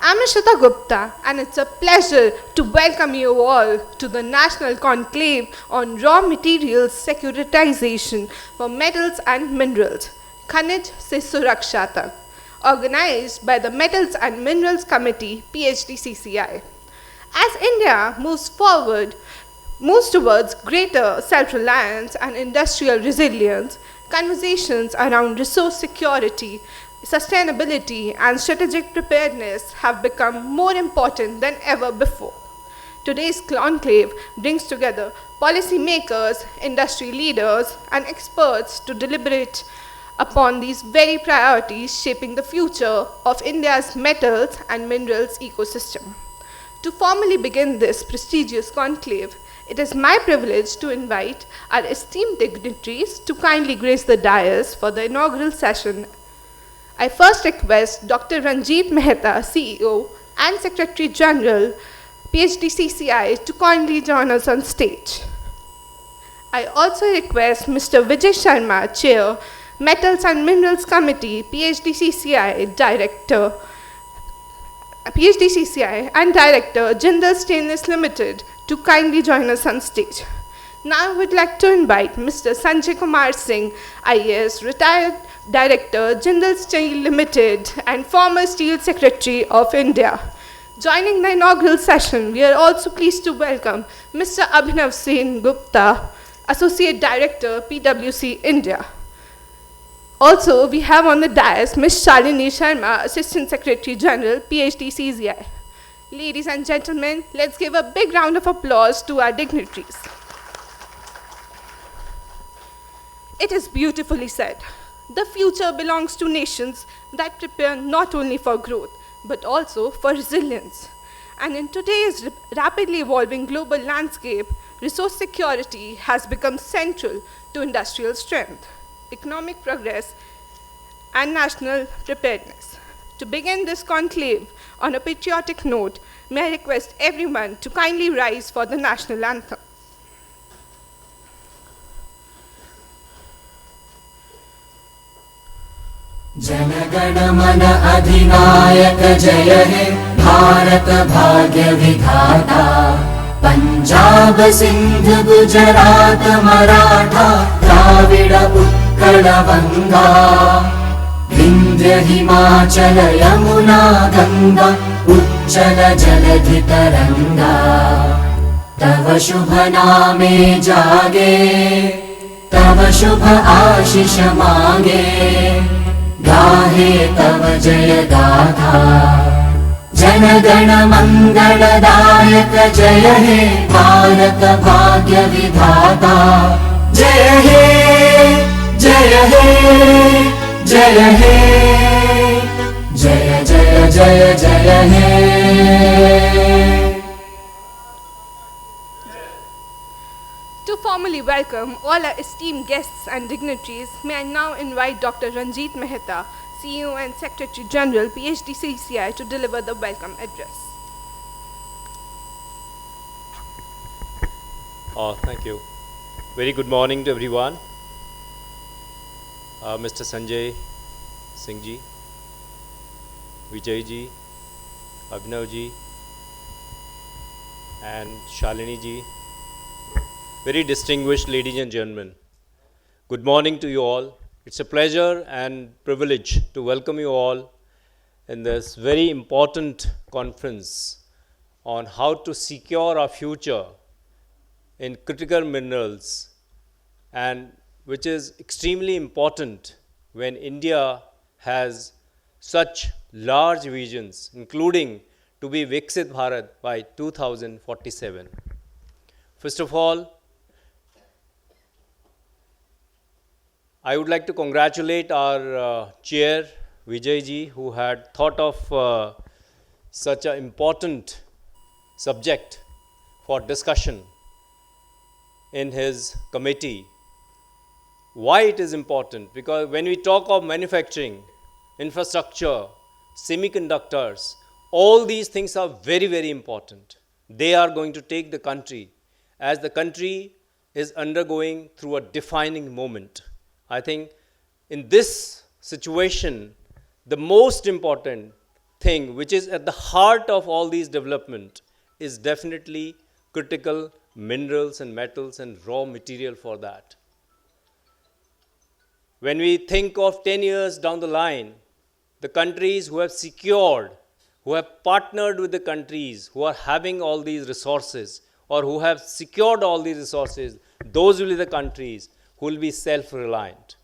I'm Ashita Gupta, and it's a pleasure to welcome you all to the National Conclave on Raw Materials Securitization for Metals and Minerals, Khanij se Suraksha Tak, organized by the Metals and Minerals Committee, Phdcci. As India moves towards greater self-reliance and industrial resilience, conversations around resource security, sustainability, and strategic preparedness have become more important than ever before. Today's conclave brings together policymakers, industry leaders, and experts to deliberate upon these very priorities shaping the future of India's metals and minerals ecosystem. To formally begin this prestigious conclave, it is my privilege to invite our esteemed dignitaries to kindly grace the dais for the inaugural session. I first request Dr. Ranjit Mehta, CEO and Secretary General, Phdcci, to kindly join us on stage. I also request Mr. Vijay Sharma, Chair, Metals and Minerals Committee, Phdcci and Director, Jindal Stainless Limited, to kindly join us on stage. Now I would like to invite Mr. Sanjay Kumar Singh, IAS, retired Director, Jindal Steel Limited, and former Steel Secretary of India. Joining the inaugural session, we are also pleased to welcome Mr. Abhinav Sen Gupta, Associate Director, PwC India. Also, we have on the dais Ms. Shalini Sharma, Assistant Secretary General, Phdcci. Ladies and gentlemen, let's give a big round of applause to our dignitaries. It is beautifully said. The future belongs to nations that prepare not only for growth, but also for resilience. And in today's rapidly evolving global landscape, resource security has become central to industrial strength, economic progress, and national preparedness. To begin this conclave on a patriotic note, may I request everyone to kindly rise for the national anthem. जनगण मन अधिनायक जय हे भारत भाग्य विधाता पंजाब सिंध गुजरात मराठा द्राविड उत्कल गंगा विंध्य हिमाचल यमुना गंगा उच्चल जलधि तरंगा तव शुभ नामे जागे तव शुभ आशीष मांगे गाहे तव जय गाथा जन गण मंगलदायक जय हे भारत भाग्य विधाता जय हे जय हे जय हे जय जय जय जय हे. To formally welcome all our esteemed guests and dignitaries, may I now invite Dr. Ranjit Mehta, CEO and Secretary General, Phdcci, to deliver the welcome address. Thank you. Very good morning to everyone. Mr. Sanjay Singh ji, Vijay ji, Abhinav ji, and Shalini ji. Very distinguished ladies and gentlemen, good morning to you all. It's a pleasure and privilege to welcome you all in this very important conference on how to secure our future in critical minerals, and which is extremely important when India has such large visions, including to be Viksit Bharat by 2047. First of all, I would like to congratulate our chair, Vijay ji, who had thought of such an important subject for discussion in his committee. Why it is important? Because when we talk of manufacturing, infrastructure, semiconductors, all these things are very, very important. They are going to take the country, as the country is undergoing through a defining moment. I think in this situation, the most important thing which is at the heart of all these development is definitely critical minerals and metals and raw material for that. When we think of 10 years down the line, the countries who have secured, who have partnered with the countries who are having all these resources or who have secured all these resources, those will be the countries who will be self-reliant.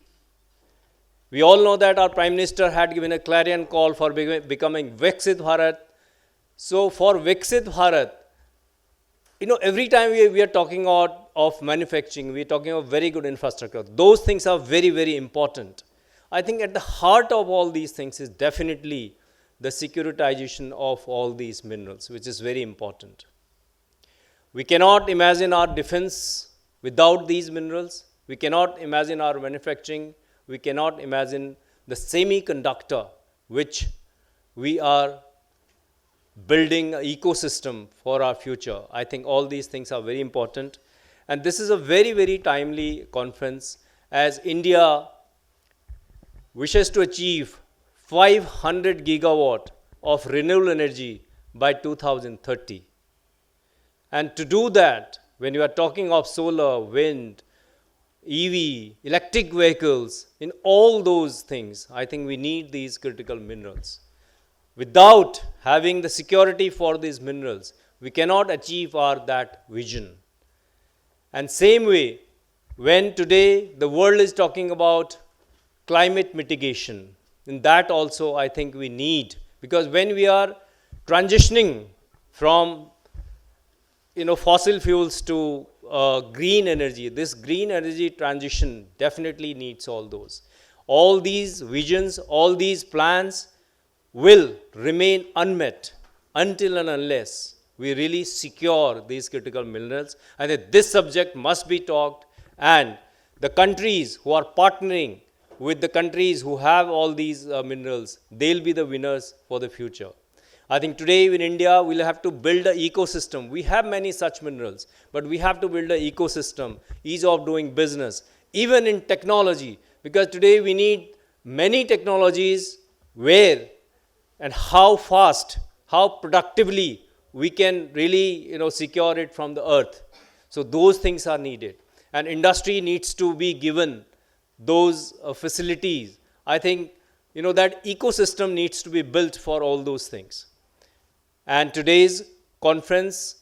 We all know that our Prime Minister had given a clarion call for becoming Viksit Bharat. So for Viksit Bharat, every time we are talking of manufacturing, we are talking of very good infrastructure. Those things are very, very important. I think at the heart of all these things is definitely the securitization of all these minerals, which is very important. We cannot imagine our defense without these minerals. We cannot imagine our manufacturing. We cannot imagine the semiconductor which we are building an ecosystem for our future. I think all these things are very important. And this is a very, very timely conference as India wishes to achieve 500 gigawatt of renewable energy by 2030. And to do that, when you are talking of solar, wind, EV, electric vehicles, in all those things, I think we need these critical minerals. Without having the security for these minerals, we cannot achieve that vision. And same way, when today the world is talking about climate mitigation, in that also I think we need, because when we are transitioning from fossil fuels to green energy, this green energy transition definitely needs all those. All these visions, all these plans will remain unmet until and unless we really secure these critical minerals. I think this subject must be talked, and the countries who are partnering with the countries who have all these minerals, they'll be the winners for the future. I think today in India, we'll have to build an ecosystem. We have many such minerals, but we have to build an ecosystem, ease of doing business, even in technology, because today we need many technologies where and how fast, how productively we can really secure it from the earth. So those things are needed. And industry needs to be given those facilities. I think that ecosystem needs to be built for all those things. And today's conference,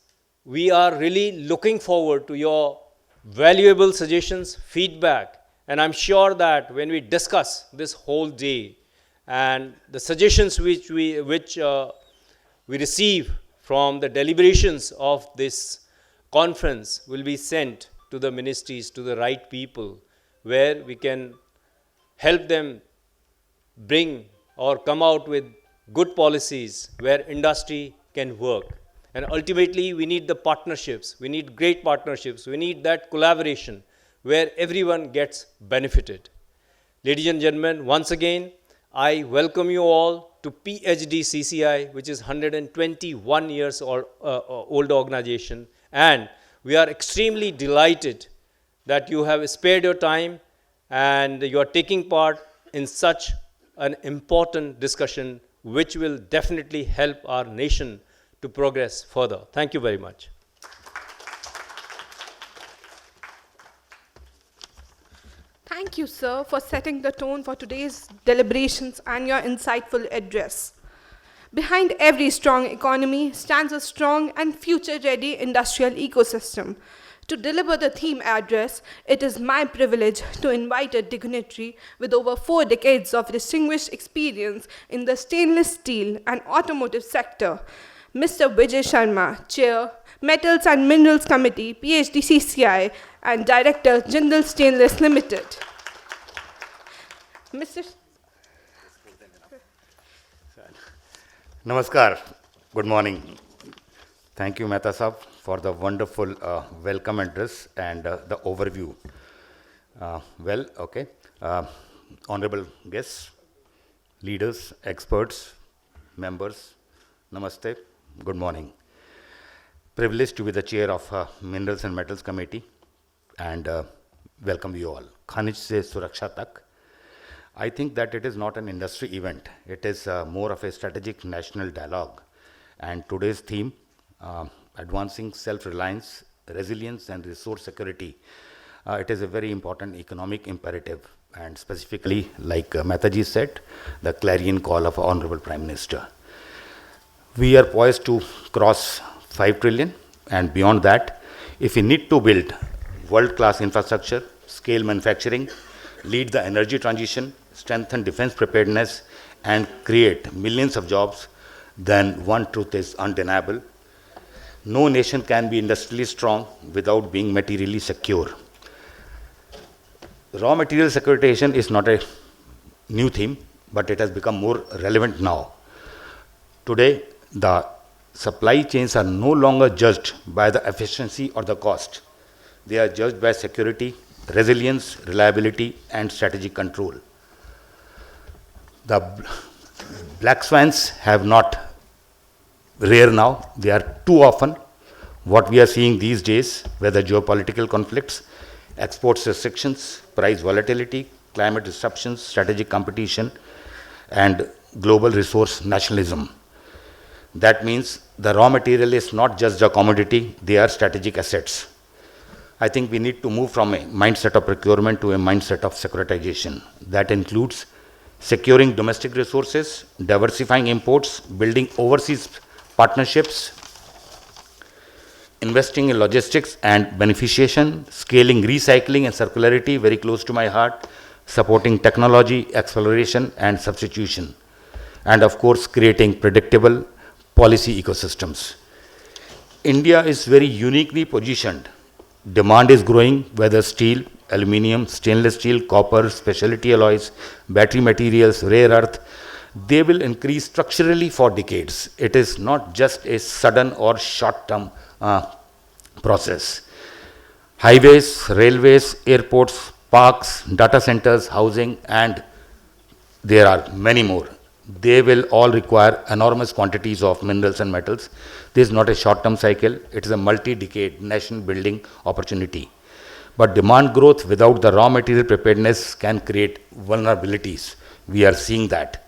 we are really looking forward to your valuable suggestions, feedback, and I'm sure that when we discuss this whole day and the suggestions which we receive from the deliberations of this conference will be sent to the ministries, to the right people, where we can help them bring or come out with good policies where industry can work. And ultimately, we need the partnerships. We need great partnerships. We need that collaboration where everyone gets benefited. Ladies and gentlemen, once again, I welcome you all to Phdcci, which is 121 years old organization. And we are extremely delighted that you have spared your time and you are taking part in such an important discussion which will definitely help our nation to progress further. Thank you very much. Thank you, sir, for setting the tone for today's deliberations and your insightful address. Behind every strong economy stands a strong and future-ready industrial ecosystem. To deliver the theme address, it is my privilege to invite a dignitary with over 4 decades of distinguished experience in the stainless steel and automotive sector, Mr. Vijay Sharma, Chair, Metals and Minerals Committee, Phdcci, and Director, Jindal Stainless Limited. Mr. Namaskar. Good morning. Thank you, Mehta Sahab, for the wonderful welcome address and the overview. Honorable guests, leaders, experts, members, namaste. Good morning. Privileged to be the chair of Minerals and Metals Committee and welcome you all. Khanij se Suraksha tak. I think that it is not an industry event. It is more of a strategic national dialogue. And today's theme, advancing self-reliance, resilience, and resource security, it is a very important economic imperative. And specifically, like Mehtaji said, the clarion call of Honorable Prime Minister. We are poised to cross 5 trillion, and beyond that, if we need to build world-class infrastructure, scale manufacturing, lead the energy transition, strengthen defense preparedness, and create millions of jobs, then one truth is undeniable. No nation can be industrially strong without being materially secure. Raw material securitization is not a new theme, but it has become more relevant now. Today, the supply chains are no longer judged by the efficiency or the cost. They are judged by security, resilience, reliability, and strategic control. The black swans have not rare now. They are too often. What we are seeing these days, whether geopolitical conflicts, exports restrictions, price volatility, climate disruptions, strategic competition, and global resource nationalism. That means the raw material is not just a commodity, they are strategic assets. I think we need to move from a mindset of procurement to a mindset of securitization. That includes securing domestic resources, diversifying imports, building overseas partnerships, investing in logistics and beneficiation, scaling recycling and circularity, very close to my heart, supporting technology, exploration and substitution, and of course creating predictable policy ecosystems. India is very uniquely positioned. Demand is growing, whether steel, aluminium, stainless steel, copper, specialty alloys, battery materials, rare earth, they will increase structurally for decades. It is not just a sudden or short-term process. Highways, railways, airports, parks, data centers, housing, and there are many more. They will all require enormous quantities of minerals and metals. This is not a short-term cycle. It is a multi-decade nation-building opportunity. But demand growth without the raw material preparedness can create vulnerabilities. We are seeing that.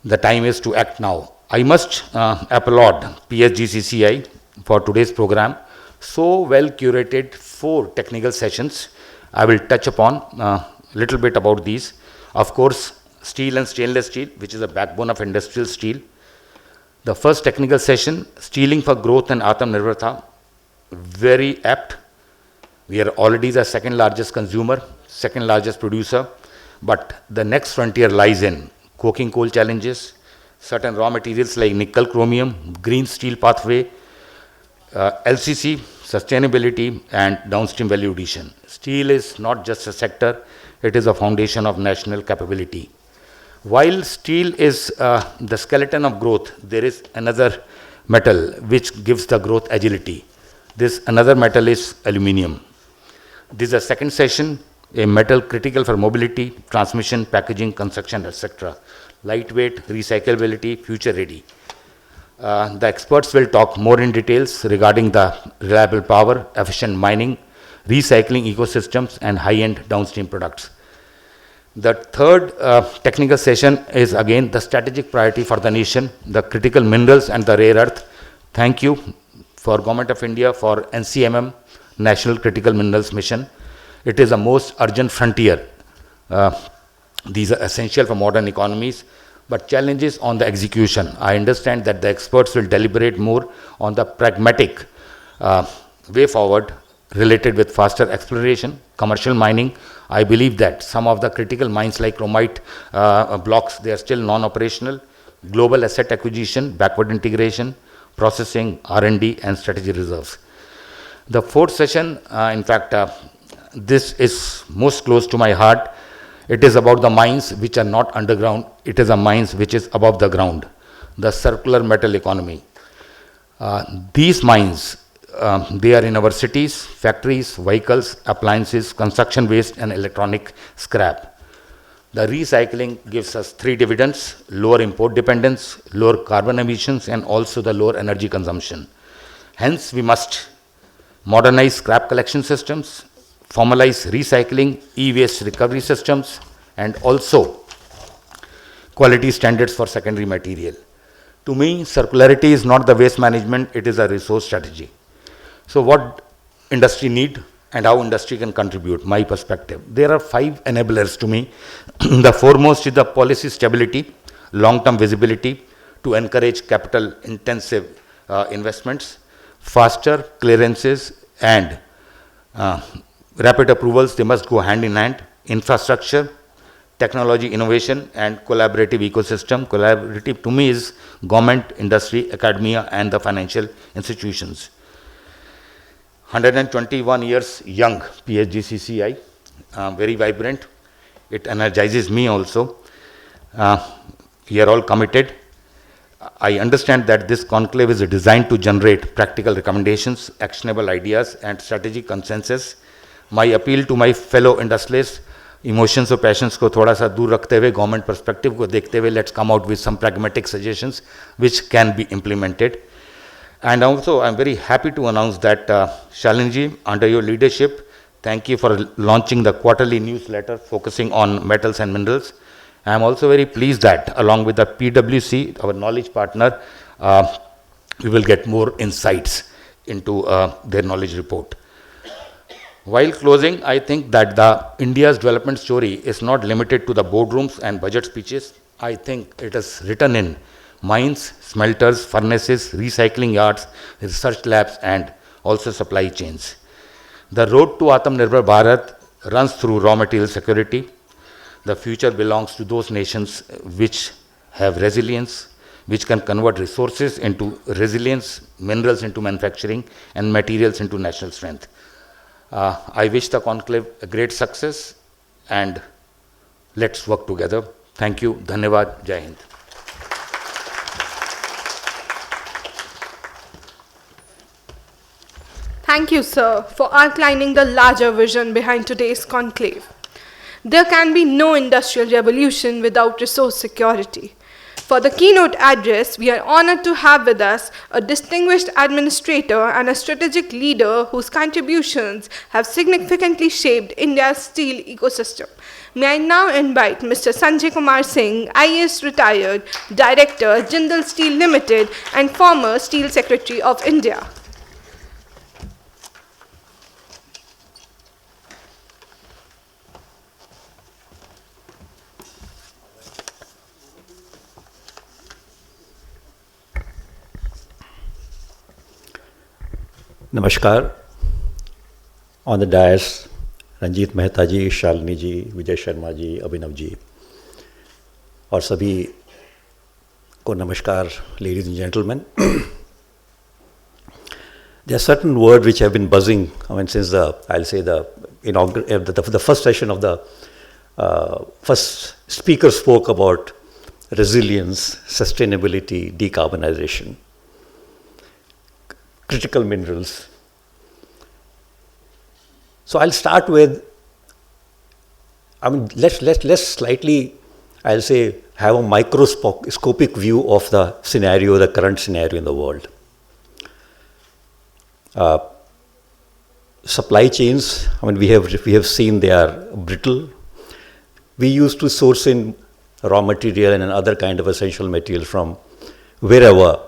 The time is to act now. I must applaud Phdcci for today's program. So well curated 4 technical sessions. I will touch upon a little bit about these. Of course, steel and stainless steel, which is the backbone of industrial steel. The first technical session, Steeling for Growth and Atmanirbharta, very apt. We are already the second largest consumer, second largest producer, but the next frontier lies in coking coal challenges, certain raw materials like nickel, chromium, green steel pathway, LCC, sustainability, and downstream value addition. Steel is not just a sector, it is a foundation of national capability. While steel is the skeleton of growth, there is another metal which gives the growth agility. This another metal is aluminium. This is a second session, a metal critical for mobility, transmission, packaging, construction, etc. Lightweight, recyclability, future ready. The experts will talk more in details regarding the reliable power, efficient mining, recycling ecosystems, and high-end downstream products. The third technical session is again the strategic priority for the nation, the critical minerals and the rare earth. Thank you for Government of India for NCMM, National Critical Minerals Mission. It is the most urgent frontier. These are essential for modern economies, but challenges on the execution. I understand that the experts will deliberate more on the pragmatic way forward related with faster exploration, commercial mining. I believe that some of the critical mines like chromite blocks, they are still non-operational. Global asset acquisition, backward integration, processing, R&D, and strategy reserves. The fourth session, in fact, this is most close to my heart. It is about the mines which are not underground. It is a mines which is above the ground, the circular metal economy. These mines, they are in our cities, factories, vehicles, appliances, construction waste, and electronic scrap. The recycling gives us 3 dividends: lower import dependence, lower carbon emissions, and also the lower energy consumption. Hence, we must modernize scrap collection systems, formalize recycling, e-waste recovery systems, and also quality standards for secondary material. To me, circularity is not the waste management, it is a resource strategy. So what industry need and how industry can contribute, my perspective. There are 5 enablers to me. The foremost is the policy stability, long-term visibility to encourage capital intensive investments, faster clearances and rapid approvals, they must go hand in hand. Infrastructure, technology innovation and collaborative ecosystem. Collaborative to me is government, industry, academia and the financial institutions. 121 years young Phdcci, very vibrant. It energizes me also. We are all committed. I understand that this conclave is designed to generate practical recommendations, actionable ideas and strategic consensus. My appeal to my fellow industrialists, emotions और passions को थोड़ा सा दूर रखते हुए, government perspective को देखते हुए, let's come out with some pragmatic suggestions which can be implemented. And also, I'm very happy to announce that Shalinji, under your leadership, thank you for launching the quarterly newsletter focusing on metals and minerals. I'm also very pleased that along with the PwC, our knowledge partner, we will get more insights into their knowledge report. While closing, I think that India's development story is not limited to the boardrooms and budget speeches. I think it is written in mines, smelters, furnaces, recycling yards, research labs and also supply chains. The road to Atmanirbhar Bharat runs through raw material security. The future belongs to those nations which have resilience, which can convert resources into resilience, minerals into manufacturing and materials into national strength. I wish the conclave a great success and let's work together. Thank you. Dhanyavad. Jai Hind. Thank you, sir, for outlining the larger vision behind today's conclave. There can be no industrial revolution without resource security. For the keynote address, we are honored to have with us a distinguished administrator and a strategic leader whose contributions have significantly shaped India's steel ecosystem. May I now invite Mr. Sanjay Kumar Singh, IAS retired, Director, Jindal Steel Limited, and former Steel Secretary of India. Namaskar. On the dais, Ranjit Mehta ji, Shalini ji, Vijay Sharma ji, Abhinav ji, और सभी को नमस्कार, ladies and gentlemen. There are certain words which have been buzzing. I mean, since the first session of the first speaker spoke about resilience, sustainability, decarbonization, critical minerals. So I'll start with, let's slightly, I'll say, have a microscopic view of the scenario, the current scenario in the world. Supply chains, we have seen they are brittle. We used to source in raw material and other kind of essential material from wherever.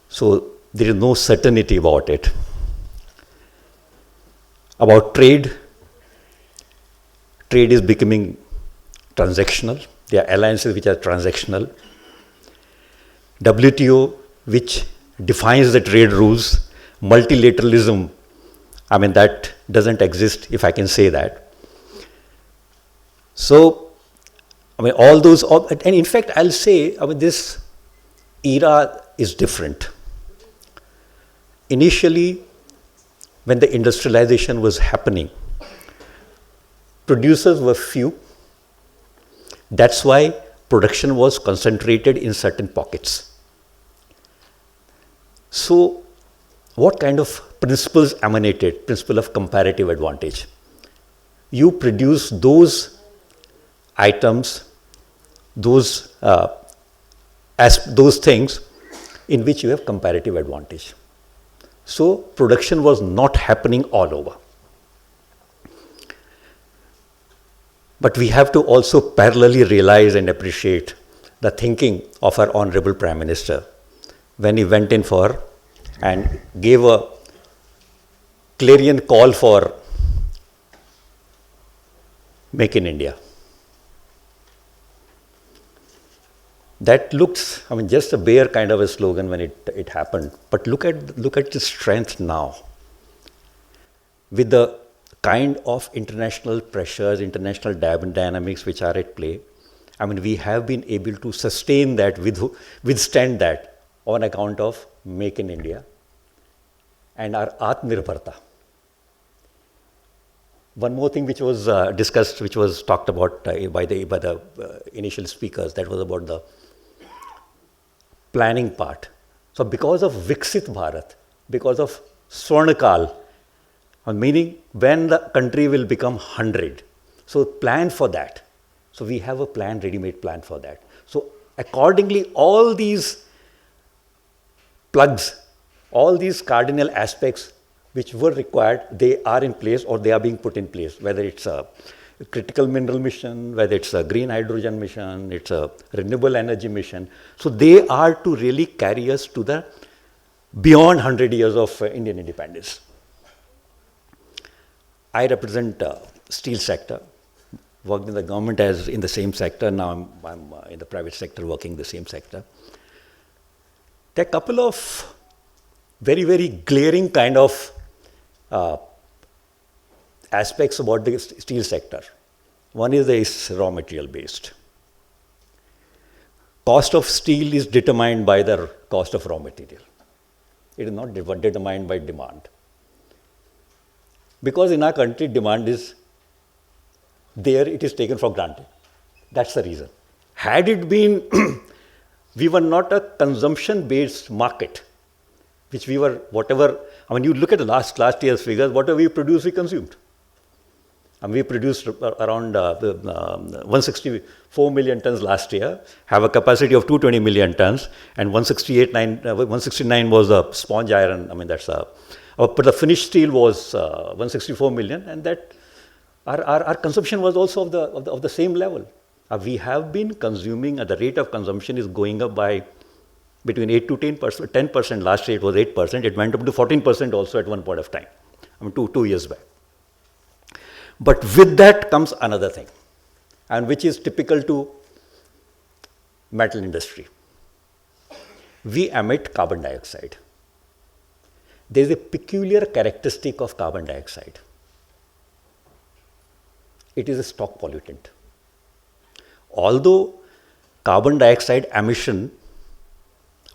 So there is no certainty about it. About trade is becoming transactional. There are alliances which are transactional. WTO, which defines the trade rules, multilateralism, that doesn't exist, if I can say that. So, all those, and in fact, I'll say, this era is different. Initially, when the industrialization was happening, producers were few. That's why production was concentrated in certain pockets. So, what kind of principles emanated? Principle of comparative advantage. You produce those items, those things in which you have comparative advantage. So production was not happening all over. But we have to also parallelly realize and appreciate the thinking of our Honorable Prime Minister when he went in for and gave a clarion call for Make in India. That looks, I mean, just a bare kind of a slogan when it happened. But look at the strength now. With the kind of international pressures, international dynamics which are at play, I mean, we have been able to sustain that, withstand that on account of Make in India and our Atmanirbharta. One more thing which was discussed, which was talked about by the initial speakers, that was about the planning part. So because of Viksit Bharat, because of Swarnakal, meaning when the country will become 100, so plan for that. So we have a plan, ready-made plan for that. So accordingly, all these plugs, all these cardinal aspects which were required, they are in place or they are being put in place, whether it's a critical mineral mission, whether it's a green hydrogen mission, it's a renewable energy mission. So they are to really carry us to the beyond 100 years of Indian independence. I represent steel sector, worked in the government as in the same sector. Now I'm in the private sector working in the same sector. There are a couple of very, very glaring kind of aspects about the steel sector. One is raw material based. Cost of steel is determined by the cost of raw material. It is not determined by demand. Because in our country, demand is there, it is taken for granted. That's the reason. Had it been, we were not a consumption-based market, which we were, whatever, I mean, you look at the last year's figures, whatever we produced, we consumed. And we produced around 164 million tons last year, have a capacity of 220 million tons, and 169 was a sponge iron. I mean, that's but the finished steel was 164 million, and that our consumption was also of the same level. We have been consuming, at the rate of consumption is going up by between 8 to 10%. 10% last year it was 8%. It went up to 14% also at one point of time. I mean, two years back. But with that comes another thing, and which is typical to metal industry. We emit carbon dioxide. There is a peculiar characteristic of carbon dioxide. It is a stock pollutant. Although carbon dioxide emission,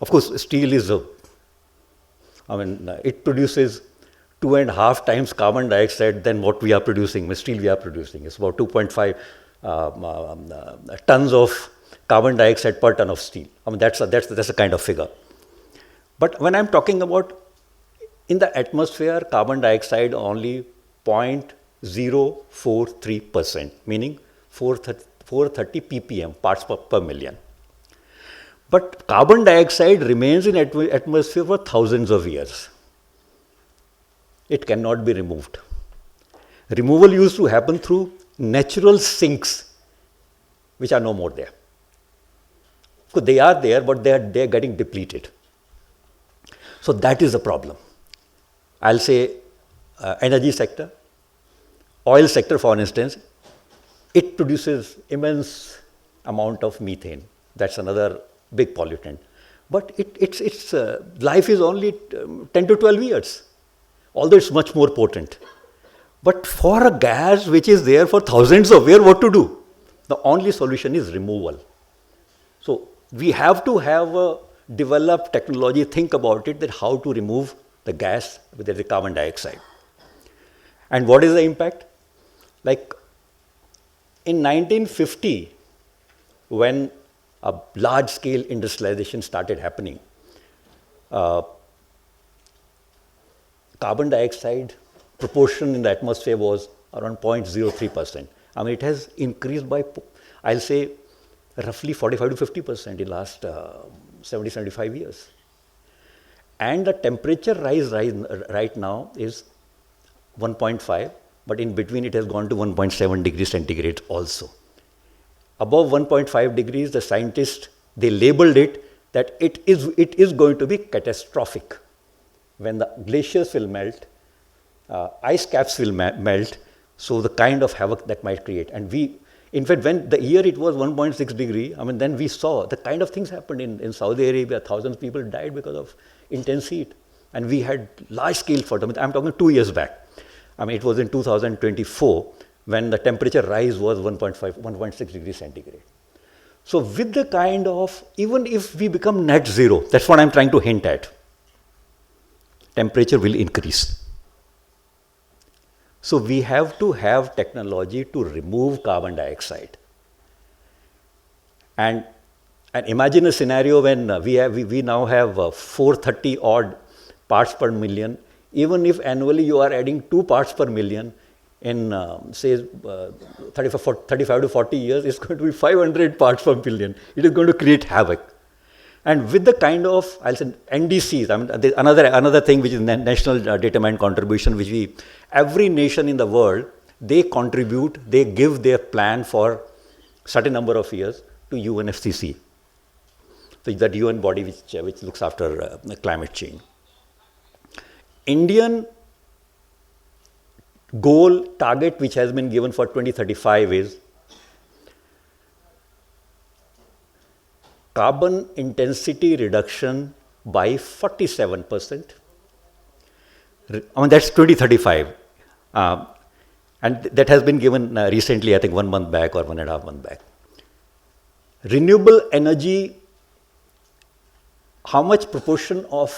of course, steel is it produces 2.5 times carbon dioxide than what we are producing, the steel we are producing. It's about 2.5 tons of carbon dioxide per ton of steel. I mean, that's a kind of figure. But when I'm talking about in the atmosphere, carbon dioxide only 0.043%, meaning 430 ppm, parts per million. But carbon dioxide remains in atmosphere for thousands of years. It cannot be removed. Removal used to happen through natural sinks, which are no more there. So they are there, but they are getting depleted. So that is the problem. I'll say energy sector, oil sector, for instance, it produces immense amount of methane. That's another big pollutant. But its life is only 10 to 12 years, although it's much more potent. But for a gas which is there for thousands of years, what to do? The only solution is removal. So we have to have a developed technology, think about it, that how to remove the gas with the carbon dioxide. And what is the impact? Like in 1950, when a large-scale industrialization started happening, carbon dioxide proportion in the atmosphere was around 0.03%. I mean, it has increased by, I'll say, roughly 45 to 50% in last 70, 75 years. And the temperature rise right now is 1.5, but in between it has gone to 1.7 degrees centigrade also. Above 1.5 degrees, the scientists, they labeled it that it is going to be catastrophic. When the glaciers will melt, ice caps will melt, so the kind of havoc that might create. And in fact, when the year it was 1.6 degree, then we saw the kind of things happened in Saudi Arabia. Thousands of people died because of intense heat. And we had large scale photos. I'm talking 2 years back. It was in 2024 when the temperature rise was 1.6 degrees centigrade. So with the kind of, even if we become net zero, that's what I'm trying to hint at, temperature will increase. So we have to have technology to remove carbon dioxide. And imagine a scenario when we now have 430 odd parts per million. Even if annually you are adding 2 parts per million, in say 35 to 40 years, it's going to be 500 parts per billion. It is going to create havoc. And with the kind of, I'll say, NDCs, there's another thing which is national determined contribution, which every nation in the world, they contribute, they give their plan for certain number of years to UNFCCC. So that UN body which looks after climate change. Indian goal target which has been given for 2035 is carbon intensity reduction by 47%. That's 2035. And that has been given recently, I think 1 month back or 1.5 months back. Renewable energy, how much proportion of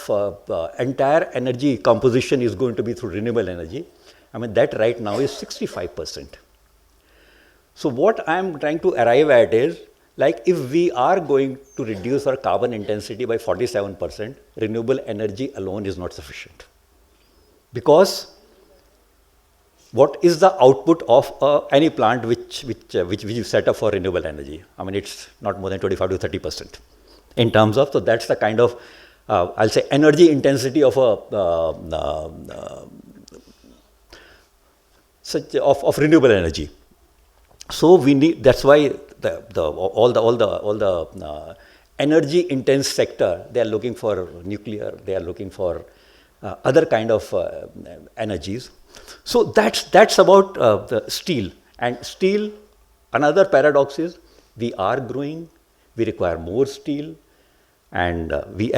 entire energy composition is going to be through renewable energy? That right now is 65%. So what I am trying to arrive at is, like, if we are going to reduce our carbon intensity by 47%, renewable energy alone is not sufficient. Because what is the output of any plant which you set up for renewable energy? It's not more than 25 to 30% in terms of, so that's the kind of, I'll say, energy intensity of of renewable energy. So we need, that's why all the energy intense sector, they are looking for nuclear, they are looking for other kind of energies. So that's about the steel. And steel, another paradox is, we are growing, we require more steel, and we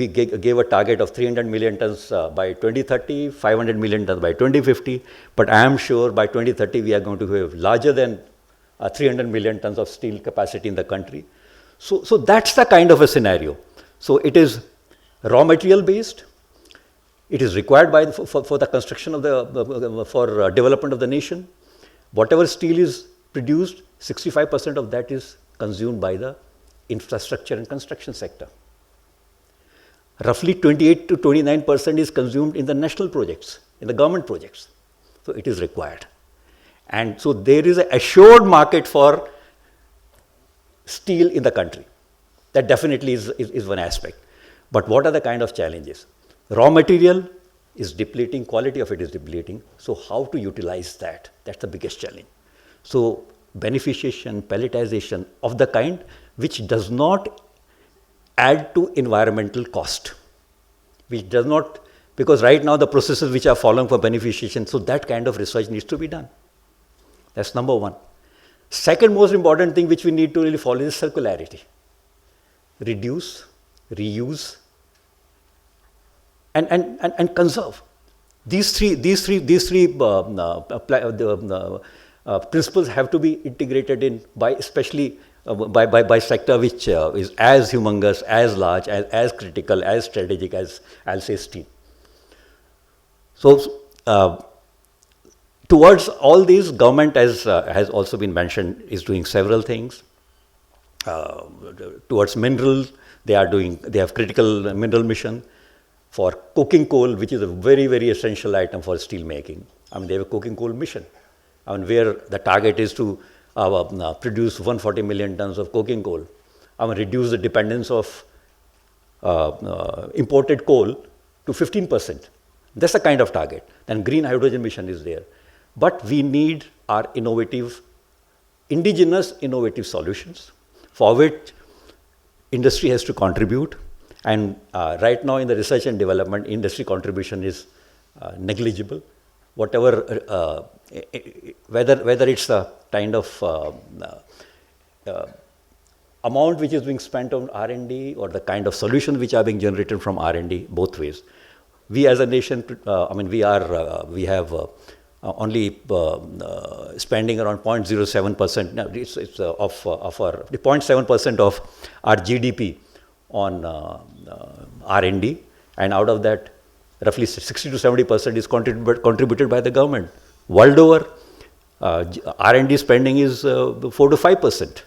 gave a target of 300 million tons by 2030, 500 million tons by 2050, but I am sure by 2030 we are going to have larger than 300 million tons of steel capacity in the country. So that's the kind of a scenario. So it is raw material based. It is required for the construction of for development of the nation. Whatever steel is produced, 65% of that is consumed by the infrastructure and construction sector. Roughly 28 to 29% is consumed in the national projects, in the government projects. So it is required. And so there is an assured market for steel in the country. That definitely is one aspect. But what are the kind of challenges? Raw material is depleting, quality of it is depleting. So how to utilize that? That's the biggest challenge. So beneficiation, pelletization of the kind which does not add to environmental cost, which does not, because right now the processes which are following for beneficiation, so that kind of research needs to be done. That's number one. Second most important thing which we need to really follow is circularity. Reduce, reuse, and conserve. These three principles have to be integrated in by, especially by sector which is as humongous, as large, as critical, as strategic as, I'll say, steel. So towards all these, government, as has also been mentioned, is doing several things. Towards minerals, they have critical mineral mission. For coking coal, which is a very, very essential item for steel making, they have a coking coal mission, where the target is to produce 140 million tons of coking coal, reduce the dependence of imported coal to 15%. That's the kind of target. And green hydrogen mission is there. But we need our indigenous innovative solutions for which industry has to contribute. And right now in the research and development, industry contribution is negligible. Whatever, whether it's a kind of amount which is being spent on R&D or the kind of solutions which are being generated from R&D, both ways. We as a nation, we have only spending around 0.07%. It's of our 0.7% of our GDP on R&D, and out of that, roughly 60 to 70% is contributed by the government. World over, R&D spending is 4 to 5%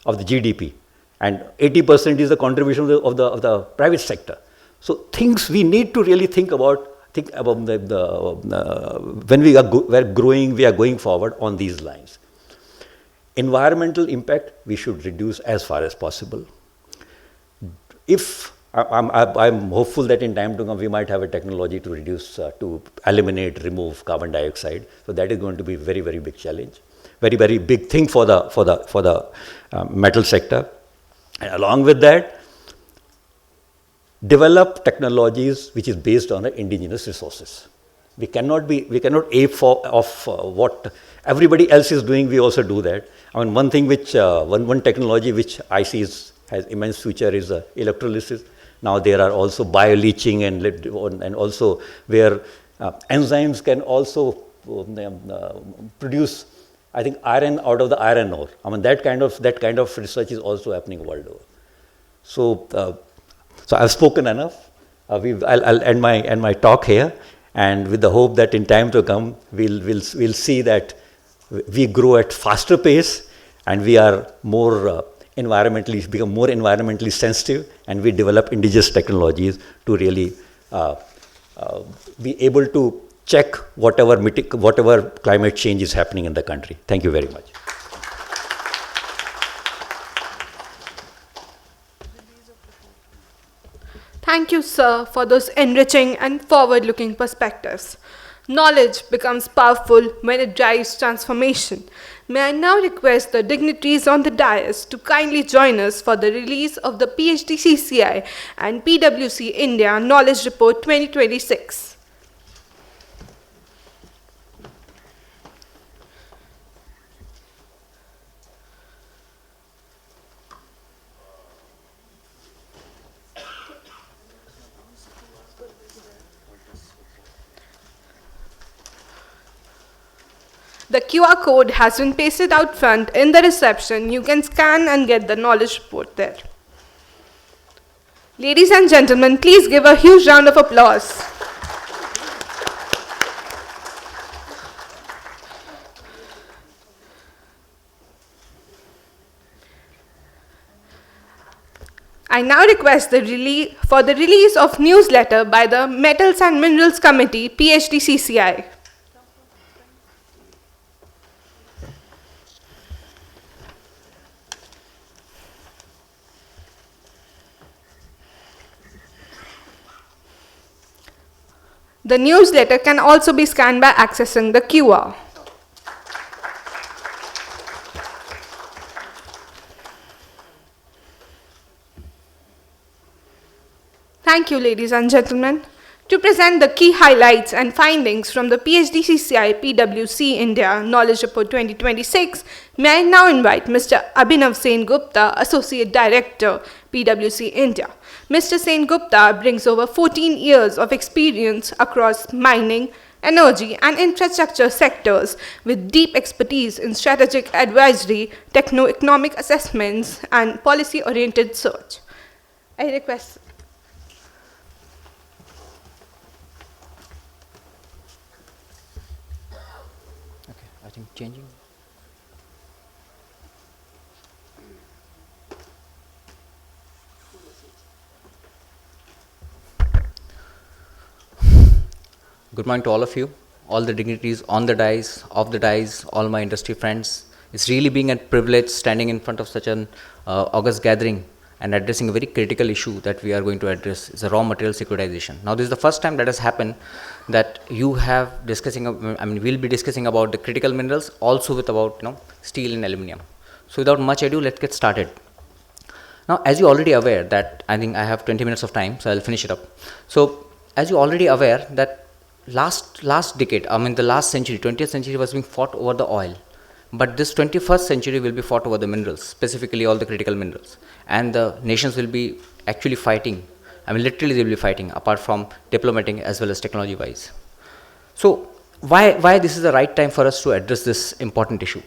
of the GDP, and 80% is the contribution of the private sector. So things we need to really think about when we are growing, we are going forward on these lines. Environmental impact we should reduce as far as possible. If I'm hopeful that in time to come we might have a technology to reduce, to eliminate, remove carbon dioxide. So that is going to be a very, very big challenge, very, very big thing for the metal sector. And along with that, develop technologies which is based on indigenous resources. We cannot aim of what everybody else is doing. We also do that. I mean, one thing which one technology which I see has immense future is electrolysis. Now there are also bioleaching and also where enzymes can also produce, I think, iron out of the iron ore. I mean, that kind of research is also happening world over. So I've spoken enough. I'll end my talk here, and with the hope that in time to come we'll see that we grow at faster pace and we are more become more environmentally sensitive, and we develop indigenous technologies to really be able to check whatever climate change is happening in the country. Thank you very much. Thank you, sir, for those enriching and forward-looking perspectives. Knowledge becomes powerful when it drives transformation. May I now request the dignitaries on the dais to kindly join us for the release of the Phdcci and PwC India Knowledge Report 2026. The QR code has been pasted out front in the reception. You can scan and get the knowledge report there. Ladies and gentlemen, please give a huge round of applause. I now request for the release of newsletter by the Metals and Minerals Committee, Phdcci. The newsletter can also be scanned by accessing the QR. Thank you, ladies and gentlemen. To present the key highlights and findings from the Phdcci PwC India Knowledge Report 2026, may I now invite Mr. Abhinav Sen Gupta, Associate Director, PwC India. Mr. Sen Gupta brings over 14 years of experience across mining, energy and infrastructure sectors with deep expertise in strategic advisory, techno-economic assessments and policy-oriented search. I request... Changing. Good morning to all of you, all the dignitaries on the dais, off the dais, all my industry friends. It's really being a privilege standing in front of such an august gathering and addressing a very critical issue that we are going to address is the raw material securitization. Now, this is the first time that has happened that you have discussing, we'll be discussing about the critical minerals, also with about, steel and aluminum. So without much ado, let's get started. Now, as you already aware that, I think I have 20 minutes of time, so I'll finish it up. So, as you already aware that last decade, the last century, 20th century was being fought over the oil. But this 21st century will be fought over the minerals, specifically all the critical minerals. And the nations will be actually fighting. Literally they will be fighting, apart from diplomatic as well as technology-wise. So, why this is the right time for us to address this important issue?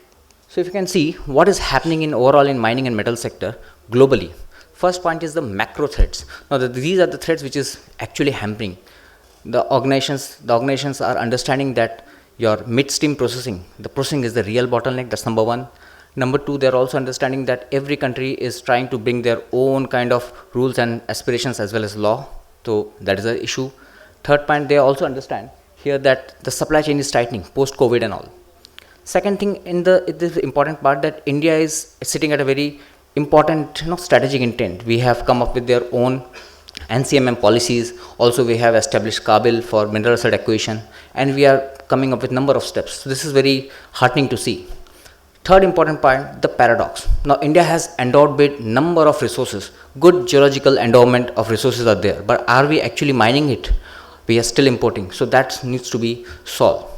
So, if you can see what is happening in overall in mining and metal sector globally. First point is the macro threats. Now, these are the threats which is actually hampering. The organizations are understanding that your midstream processing, the processing is the real bottleneck, that's number one. Number two, they're also understanding that every country is trying to bring their own kind of rules and aspirations as well as law. So that is an issue. Third point, they also understand here that the supply chain is tightening post-COVID and all. Second thing, this important part that India is sitting at a very important strategic intent. We have come up with their own NCMM policies. Also, we have established Kabil for mineral asset acquisition, and we are coming up with number of steps. So this is very heartening to see. Third important point, the paradox. Now, India has endowed with number of resources. Good geological endowment of resources are there, but are we actually mining it? We are still importing. So that needs to be solved.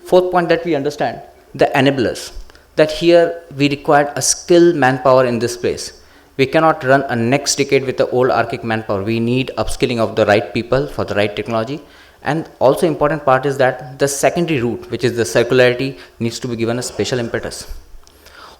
Fourth point that we understand, the enablers. That here we require a skilled manpower in this place. We cannot run a next decade with the old archaic manpower. We need upskilling of the right people for the right technology. And also important part is that the secondary route, which is the circularity, needs to be given a special impetus.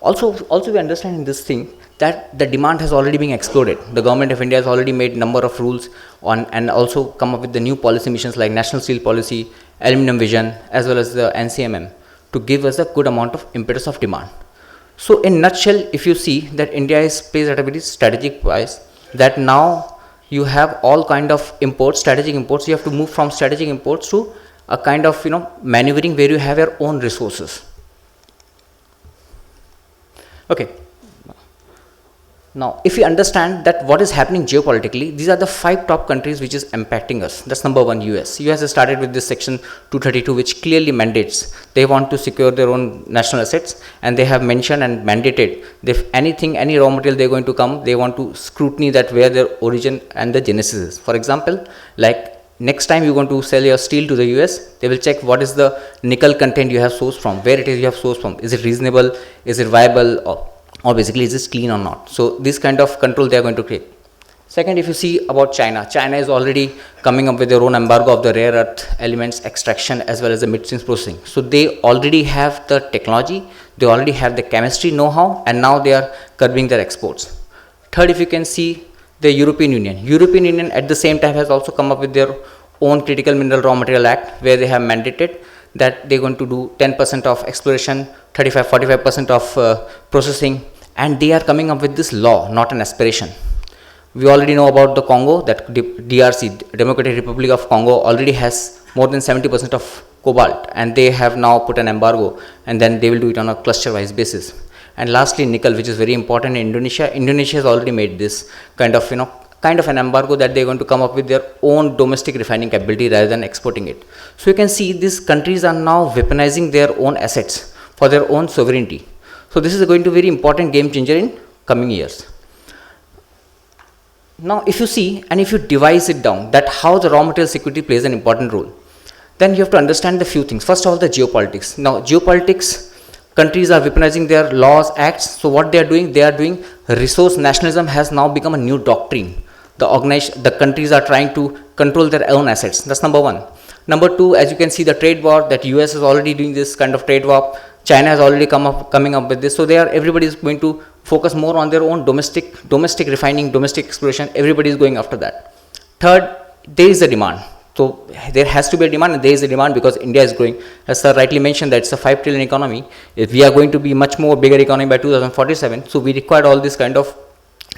Also we understand in this thing that the demand has already been exploded. The government of India has already made number of rules on and also come up with the new policy missions like National Steel Policy, Aluminum Vision, as well as the NCMM to give us a good amount of impetus of demand. So in nutshell, if you see that India is placed at a very strategic place, that now you have all kind of imports, strategic imports. You have to move from strategic imports to a kind of maneuvering where you have your own resources. Okay. Now, if you understand that what is happening geopolitically, these are the 5 top countries which is impacting us. That's number one, US. US has started with this section 232, which clearly mandates they want to secure their own national assets, and they have mentioned and mandated that if anything, any raw material they're going to come, they want to scrutiny that where their origin and the genesis is. For example, like next time you're going to sell your steel to the US, they will check what is the nickel content you have sourced from, where it is you have sourced from, is it reasonable, is it viable, or basically is this clean or not. So this kind of control they are going to create. Second, if you see about China, China is already coming up with their own embargo of the rare earth elements extraction as well as the midstream processing. So they already have the technology, they already have the chemistry know-how, and now they are curbing their exports. Third, if you can see the European Union at the same time has also come up with their own Critical Mineral Raw Material Act, where they have mandated that they're going to do 10% of exploration, 45% of processing, and they are coming up with this law, not an aspiration. We already know about the Congo, that DRC, Democratic Republic of Congo, already has more than 70% of cobalt, and they have now put an embargo, and then they will do it on a cluster-wise basis. And lastly, nickel, which is very important in Indonesia. Indonesia has already made this kind of an embargo that they're going to come up with their own domestic refining capability rather than exporting it. So you can see these countries are now weaponizing their own assets for their own sovereignty. So this is going to be a very important game changer in coming years. Now if you see and if you devise it down that how the raw material security plays an important role, then you have to understand the few things. First of all, the geopolitics. Now geopolitics, countries are weaponizing their laws, acts. So what they are doing resource nationalism has now become a new doctrine. The countries are trying to control their own assets. That's number one. Number two, as you can see, the trade war, that US is already doing this kind of trade war. China has already coming up with this. So everybody is going to focus more on their own domestic refining, domestic exploration. Everybody is going after that. Third, there is a demand. So there has to be a demand, and there is a demand because India is growing. As sir rightly mentioned, that it's a 5 trillion economy. If we are going to be much more bigger economy by 2047, so we require all this kind of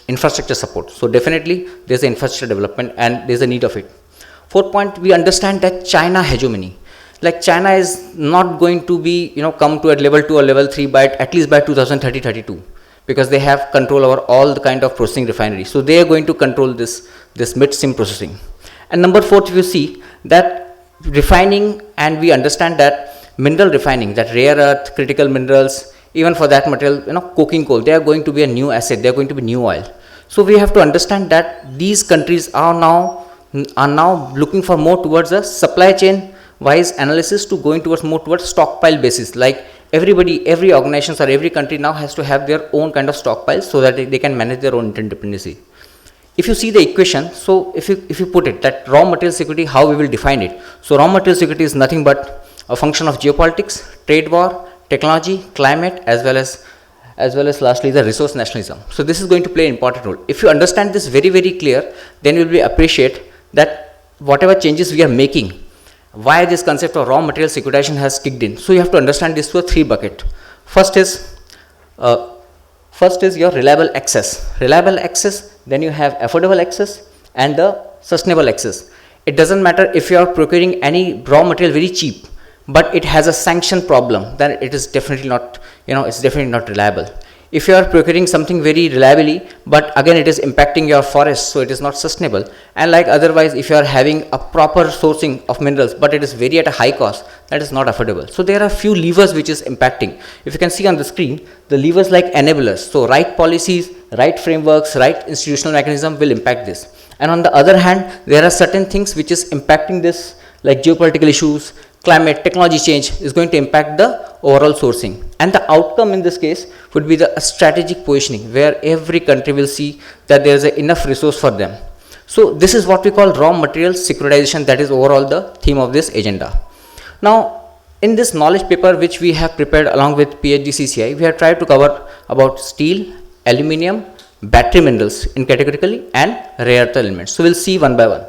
infrastructure support. So definitely there's an infrastructure development and there's a need of it. Fourth point, we understand that China hegemony. Like China is not going to be, come to a level 2 or level 3 at least by 2030-32. because they have control over all the kind of processing refineries. So they are going to control this midstream processing. And number 4, if you see that refining, and we understand that mineral refining, that rare earth, critical minerals, even for that material, coking coal, they are going to be a new asset, they are going to be new oil. So we have to understand that these countries are now looking for more towards a supply chain wise analysis to going towards more towards stockpile basis. Like every organization or every country now has to have their own kind of stockpiles so that they can manage their own interdependency. If you see the equation, so if you put it that raw material security, how we will define it. So raw material security is nothing but a function of geopolitics, trade war, technology, climate, as well as lastly the resource nationalism. So this is going to play an important role. If you understand this very, very clear, then you will appreciate that whatever changes we are making, why this concept of raw material securitization has kicked in. So you have to understand this to a 3 bucket. First is your reliable access. Reliable access, then you have affordable access and the sustainable access. It doesn't matter if you are procuring any raw material very cheap, but it has a sanction problem, then it is definitely not, it's definitely not reliable. If you are procuring something very reliably, but again it is impacting your forest, so it is not sustainable. And like otherwise, if you are having a proper sourcing of minerals, but it is very at a high cost, that is not affordable. So there are few levers which is impacting. If you can see on the screen, the levers like enablers. So right policies, right frameworks, right institutional mechanism will impact this. And on the other hand, there are certain things which is impacting this, like geopolitical issues, climate, technology change is going to impact the overall sourcing. And the outcome in this case would be the strategic positioning, where every country will see that there is enough resource for them. So this is what we call raw material securitization. That is overall the theme of this agenda. Now, in this knowledge paper which we have prepared along with Phdcci, we have tried to cover about steel, aluminium, battery minerals in categorically, and rare earth elements. So we'll see one by one.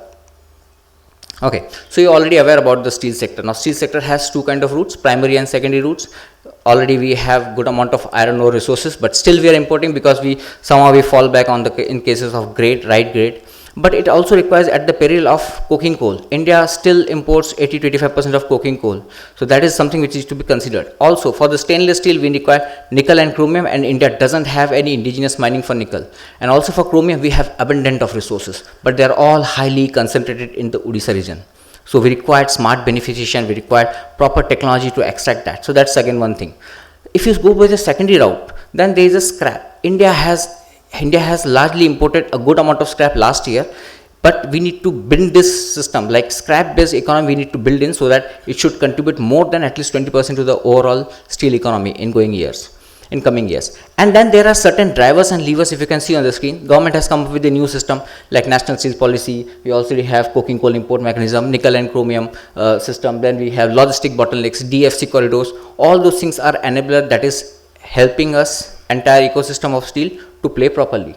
Okay, so you're already aware about the steel sector. Now steel sector has 2 kind of routes, primary and secondary routes. Already we have good amount of iron ore resources, but still we are importing because we somehow fall back on in cases of right grade. But it also requires at the peril of coking coal. India still imports 80 to 85% of coking coal. So that is something which is to be considered. Also for the stainless steel we require nickel and chromium, and India doesn't have any indigenous mining for nickel. And also for chromium we have abundant of resources, but they are all highly concentrated in the Odisha region. So we required smart beneficiation, we required proper technology to extract that. So that's again one thing. If you go by the secondary route, then there is a scrap. India has largely imported a good amount of scrap last year, but we need to build this system like scrap based economy. We need to build in so that it should contribute more than at least 20% to the overall steel economy in coming years. And then there are certain drivers and levers. If you can see on the screen, government has come up with a new system like national steel policy. We also have coking coal import mechanism, nickel and chromium system. Then we have logistic bottlenecks, DFC corridors. All those things are enabler that is helping us entire ecosystem of steel to play properly.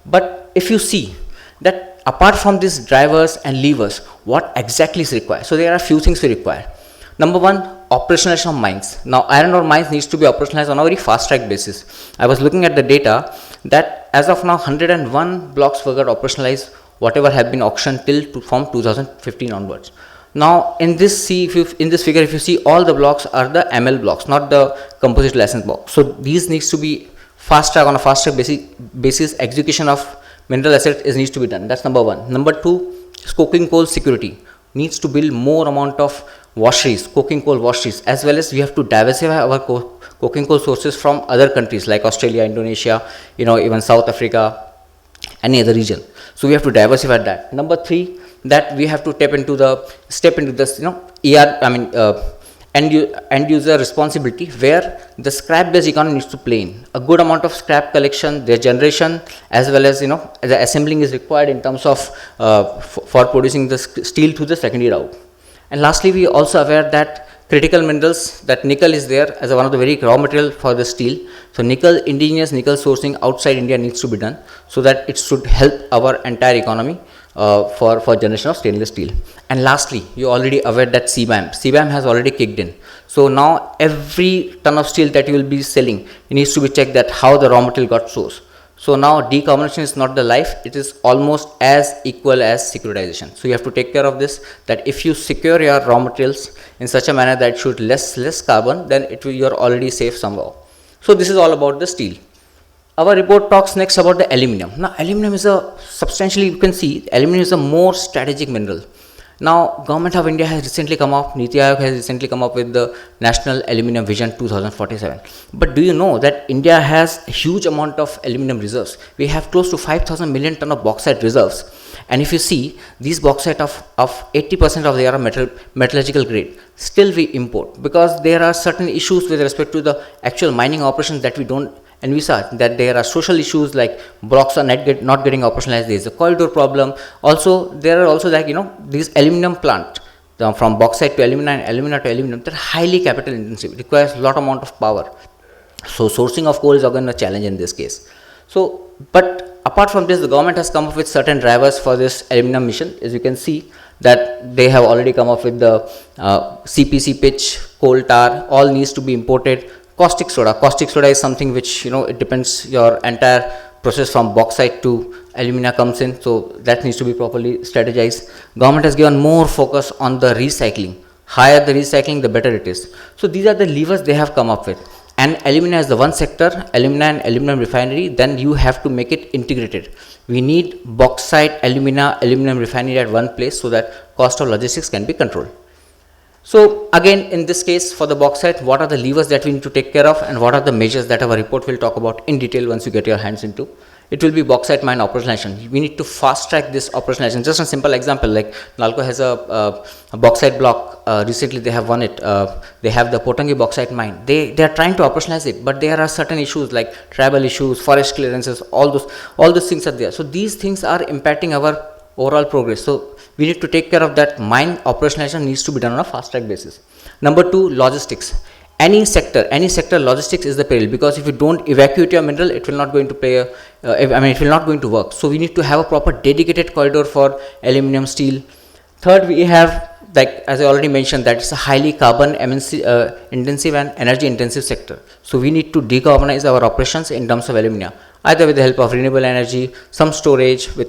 But if you see that apart from these drivers and levers, what exactly is required? So there are a few things we require. Number 1, operationalization of mines. Now iron ore mines needs to be operationalized on a very fast track basis. I was looking at the data that as of now 101 blocks were got operationalized, whatever have been auctioned from 2015 onwards. Now in this figure, if you see, all the blocks are the ML blocks, not the composite license block. So these needs to be fast track, on a fast track basis execution of mineral asset needs to be done. That's number 1. Number 2 is coking coal security. Needs to build more amount of washeries, coking coal washeries, as well as we have to diversify our coking coal sources from other countries like Australia, Indonesia, even South Africa, any other region. So we have to diversify that. Number 3, that we have to step into this, end user responsibility, where the scrap based economy needs to play in. A good amount of scrap collection, their generation, as well as the assembling is required in terms of for producing the steel through the secondary route. And lastly, we are also aware that critical minerals, that nickel is there as one of the very raw material for the steel. So indigenous nickel sourcing outside India needs to be done so that it should help our entire economy for generation of stainless steel. And lastly, you are already aware that CBAM has already kicked in. So now every ton of steel that you will be selling, it needs to be checked that how the raw material got sourced. So now decarbonization is not the life, it is almost as equal as securitization. So you have to take care of this, that if you secure your raw materials in such a manner that it should less carbon, then you are already safe somehow. So this is all about the steel. Our report talks next about the aluminum. Now, aluminum is a substantially, you can see, aluminum is a more strategic mineral. Now, Government of India has recently come up, Niti Aayog has recently come up with the National Aluminum Vision 2047. But do you know that India has a huge amount of aluminum reserves? We have close to 5,000 million ton of bauxite reserves. And if you see, these bauxite of 80% of they are metallurgical grade, still we import, because there are certain issues with respect to the actual mining operations that we don't envisage, that there are social issues like blocks are not getting operationalized, there is a corridor problem. Also, there are also like, these aluminum plant, from bauxite to alumina and alumina to aluminum, they're highly capital intensive, it requires a lot amount of power. So sourcing of coal is again a challenge in this case. So, but apart from this, the government has come up with certain drivers for this aluminum mission. As you can see, that they have already come up with the CPC pitch, coal tar, all needs to be imported. Caustic soda is something which, it depends, your entire process from bauxite to alumina comes in, so that needs to be properly strategized. Government has given more focus on the recycling. Higher the recycling, the better it is. So these are the levers they have come up with. And alumina is the one sector, alumina and aluminum refinery, then you have to make it integrated. We need bauxite, alumina, aluminum refinery at one place so that cost of logistics can be controlled. So again, in this case, for the bauxite, what are the levers that we need to take care of, and what are the measures that our report will talk about in detail once you get your hands into? It will be bauxite mine operationalization. We need to fast track this operationalization. Just a simple example, like Nalco has a bauxite block. Recently they have won it. They have the Potangi bauxite mine. They are trying to operationalize it, but there are certain issues like tribal issues, forest clearances, all those things are there. So these things are impacting our overall progress. So we need to take care of that. Mine operationalization needs to be done on a fast track basis. Number two, logistics. Any sector logistics is the peril, because if you don't evacuate your mineral, it will not going to play it will not going to work. So we need to have a proper dedicated corridor for aluminum, steel. Third, we have, like as I already mentioned, that it's a highly carbon intensive and energy intensive sector. So we need to decarbonize our operations in terms of alumina, either with the help of renewable energy, some storage, with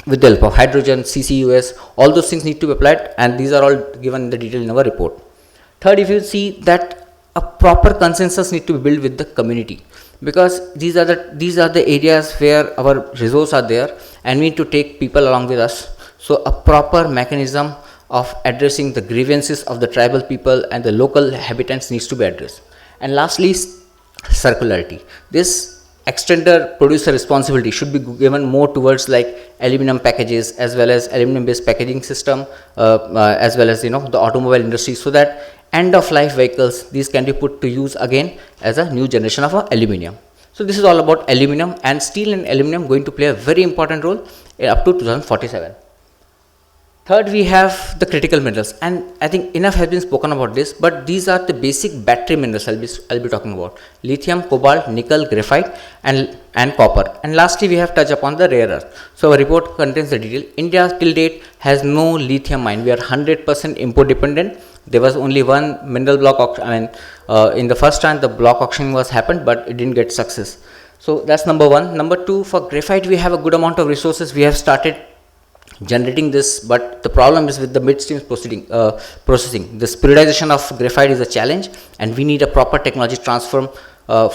the help of hydrogen, CCUS, all those things need to be applied, and these are all given in the detail in our report. Third, if you see that a proper consensus need to be built with the community, because these are the areas where our resources are there, and we need to take people along with us. So a proper mechanism of addressing the grievances of the tribal people and the local habitants needs to be addressed. And lastly, circularity. This extended producer responsibility should be given more towards like aluminum packages, as well as aluminum based packaging system, as well as the automobile industry, so that end of life vehicles, these can be put to use again as a new generation of aluminium. So this is all about aluminum, and steel and aluminum going to play a very important role up to 2047. Third, we have the critical minerals, and I think enough has been spoken about this, but these are the basic battery minerals I'll be talking about: lithium, cobalt, nickel, graphite, and copper. And lastly, we have touched upon the rare earth. So our report contains the detail. India till date has no lithium mine. We are 100% import dependent. There was only one mineral block auction. In the first time the block auction was happened, but it didn't get success. So that's number one. Number two, for graphite, we have a good amount of resources. We have started generating this, but the problem is with the midstream processing. The spheroidization of graphite is a challenge, and we need a proper technology transfer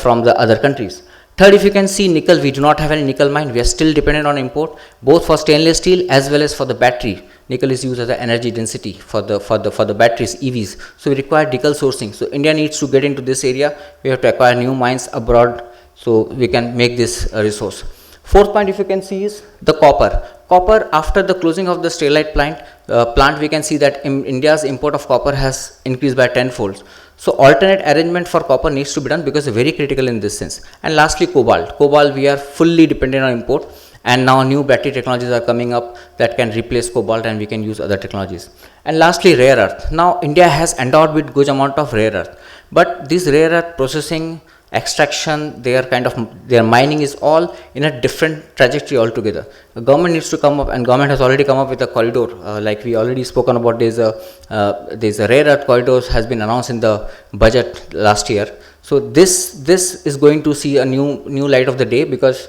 from the other countries. Third, if you can see nickel, we do not have any nickel mine. We are still dependent on import, both for stainless steel as well as for the battery. Nickel is used as an energy density for the batteries, EVs. So we require nickel sourcing. So India needs to get into this area. We have to acquire new mines abroad, so we can make this a resource. Fourth point, if you can see, is the copper. Copper, after the closing of the Sterlite plant, we can see that India's import of copper has increased by 10-fold. So alternate arrangement for copper needs to be done, because it's very critical in this sense. And lastly, cobalt. Cobalt, we are fully dependent on import, and now new battery technologies are coming up that can replace cobalt, and we can use other technologies. And lastly, rare earth. Now India has endowed with good amount of rare earth, but this rare earth processing, extraction, their mining is all in a different trajectory altogether. The government needs to come up, and government has already come up with a corridor, like we already spoken about. There's a rare earth corridors has been announced in the budget last year. So this is going to see a new light of the day, because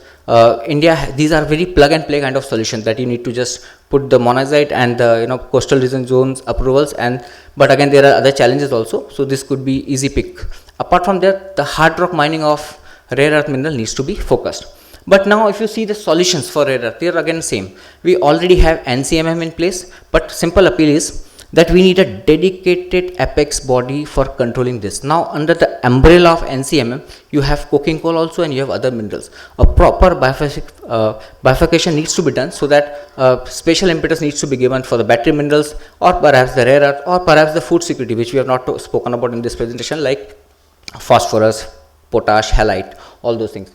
India, these are very plug and play kind of solutions that you need to just put the monazite and the coastal region zones approvals, but again there are other challenges also. So this could be easy pick. Apart from that, the hard rock mining of rare earth mineral needs to be focused. But now if you see the solutions for rare earth, they are again same. We already have NCMM in place, but simple appeal is that we need a dedicated apex body for controlling this. Now under the umbrella of NCMM, you have coking coal also and you have other minerals. A proper bifurcation needs to be done so that special impetus needs to be given for the battery minerals, or perhaps the rare earth, or perhaps the food security, which we have not spoken about in this presentation, like phosphorus, potash, halite, all those things.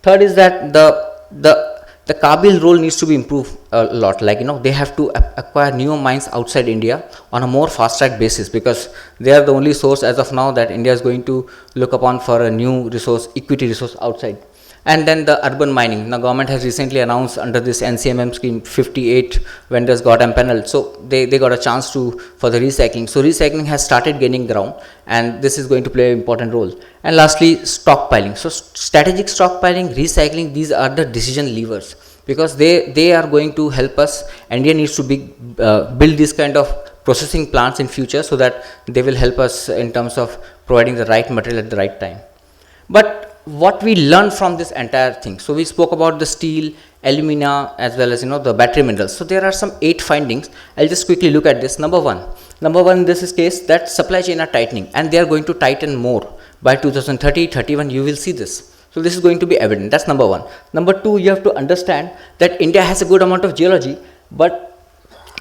Third is that the Kabil role needs to be improved a lot. Like, they have to acquire new mines outside India on a more fast track basis, because they are the only source as of now that India is going to look upon for a new resource, equity resource outside. And then the urban mining. The government has recently announced under this NCMM scheme, 58 vendors got empaneled. So they got a chance for the recycling. So recycling has started gaining ground, and this is going to play an important role. And lastly, stockpiling. So strategic stockpiling, recycling, these are the decision levers, because they are going to help us. India needs to build this kind of processing plants in future, so that they will help us in terms of providing the right material at the right time. But what we learned from this entire thing, so we spoke about the steel, alumina, as well as the battery minerals. So there are some 8 findings. I'll just quickly look at this. Number one in this is case that supply chain are tightening, and they are going to tighten more by 2030-31. You will see this. So this is going to be evident. That's number one. Number two, you have to understand that India has a good amount of geology, but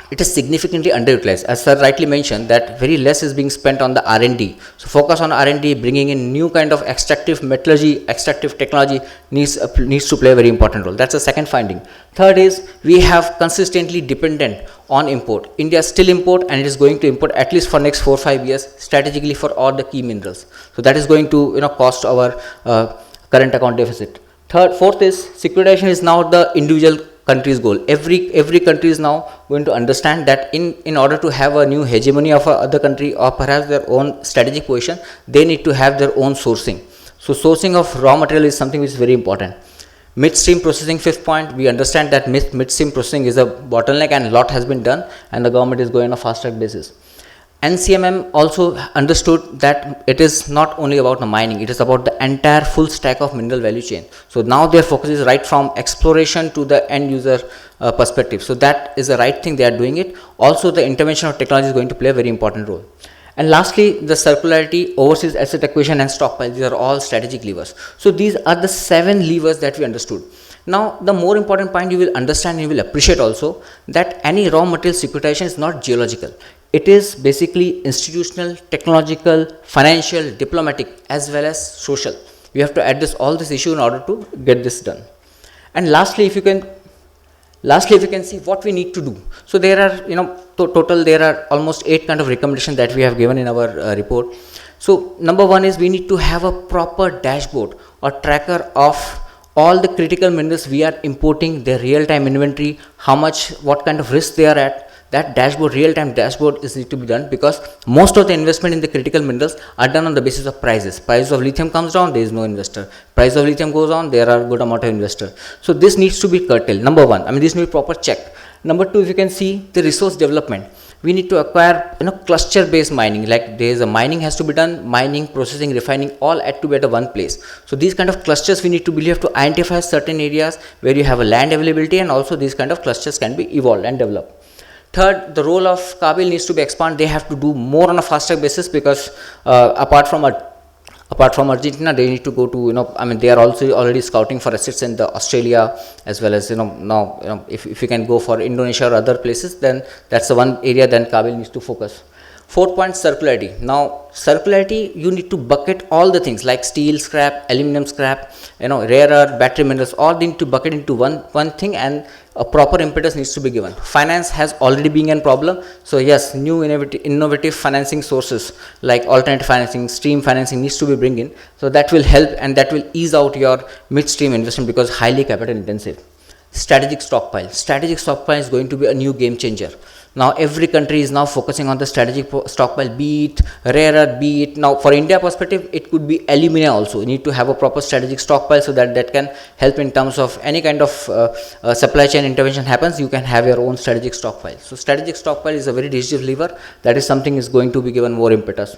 it is significantly underutilized. As sir rightly mentioned, that very less is being spent on the R&D. So focus on R&D, bringing in new kind of extractive metallurgy, extractive technology needs to play a very important role. That's the second finding. Third is we have consistently dependent on import. India still import, and it is going to import at least for next 4-5 years strategically for all the key minerals. So that is going to cost our current account deficit. Fourth is securitization is now the individual country's goal. Every country is now going to understand that in order to have a new hegemony of other country, or perhaps their own strategic position, they need to have their own sourcing. So sourcing of raw material is something which is very important. Midstream processing, fifth point, we understand that midstream processing is a bottleneck, and a lot has been done, and the government is going on a fast track basis. NCMM also understood that it is not only about the mining, it is about the entire full stack of mineral value chain. So now their focus is right from exploration to the end user perspective. So that is the right thing, they are doing it. Also the intervention of technology is going to play a very important role. And lastly, the circularity, overseas asset acquisition, and stockpile, these are all strategic levers. So these are the 7 levers that we understood. Now the more important point you will understand, you will appreciate also, that any raw material securitization is not geological. It is basically institutional, technological, financial, diplomatic, as well as social. We have to address all this issue in order to get this done. And lastly, if you can see what we need to do. So there are, total there are almost 8 kind of recommendations that we have given in our report. So number 1 is we need to have a proper dashboard or tracker of all the critical minerals we are importing, their real-time inventory, how much, what kind of risk they are at. That dashboard, real-time dashboard is need to be done, because most of the investment in the critical minerals are done on the basis of prices. Price of lithium comes down, there is no investor. Price of lithium goes on, there are good amount of investor. So this needs to be curtailed. Number 1, this needs proper check. Number 2, if you can see the resource development, we need to acquire cluster-based mining. Like there is a mining has to be done, mining, processing, refining, all had to be at one place. So these kind of clusters we need to believe to identify certain areas where you have a land availability, and also these kind of clusters can be evolved and developed. Third, the role of Kabil needs to be expanded. They have to do more on a fast track basis, because apart from Argentina, they need to go to, they are also already scouting for assets in the Australia, as well as, now, if you can go for Indonesia or other places, then that's the one area then Kabil needs to focus. Fourth point, circularity. Now, circularity, you need to bucket all the things like steel scrap, aluminum scrap, rare earth, battery minerals, all need to bucket into one thing, and a proper impetus needs to be given. Finance has already been a problem. So yes, new innovative financing sources like alternative financing, stream financing needs to be bring in. So that will help, and that will ease out your midstream investment, because highly capital intensive. Strategic stockpile. Strategic stockpile is going to be a new game changer. Now every country is now focusing on the strategic stockpile, be it rare earth, be it, now for India perspective, it could be alumina also. You need to have a proper strategic stockpile, so that can help in terms of any kind of supply chain intervention happens, you can have your own strategic stockpile. So strategic stockpile is a very decisive lever. That is something is going to be given more impetus.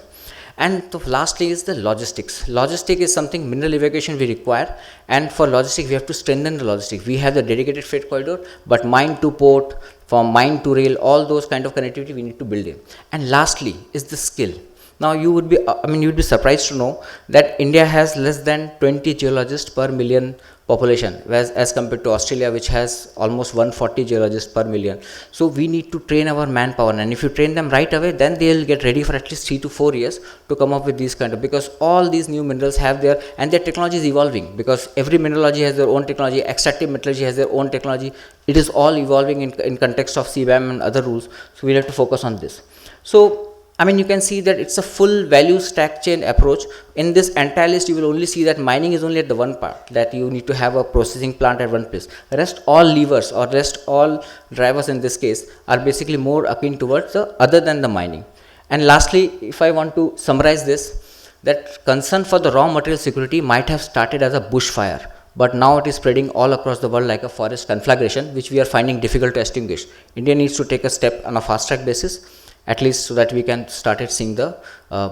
And lastly is the logistics. Logistic is something mineral evacuation we require, and for logistics we have to strengthen the logistics. We have the dedicated freight corridor, but mine to port, from mine to rail, all those kind of connectivity we need to build in. And lastly is the skill. Now you would be, you would be surprised to know that India has less than 20 geologists per million population, whereas as compared to Australia, which has almost 140 geologists per million. So we need to train our manpower, and if you train them right away, then they'll get ready for at least 3 to 4 years to come up with these kind of, because all these new minerals have their, and their technology is evolving, because every mineralogy has their own technology, extractive metallurgy has their own technology. It is all evolving in context of CBAM and other rules. So we'll have to focus on this. So you can see that it's a full value stack chain approach. In this entire list, you will only see that mining is only at the one part, that you need to have a processing plant at one place. Rest all levers, or rest all drivers in this case, are basically more akin towards the other than the mining. And lastly, if I want to summarize this, that concern for the raw material security might have started as a bushfire, but now it is spreading all across the world like a forest conflagration, which we are finding difficult to extinguish. India needs to take a step on a fast track basis, at least so that we can start seeing the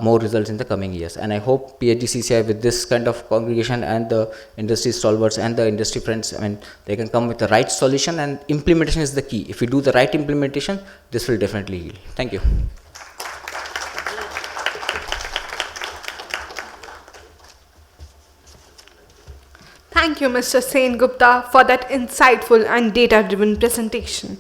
more results in the coming years. And I hope Phdcci with this kind of congregation and the industry stalwarts and the industry friends, they can come with the right solution, and implementation is the key. If we do the right implementation, this will definitely yield. Thank you. Thank you, Mr. Sen Gupta, for that insightful and data-driven presentation.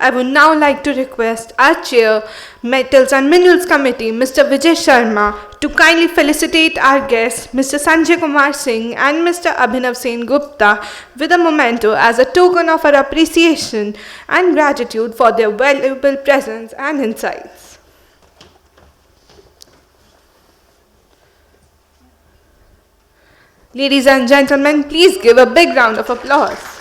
I would now like to request our Chair, Metals and Minerals Committee, Mr. Vijay Sharma, to kindly felicitate our guests, Mr. Sanjay Kumar Singh and Mr. Abhinav Sen Gupta, with a memento as a token of our appreciation and gratitude for their valuable presence and insights. Ladies and gentlemen, please give a big round of applause.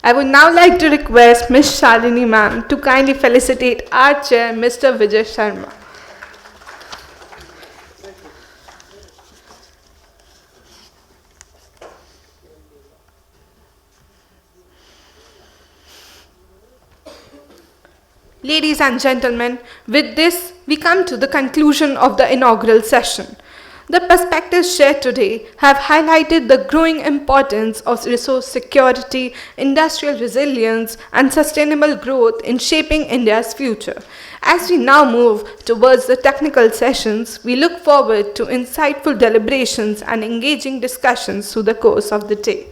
I would now like to request Ms. Shalini ma'am to kindly felicitate our chair, Mr. Vijay Sharma. Ladies and gentlemen, with this, we come to the conclusion of the inaugural session. The perspectives shared today have highlighted the growing importance of resource security, industrial resilience, and sustainable growth in shaping India's future. As we now move towards the technical sessions, we look forward to insightful deliberations and engaging discussions through the course of the day.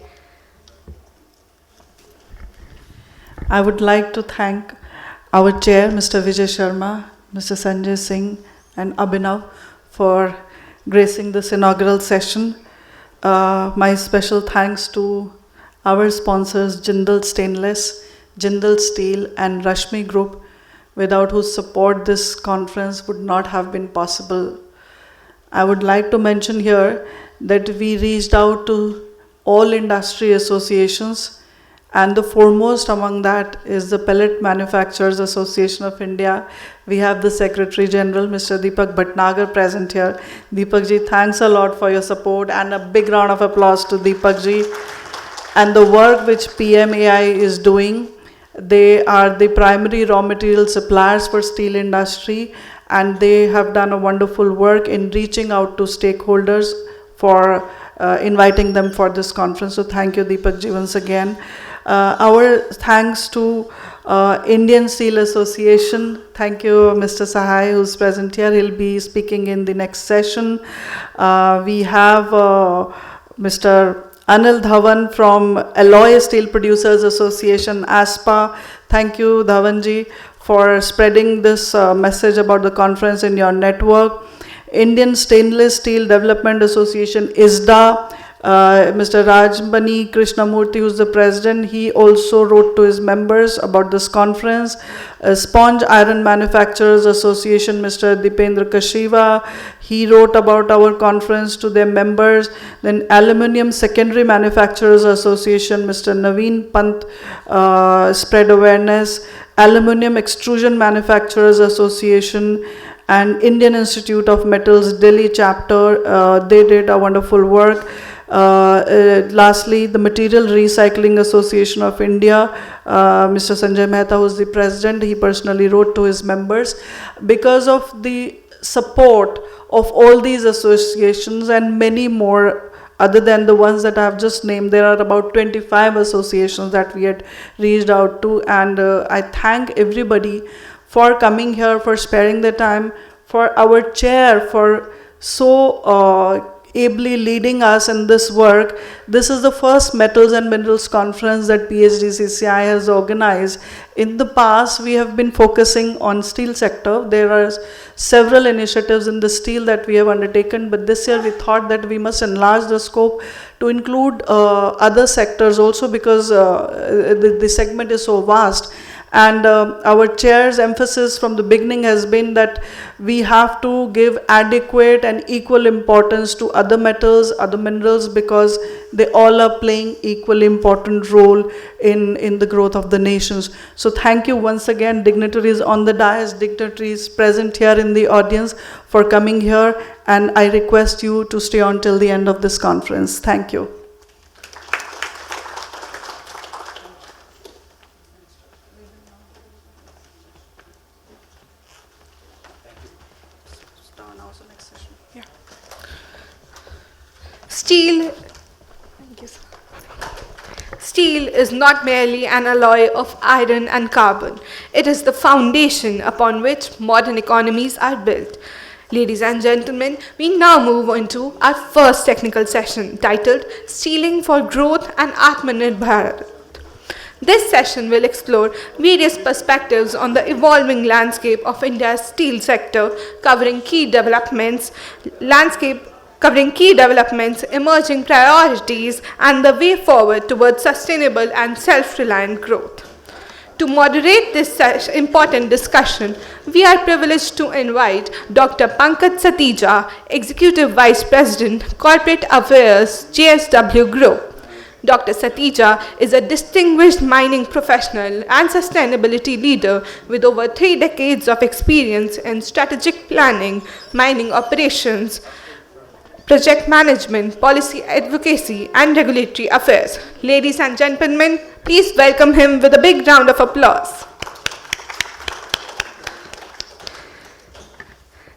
I would like to thank our chair, Mr. Vijay Sharma, Mr. Sanjay Singh, and Abhinav for gracing this inaugural session. My special thanks to our sponsors, Jindal Stainless, Jindal Steel, and Rashmi Group, without whose support this conference would not have been possible. I would like to mention here that we reached out to all industry associations, and the foremost among that is the Pellet Manufacturers Association of India. We have the Secretary General, Mr. Deepak Bhatnagar, present here. Deepak ji, thanks a lot for your support, and a big round of applause to Deepak ji. And the work which PMAI is doing, they are the primary raw material suppliers for steel industry, and they have done a wonderful work in reaching out to stakeholders for inviting them for this conference. So thank you, Deepak ji, once again. Our thanks to Indian Steel Association. Thank you, Mr. Sahai, who's present here. He'll be speaking in the next session. We have Mr. Anil Dhawan from Alloy Steel Producers Association, ASPA. Thank you, Dhawanji, for spreading this message about the conference in your network. Indian Stainless Steel Development Association, ISDA. Mr. Rajbani Krishnamurthy, who's the president, he also wrote to his members about this conference. Sponge Iron Manufacturers Association, Mr. Dipendra Kashiva, he wrote about our conference to their members. Then Aluminium Secondary Manufacturers Association, Mr. Naveen Pant spread awareness. Aluminium Extrusion Manufacturers Association, and Indian Institute of Metals Delhi chapter. They did a wonderful work. Lastly, the Material Recycling Association of India, Mr. Sanjay Mehta, who is the president, he personally wrote to his members. Because of the support of all these associations and many more, other than the ones that I have just named, there are about 25 associations that we had reached out to, and I thank everybody for coming here, for sparing the time, for our chair, for so ably leading us in this work. This is the first Metals and Minerals Conference that Phdcci has organized. In the past, we have been focusing on steel sector. There are several initiatives in the steel that we have undertaken, but this year we thought that we must enlarge the scope to include other sectors also, because the segment is so vast. And our chair's emphasis from the beginning has been that we have to give adequate and equal importance to other metals, other minerals, because they all are playing equally important role in the growth of the nations. So thank you once again, dignitaries on the dais, dignitaries present here in the audience, for coming here, and I request you to stay on till the end of this conference. Thank you. Steel is not merely an alloy of iron and carbon. It is the foundation upon which modern economies are built. Ladies and gentlemen, we now move on to our first technical session titled Steeling for Growth and Atmanirbhar Bharat. This session will explore various perspectives on the evolving landscape of India's steel sector, covering key developments, emerging priorities, and the way forward towards sustainable and self-reliant growth. To moderate this important discussion, we are privileged to invite Dr. Phdcci, Executive Vice President, Corporate Affairs, JSW Group. Dr. Phdcci is a distinguished mining professional and sustainability leader with over 3 decades of experience in strategic planning, mining operations, project management, policy advocacy, and regulatory affairs. Ladies and gentlemen, please welcome him with a big round of applause.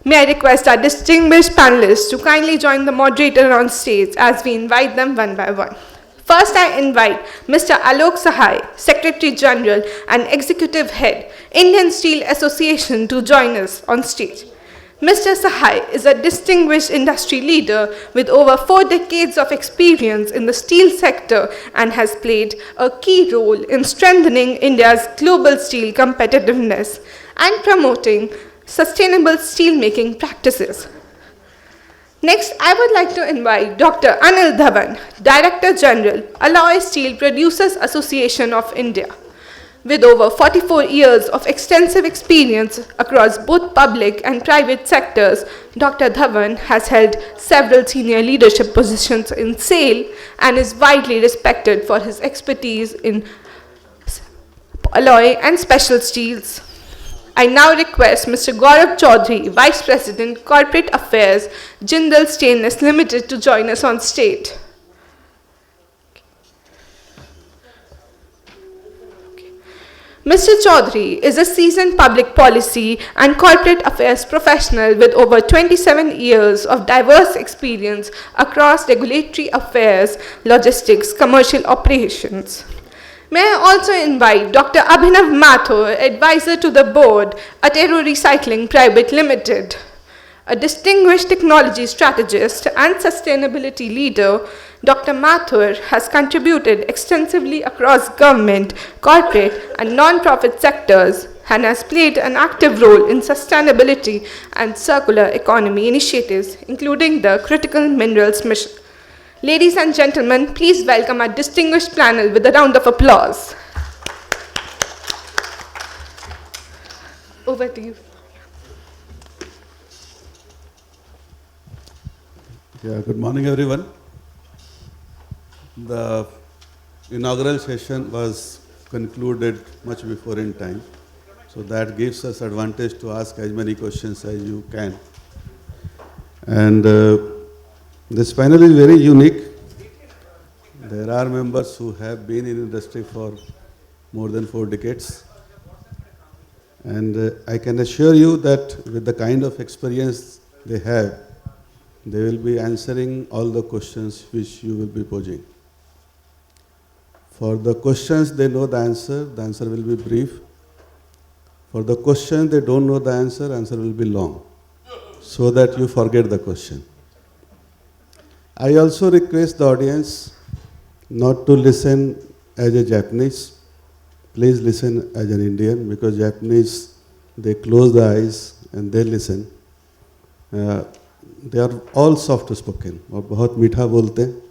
May I request our distinguished panelists to kindly join the moderator on stage as we invite them one by one. First, I invite Mr. Alok Sahai, Secretary General and Executive Head, Indian Steel Association, to join us on stage. Mr. Sahai is a distinguished industry leader with over 4 decades of experience in the steel sector and has played a key role in strengthening India's global steel competitiveness and promoting sustainable steelmaking practices. Next, I would like to invite Dr. Anil Dhawan, Director General, Alloy Steel Producers Association of India. With over 44 years of extensive experience across both public and private sectors, Dr. Dhawan has held several senior leadership positions in SAIL and is widely respected for his expertise in alloy and special steels. I now request Mr. Gaurav Chaudhary, Vice President, Corporate Affairs, Jindal Stainless Limited, to join us on stage. Mr. Chaudhary is a seasoned public policy and corporate affairs professional with over 27 years of diverse experience across regulatory affairs, logistics, commercial operations. May I also invite Dr. Abhinav Mathur, Advisor to the Board, Atero Recycling Private Limited. A distinguished technology strategist and sustainability leader, Dr. Mathur has contributed extensively across government, corporate, and non-profit sectors and has played an active role in sustainability and circular economy initiatives, including the Critical Minerals Mission. Ladies and gentlemen, please welcome our distinguished panel with a round of applause. Over to you. Yeah, good morning, everyone. The inaugural session was concluded much before in time. So that gives us advantage to ask as many questions as you can. And this panel is very unique. There are members who have been in industry for more than 4 decades. And I can assure you that with the kind of experience they have, they will be answering all the questions which you will be posing. For the questions they know the answer will be brief. For the question they don't know the answer will be long, so that you forget the question. I also request the audience not to listen as a Japanese. Please listen as an Indian, because Japanese, they close the eyes and they listen. They are all soft spoken और बहुत मीठा बोलते हैं.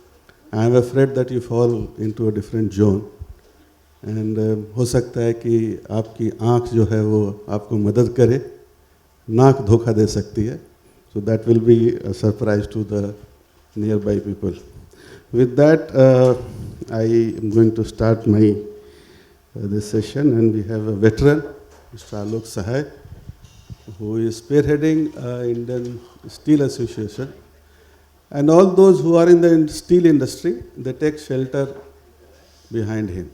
I am afraid that you fall into a different zone. And हो सकता है कि आपकी आँख जो है वो आपको मदद करे, नाक धोखा दे सकती है. So that will be a surprise to the nearby people. With that, I am going to start my this session, and we have a veteran, Mr. Alok Sahai, who is spearheading Indian Steel Association. And all those who are in the steel industry, they take shelter behind him.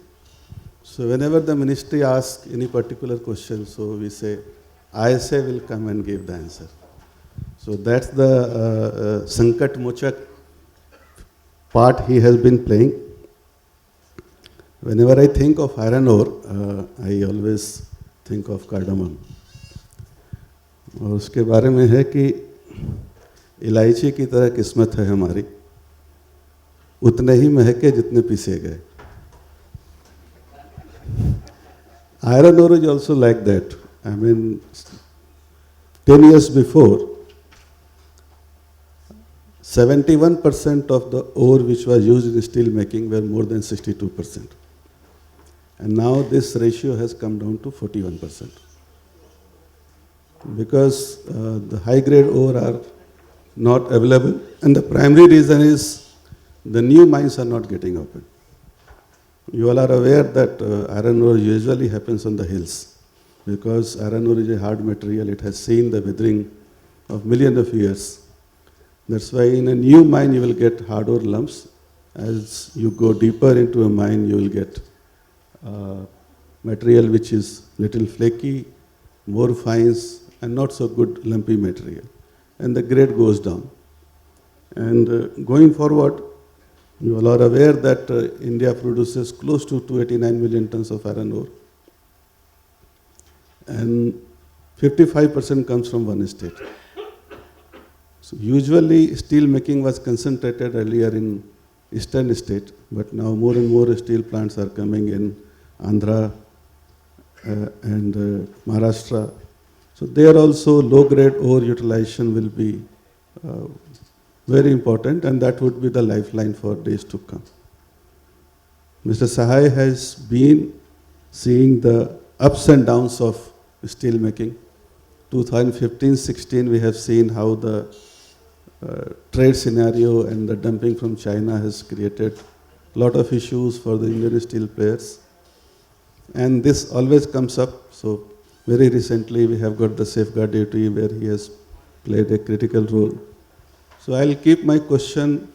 So whenever the ministry asks any particular question, so we say, ISA will come and give the answer. So that's the Sankat Mochak part he has been playing. Whenever I think of iron ore, I always think of cardamom. और उसके बारे में है कि इलायची की तरह किस्मत है हमारी, उतने ही महके जितने पीसे गए. Iron ore is also like that. I mean, 10 years before, 71% of the ore which was used in steel making were more than 62%. And now this ratio has come down to 41%. Because the high grade ore are not available, and the primary reason is the new mines are not getting open. You all are aware that iron ore usually happens on the hills, because iron ore is a hard material. It has seen the weathering of millions of years. That's why in a new mine you will get hard ore lumps. As you go deeper into a mine, you will get material which is little flaky, more fines, and not so good lumpy material. And the grade goes down. And going forward, you all are aware that India produces close to 289 million tons of iron ore. And 55% comes from one state. So usually steel making was concentrated earlier in eastern state, but now more and more steel plants are coming in Andhra and Maharashtra. So there also low-grade ore utilization will be very important, and that would be the lifeline for days to come. Mr. Sahai has been seeing the ups and downs of steel making. 2015-16, we have seen how the trade scenario and the dumping from China has created a lot of issues for the Indian steel players. And this always comes up. So very recently we have got the safeguard duty where he has played a critical role. So I'll keep my question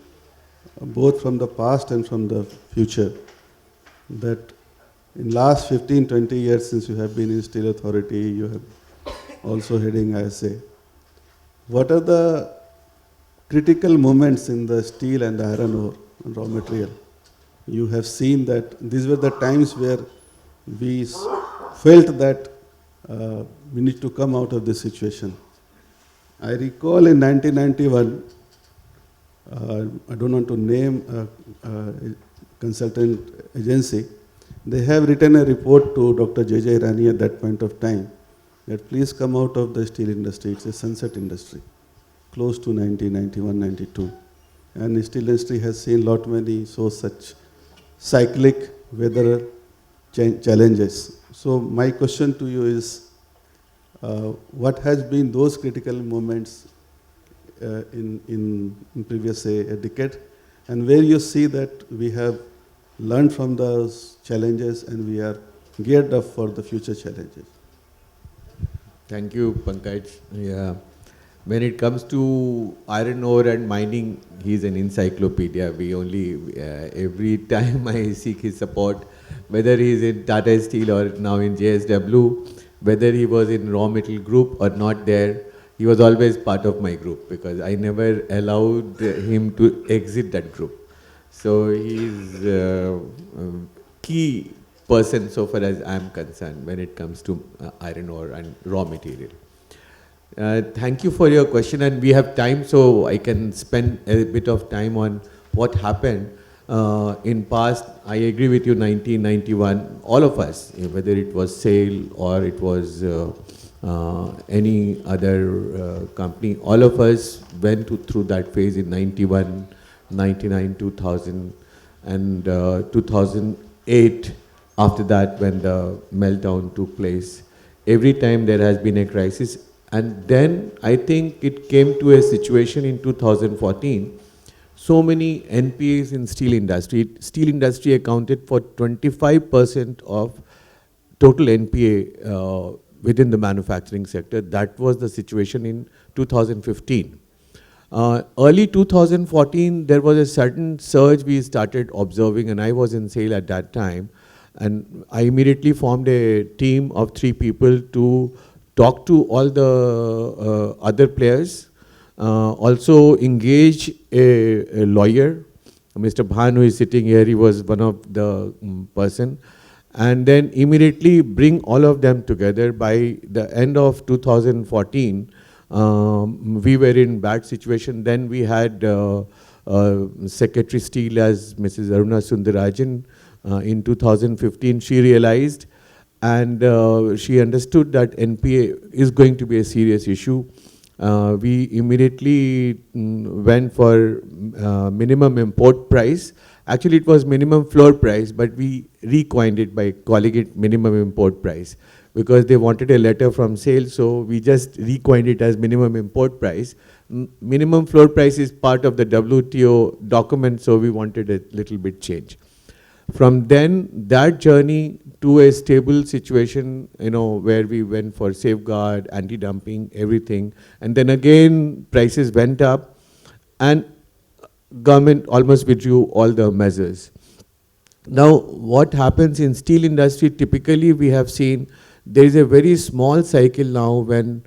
both from the past and from the future. That in last 15-20 years since you have been in Steel Authority, you have also heading ISA. What are the critical moments in the steel and the iron ore and raw material? You have seen that these were the times where we felt that we need to come out of this situation. I recall in 1991, I don't want to name a consultant agency, they have written a report to Dr. J.J. Irani at that point of time that please come out of the steel industry. It's a sunset industry, close to 1991, 92. And the steel industry has seen lot many such cyclic weather challenges. So my question to you is, what has been those critical moments in previous, say, a decade, and where you see that we have learned from those challenges and we are geared up for the future challenges? Thank you, Pankaj. Yeah. When it comes to iron ore and mining, he's an encyclopedia. We only, every time I seek his support, whether he's in Tata Steel or now in JSW, whether he was in raw metal group or not there, he was always part of my group because I never allowed him to exit that group. So he's a key person so far as I'm concerned when it comes to iron ore and raw material. Thank you for your question, and we have time, so I can spend a bit of time on what happened in past. I agree with you, 1991, all of us, whether it was SAIL or it was any other company, all of us went through that phase in 91, 99, 2000, and 2008, after that when the meltdown took place. Every time there has been a crisis. And then I think it came to a situation in 2014. So many NPAs in steel industry. Steel industry accounted for 25% of total NPA within the manufacturing sector. That was the situation in 2015. Early 2014, there was a certain surge we started observing, and I was in SAIL at that time. And I immediately formed a team of 3 people to talk to all the other players, also engage a lawyer, Mr. Bhan, who is sitting here. He was one of the person, and then immediately bring all of them together. By the end of 2014, we were in bad situation. Then we had Secretary Steel as Mrs. Aruna Sundarajan. In 2015, she realized and she understood that NPA is going to be a serious issue. We immediately went for minimum import price. Actually, it was minimum floor price, but we recoined it by calling it minimum import price because they wanted a letter from SAIL, so we just recoined it as minimum import price. Minimum floor price is part of the WTO document, so we wanted a little bit change. From then, that journey to a stable situation, where we went for safeguard, anti-dumping, everything. And then again, prices went up and government almost withdrew all the measures. Now, what happens in steel industry, typically we have seen there is a very small cycle now when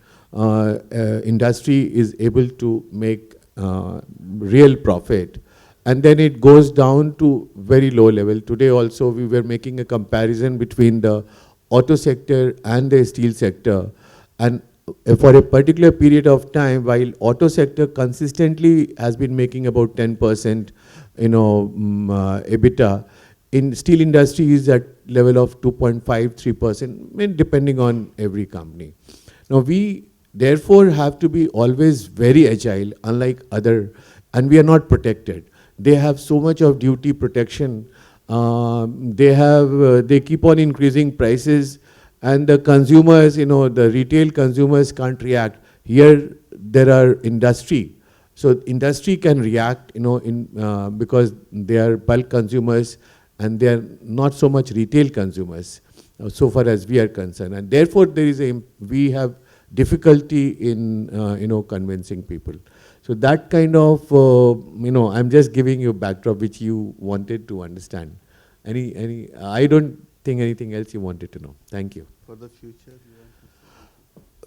industry is able to make real profit. And then it goes down to very low level. Today also we were making a comparison between the auto sector and the steel sector. And for a particular period of time, while auto sector consistently has been making about 10%, EBITDA, in steel industry is at level of 2.5, 3%, depending on every company. Now we therefore have to be always very agile, unlike other, and we are not protected. They have so much of duty protection. They keep on increasing prices, and the consumers, the retail consumers can't react. Here there are industry, so industry can react, because they are bulk consumers, and they are not so much retail consumers, so far as we are concerned. And therefore, we have difficulty in, convincing people. So that kind of, I'm just giving you a backdrop which you wanted to understand. I don't think anything else you wanted to know. Thank you. For the future?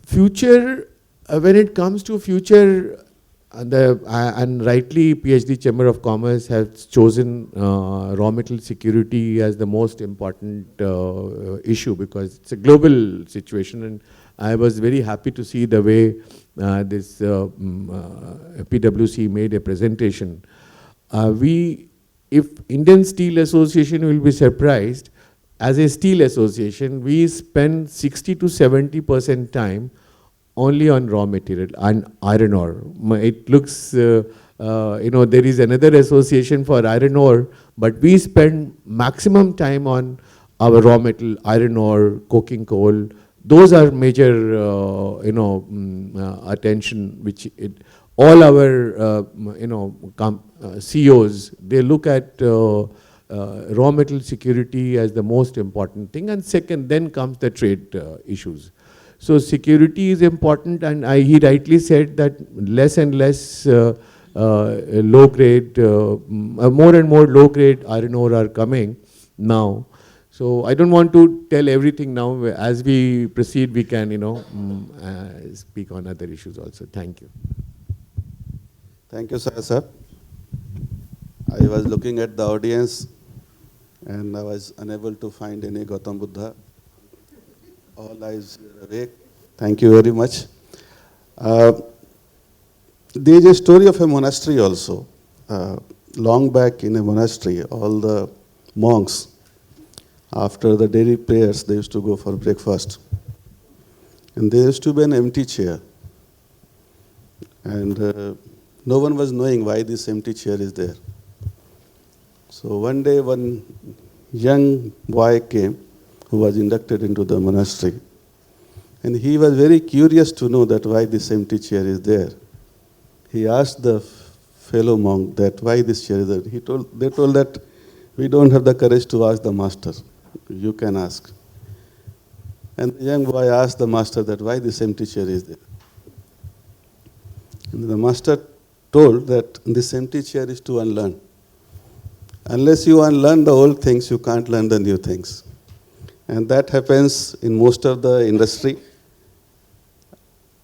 Future, when it comes to future, and rightly PhD Chamber of Commerce has chosen raw material security as the most important issue because it's a global situation, and I was very happy to see the way this PwC made a presentation. If Indian Steel Association will be surprised, as a steel association, we spend 60 to 70% time only on raw material and iron ore. It looks, there is another association for iron ore, but we spend maximum time on our raw metal, iron ore, coking coal. Those are major, attention, which all our, CEOs, they look at raw metal security as the most important thing, and second, then comes the trade issues. So security is important, and he rightly said that less and less low grade, more and more low grade iron ore are coming now. So I don't want to tell everything now. As we proceed, we can, speak on other issues also. Thank you. Thank you, sir. I was looking at the audience and I was unable to find any Gautam Buddha. All eyes were awake. Thank you very much. There is a story of a monastery also. Long back in a monastery, all the monks, after the daily prayers, they used to go for breakfast. And there used to be an empty chair. And no one was knowing why this empty chair is there. So one day, one young boy came who was inducted into the monastery. And he was very curious to know that why this empty chair is there. He asked the fellow monk that why this chair is there. They told that we don't have the courage to ask the master. You can ask. And the young boy asked the master that why this empty chair is there. And the master told that this empty chair is to unlearn. Unless you unlearn the old things, you can't learn the new things. And that happens in most of the industry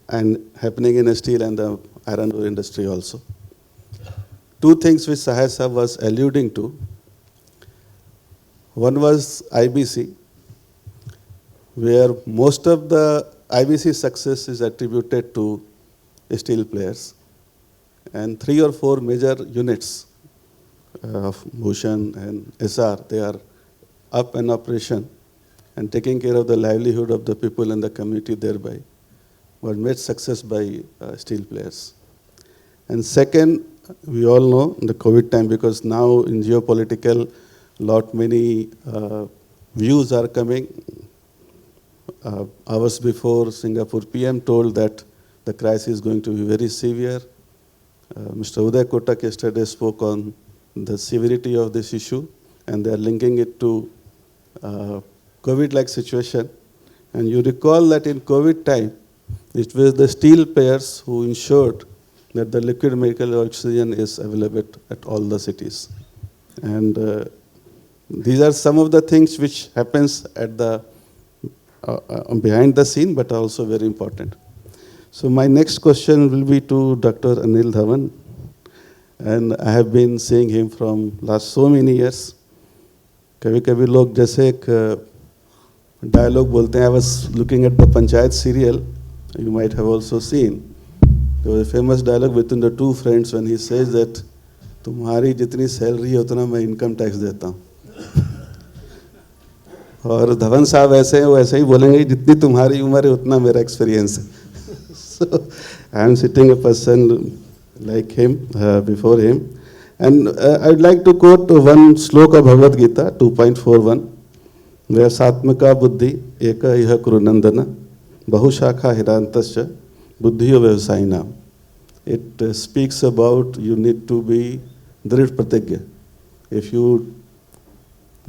and happening in the steel and the iron ore industry also. Two things which Sahaj Sahab was alluding to. One was IBC, where most of the IBC success is attributed to steel players. And 3 or 4 major units of Bhushan and SR, they are up and operation and taking care of the livelihood of the people and the community thereby, was made success by steel players. And second, we all know the COVID time, because now in geopolitical, many views are coming. Hours before, Singapore PM told that the crisis is going to be very severe. Mr. Uday Kotak yesterday spoke on the severity of this issue, and they are linking it to COVID-like situation. And you recall that in COVID time, it was the steel players who ensured that the liquid medical oxygen is available at all the cities. And these are some of the things which happens at the behind the scene, but also very important. So my next question will be to Dr. Anil Dhawan. And I have been seeing him from last so many years. कभी-कभी लोग जैसे एक dialogue बोलते हैं. I was looking at the Panchayat serial. You might have also seen. There was a famous dialogue between the two friends when he says that तुम्हारी जितनी salary है उतना मैं इनकम टैक्स देता हूँ. और धवन साहब ऐसे हैं, वो ऐसे ही बोलेंगे जितनी तुम्हारी उम्र है उतना मेरा एक्सपीरियंस है. So I am sitting a person like him before him, and I would like to quote one sloka Bhagavad Gita 2.41, where Satmaka Buddhi Eka Iha Kurunandana Bahushakha Hirantasya Buddhiyo Vyavasayina. It speaks about you need to be Drid Pratigya. If you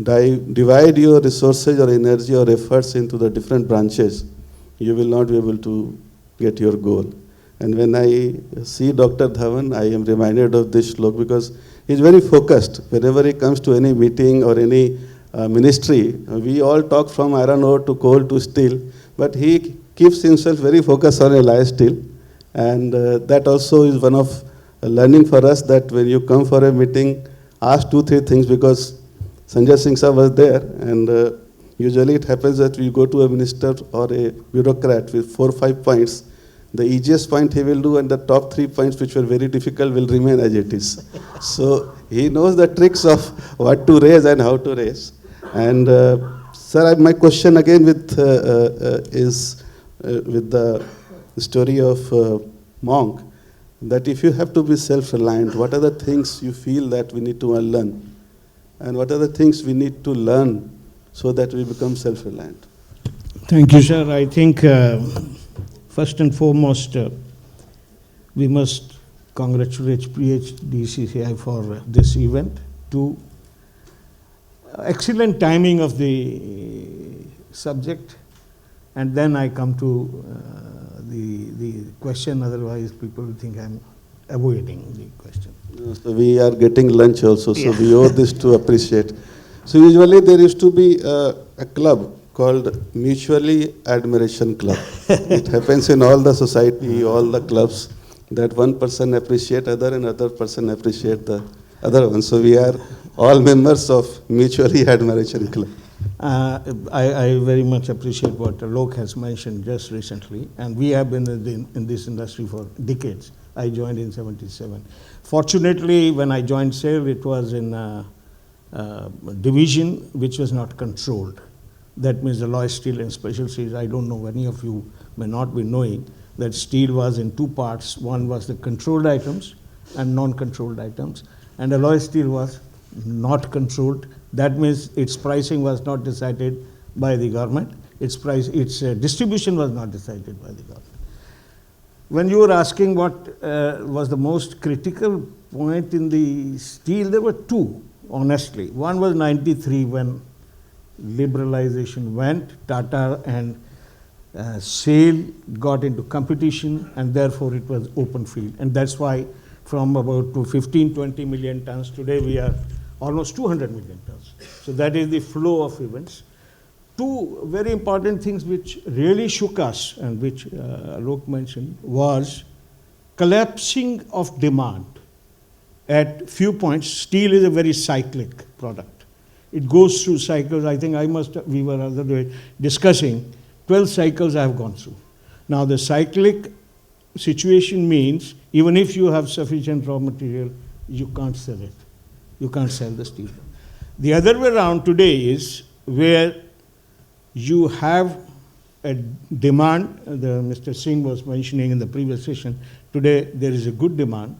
divide your resources or energy or efforts into the different branches, you will not be able to get your goal. And when I see Dr. Dhawan, I am reminded of this slok because he is very focused. Whenever he comes to any meeting or any ministry, we all talk from iron ore to coal to steel, but he keeps himself very focused on alloy steel. And that also is one of learning for us, that when you come for a meeting, ask 2-3 things, because Sanjay Singh sir was there, and usually it happens that we go to a minister or a bureaucrat with 4 or 5 points. The easiest point he will do, and the top 3 points which were very difficult will remain as it is. So he knows the tricks of what to raise and how to raise. And sir, my question again is with the story of monk, that if you have to be self-reliant, what are the things you feel that we need to unlearn? And what are the things we need to learn so that we become self-reliant? Thank you, sir. I think first and foremost, we must congratulate Phdcci for this event. Excellent timing of the subject, and then I come to the question, otherwise people will think I'm avoiding the question. So we are getting lunch also, so Yeah. we owe this to appreciate. So usually there used to be a club called Mutually Admiration Club. It happens in all the society, all the clubs, that one person appreciate other and other person appreciate the other one. So we are all members of Mutually Admiration Club. I very much appreciate what Alok has mentioned just recently, and we have been in this industry for decades. I joined in '77. Fortunately, when I joined SAIL, it was in a division which was not controlled. That means alloy steel and special steels. I don't know, many of you may not be knowing that steel was in two parts. One was the controlled items and non-controlled items, and alloy steel was not controlled. That means its pricing was not decided by the government. Its distribution was not decided by the government. When you were asking what was the most critical point in the steel, there were two, honestly. One was '93 when liberalization went, Tata and SAIL got into competition, and therefore it was open field. And that's why from about 15-20 million tons, today we are almost 200 million tons. So that is the flow of events. Two very important things which really shook us and which Alok mentioned was collapsing of demand. At few points, steel is a very cyclic product. It goes through cycles. I think we were other day discussing 12 cycles I have gone through. Now the cyclic situation means even if you have sufficient raw material, you can't sell it. You can't sell the steel. The other way around today is where you have a demand, Mr. Singh was mentioning in the previous session, today there is a good demand,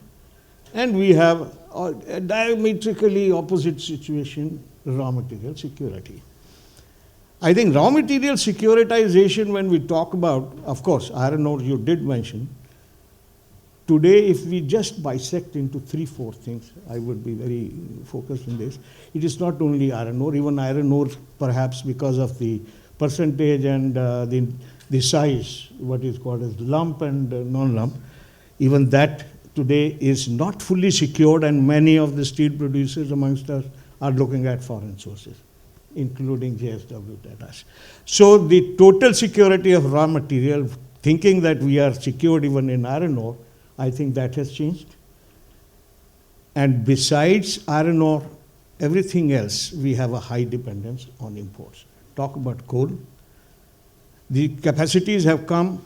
and we have a diametrically opposite situation, raw material security. I think raw material securitization, when we talk about, of course, iron ore you did mention. Today, if we just bisect into 3-4 things, I would be very focused on this. It is not only iron ore, even iron ore perhaps because of the percentage and the size, what is called as lump and non-lump, even that today is not fully secured, and many of the steel producers amongst us are looking at foreign sources, including JSW Tatas. So the total security of raw material, thinking that we are secured even in iron ore, I think that has changed. And besides iron ore, everything else, we have a high dependence on imports. Talk about coal. The capacities have come.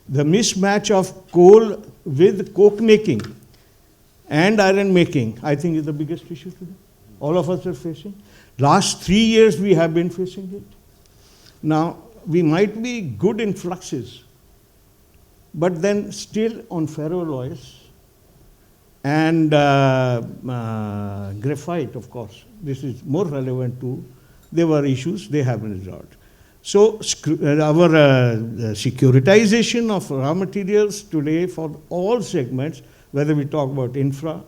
The mismatch of coal with coke making and iron making, I think, is the biggest issue today. All of us are facing. Last 3 years we have been facing it. Now, we might be good in fluxes, but then still on ferroalloys and graphite, of course, this is more relevant to, there were issues, they have been resolved. So our securitization of raw materials today for all segments, whether we talk about infra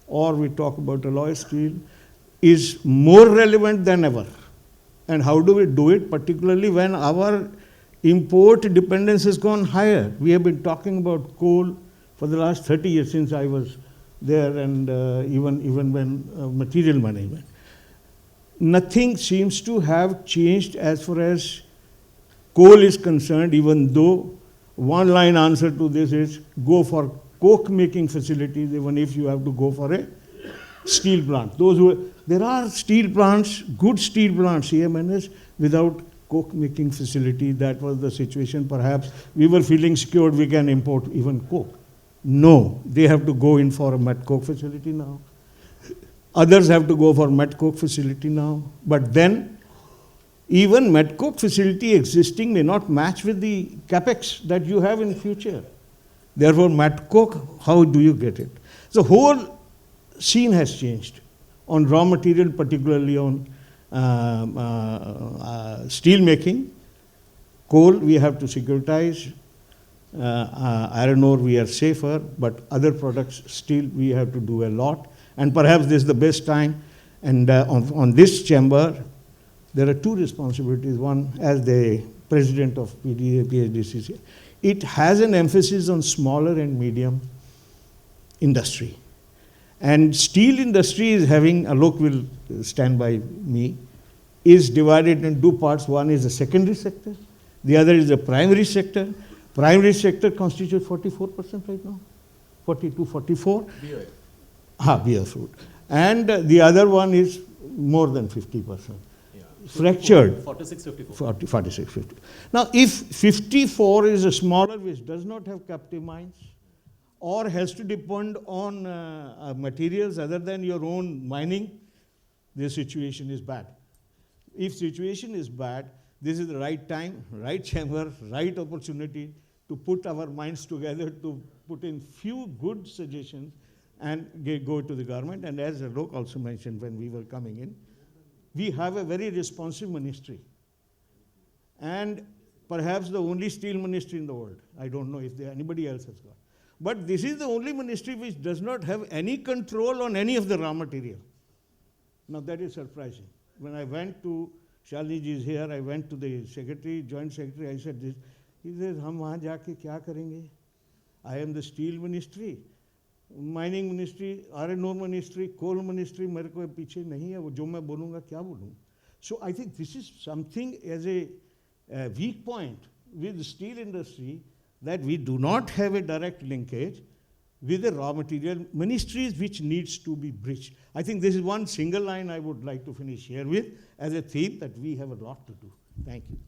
or we talk about alloy steel, is more relevant than ever. And how do we do it, particularly when our import dependence has gone higher? We have been talking about coal for the last 30 years since I was there, and even when material management. Nothing seems to have changed as far as coal is concerned, even though one line answer to this is go for coke making facilities, even if you have to go for a steel plant. There are steel plants, good steel plants, CMNS, without coke making facility. That was the situation. Perhaps we were feeling secured we can import even coke. No, they have to go in for a met coke facility now. Others have to go for met coke facility now. But then, even met coke facility existing may not match with the capex that you have in future. Therefore, met coke, how do you get it? The whole scene has changed on raw material, particularly on steel making. Coal, we have to securitize. Iron ore, we are safer, but other products, still we have to do a lot. And perhaps this is the best time. And on this chamber, there are two responsibilities. One, as the president of Phdcci, it has an emphasis on smaller and medium industry. And steel industry is having, Alok will stand by me, is divided in two parts. One is the secondary sector, the other is the primary sector. Primary sector constitutes 44% right now, 42, 44. Beer fruit. And the other one is more than 50%. Fractured. 46, 54. 46, 50. Now, if 54 is a smaller which does not have captive mines or has to depend on materials other than your own mining, the situation is bad. If situation is bad, this is the right time, right chamber, right opportunity to put our minds together, to put in few good suggestions and go to the government. And as Alok also mentioned when we were coming in, we have a very responsive ministry, and perhaps the only steel ministry in the world. I don't know if anybody else has got. But this is the only ministry which does not have any control on any of the raw material. Now that is surprising. When I went to, Shalini ji is here, I went to the secretary, joint secretary, I said this. He says, "Hum wahan jaake kya karenge? I am the steel ministry, mining ministry, iron ore ministry, coal ministry, मेरे को पीछे नहीं है, वो जो मैं बोलूँगा क्या बोलूँ." So I think this is something as a weak point with the steel industry, that we do not have a direct linkage with the raw material ministries which needs to be bridged. I think this is one single line I would like to finish here with as a theme that we have a lot to do. Thank you.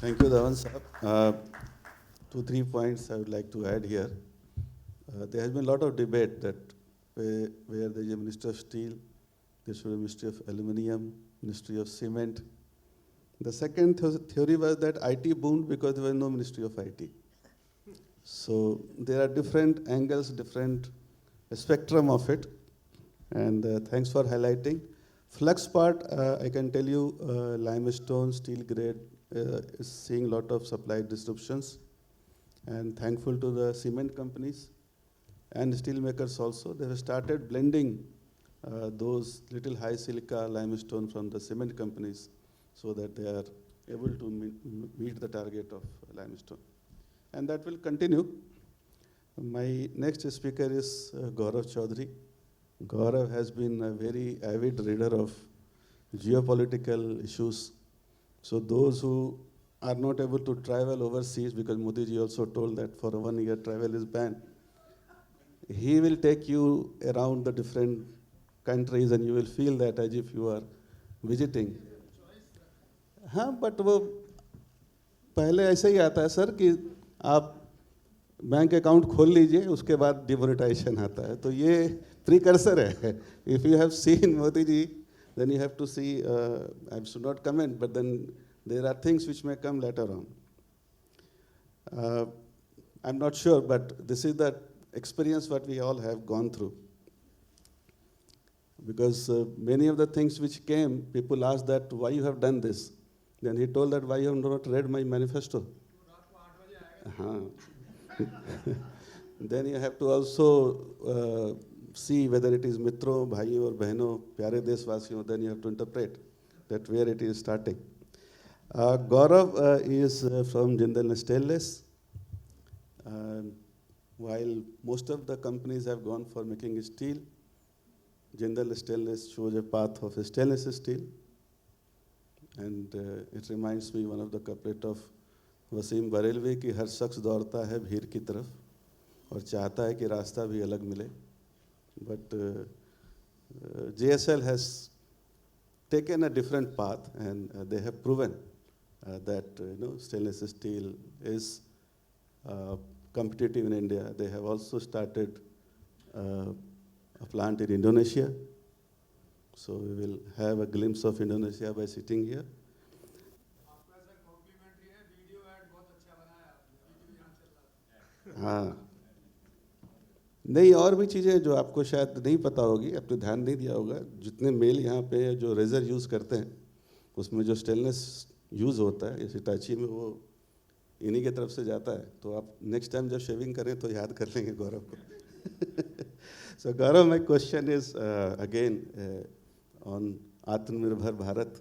Thank you, Dhawan Sahab. 2-3 points I would like to add here. There has been a lot of debate that where there is a Ministry of Steel, there should be a Ministry of Aluminium, Ministry of Cement. The second theory was that IT boomed because there was no Ministry of IT. So there are different angles, different spectrum of it. And thanks for highlighting. Flux part, I can tell you, limestone, steel grade is seeing a lot of supply disruptions. And thankful to the cement companies and steel makers also. They have started blending those little high silica limestone from the cement companies so that they are able to meet the target of limestone. And that will continue. My next speaker is Gaurav Chaudhary. Gaurav has been a very avid reader of geopolitical issues. So those who are not able to travel overseas, because Modi ji also told that for 1 year travel is banned, he will take you around the different countries and you will feel that as if you are visiting. हाँ, but वो पहले ऐसे ही आता है sir कि आप bank account खोल लीजिए, उसके बाद डिमोनेटाइजेशन आता है. तो ये प्रीकर्सर है. If you have seen Modi ji, then you have to see, I should not comment, but then there are things which may come later on. I'm not sure, but this is the experience what we all have gone through. Because many of the things which came, people asked that, why you have done this? Then he told that, why you have not read my manifesto? Then you have to also see whether it is mitro, bhaiyo or behno, pyare deshwasiyon, then you have to interpret that where it is starting. Gaurav is from Jindal Stainless. While most of the companies have gone for making steel, Jindal Stainless shows a path of stainless steel. And it reminds me one of the couplet of Wasim Barelvi कि हर शख्स दौड़ता है भीड़ की तरफ और चाहता है कि रास्ता भी अलग मिले. But JSL has taken a different path, and they have proven that stainless steel is competitive in India. They have also started a plant in Indonesia. So we will have a glimpse of Indonesia by sitting here. हाँ, नहीं, और भी चीज़ें जो आपको शायद नहीं पता होगी, आपने ध्यान नहीं दिया होगा. जितने मेल यहाँ पे जो रेजर यूज़ करते हैं, उसमें जो स्टेनलेस यूज़ होता है, जैसे हिटाची में, वो इन्हीं के तरफ से जाता है. तो आप नेक्स्ट टाइम जब शेविंग करें तो याद कर लेंगे गौरव को. So Gaurav, my question is again on Atmanirbhar Bharat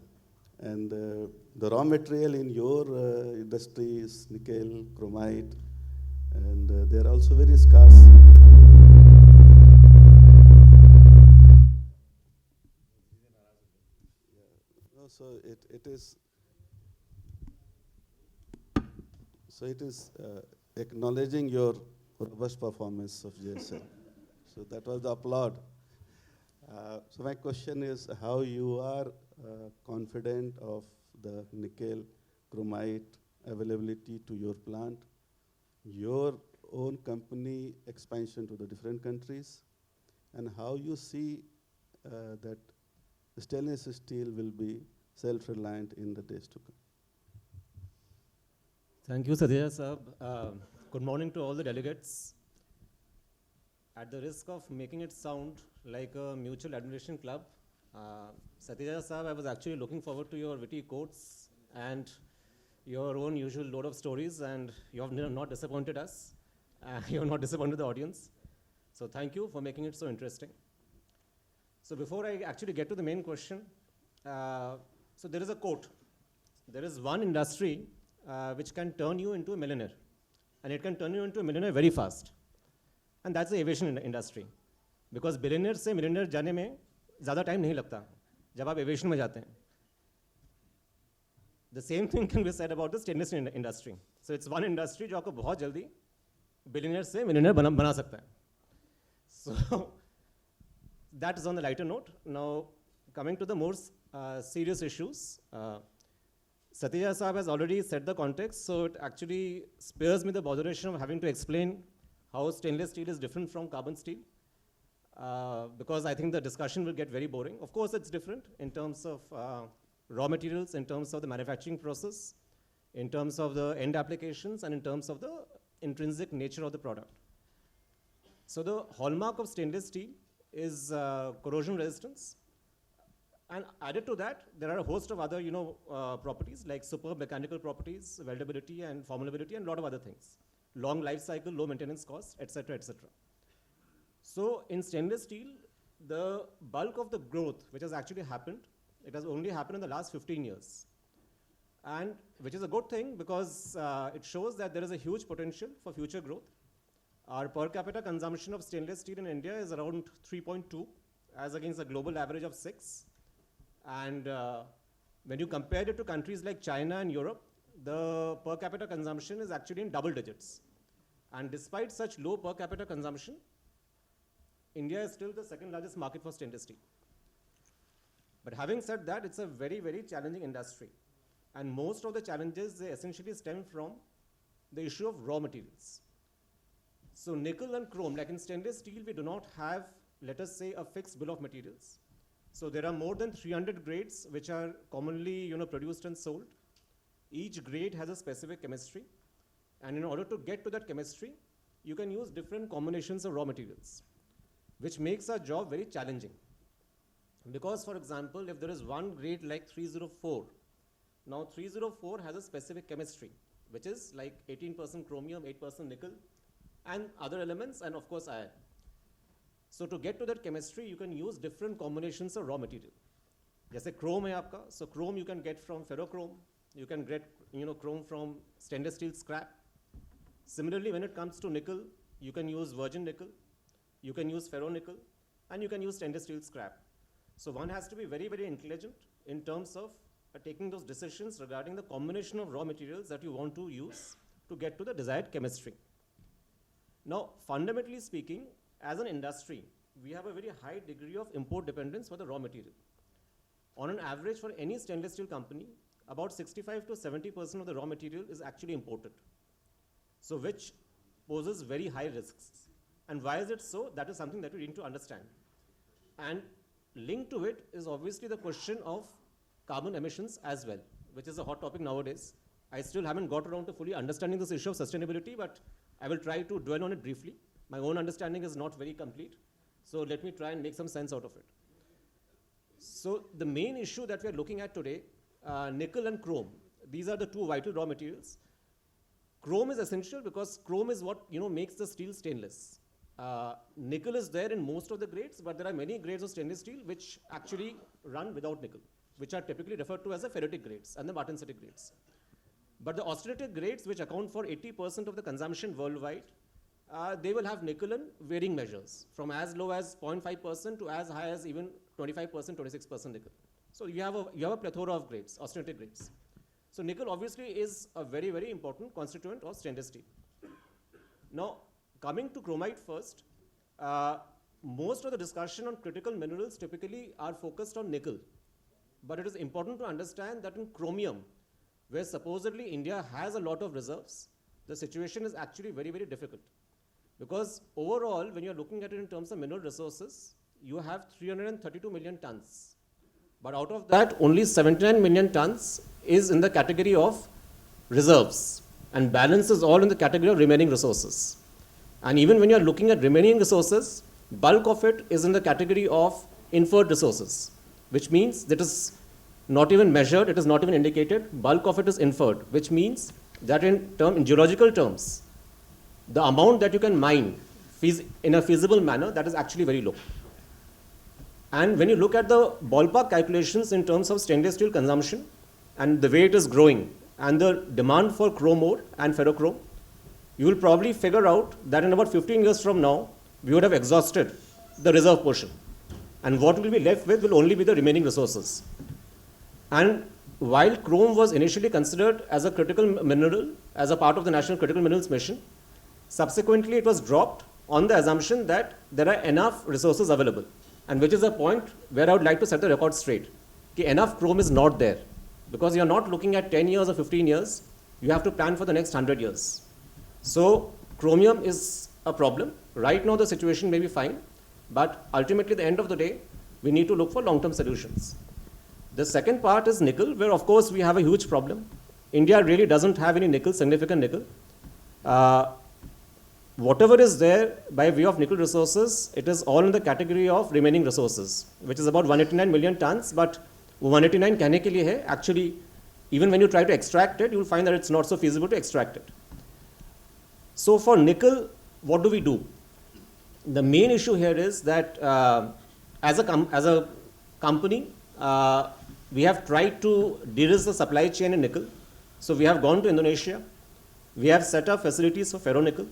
And the raw material in your industry is nickel, chromite, and they are also very scarce. No, so it is. So it is acknowledging your robust performance of JSL. So that was the applaud. So my question is how you are confident of the nickel, chromite availability to your plant, your own company expansion to the different countries, and how you see that stainless steel will be self-reliant in the days to come. Thank you, Satya sir. Good morning to all the delegates. At the risk of making it sound like a mutual admiration club, Satya sir, I was actually looking forward to your witty quotes and your own usual load of stories, and you have not disappointed us. You have not disappointed the audience. So thank you for making it so interesting. So before I actually get to the main question, so there is a quote. There is one industry which can turn you into a millionaire. And it can turn you into a millionaire very fast. And that's the aviation industry. Because billionaire से millionaire जाने में ज़्यादा time नहीं लगता जब आप aviation में जाते हैं. The same thing can be said about the stainless steel industry. So it's one industry जो आपको बहुत जल्दी billionaire से millionaire बना सकता है. So that is on the lighter note. Now coming to the more serious issues. Satya Saab has already set the context, so it actually spares me the botheration of having to explain how stainless steel is different from carbon steel, because I think the discussion will get very boring. Of course, it's different in terms of raw materials, in terms of the manufacturing process, in terms of the end applications, and in terms of the intrinsic nature of the product. So the hallmark of stainless steel is corrosion resistance. And added to that, there are a host of other, properties like superb mechanical properties, weldability and formulability, and a lot of other things. Long life cycle, low maintenance costs, etc., etc. So in stainless steel, the bulk of the growth which has actually happened, it has only happened in the last 15 years. And which is a good thing because it shows that there is a huge potential for future growth. Our per capita consumption of stainless steel in India is around 3.2, as against a global average of 6. And when you compare it to countries like China and Europe, the per capita consumption is actually in double digits. And despite such low per capita consumption, India is still the second largest market for stainless steel. But having said that, it's a very, very challenging industry. And most of the challenges, they essentially stem from the issue of raw materials. So nickel and chrome, like in stainless steel, we do not have, let us say, a fixed bill of materials. So there are more than 300 grades which are commonly produced and sold. Each grade has a specific chemistry. And in order to get to that chemistry, you can use different combinations of raw materials, which makes our job very challenging. Because, for example, if there is one grade like 304, now 304 has a specific chemistry, which is like 18% chromium, 8% nickel, and other elements, and of course iron. So to get to that chemistry, you can use different combinations of raw material. जैसे chrome है आपका, so chrome you can get from ferrochrome, you can get chrome from stainless steel scrap. Similarly, when it comes to nickel, you can use virgin nickel, you can use ferronickel, and you can use stainless steel scrap. So one has to be very, very intelligent in terms of taking those decisions regarding the combination of raw materials that you want to use to get to the desired chemistry. Now, fundamentally speaking, as an industry, we have a very high degree of import dependence for the raw material. On an average, for any stainless steel company, about 65 to 70% of the raw material is actually imported. So which poses very high risks. And why is it so? That is something that we need to understand. And linked to it is obviously the question of carbon emissions as well, which is a hot topic nowadays. I still haven't got around to fully understanding this issue of sustainability, but I will try to dwell on it briefly. My own understanding is not very complete, so let me try and make some sense out of it. So the main issue that we are looking at today, nickel and chrome, these are the two vital raw materials. Chrome is essential because chrome is what makes the steel stainless. Nickel is there in most of the grades, but there are many grades of stainless steel which actually run without nickel. which are typically referred to as the ferritic grades and the martensitic grades. But the austenitic grades, which account for 80% of the consumption worldwide, they will have nickel in varying measures, from as low as 0.5% to as high as even 25%, 26% nickel. So you have a plethora of grades, austenitic grades. So nickel obviously is a very, very important constituent of stainless steel. Now, coming to chromite first, most of the discussion on critical minerals typically are focused on nickel. But it is important to understand that in chromium, where supposedly India has a lot of reserves, the situation is actually very, very difficult. Because overall, when you're looking at it in terms of mineral resources, you have 332 million tons. But out of that, only 79 million tons is in the category of reserves, and balance is all in the category of remaining resources. And even when you're looking at remaining resources, bulk of it is in the category of inferred resources, which means that is not even measured, it is not even indicated, bulk of it is inferred, which means that in geological terms, the amount that you can mine in a feasible manner, that is actually very low. And when you look at the ballpark calculations in terms of stainless steel consumption and the way it is growing and the demand for chrome ore and ferrochrome, you will probably figure out that in about 15 years from now, we would have exhausted the reserve portion. And what will be left with will only be the remaining resources. And while chrome was initially considered as a critical mineral, as a part of the National Critical Minerals Mission, subsequently it was dropped on the assumption that there are enough resources available. And which is a point where I would like to set the record straight. Enough chrome is not there. Because you're not looking at 10 years or 15 years, you have to plan for the next 100 years. So chromium is a problem. Right now the situation may be fine, but ultimately at the end of the day, we need to look for long-term solutions. The second part is nickel, where of course we have a huge problem. India really doesn't have any nickel, significant nickel. Whatever is there by way of nickel resources, it is all in the category of remaining resources, which is about 189 million tons, but 189 कहने के लिए है, actually, even when you try to extract it, you will find that it's not so feasible to extract it. So for nickel, what do we do? The main issue here is that as a company, we have tried to de-risk the supply chain in nickel. So we have gone to Indonesia, we have set up facilities for ferronickel,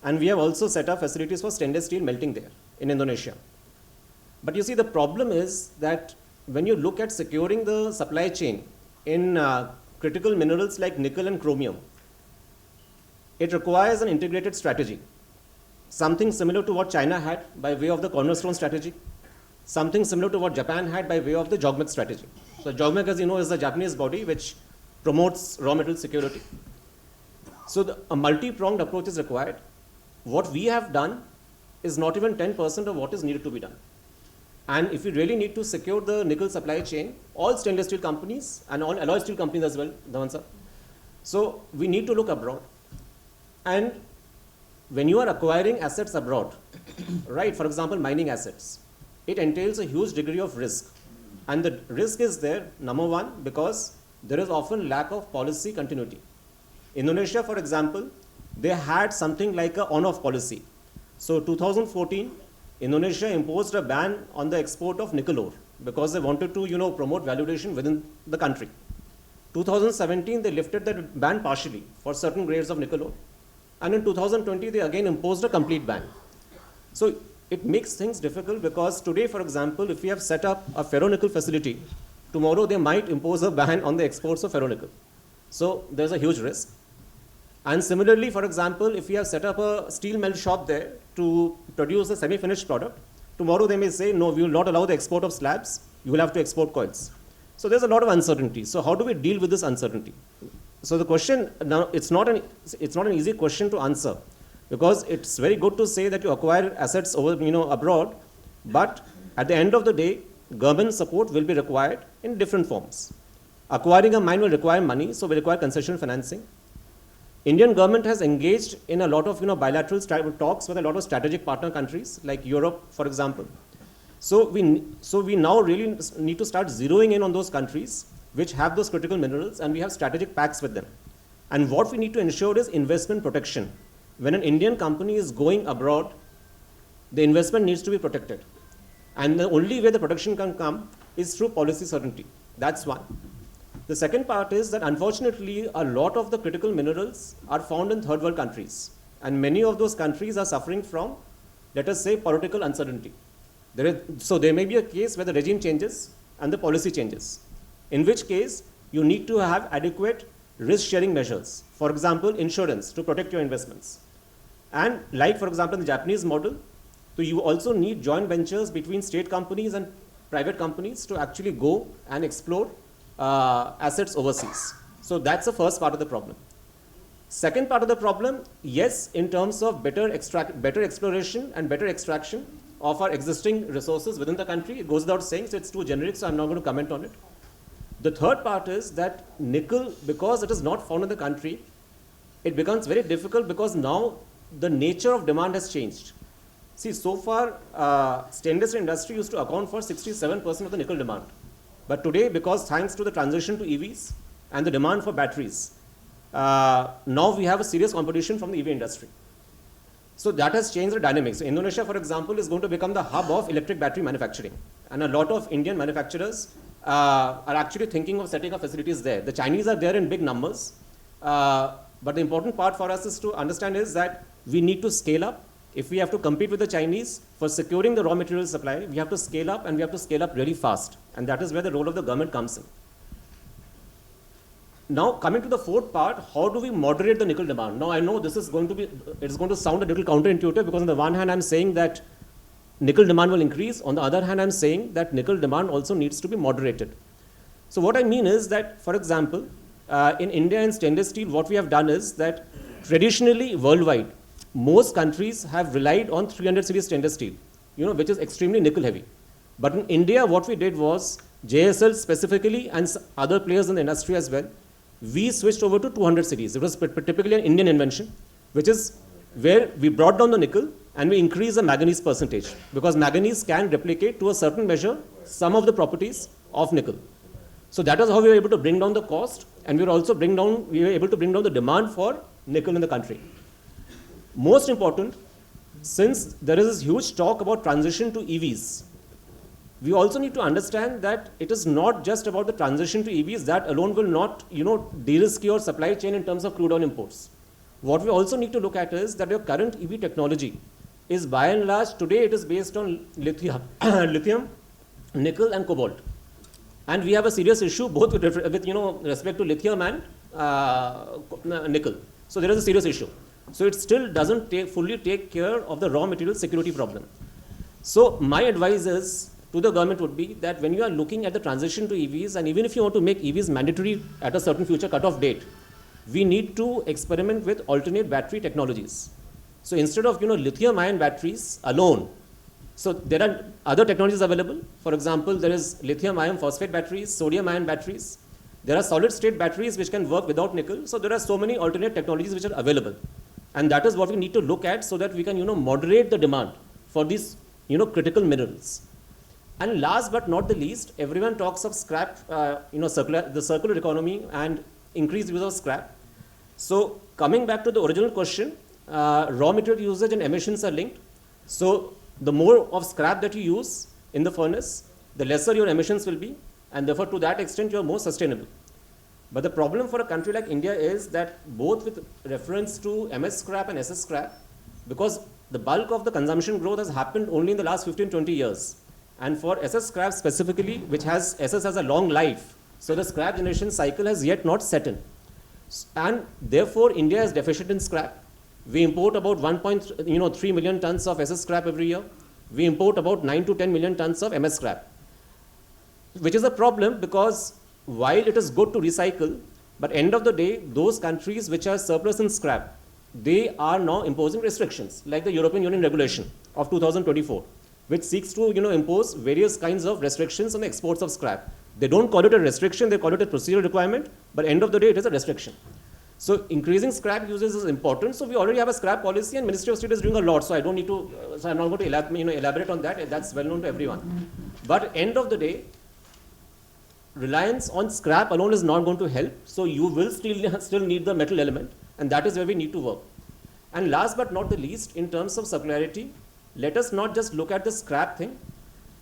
and we have also set up facilities for stainless steel melting there in Indonesia. But you see, the problem is that when you look at securing the supply chain in critical minerals like nickel and chromium, it requires an integrated strategy. Something similar to what China had by way of the cornerstone strategy, something similar to what Japan had by way of the JOGMEC strategy. So JOGMEC, as you know, is the Japanese body which promotes raw material security. So a multi-pronged approach is required. What we have done is not even 10% of what is needed to be done. And if you really need to secure the nickel supply chain, all stainless steel companies and all alloy steel companies as well, Dhawan sir, so we need to look abroad. And when you are acquiring assets abroad, right, for example, mining assets, it entails a huge degree of risk. And the risk is there, number one, because there is often lack of policy continuity. Indonesia, for example, they had something like a on-off policy. So 2014, Indonesia imposed a ban on the export of nickel ore because they wanted to, promote valuation within the country. 2017, they lifted that ban partially for certain grades of nickel ore. And in 2020, they again imposed a complete ban. So it makes things difficult because today, for example, if we have set up a ferronickel facility, tomorrow they might impose a ban on the exports of ferronickel. So there's a huge risk. And similarly, for example, if we have set up a steel melt shop there to produce a semi-finished product, tomorrow they may say, no, we will not allow the export of slabs, you will have to export coils. So there's a lot of uncertainty. So how do we deal with this uncertainty? So the question, now it's not an easy question to answer because it's very good to say that you acquire assets over, abroad, but at the end of the day, government support will be required in different forms. Acquiring a mine will require money, so we require concessional financing. Indian government has engaged in a lot of bilateral talks with a lot of strategic partner countries like Europe, for example. So we now really need to start zeroing in on those countries which have those critical minerals, and we have strategic pacts with them. And what we need to ensure is investment protection. When an Indian company is going abroad, the investment needs to be protected. And the only way the protection can come is through policy certainty. That's one. The second part is that unfortunately a lot of the critical minerals are found in third world countries, and many of those countries are suffering from, let us say, political uncertainty. So there may be a case where the regime changes and the policy changes, in which case you need to have adequate risk sharing measures. For example, insurance to protect your investments. And like, for example, in the Japanese model, so you also need joint ventures between state companies and private companies to actually go and explore assets overseas. So that's the first part of the problem. Second part of the problem, yes, in terms of better exploration and better extraction of our existing resources within the country, it goes without saying, so it's too generic, so I'm not going to comment on it. The third part is that nickel, because it is not found in the country, it becomes very difficult because now the nature of demand has changed. See, so far, stainless steel industry used to account for 67% of the nickel demand. But today, because thanks to the transition to EVs and the demand for batteries, now we have a serious competition from the EV industry. So that has changed the dynamics. So Indonesia, for example, is going to become the hub of electric battery manufacturing. And a lot of Indian manufacturers are actually thinking of setting up facilities there. The Chinese are there in big numbers. But the important part for us is to understand is that we need to scale up. If we have to compete with the Chinese for securing the raw material supply, we have to scale up, and we have to scale up really fast. And that is where the role of the government comes in. Now, coming to the fourth part, how do we moderate the nickel demand? Now, I know this is going to be, it's going to sound a little counterintuitive, because on the one hand, I'm saying that nickel demand will increase. On the other hand, I'm saying that nickel demand also needs to be moderated. So what I mean is that, for example, in India and stainless steel, what we have done is that traditionally worldwide, most countries have relied on 300 series stainless steel, which is extremely nickel heavy. But in India, what we did was, JSL specifically and other players in the industry as well, we switched over to 200 series. It was typically an Indian invention, which is where we brought down the nickel and we increased the manganese percentage, because manganese can replicate to a certain measure some of the properties of nickel. So that is how we were able to bring down the cost, and we were able to bring down the demand for nickel in the country. Most important, since there is this huge talk about transition to EVs, we also need to understand that it is not just about the transition to EVs. That alone will not, de-risk your supply chain in terms of crude oil imports. What we also need to look at is that your current EV technology is by and large, today it is based on lithium, nickel and cobalt. And we have a serious issue both with respect to lithium and nickel. So there is a serious issue. So it still doesn't fully take care of the raw material security problem. So my advice is to the government would be that when you are looking at the transition to EVs, and even if you want to make EVs mandatory at a certain future cutoff date, we need to experiment with alternate battery technologies. So instead of lithium ion batteries alone, so there are other technologies available. For example, there is lithium ion phosphate batteries, sodium ion batteries. There are solid state batteries which can work without nickel. So there are so many alternate technologies which are available. And that is what we need to look at so that we can moderate the demand for these critical minerals. And last but not the least, everyone talks of scrap, the circular economy and increased use of scrap. So coming back to the original question, raw material usage and emissions are linked. So the more of scrap that you use in the furnace, the lesser your emissions will be, and therefore to that extent you are more sustainable. But the problem for a country like India is that both with reference to MS scrap and SS scrap, because the bulk of the consumption growth has happened only in the last 15-20 years. And for SS scrap specifically, which has SS has a long life, so the scrap generation cycle has yet not set in. And therefore, India is deficient in scrap. We import about 1.3 million tons of SS scrap every year. We import about 9 to 10 million tons of MS scrap, which is a problem because while it is good to recycle, but end of the day, those countries which are surplus in scrap, they are now imposing restrictions, like the European Union regulation of 2024, which seeks to impose various kinds of restrictions on the exports of scrap. They don't call it a restriction, they call it a procedural requirement, but end of the day, it is a restriction. So increasing scrap uses is important. So we already have a scrap policy, and Ministry of State is doing a lot. So I don't need to. So I'm not going to elaborate on that. That's well known to everyone. But end of the day, reliance on scrap alone is not going to help. So you will still need the metal element, and that is where we need to work. And last but not the least, in terms of circularity, let us not just look at the scrap thing.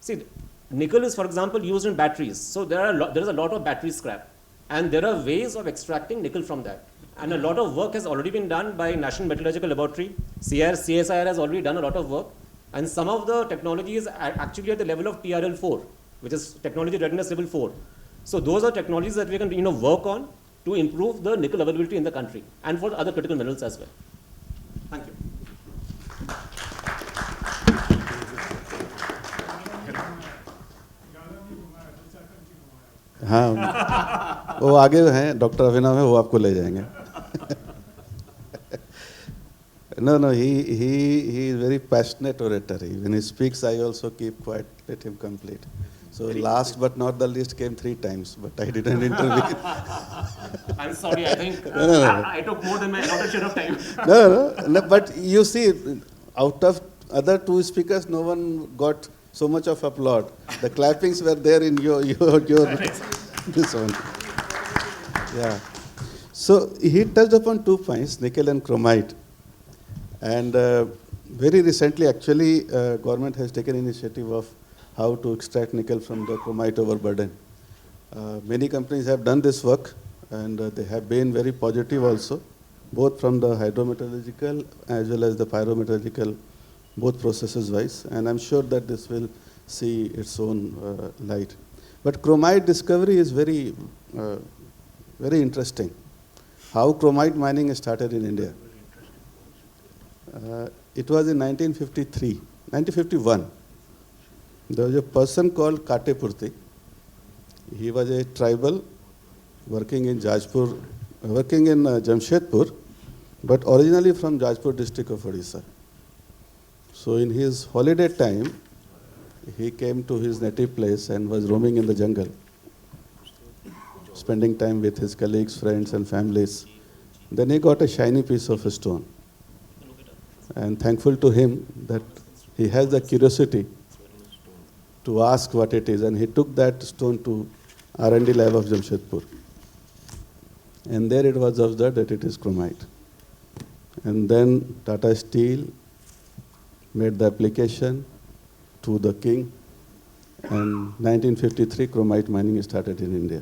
See, nickel is, for example, used in batteries. So there is a lot of battery scrap. And there are ways of extracting nickel from that. And a lot of work has already been done by National Metallurgical Laboratory. CSIR has already done a lot of work. And some of the technologies are actually at the level of TRL4, which is Technology Readiness Level 4. So those are technologies that we can work on to improve the nickel availability in the country and for other critical minerals as well. Thank you. हाँ वो आगे हैं doctor अभिनव है वो आपको ले जाएंगे no he is very passionate orator. When he speaks I also keep quiet, let him complete. So last but not the least came 3 times, but I didn't intervene. I'm sorry, I think I took more than my allotted share of time. No, but you see, out of other 2 speakers, no one got so much of applaud. The clappings were there in your this one. Yeah. So he touched upon 2 points, nickel and chromite. And very recently, actually, government has taken initiative of how to extract nickel from the chromite overburden. Many companies have done this work, and they have been very positive also, both from the hydrometallurgical as well as the pyrometallurgical, both processes wise, and I'm sure that this will see its own light. But chromite discovery is very, very interesting. How chromite mining started in India. It was in 1951. There was a person called Katepurti. He was a tribal working in Jamshedpur, but originally from Jajpur district of Odisha. So in his holiday time, he came to his native place and was roaming in the jungle, spending time with his colleagues, friends and families. Then he got a shiny piece of a stone. And thankful to him that he has the curiosity to ask what it is. And he took that stone to R&D lab of Jamshedpur. And there it was observed that it is chromite. And then Tata Steel made the application to the king. And 1953, chromite mining started in India.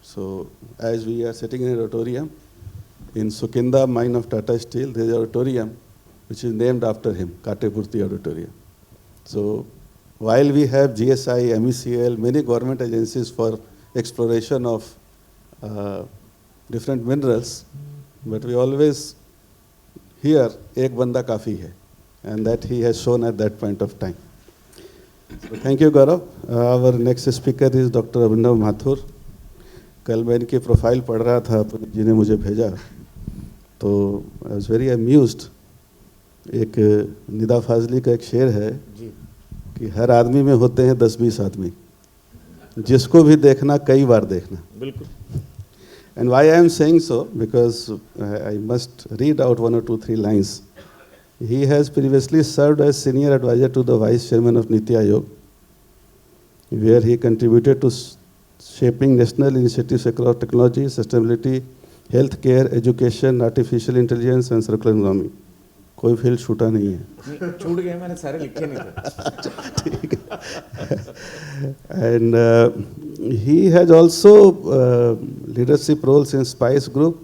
So as we are sitting in an auditorium, in Sukinda mine of Tata Steel, there is an auditorium which is named after him, Katepurti Auditorium. So while we have GSI, MECL, many government agencies for exploration of different minerals, but we always hear ek banda kafi hai, and that he has shown at that point of time. So thank you, Gaurav. Our next speaker is Dr. Abhinav Mathur. कल मैं इनकी profile पढ़ रहा था, पुनीत जी ने मुझे भेजा, तो I was very amused. एक निदा फाजली का एक शेर है कि हर आदमी में होते हैं 10-20 आदमी, जिसको भी देखना कई बार देखना. बिल्कुल. And why I am saying so, because I must read out 1 or 2, 3 lines. He has previously served as senior advisor to the vice chairman of Niti Aayog, where he contributed to shaping national initiatives across technology, sustainability, healthcare, education, artificial intelligence and circular economy. कोई field छूटा नहीं है. छूट गए, मैंने सारे लिखे नहीं थे. ठीक है. And he has also leadership roles in Spice Group,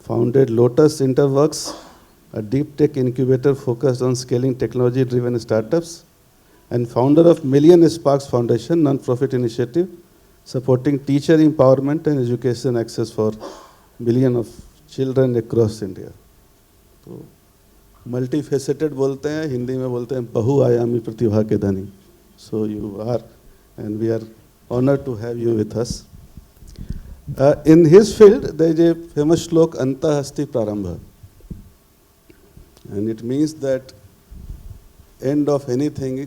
founded Lotus Interworks, a deep tech incubator focused on scaling technology-driven startups, and founder of Million Sparks Foundation, non-profit initiative supporting teacher empowerment and education access for millions of children across India. तो multifaceted बोलते हैं, हिंदी में बोलते हैं बहुआयामी प्रतिभा के धनी. So you are, and we are honoured to have you with us. In his field there is a famous shloka अंतःहस्ति प्रारंभ, and it means that end of anything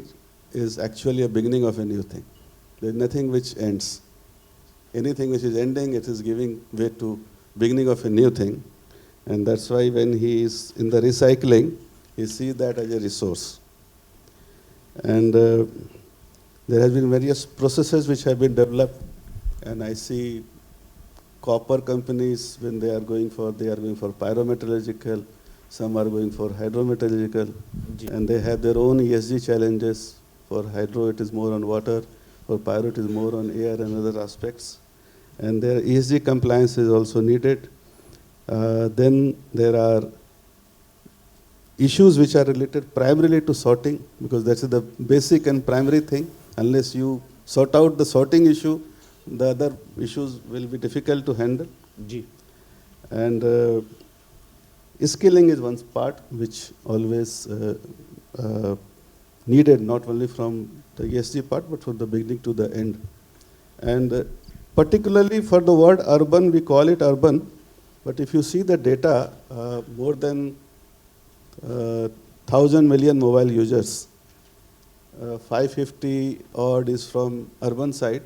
is actually a beginning of a new thing. There is nothing which ends. Anything which is ending, it is giving way to beginning of a new thing. And that's why when he is in the recycling, he sees that as a resource. And there have been various processes which have been developed. And I see copper companies, when they are going for pyrometallurgical, some are going for hydrometallurgical, and they have their own ESG challenges For hydro, it is more on water. For pyro, it is more on air and other aspects. And their ESG compliance is also needed. Then there are issues which are related primarily to sorting, because that's the basic and primary thing. Unless you sort out the sorting issue, the other issues will be difficult to handle. Ji. And skilling is one part which always needed, not only from the ESG part, but from the beginning to the end. And particularly for the word urban, we call it urban, but if you see the data, more than 1,000 million mobile users, 550 odd is from urban side,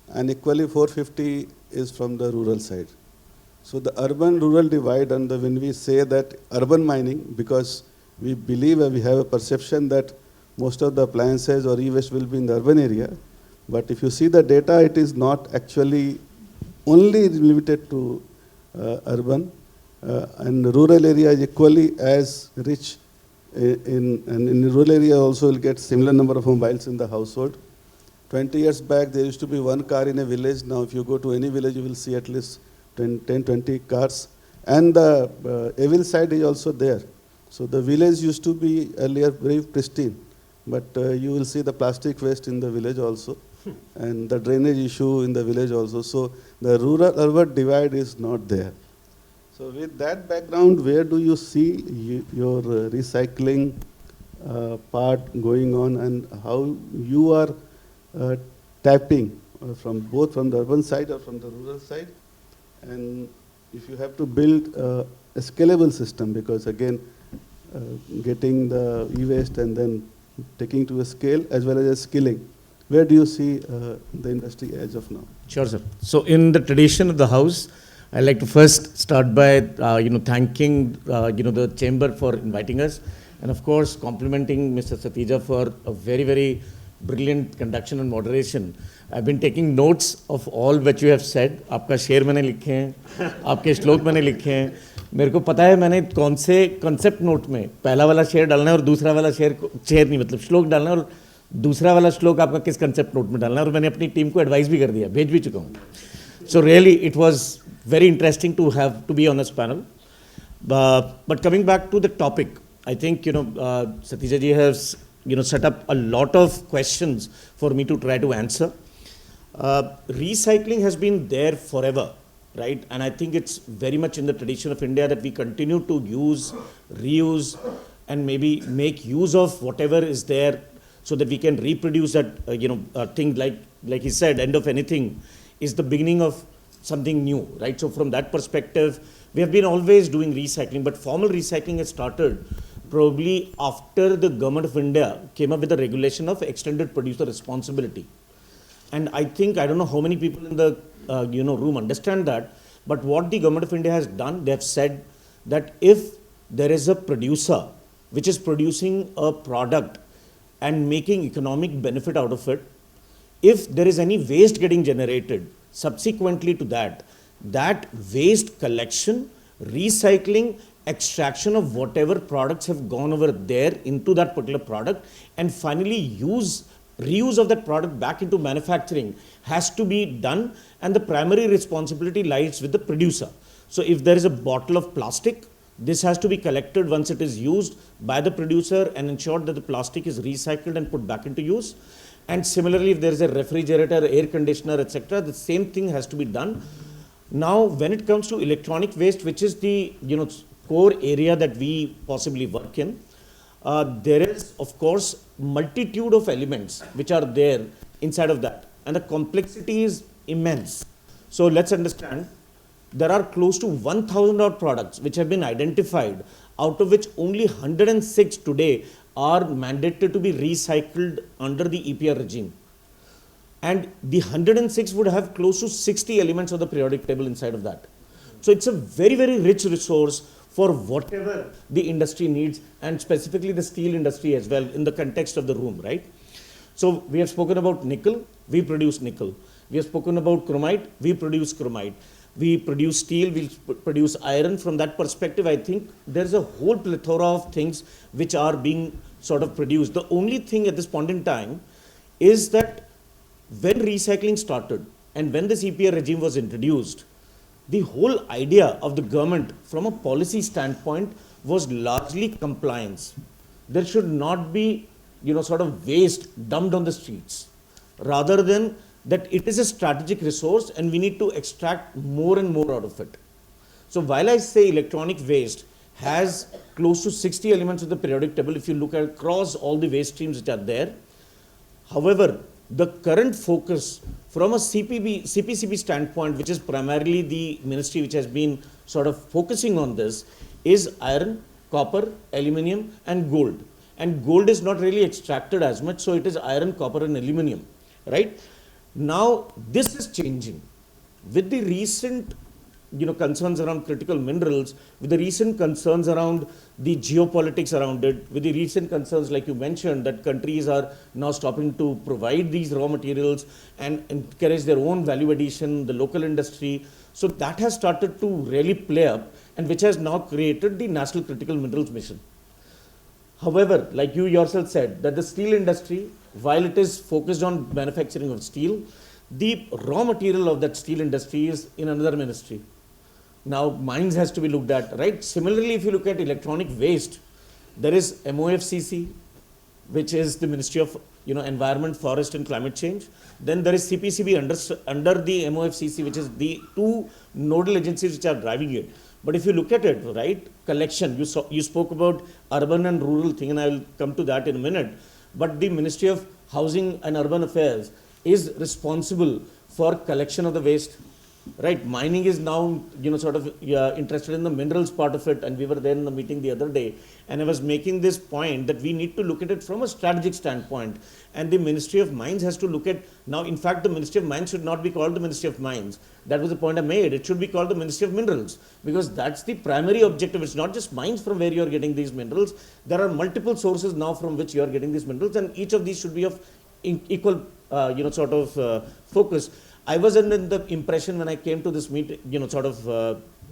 and equally 450 is from the rural side. So the urban-rural divide, and when we say that urban mining, because we believe and we have a perception that most of the appliances or e-waste will be in the urban area, but if you see the data, it is not actually only limited to urban, and rural area is equally as rich and in rural area also will get similar number of mobiles in the household. 20 years back, there used to be one car in a village. Now, if you go to any village, you will see at least 10, 20 cars. And the evil side is also there. So the village used to be earlier very pristine, but you will see the plastic waste in the village also, and the drainage issue in the village also. So the rural-urban divide is not there. So with that background, where do you see your recycling part going on, and how you are tapping from both from the urban side or from the rural side? And if you have to build a scalable system, because again, getting the e-waste and then taking to a scale as well as skilling, where do you see the industry as of now? Sure, sir. So in the tradition of the house, I'd like to first start by thanking the chamber for inviting us, and of course complimenting Mr. Satija for a very, very brilliant conduction and moderation. I've been taking notes of all what you have said. आपका शेर मैंने लिखे हैं, आपके श्लोक मैंने लिखे हैं. मेरे को पता है मैंने कौन से concept note में पहला वाला शेर डालना है और दूसरा वाला शेर नहीं मतलब श्लोक डालना है और दूसरा वाला श्लोक आपका किस concept note में डालना है और मैंने अपनी टीम को एडवाइस भी कर दिया, भेज भी चुका हूँ. So really it was very interesting to be on this panel. But coming back to the topic, I think Satija ji has set up a lot of questions for me to try to answer. Recycling has been there forever, right? And I think it's very much in the tradition of India that we continue to use, reuse, and maybe make use of whatever is there so that we can reproduce that, thing like he said, end of anything is the beginning of something new, right? So from that perspective, we have been always doing recycling, but formal recycling has started probably after the government of India came up with a regulation of extended producer responsibility. And I think, I don't know how many people in the room understand that, but what the government of India has done, they have said that if there is a producer which is producing a product and making economic benefit out of it, if there is any waste getting generated, subsequently to that waste collection, recycling, extraction of whatever products have gone over there into that particular product, and finally reuse of that product back into manufacturing has to be done, and the primary responsibility lies with the producer. So if there is a bottle of plastic, this has to be collected once it is used by the producer and ensured that the plastic is recycled and put back into use. And similarly, if there is a refrigerator, air conditioner, etc., the same thing has to be done. Now, when it comes to electronic waste, which is the core area that we possibly work in, there is, of course, multitude of elements which are there inside of that, and the complexity is immense. So let's understand, there are close to 1,000 odd products which have been identified, out of which only 106 today are mandated to be recycled under the EPR regime. And the 106 would have close to 60 elements of the periodic table inside of that. So it's a very, very rich resource for whatever the industry needs, and specifically the steel industry as well in the context of the room, right? So we have spoken about nickel, we produce nickel. We have spoken about chromite, we produce chromite. We produce steel, we produce iron. From that perspective, I think there's a whole plethora of things which are being sort of produced. The only thing at this point in time is that when recycling started and when this EPR regime was introduced, the whole idea of the government from a policy standpoint was largely compliance. There should not be, sort of waste dumped on the streets, rather than that it is a strategic resource and we need to extract more and more out of it. So while I say electronic waste has close to 60 elements of the periodic table, if you look at across all the waste streams which are there, however, the current focus from a CPCB standpoint, which is primarily the ministry which has been sort of focusing on this, is iron, copper, aluminium and gold. And gold is not really extracted as much, so it is iron, copper and aluminium, right? Now, this is changing. With the recent concerns around critical minerals, with the recent concerns around the geopolitics around it, with the recent concerns like you mentioned that countries are now stopping to provide these raw materials and encourage their own value addition, the local industry. So that has started to really play up, and which has now created the National Critical Minerals Mission. However, like you yourself said, that the steel industry, while it is focused on manufacturing of steel, the raw material of that steel industry is in another ministry. Now, mines has to be looked at, right? Similarly, if you look at electronic waste, there is MOFCC, which is the Ministry of Environment, Forest and Climate Change. Then there is CPCB under the MOFCC, which is the two nodal agencies which are driving it. But if you look at it, right, collection, you spoke about urban and rural thing, and I will come to that in a minute. But the Ministry of Housing and Urban Affairs is responsible for collection of the waste. Right, mining is now, interested in the minerals part of it, and we were there in the meeting the other day, and I was making this point that we need to look at it from a strategic standpoint, and the Ministry of Mines has to look at, now in fact the Ministry of Mines should not be called the Ministry of Mines. That was the point I made. It should be called the Ministry of Minerals, because that's the primary objective. It's not just mines from where you are getting these minerals. There are multiple sources now from which you are getting these minerals, and each of these should be of equal, focus. I was under the impression when I came to this meeting,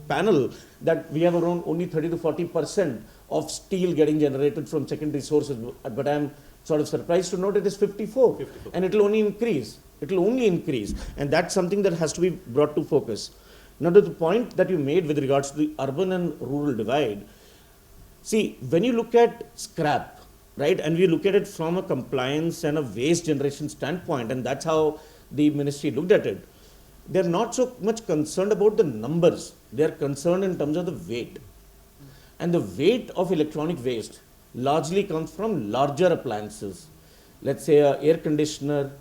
panel, that we have around only 30 to 40% of steel getting generated from secondary sources. But I'm sort of surprised to note it is 54. And it will only increase. It will only increase. And that's something that has to be brought to focus. Now, to the point that you made with regards to the urban and rural divide, see, when you look at scrap, right, and we look at it from a compliance and a waste generation standpoint, and that's how the ministry looked at it, they're not so much concerned about the numbers. They're concerned in terms of the weight. And the weight of electronic waste largely comes from larger appliances. Let's say an air conditioner,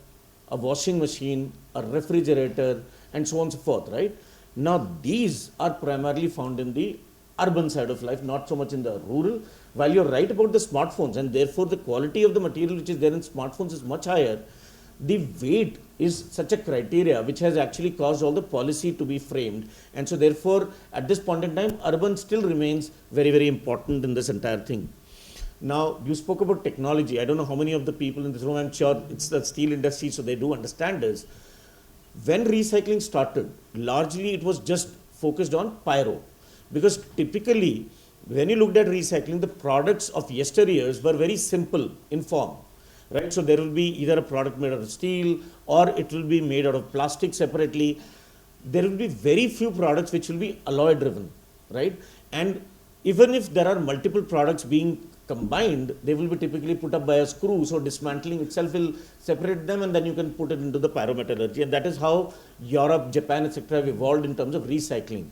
a washing machine, a refrigerator, and so on and so forth, right? Now, these are primarily found in the urban side of life, not so much in the rural. While you're right about the smartphones, and therefore the quality of the material which is there in smartphones is much higher, the weight is such a criteria which has actually caused all the policy to be framed. And so therefore, at this point in time, urban still remains very, very important in this entire thing. Now, you spoke about technology. I don't know how many of the people in this room, I'm sure it's the steel industry, so they do understand this. When recycling started, largely it was just focused on pyro. Because typically, when you looked at recycling, the products of yesteryears were very simple in form. Right, so there will be either a product made out of steel or it will be made out of plastic separately. There will be very few products which will be alloy driven, right? And even if there are multiple products being combined, they will be typically put up by a screw. So dismantling itself will separate them, and then you can put it into the pyrometallurgy. And that is how Europe, Japan, etc. have evolved in terms of recycling.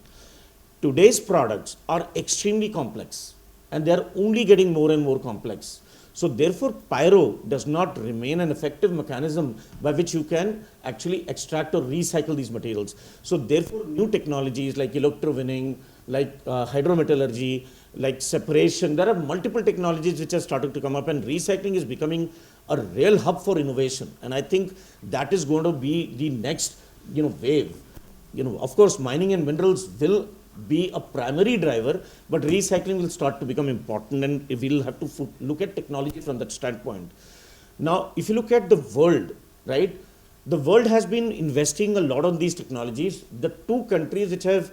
Today's products are extremely complex, and they are only getting more and more complex. So therefore, pyro does not remain an effective mechanism by which you can actually extract or recycle these materials. So therefore, new technologies like electrowinning, like hydrometallurgy, like separation, there are multiple technologies which are starting to come up, and recycling is becoming a real hub for innovation. And I think that is going to be the next, wave. Of course, mining and minerals will be a primary driver, but recycling will start to become important, and we'll have to look at technology from that standpoint. Now, if you look at the world, right, the world has been investing a lot on these technologies. The two countries which have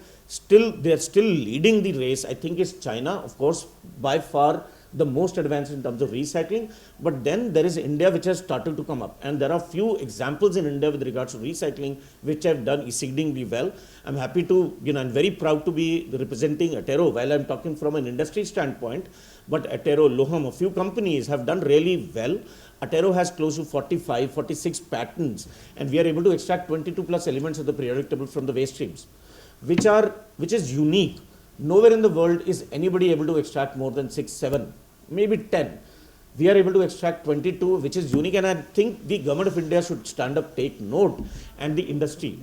they're still leading the race, I think, is China, of course, by far the most advanced in terms of recycling. But then there is India, which has started to come up. And there are few examples in India with regards to recycling, which have done exceedingly well. I'm happy to, I'm very proud to be representing Atero while I'm talking from an industry standpoint. But Atero, Loham, a few companies have done really well. Atero has close to 45, 46 patents, and we are able to extract 22 plus elements of the periodic table from the waste streams, which is unique. Nowhere in the world is anybody able to extract more than 6, 7, maybe 10. We are able to extract 22, which is unique, and I think the government of India should stand up, take note, and the industry.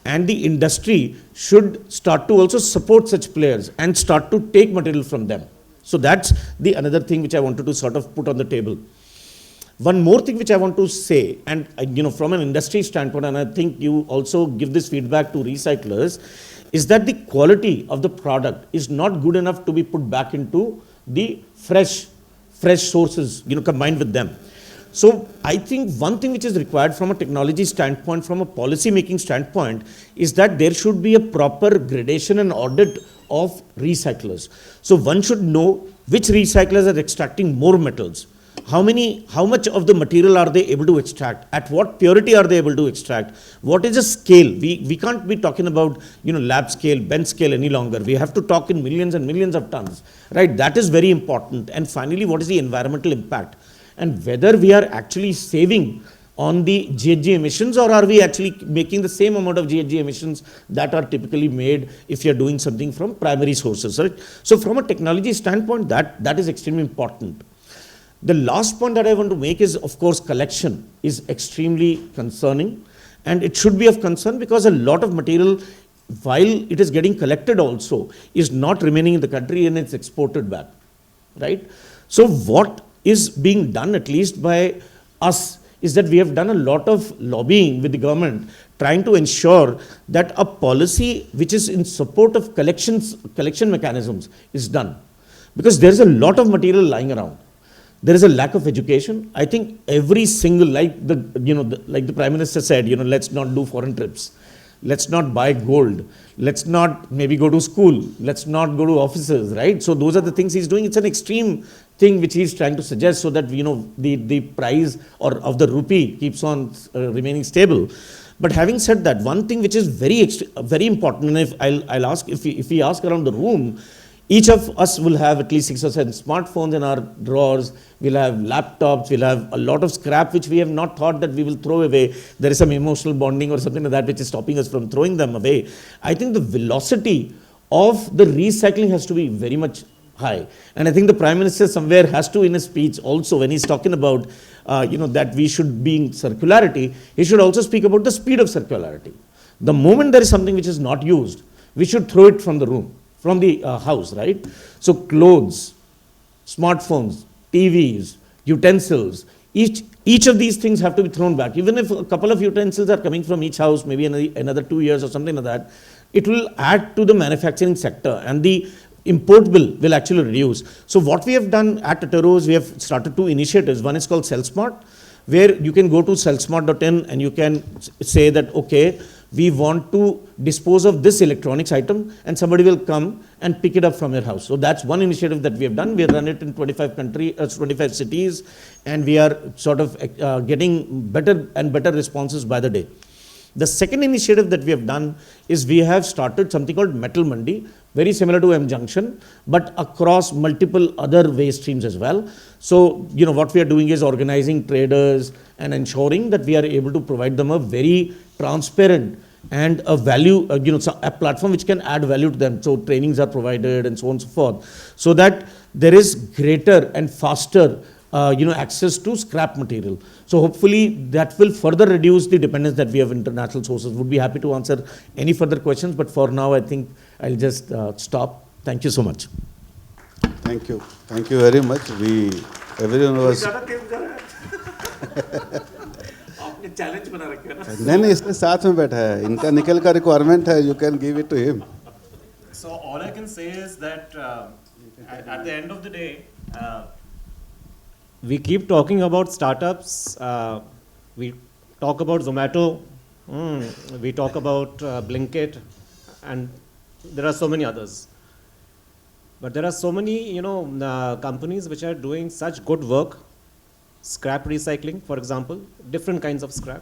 And the industry should start to also support such players and start to take material from them. So that's the another thing which I wanted to sort of put on the table. One more thing which I want to say, and from an industry standpoint, and I think you also give this feedback to recyclers, is that the quality of the product is not good enough to be put back into the fresh sources, combined with them. So I think one thing which is required from a technology standpoint, from a policy making standpoint, is that there should be a proper gradation and audit of recyclers. So one should know which recyclers are extracting more metals. How much of the material are they able to extract? At what purity are they able to extract? What is the scale? We can't be talking about, lab scale, bench scale any longer. We have to talk in millions and millions of tons, right? That is very important. And finally, what is the environmental impact? And whether we are actually saving on the GHG emissions, or are we actually making the same amount of GHG emissions that are typically made if you're doing something from primary sources, right? So from a technology standpoint, that is extremely important. The last point that I want to make is, of course, collection is extremely concerning, and it should be of concern because a lot of material, while it is getting collected also, is not remaining in the country and it's exported back, right? So what is being done, at least by us, is that we have done a lot of lobbying with the government, trying to ensure that a policy which is in support of collection mechanisms is done. Because there is a lot of material lying around. There is a lack of education. I think every single, like the Prime Minister said, let's not do foreign trips. Let's not buy gold. Let's not maybe go to school. Let's not go to offices, right? So those are the things he's doing. It's an extreme thing which he's trying to suggest so that, the price of the rupee keeps on remaining stable. But having said that, one thing which is very important, and I'll ask, if we ask around the room, each of us will have at least 6 or 7 smartphones in our drawers. We'll have laptops. We'll have a lot of scrap which we have not thought that we will throw away. There is some emotional bonding or something like that which is stopping us from throwing them away. I think the velocity of the recycling has to be very much high. And I think the Prime Minister somewhere has to, in a speech also, when he's talking about, that we should be in circularity, he should also speak about the speed of circularity. The moment there is something which is not used, we should throw it from the room. From the house, right? So clothes, smartphones, TVs, utensils, each of these things have to be thrown back. Even if a couple of utensils are coming from each house, maybe another 2 years or something like that, it will add to the manufacturing sector and the import bill will actually reduce. So what we have done at Atero is we have started 2 initiatives. One is called CellSmart, where you can go to cellsmart.in and you can say that, okay, we want to dispose of this electronics item, and somebody will come and pick it up from your house. So that's one initiative that we have done. We have run it in 25 cities, and we are sort of getting better and better responses by the day. The second initiative that we have done is we have started something called Metal Mandi, very similar to M Junction, but across multiple other waste streams as well. So, what we are doing is organizing traders and ensuring that we are able to provide them a very transparent and a value, a platform which can add value to them. So trainings are provided and so on and so forth, so that there is greater and faster access to scrap material. So hopefully that will further reduce the dependence that we have international sources. Would be happy to answer any further questions, but for now I think I'll just stop. Thank you so much. Thank you. Thank you very much. Everyone was... challenge बना रखे हैं ना नहीं इसके साथ में बैठा है इनका निकल का रिक्वायरमेंट है you can give it to him So all I can say is that at the end of the day, we keep talking about startups. We talk about Zomato. We talk about Blinkit, and there are so many others. But there are so many, companies which are doing such good work. Scrap recycling, for example, different kinds of scrap.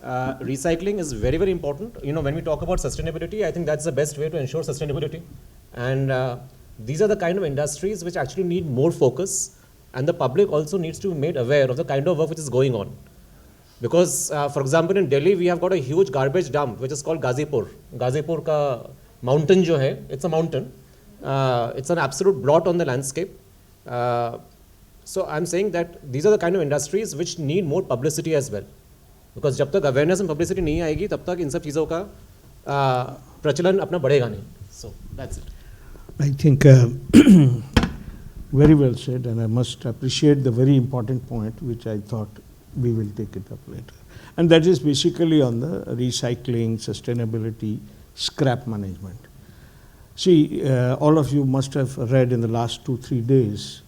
Recycling is very, very important. When we talk about sustainability, I think that's the best way to ensure sustainability. And these are the kind of industries which actually need more focus, and the public also needs to be made aware of the kind of work which is going on. Because, for example, in Delhi, we have got a huge garbage dump, which is called Gazipur. Gazipur ka mountain jo hai, it's a mountain. It's an absolute blot on the landscape. So I'm saying that these are the kind of industries which need more publicity as well. Because जब तक awareness and publicity नहीं आएगी, तब तक इन सब चीज़ों का प्रचलन अपना बढ़ेगा नहीं. So that's it. I think very well said, and I must appreciate the very important point which I thought we will take it up later. And that is basically on the recycling, sustainability, scrap management. See, all of you must have read in the last 2-3 days.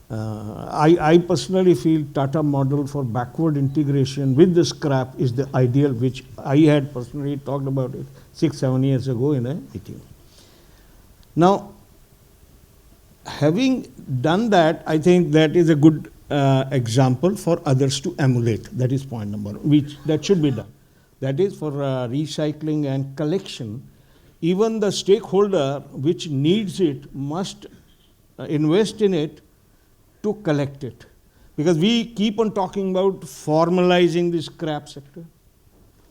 I personally feel Tata model for backward integration with the scrap is the ideal, which I had personally talked about it 6-7 years ago in a meeting. Now, having done that, I think that is a good example for others to emulate. That is point number, that should be done. That is for recycling and collection. Even the stakeholder which needs it must invest in it to collect it. Because we keep on talking about formalizing the scrap sector,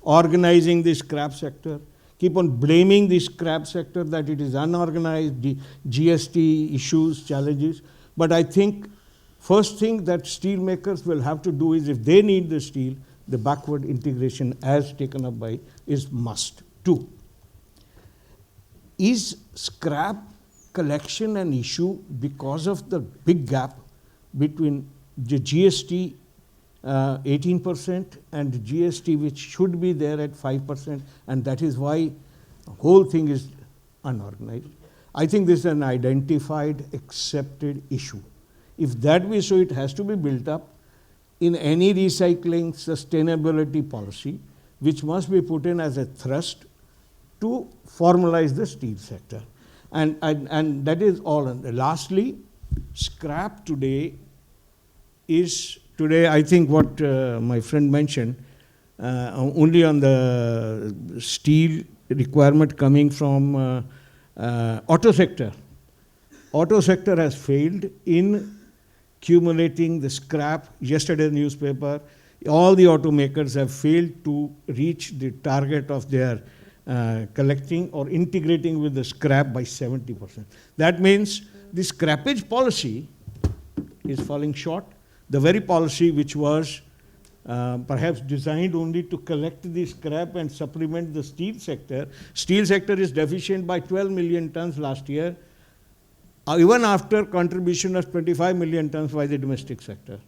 organizing the scrap sector, keep on blaming the scrap sector that it is unorganized, the GST issues, challenges. But I think first thing that steel makers will have to do is, if they need the steel, the backward integration as taken up by is must. 2. Is scrap collection an issue because of the big gap between the GST 18% and the GST which should be there at 5%, and that is why the whole thing is unorganized? I think this is an identified, accepted issue. If that be so, it has to be built up in any recycling sustainability policy, which must be put in as a thrust to formalize the steel sector. And that is all. And lastly, scrap today is, I think what my friend mentioned, only on the steel requirement coming from auto sector. Auto sector has failed in accumulating the scrap. Yesterday's newspaper, all the automakers have failed to reach the target of their collecting or integrating with the scrap by 70%. That means the scrappage policy is falling short. The very policy which was perhaps designed only to collect the scrap and supplement the steel sector. Steel sector is deficient by 12 million tons last year, even after contribution of 25 million tons by the domestic sector.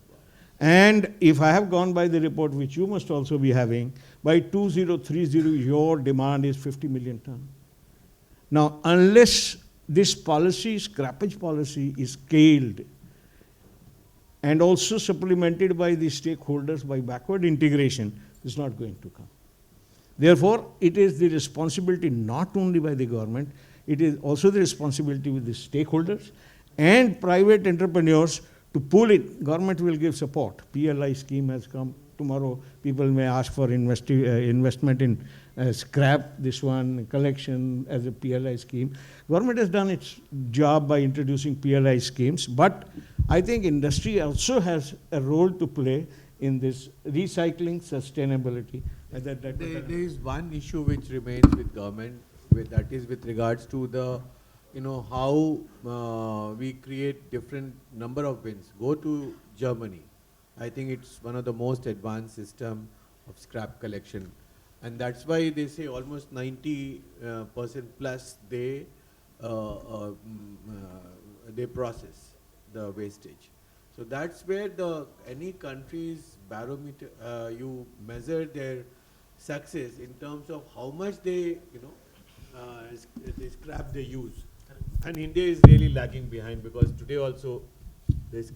And if I have gone by the report, which you must also be having, by 2030, your demand is 50 million tons. Now, unless this policy, scrappage policy, is scaled and also supplemented by the stakeholders by backward integration, it's not going to come. Therefore, it is the responsibility not only by the government, it is also the responsibility with the stakeholders and private entrepreneurs to pull in. Government will give support. PLI scheme has come. Tomorrow, people may ask for investment in scrap, this one, collection as a PLI scheme. Government has done its job by introducing PLI schemes, but I think industry also has a role to play in this recycling sustainability. There is one issue which remains with government, that is with regards to the, how we create different number of bins. Go to Germany. I think it's one of the most advanced system of scrap collection. And that's why they say almost 90% plus they process the wastage. So that's where any country's barometer, you measure their success in terms of how much they, the scrap they use. And India is really lagging behind, because today also this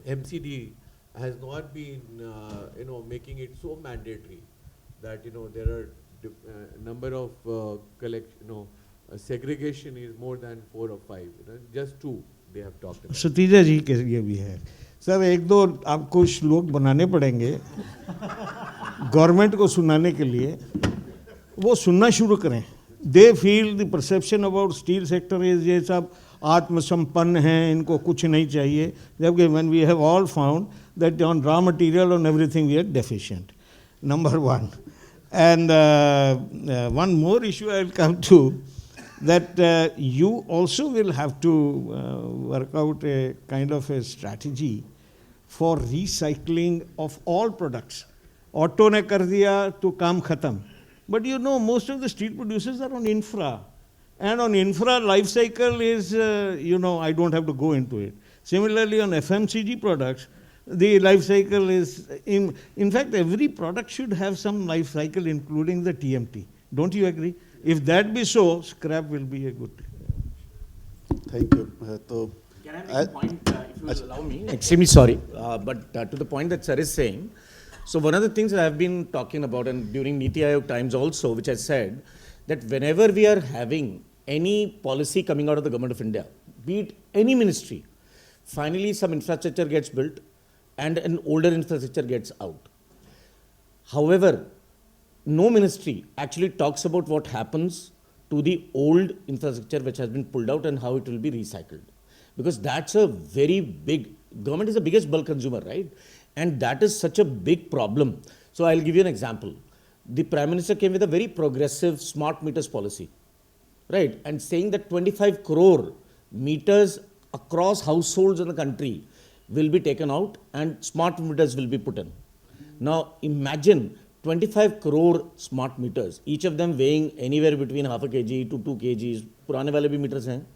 MCD has not been, making it so mandatory that, there are number of segregation is more than 4 or 5. Just 2 they have talked about. Satija जी के लिए भी है sir, एक दो आपको श्लोक बनाने पड़ेंगे गवर्नमेंट को सुनाने के लिए, वो सुनना शुरू करें. They feel the perception about steel sector is ये सब आत्मसंपन्न हैं, इनको कुछ नहीं चाहिए, जबकि when we have all found that on raw material on everything we are deficient. Number one. And one more issue I will come to, that you also will have to work out a kind of a strategy for recycling of all products. Auto ने कर दिया तो काम खत्म. But you know, most of the steel producers are on infra. And on infra, life cycle is, I don't have to go into it. Similarly, on FMCG products, the life cycle is, in fact, every product should have some life cycle, including the TMT. Don't you agree? If that be so, scrap will be a good. Thank you. Can I make a point, if you will allow me? Extremely sorry, but to the point that sir is saying, so one of the things that I've been talking about, and during Niti Aayog times also, which I said, that whenever we are having any policy coming out of the government of India, be it any ministry, finally some infrastructure gets built and an older infrastructure gets out. However, no ministry actually talks about what happens to the old infrastructure which has been pulled out and how it will be recycled. Because that's a very big, government is the biggest bulk consumer, right? And that is such a big problem. So I'll give you an example. The Prime Minister came with a very progressive smart meters policy, right? And saying that 25 crore meters across households in the country will be taken out and smart meters will be put in. Now imagine 25 crore smart meters, each of them weighing anywhere between half a kg to 2 kgs. Purane wale bhi meters hain.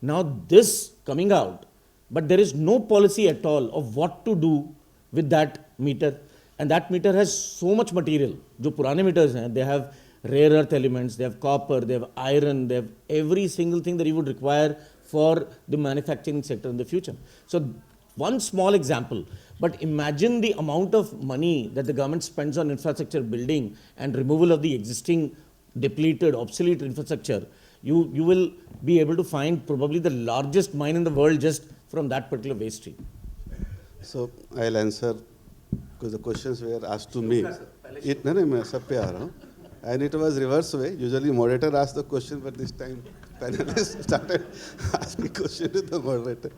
Now this coming out, but there is no policy at all of what to do with that meter. And that meter has so much material. Jo purane meters hain, they have rare earth elements, they have copper, they have iron, they have every single thing that you would require for the manufacturing sector in the future. So one small example, but imagine the amount of money that the government spends on infrastructure building and removal of the existing depleted, obsolete infrastructure. You will be able to find probably the largest mine in the world just from that particular waste stream. So I'll answer because the questions were asked to me. And it was reverse way. Usually moderator asks the question, but this time panelists started asking question to the moderator.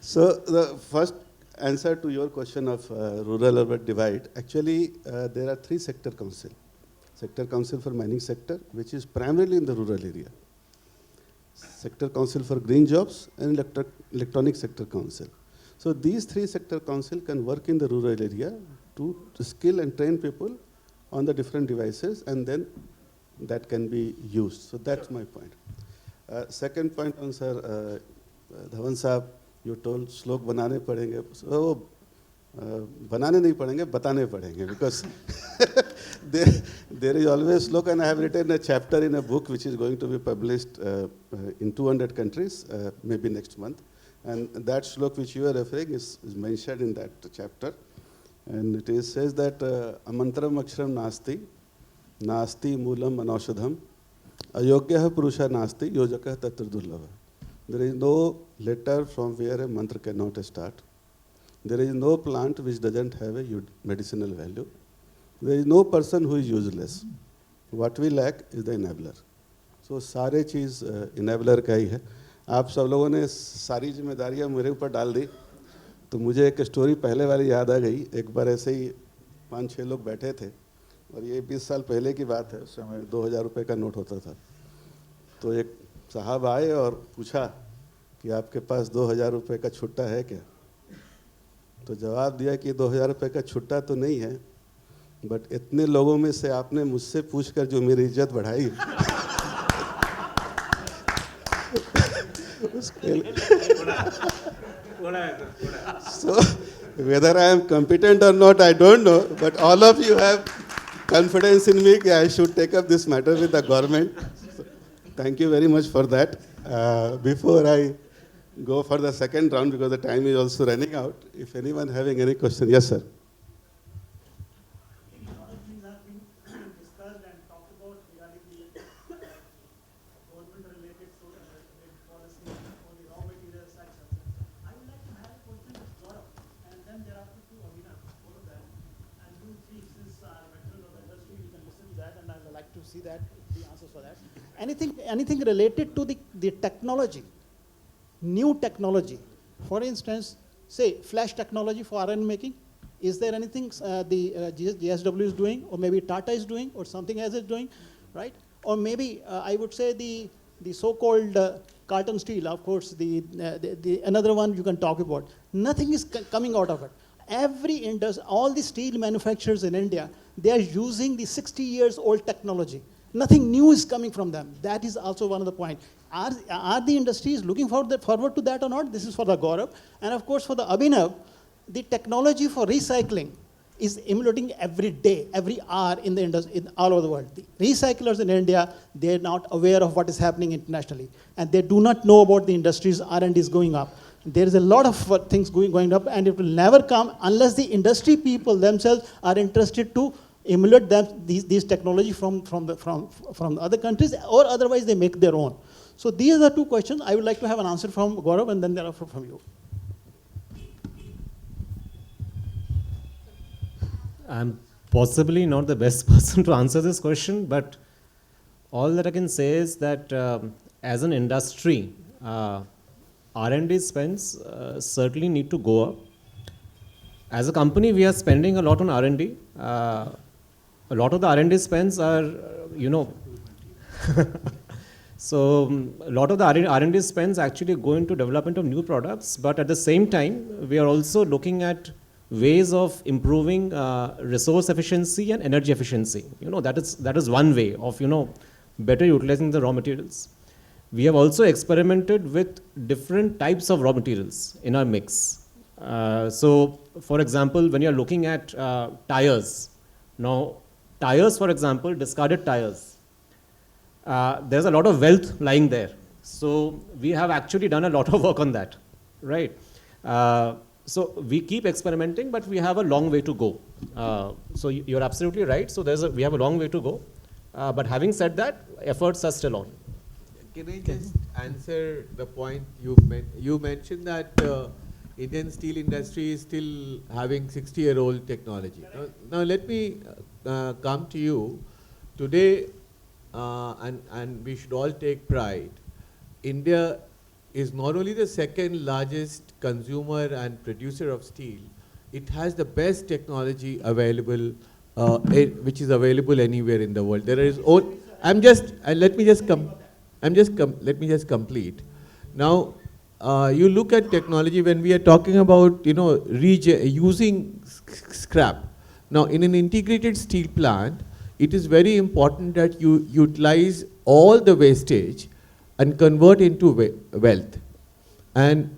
So the first answer to your question of rural-urban divide, actually there are 3 sector council. Sector council for mining sector, which is primarily in the rural area. Sector council for green jobs and electronic sector council. So these 3 sector council can work in the rural area to skill and train people on the different devices, and then that can be used. So that's my point. Second point on sir, Dhawan Saab, you told slok banane padenge. So banane nahi padenge, batane padenge, because there is always slok, and I have written a chapter in a book which is going to be published in 200 countries, maybe next month. And that slok which you are referring is mentioned in that chapter. And it says that amantram aksharam nasti, nasti moolam anaushadham, ayogya purusha nasti, yojaka tatra durlava. There is no letter from where a mantra cannot start. There is no plant which doesn't have a medicinal value. There is no person who is useless. What we lack is the enabler. So सारे चीज़ enabler का ही है. आप सब लोगों ने सारी जिम्मेदारियां मेरे ऊपर डाल दी, तो मुझे एक स्टोरी पहले वाली याद आ गई. एक बार ऐसे ही 5-6 लोग बैठे थे, और ये 20 साल पहले की बात है. उस समय 2000 रुपये का नोट होता था. तो एक साहब आए और पूछा कि आपके पास 2000 रुपये का छुट्टा है क्या? तो जवाब दिया कि 2000 रुपये का छुट्टा तो नहीं है, बट इतने लोगों में से आपने मुझसे पूछकर जो मेरी इज्जत बढ़ाई So whether I am competent or not, I don't know, but all of you have confidence in me that I should take up this matter with the government. So, thank you very much for that. Before I go for the second round, because the time is also running out, if anyone having any question, yes sir. Things have been discussed and talked about regarding the government see that, the answers for that. Anything related to the technology, new technology. For instance, say flash technology for iron making. Is there anything GSW is doing, or maybe Tata is doing, or something else is doing, right? Or maybe I would say the so-called carton steel, of course, the another one you can talk about. Nothing is coming out of it. Every industry, all the steel manufacturers in India, they are using the 60 years old technology. Nothing new is coming from them. That is also one of the points. Are the industries looking forward to that or not? This is for the Gaurav. And of course for the Abhinav, the technology for recycling is emulating every day, every hour in the industry, all over the world. The recyclers in India, they're not aware of what is happening internationally. And they do not know about the industry's R&D is going up. There is a lot of things going up, and it will never come unless the industry people themselves are interested to emulate these technology from other countries, or otherwise they make their own. So these are the two questions. I would like to have an answer from Gaurav, and then thereafter from you. I'm possibly not the best person to answer this question, but all that I can say is that as an industry, R&D spends certainly need to go up. As a company, we are spending a lot on R&D. A lot of the R&D spends are, so a lot of the R&D spends actually go into development of new products, but at the same time, we are also looking at ways of improving resource efficiency and energy efficiency. That is one way of, better utilizing the raw materials. We have also experimented with different types of raw materials in our mix. So, for example, when you're looking at tires, now tires, for example, discarded tires, there's a lot of wealth lying there. So we have actually done a lot of work on that, right? So we keep experimenting, but we have a long way to go. So you're absolutely right. So we have a long way to go. But having said that, efforts are still on. Can I just answer the point you mentioned that Indian steel industry is still having 60-year-old technology. Now let me come to you. Today, and we should all take pride, India is not only the second largest consumer and producer of steel, it has the best technology available, which is available anywhere in the world. There is let me just complete. Now, you look at technology when we are talking about, using scrap. Now, in an integrated steel plant, it is very important that you utilize all the wastage and convert into wealth. And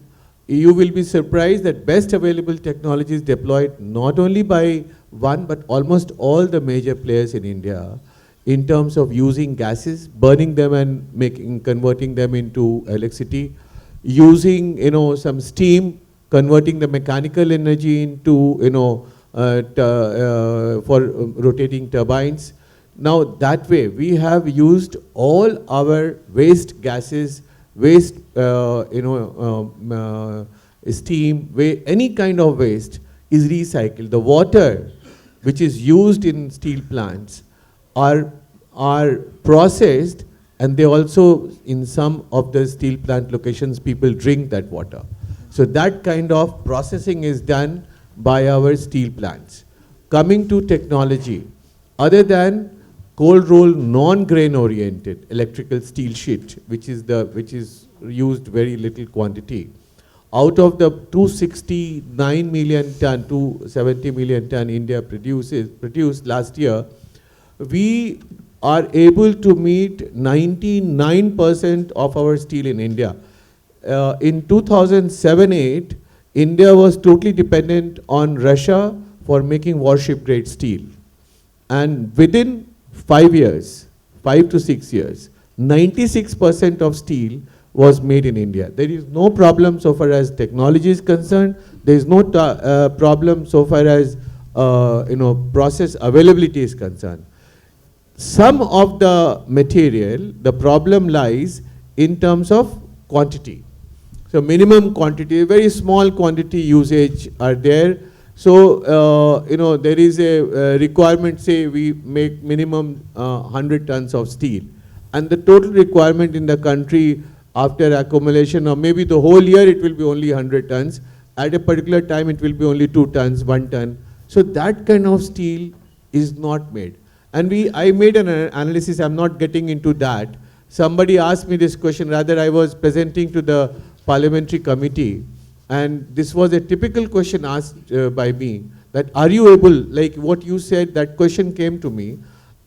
you will be surprised that best available technology is deployed not only by one, but almost all the major players in India in terms of using gases, burning them and converting them into electricity, using, some steam, converting the mechanical energy into, for rotating turbines. Now that way, we have used all our waste gases, waste, steam, any kind of waste is recycled. The water which is used in steel plants are processed, and they also, in some of the steel plant locations, people drink that water. So that kind of processing is done by our steel plants. Coming to technology, other than cold roll non-grain oriented electrical steel sheet, which is used very little quantity, out of the 269 million ton, 270 million ton India produced last year, we are able to meet 99% of our steel in India. In 2007-8, India was totally dependent on Russia for making warship grade steel. And within 5 to 6 years, 96% of steel was made in India. There is no problem so far as technology is concerned. There is no problem so far as process availability is concerned. Some of the material, the problem lies in terms of quantity. So minimum quantity, very small quantity usage are there. So, there is a requirement, say we make minimum 100 tons of steel. And the total requirement in the country after accumulation, or maybe the whole year, it will be only 100 tons. At a particular time, it will be only 2 tons, 1 ton. So that kind of steel is not made. And I made an analysis, I'm not getting into that. Somebody asked me this question, rather I was presenting to the parliamentary committee, and this was a typical question asked by me, that are you able, like what you said, that question came to me,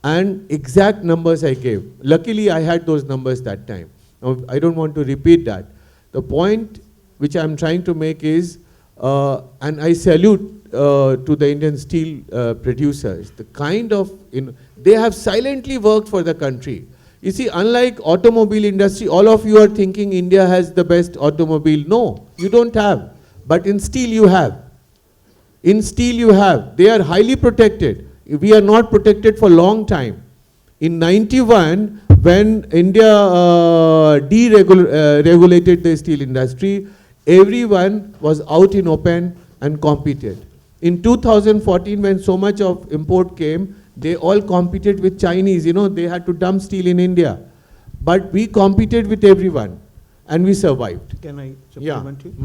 and exact numbers I gave. Luckily, I had those numbers that time. Now, I don't want to repeat that. The point which I'm trying to make is, and I salute to the Indian steel producers, the kind of, they have silently worked for the country. You see, unlike automobile industry, all of you are thinking India has the best automobile. No, you don't have. But in steel you have. In steel you have. They are highly protected. We are not protected for a long time. In 91, when India deregulated the steel industry, everyone was out in open and competed. In 2014, when so much of import came, they all competed with Chinese. They had to dump steel in India. But we competed with everyone, and we survived. Can I supplement you?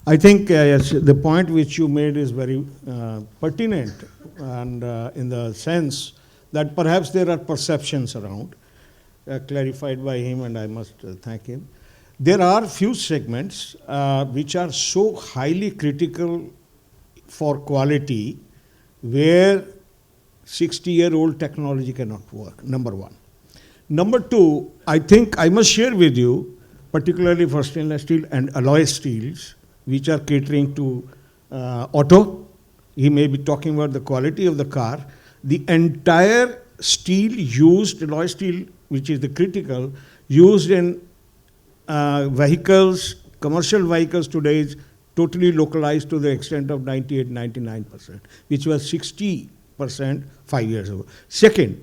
I think yes, the point which you made is very pertinent, and in the sense that perhaps there are perceptions around, clarified by him, and I must thank him. There are few segments which are so highly critical for quality, where 60-year-old technology cannot work, number one. Number two, I think I must share with you, particularly for stainless steel and alloy steels, which are catering to auto. He may be talking about the quality of the car. The entire steel used, alloy steel, which is the critical, used in vehicles, commercial vehicles today is totally localized to the extent of 98-99%, which was 60% 5 years ago. Second,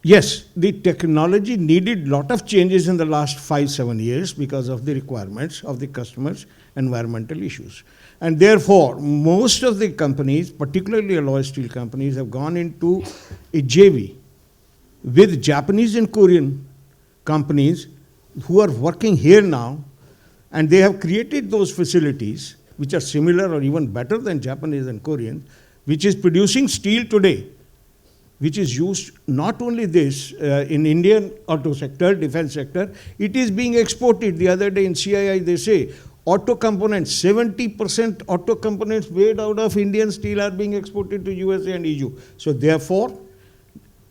yes, the technology needed lot of changes in the last 5-7 years because of the requirements of the customers, environmental issues. And therefore, most of the companies, particularly alloy steel companies, have gone into a JV with Japanese and Korean companies who are working here now, and they have created those facilities which are similar or even better than Japanese and Korean, which is producing steel today, which is used not only this in Indian auto sector, defense sector, it is being exported. The other day in CII they say, auto components, 70% auto components made out of Indian steel are being exported to USA and EU. So therefore,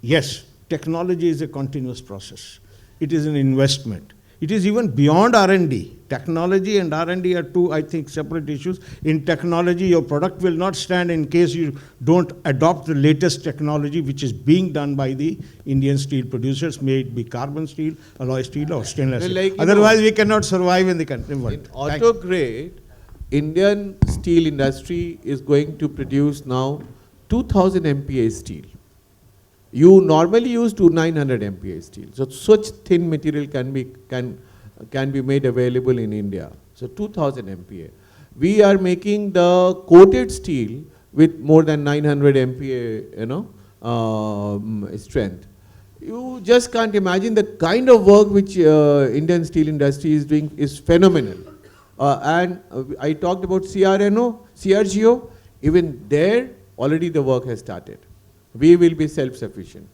yes, technology is a continuous process. It is an investment. It is even beyond R&D. Technology and R&D are two, I think, separate issues. In technology, your product will not stand in case you don't adopt the latest technology which is being done by the Indian steel producers, may it be carbon steel, alloy steel or stainless steel. Like, otherwise, we cannot survive in the country. In auto grade, Indian steel industry is going to produce now 2000 MPa steel. You normally use 900 MPa steel. So such thin material can be made available in India. So 2000 MPa. We are making the coated steel with more than 900 MPa, strength. You just can't imagine the kind of work which Indian steel industry is doing is phenomenal. And I talked about CRGO. Even there, already the work has started. We will be self-sufficient.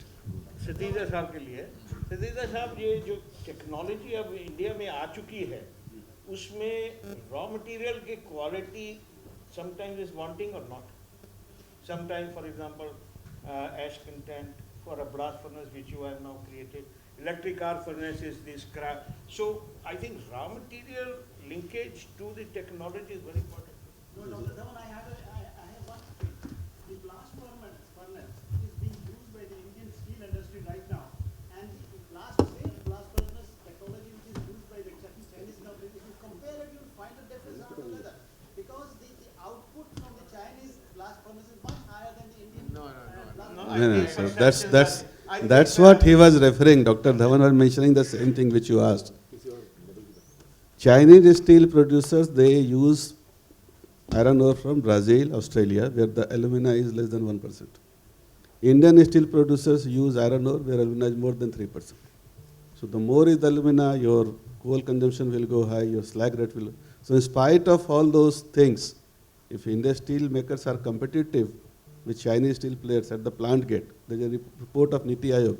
Satija साहब के लिए, सतीजा साहब ये जो technology अब India में आ चुकी है, उसमें रॉ मटेरियल की quality sometimes is wanting or not. Sometimes, for example, ash content for a blast furnace which you have now created, electric arc furnace is the scrap. So I think raw material linkage to the technology is very important. No, Dr. Dhawan, I have one thing. The blast furnace is being used by the Indian steel industry right now, and the same blast furnace technology which is used by the Chinese company, if you compare it, you'll find a difference altogether, because the output from the Chinese blast furnace is much higher than the Indian blast furnace. No, that's what he was referring. Dr. Dhawan was mentioning the same thing which you asked. Chinese steel producers, they use iron ore from Brazil, Australia, where the alumina is less than 1%. Indian steel producers use iron ore where alumina is more than 3%. So the more is the alumina, your coal consumption will go high, your slag rate will. So in spite of all those things, if Indian steel makers are competitive with Chinese steel players at the plant gate, there is a report of Niti Aayog,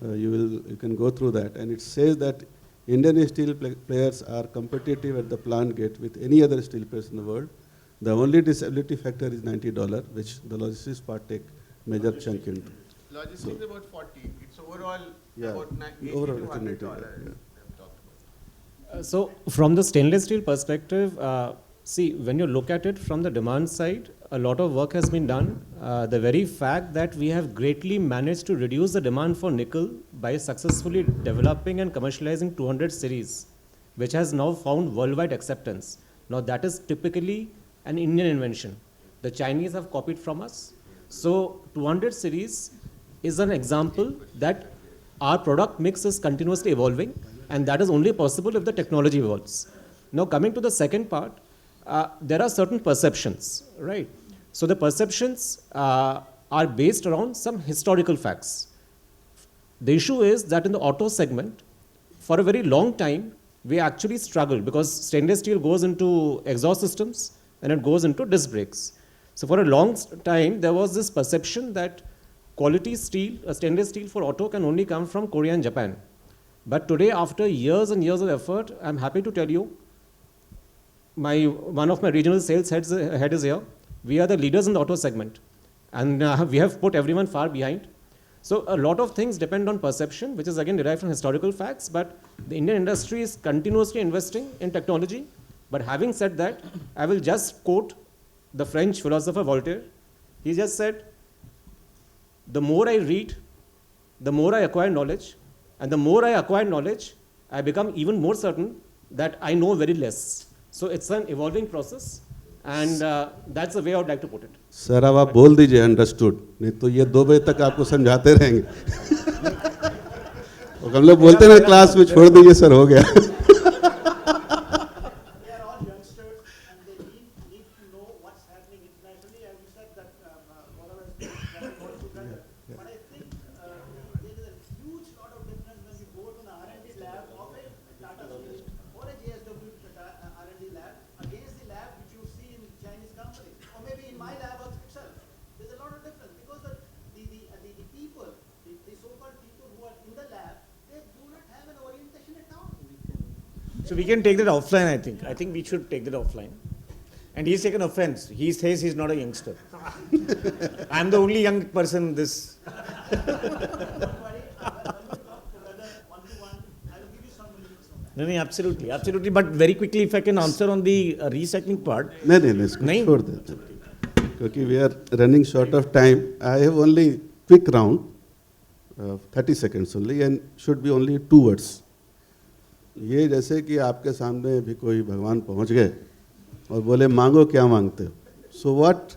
you can go through that, and it says that Indian steel players are competitive at the plant gate with any other steel players in the world. The only disability factor is $90, which the logistics part take major chunk into. Logistics about 40. It's overall about overall $80 to $100. So from the stainless steel perspective, see, when you look at it from the demand side, a lot of work has been done. The very fact that we have greatly managed to reduce the demand for nickel by successfully developing and commercializing 200 series, which has now found worldwide acceptance. Now that is typically an Indian invention. The Chinese have copied from us. So 200 series is an example that our product mix is continuously evolving, and that is only possible if the technology evolves. Now coming to the second part, there are certain perceptions, right? So the perceptions are based around some historical facts. The issue is that in the auto segment, for a very long time, we actually struggled because stainless steel goes into exhaust systems and it goes into disc brakes. So for a long time, there was this perception that quality steel, stainless steel for auto can only come from Korea and Japan. But today, after years and years of effort, I'm happy to tell you, one of my regional sales head is here. We are the leaders in the auto segment. And we have put everyone far behind. So a lot of things depend on perception, which is again derived from historical facts. But the Indian industry is continuously investing in technology. But having said that, I will just quote the French philosopher Voltaire. He just said, the more I read, the more I acquire knowledge. And the more I acquire knowledge, I become even more certain that I know very less. So it's an evolving process, and that's the way I would like to put it. Sir, अब आप बोल दीजिए understood. नहीं तो ये 2 बजे तक आपको समझाते रहेंगे. और हम लोग बोलते हैं ना क्लास में छोड़ दीजिए सर हो गया. So we can take that offline, I think. I think we should take that offline. And he's taken offense. He says he's not a youngster. I'm the only young person in this. No, absolutely, absolutely. But very quickly, if I can answer on the recycling part. No, इसको छोड़ देते हैं. क्योंकि we are running short of time. I have only quick round, 30 seconds only, and should be only 2 words. ये जैसे कि आपके सामने भी कोई भगवान पहुंच गए और बोले मांगो क्या मांगते हो. So what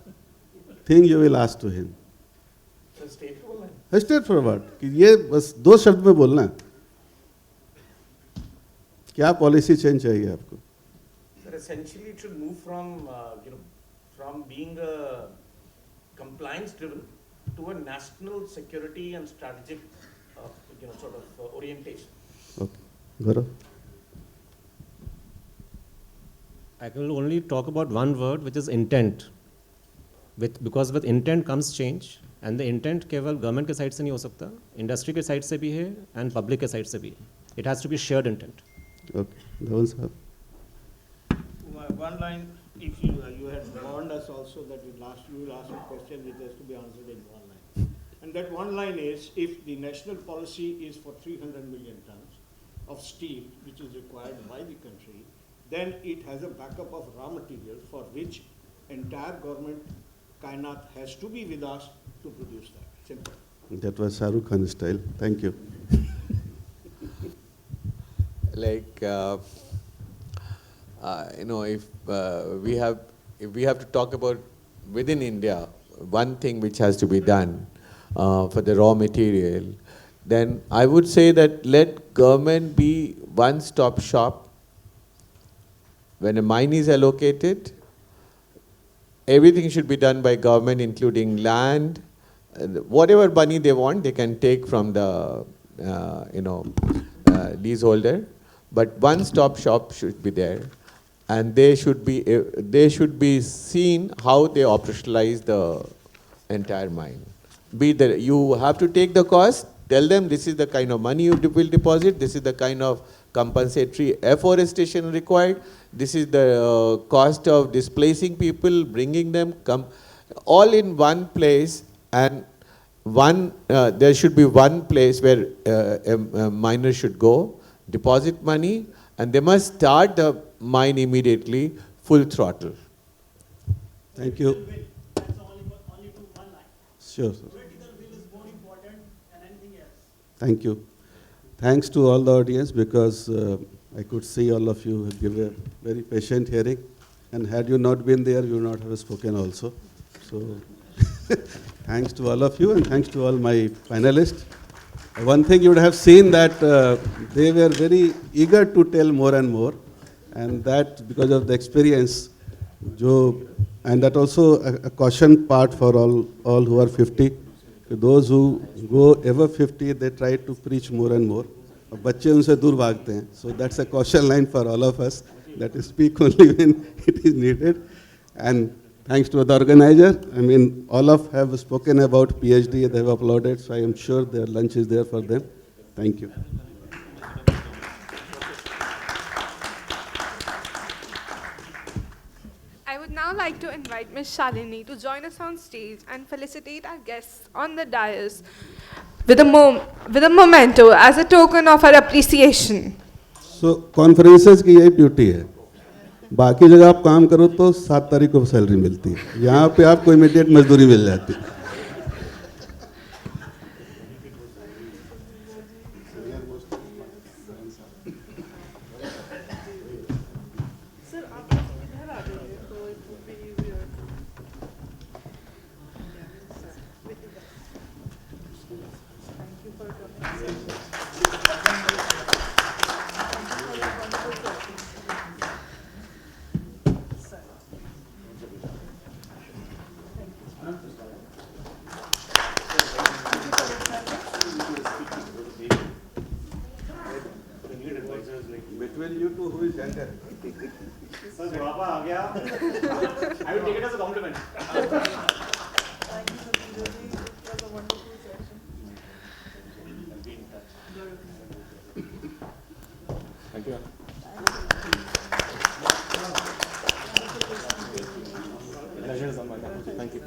thing you will ask to him? Straight forward. कि ये बस 2 शब्द में बोलना है. क्या पॉलिसी चेंज चाहिए आपको? Sir, essentially it should move from from being a compliance driven to a national security and strategic sort of orientation. Okay. Gaurav? I can only talk about one word, which is intent. Because with intent comes change, and the intent केवल government के side से नहीं हो सकता, industry के side से भी है, and public के side से भी है. It has to be shared intent. Okay. Dhawan sir. One line, if you had warned us also that you will ask a question which has to be answered in one line. And that one line is, if the national policy is for 300 million tons of steel, which is required by the country, then it has a backup of raw material for which entire government kainat has to be with us to produce that. Simple. That was Shahrukh Khan style. Thank you. If we have to talk about within India, one thing which has to be done for the raw material, then I would say that let government be one-stop shop. When a mine is allocated, everything should be done by government, including land. Whatever money they want, they can take from the leaseholder. But one-stop shop should be there, and they should be seen how they operationalize the entire mine. You have to take the cost. Tell them this is the kind of money you will deposit. This is the kind of compensatory afforestation required. This is the cost of displacing people, bringing them, all in one place, and there should be one place where a miner should go, deposit money, and they must start the mine immediately, full throttle. Thank you. Sure, sir. Thank you. Thanks to all the audience, because I could see all of you give a very patient hearing, and had you not been there, you would not have spoken also. So thanks to all of you, and thanks to all my panelists. One thing you would have seen that they were very eager to tell more and more, and that because of the experience, and that also a caution part for all who are 50. Those who go above 50, they try to preach more and more. बच्चे उनसे दूर भागते हैं. So that's a caution line for all of us, that is speak only when it is needed. And thanks to the organizer. I mean, all of have spoken about PhD, they have applauded, so I am sure their lunch is there for them. Thank you. I would now like to invite Ms. Shalini to join us on stage and felicitate our guests on the dais with a memento as a token of our appreciation. So conferences की यही beauty है. बाकी जगह आप काम करो तो 7 तारीख को सैलरी मिलती है. यहाँ पे आपको इमीडिएट मजदूरी मिल जाती है. Between you two, who is younger? Sir, Jawaba आ गया. I will take it as a compliment. Thank you. Pleasure is on my part. Thank you.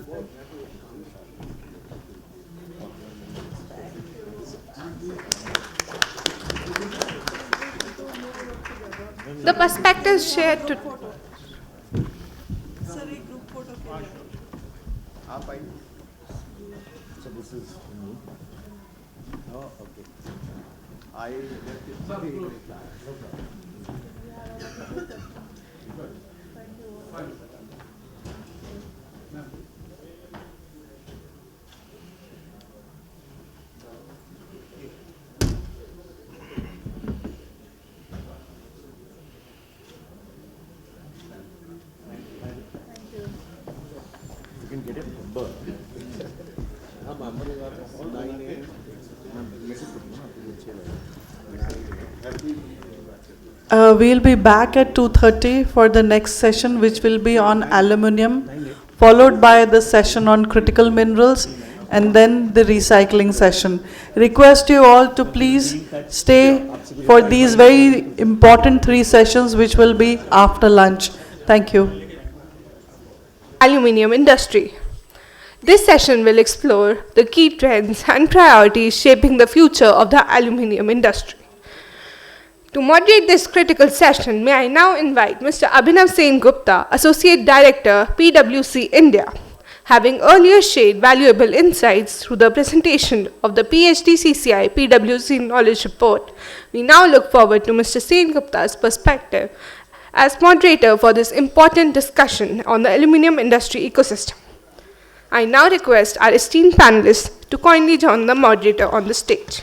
The perspectives shared to So this is me. Oh, okay. I left it. You can get it. We'll be back at 2:30 for the next session, which will be on aluminium, followed by the session on critical minerals, and then the recycling session. Request you all to please stay for these very important 3 sessions, which will be after lunch. Thank you. aluminium industry. This session will explore the key trends and priorities shaping the future of the aluminium industry. To moderate this critical session, may I now invite Mr. Abhinav Sen Gupta, Associate Director, PwC India. Having earlier shared valuable insights through the presentation of the Phdcci PwC Knowledge Report, we now look forward to Mr. Sen Gupta's perspective as moderator for this important discussion on the aluminium industry ecosystem. I now request our esteemed panelists to kindly join the moderator on the stage.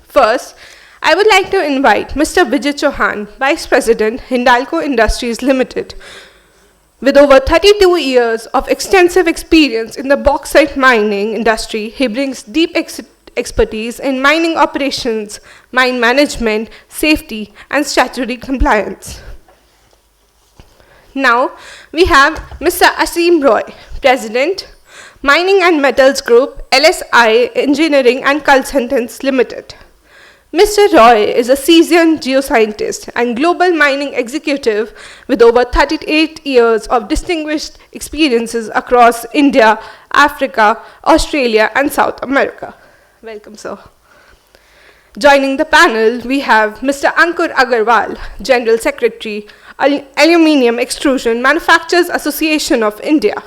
First, I would like to invite Mr. Vijay Chauhan, Vice President, Hindalco Industries Limited, With over 32 years of extensive experience in the bauxite mining industry, he brings deep expertise in mining operations, mine management, safety, and statutory compliance. Now, we have Mr. Asim Roy, President, Mining and Metals Group, LSI Engineering and Consultants Limited. Mr. Roy is a seasoned geoscientist and global mining executive with over 38 years of distinguished experiences across India, Africa, Australia, and South America. Welcome, sir. Joining the panel, we have Mr. Ankur Agarwal, General Secretary, Aluminium Extrusion Manufacturers Association of India.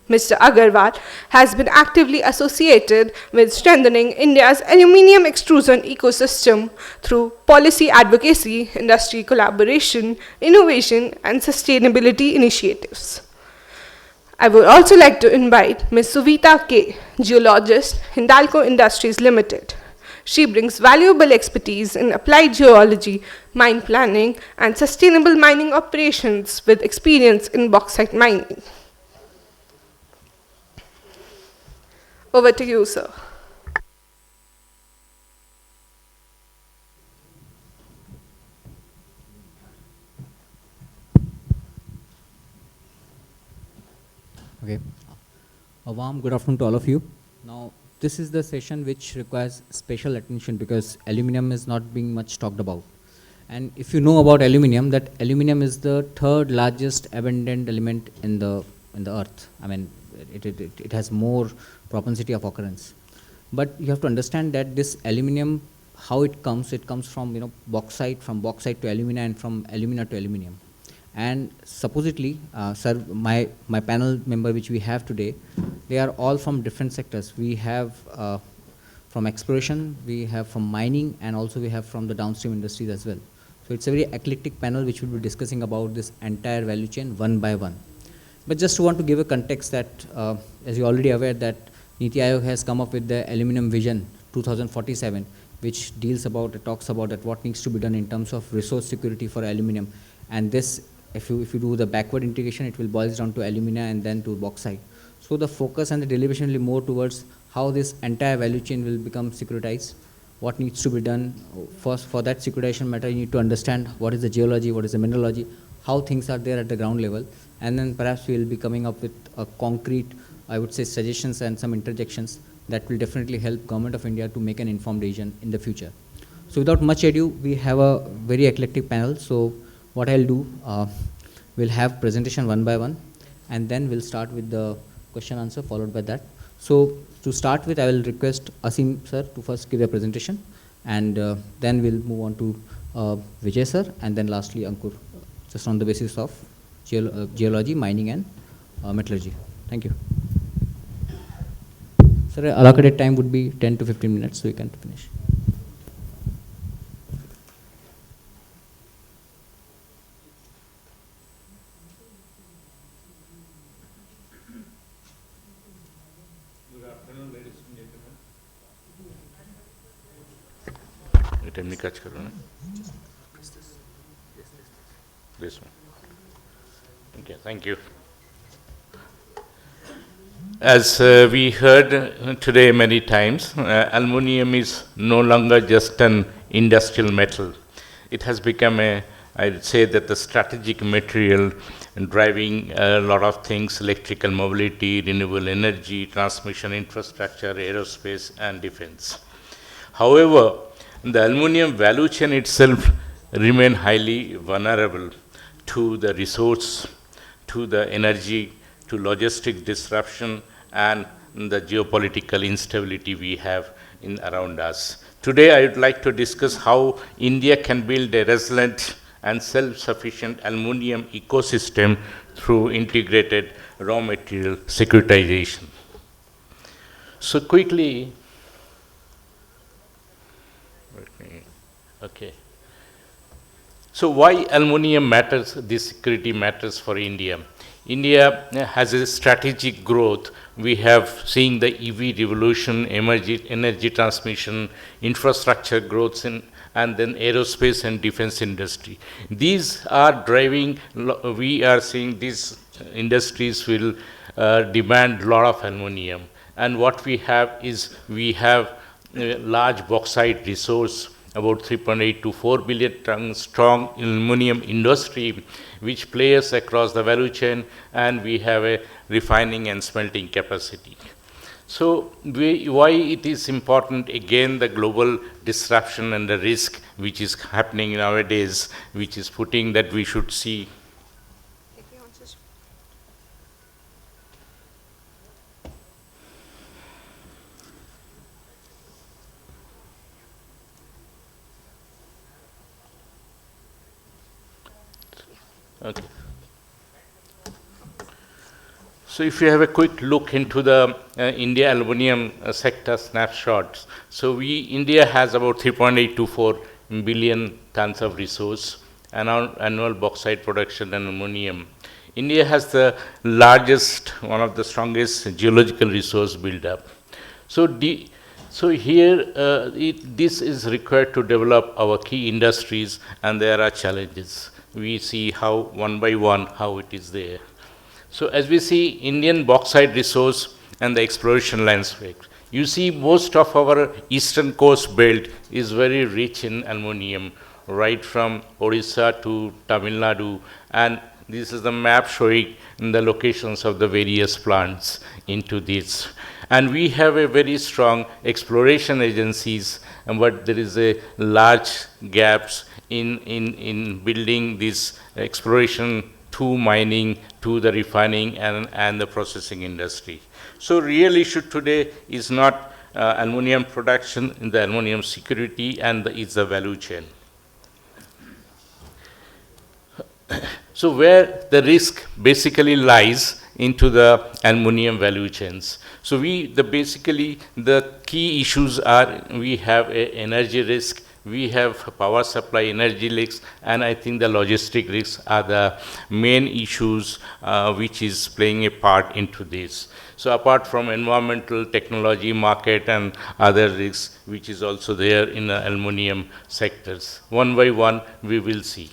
Mr. Agarwal has been actively associated with strengthening India's aluminium extrusion ecosystem through policy advocacy, industry collaboration, innovation, and sustainability initiatives. I would also like to invite Ms. Suvita K., geologist, Hindalco Industries Limited. She brings valuable expertise in applied geology, mine planning, and sustainable mining operations with experience in bauxite mining. Over to you, sir. Okay. A warm good afternoon to all of you. Now, this is the session which requires special attention because aluminum is not being much talked about. And if you know about aluminum, that aluminum is the third largest abundant element in the earth. I mean, it has more propensity of occurrence. But you have to understand that this aluminum, how it comes from bauxite, from bauxite to alumina, and from alumina to aluminum. And supposedly, sir, my panel member which we have today, they are all from different sectors. We have from exploration, we have from mining, and also we have from the downstream industries as well. So it's a very eclectic panel which will be discussing about this entire value chain one by one. But just want to give a context that, as you're already aware, that Niti Aayog has come up with the Aluminum Vision 2047, which talks about that what needs to be done in terms of resource security for aluminum. And this, if you do the backward integration, it will boil down to alumina and then to bauxite. So the focus and the deliberation will be more towards how this entire value chain will become securitized, what needs to be done. First, for that securitization matter, you need to understand what is the geology, what is the mineralogy, how things are there at the ground level, and then perhaps we will be coming up with a concrete, I would say, suggestions and some interjections that will definitely help Government of India to make an informed decision in the future. So without much ado, we have a very eclectic panel. So what I'll do, we'll have presentation one by one, and then we'll start with the question answer followed by that. So to start with, I will request Asim sir to first give a presentation, and then we'll move on to Vijay sir, and then lastly Ankur, just on the basis of geology, mining, and metallurgy. Thank you. Sir, allocated time would be 10 to 15 minutes, so you can finish. Good afternoon, ladies and gentlemen. This one. Okay, thank you. As we heard today many times, aluminium is no longer just an industrial metal. It has become I would say that the strategic material driving a lot of things: electrical mobility, renewable energy, transmission infrastructure, aerospace, and defense. However, the aluminium value chain itself remains highly vulnerable to the resource, to the energy, to logistic disruption, and the geopolitical instability we have around us. Today, I would like to discuss how India can build a resilient and self-sufficient aluminium ecosystem through integrated raw material securitization. So quickly, okay. So why aluminium matters, this security matters for India? India has a strategic growth. We have seen the EV revolution, energy transmission, infrastructure growth, and then aerospace and defense industry. These are driving, we are seeing these industries will demand a lot of aluminum. And what we have is we have a large bauxite resource, about 3.8 to 4 billion tons strong aluminum industry, which plays across the value chain, and we have a refining and smelting capacity. So why it is important, again, the global disruption and the risk which is happening nowadays, which is putting that we should see. Okay. So if you have a quick look into the India aluminum sector snapshots, so India has about 3.8 to 4 billion tons of resource and annual bauxite production and aluminum. India has the largest, one of the strongest geological resource build-up. So here, this is required to develop our key industries, and there are challenges. We see how one by one how it is there. So as we see Indian bauxite resource and the exploration landscape, you see most of our eastern coast belt is very rich in aluminum, right from Odisha to Tamil Nadu, and this is the map showing the locations of the various plants into this. And we have a very strong exploration agencies, but there is a large gaps in building this exploration to mining, to the refining and the processing industry. So real issue today is not aluminum production, the aluminum security, and it's the value chain. So where the risk basically lies into the aluminum value chains. So basically the key issues are we have a energy risk, we have power supply energy risks, and I think the logistic risks are the main issues which is playing a part into this. So apart from environmental, technology, market, and other risks, which is also there in the aluminum sectors, one by one we will see.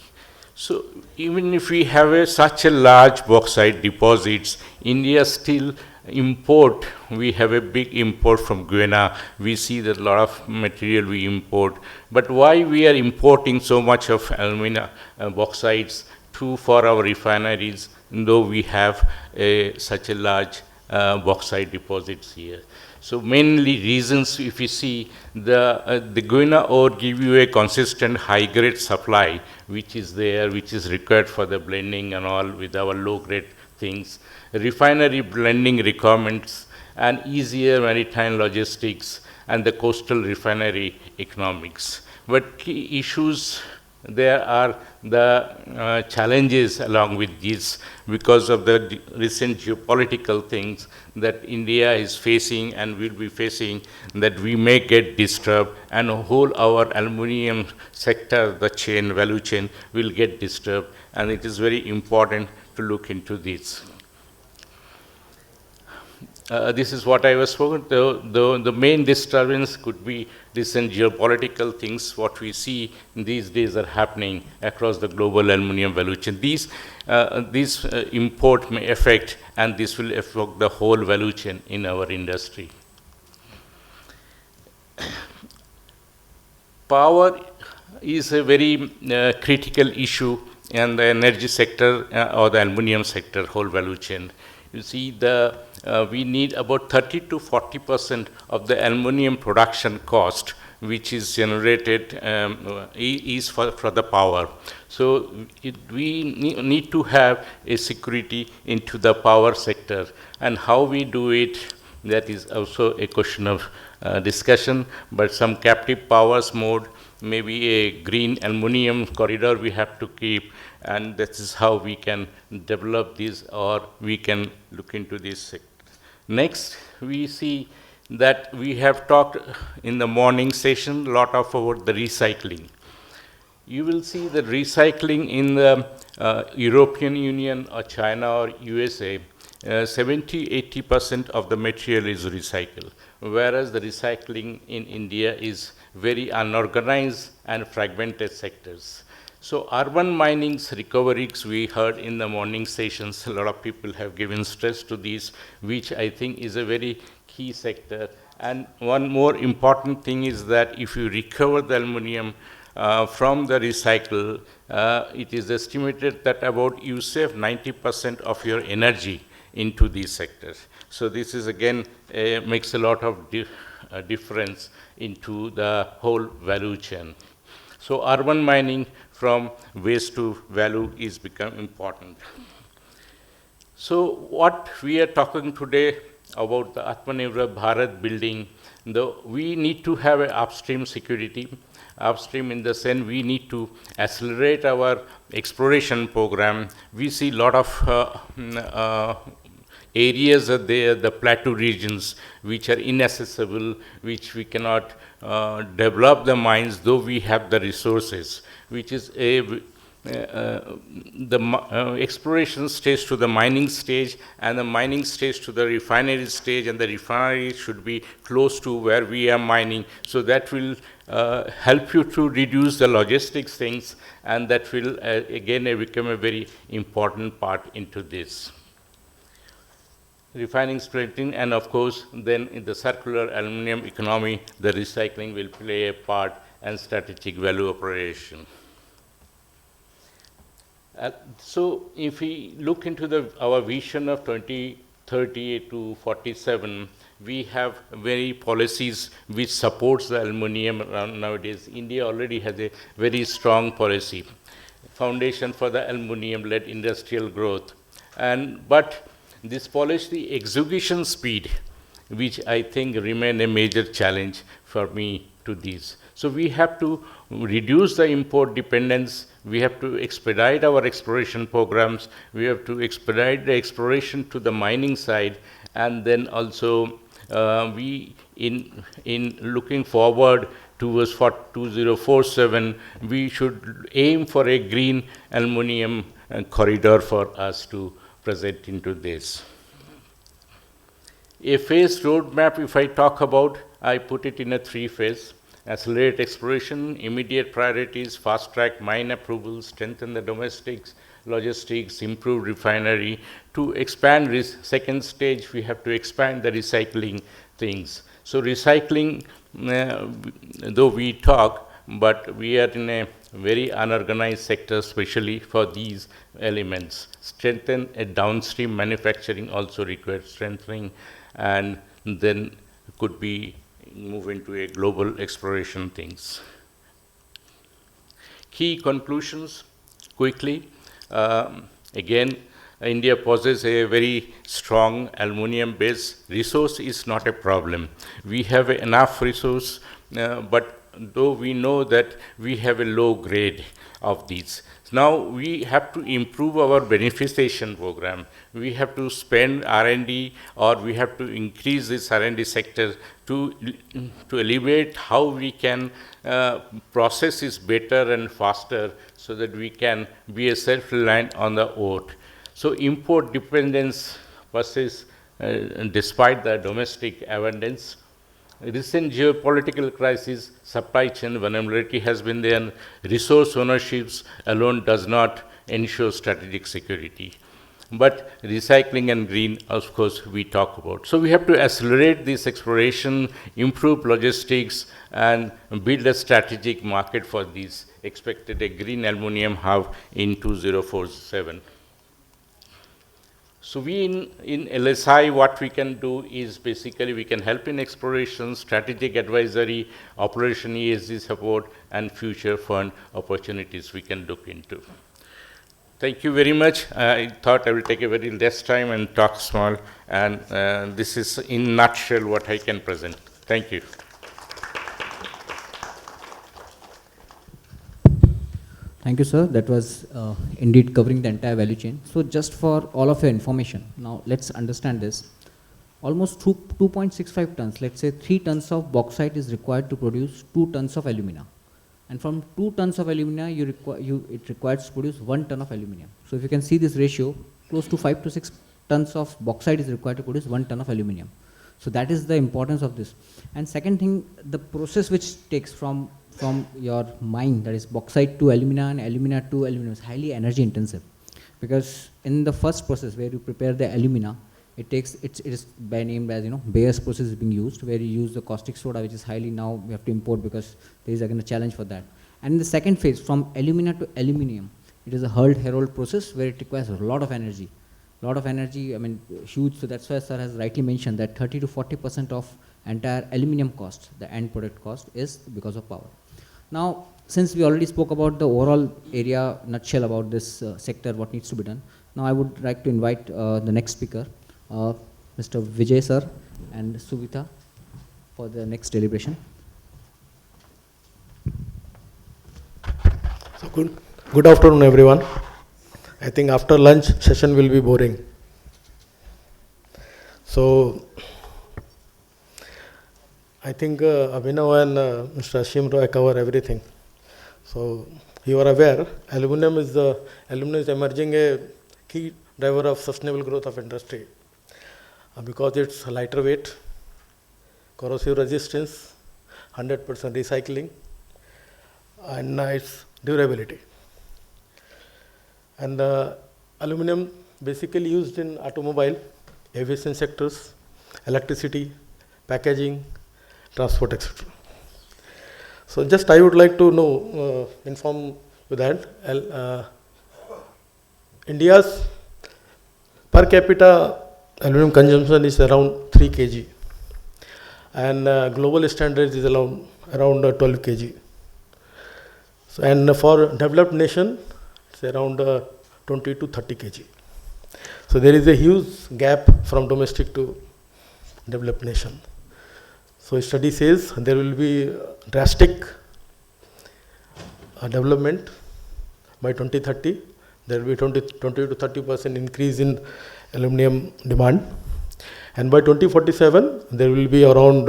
So even if we have such a large bauxite deposits, India still import, we have a big import from Guyana. We see that a lot of material we import. But why we are importing so much of alumina bauxites for our refineries, though we have such a large bauxite deposits here? So mainly reasons, if you see, the Guyana ore give you a consistent high-grade supply, which is there, which is required for the blending and all with our low-grade things. Refinery blending requirements and easier maritime logistics and the coastal refinery economics. But key issues, there are the challenges along with this because of the recent geopolitical things that India is facing and will be facing, that we may get disturbed and whole our aluminum sector, the chain, value chain will get disturbed, and it is very important to look into this. This is what I was spoken. The main disturbance could be recent geopolitical things. What we see these days are happening across the global aluminum value chain. These import may affect, and this will affect the whole value chain in our industry. Power is a very critical issue in the energy sector or the aluminum sector, whole value chain. You see, we need about 30 to 40% of the aluminum production cost, which is generated is for the power. So we need to have a security into the power sector, and how we do it, that is also a question of discussion. But some captive powers mode, maybe a green aluminum corridor we have to keep, and this is how we can develop this, or we can look into this sector. Next, we see that we have talked in the morning session a lot about the recycling. You will see the recycling in the European Union or China or USA, 70–80% of the material is recycled, whereas the recycling in India is very unorganized and fragmented sectors. So urban mining's recoveries, we heard in the morning sessions, a lot of people have given stress to these, which I think is a very key sector. And one more important thing is that if you recover the aluminum from the recycle, it is estimated that about you save 90% of your energy into these sectors. So this is again makes a lot of difference into the whole value chain. So urban mining from waste to value is become important. So what we are talking today about the Atmanirbhar Bharat building, we need to have an upstream security. Upstream in the sense we need to accelerate our exploration program. We see a lot of areas are there, the plateau regions, which are inaccessible, which we cannot develop the mines, though we have the resources, which is exploration stage to the mining stage, and the mining stage to the refinery stage, and the refinery should be close to where we are mining. So that will help you to reduce the logistics things, and that will again become a very important part into this. Refining, splitting, and of course, then in the circular aluminum economy, the recycling will play a part, and strategic value operation. So if we look into our vision of 2030 to 47, we have very policies which supports the aluminum nowadays. India already has a very strong policy, foundation for the aluminum-led industrial growth. But this policy execution speed, which I think remain a major challenge for me to these. So we have to reduce the import dependence, we have to expedite our exploration programs, we have to expedite the exploration to the mining side, and then also we, in looking forward towards 2047, we should aim for a green aluminum corridor for us to present into this. A phased roadmap, if I talk about, I put it in a 3-phase. Accelerate exploration, immediate priorities, fast-track mine approvals, strengthen the domestic logistics, improve refinery. To expand second stage, we have to expand the recycling things. So recycling, though we talk, but we are in a very unorganized sector, especially for these elements. Strengthen a downstream manufacturing also requires strengthening, and then could be move into a global exploration things. Key conclusions, quickly. Again, India possesses a very strong aluminum base. Resource is not a problem. We have enough resource, but though we know that we have a low grade of these. Now we have to improve our beneficiation program. We have to spend R&D, or we have to increase this R&D sector to elevate how we can process this better and faster, so that we can be a self-reliant on the ore. So import dependence versus despite the domestic abundance. Recent geopolitical crisis, supply chain vulnerability has been there. Resource ownerships alone does not ensure strategic security. But recycling and green, of course, we talk about. So we have to accelerate this exploration, improve logistics, and build a strategic market for these. Expected a green aluminum hub in 2047. So we in LSI, what we can do is basically we can help in exploration, strategic advisory, operation ESG support, and future fund opportunities we can look into. Thank you very much. I thought I will take a very less time and talk small, and this is in nutshell what I can present. Thank you. Thank you, sir. That was indeed covering the entire value chain. So just for all of your information, now let's understand this. Almost 2.65 tons, let's say 3 tons of bauxite is required to produce 2 tons of alumina. And from 2 tons of alumina, it requires to produce 1 ton of aluminum. So if you can see this ratio, close to 5 to 6 tons of bauxite is required to produce 1 ton of aluminum. So that is the importance of this. And second thing, the process which takes from your mine, that is bauxite to alumina and alumina to aluminum, is highly energy intensive. Because in the first process where you prepare the alumina, it is by named as, Bayer's process is being used, where you use the caustic soda, which is highly now we have to import because there is again a challenge for that. And in the second phase, from alumina to aluminium, it is a Hurd-Herold process where it requires a lot of energy. I mean, huge. So that's why sir has rightly mentioned that 30 to 40% of entire aluminium cost, the end product cost, is because of power. Now, since we already spoke about the overall area nutshell about this sector, what needs to be done, now I would like to invite the next speaker, Mr. Vijay sir and Suvita, for the next deliberation. So good afternoon, everyone. I think after lunch session will be boring. So I think Abhinav and Mr. Ashim Roy cover everything. So you are aware, aluminum is emerging a key driver of sustainable growth of industry because it's lighter weight, corrosive resistance, 100% recycling, and its durability. And aluminum basically used in automobile, aviation sectors, electricity, packaging, transport, etc. So just I would like to know, inform you that India's per capita aluminum consumption is around 3 kg, and global standards is around 12 kg. So, and for developed nation, it's around 20 to 30 kg. So there is a huge gap from domestic to developed nation. So study says there will be drastic development by 2030. There will be 20 to 30% increase in aluminum demand, and by 2047 there will be around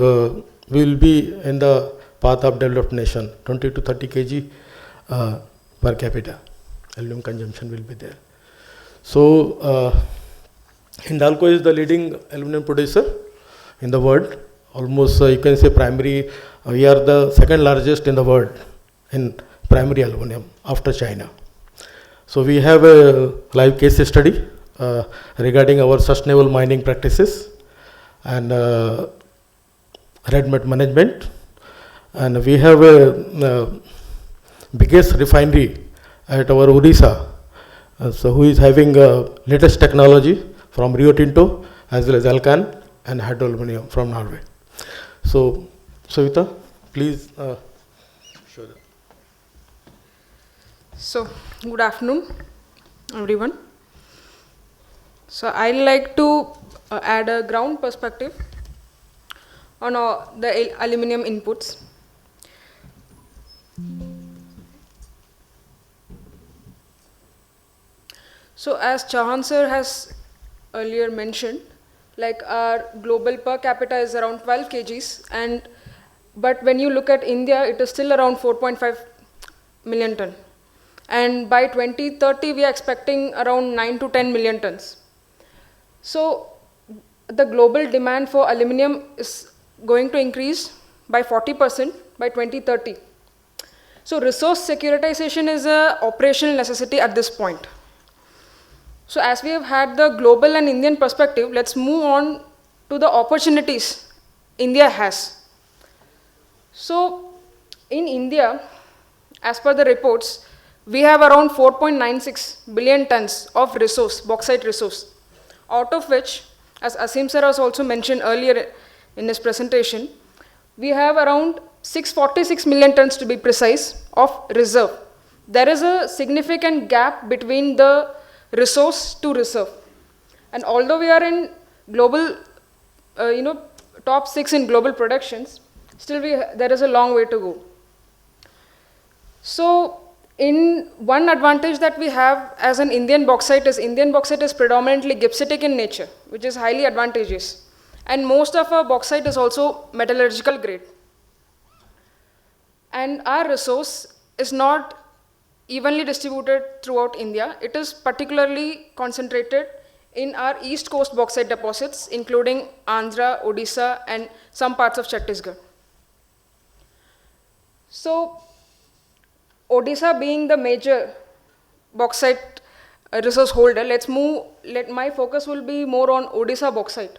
we will be in the path of developed nation. 20 to 30 kg per capita aluminum consumption will be there. So Hindalco is the leading aluminum producer in the world. Almost you can say primary, we are the second largest in the world in primary aluminum after China. So we have a live case study regarding our sustainable mining practices and red mud management, and we have a biggest refinery at our Odisha, so who is having latest technology from Rio Tinto as well as Alcan and hydro aluminum from Norway. So Savita, please show that. So good afternoon, everyone. So I'd like to add a ground perspective on the aluminum inputs. So as Chauhan sir has earlier mentioned, like our global per capita is around 12 kgs, but when you look at India, it is still around 4.5 million ton. And by 2030, we are expecting around 9 to 10 million tons. So the global demand for aluminum is going to increase by 40% by 2030. So resource securitization is an operational necessity at this point. So as we have had the global and Indian perspective, let's move on to the opportunities India has. So in India, as per the reports, we have around 4.96 billion tons of resource, bauxite resource, out of which, as Asim sir has also mentioned earlier in his presentation, we have around 646 million tons to be precise of reserve. There is a significant gap between the resource to reserve. And although we are in global, top 6 in global productions, still there is a long way to go. So in one advantage that we have as an Indian bauxite is predominantly gibbsitic in nature, which is highly advantageous. And most of our bauxite is also metallurgical grade. And our resource is not evenly distributed throughout India. It is particularly concentrated in our east coast bauxite deposits, including Andhra, Odisha, and some parts of Chhattisgarh. So, Odisha being the major bauxite resource holder, my focus will be more on Odisha bauxite.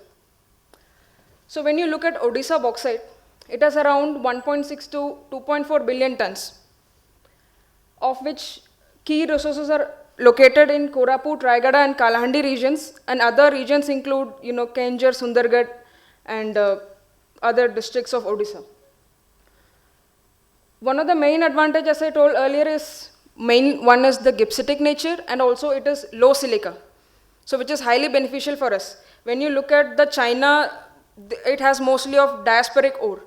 So when you look at Odisha bauxite, it has around 1.6 to 2.4 billion tons, of which key resources are located in Koraput, Raigada and Kalahandi regions, and other regions include, Kenjur, Sundargarh and other districts of Odisha. One of the main advantages, as I told earlier, is one is the gibbsitic nature, and also it is low silica, so which is highly beneficial for us. When you look at the China, it has mostly of diasporic ore,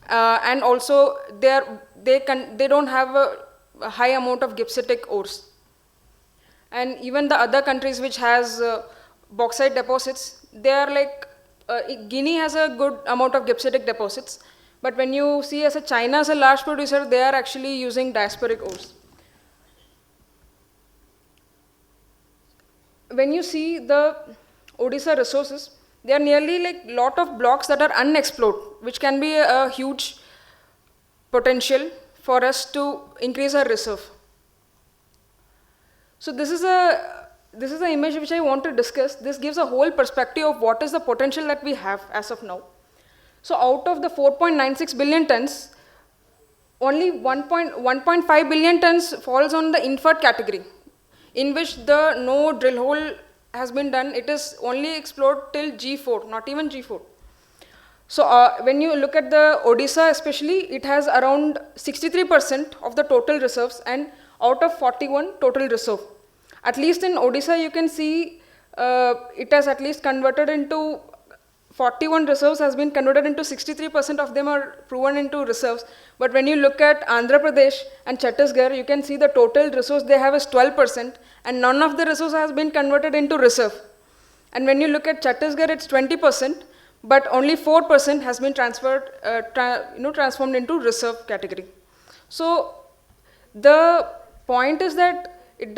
and also they don't have a high amount of gibbsitic ores. And even the other countries which has bauxite deposits, they are like Guinea has a good amount of gibbsitic deposits, but when you see as a China as a large producer, they are actually using diasporic ores. When you see the Odisha resources, there are nearly like lot of blocks that are unexplored, which can be a huge potential for us to increase our reserve. So this is an image which I want to discuss. This gives a whole perspective of what is the potential that we have as of now. So out of the 4.96 billion tons, only 1.5 billion tons falls on the inferred category, in which no drill hole has been done. It is only explored till G4, not even G4. So when you look at the Odisha especially, it has around 63% of the total reserves, and out of 41 total reserve. At least in Odisha you can see it has at least converted into 41 reserves has been converted into 63% of them are proven into reserves. But when you look at Andhra Pradesh and Chhattisgarh, you can see the total resource they have is 12%, and none of the resource has been converted into reserve. And when you look at Chhattisgarh, it's 20%, but only 4% has been transferred, transformed into reserve category. So the point is that it's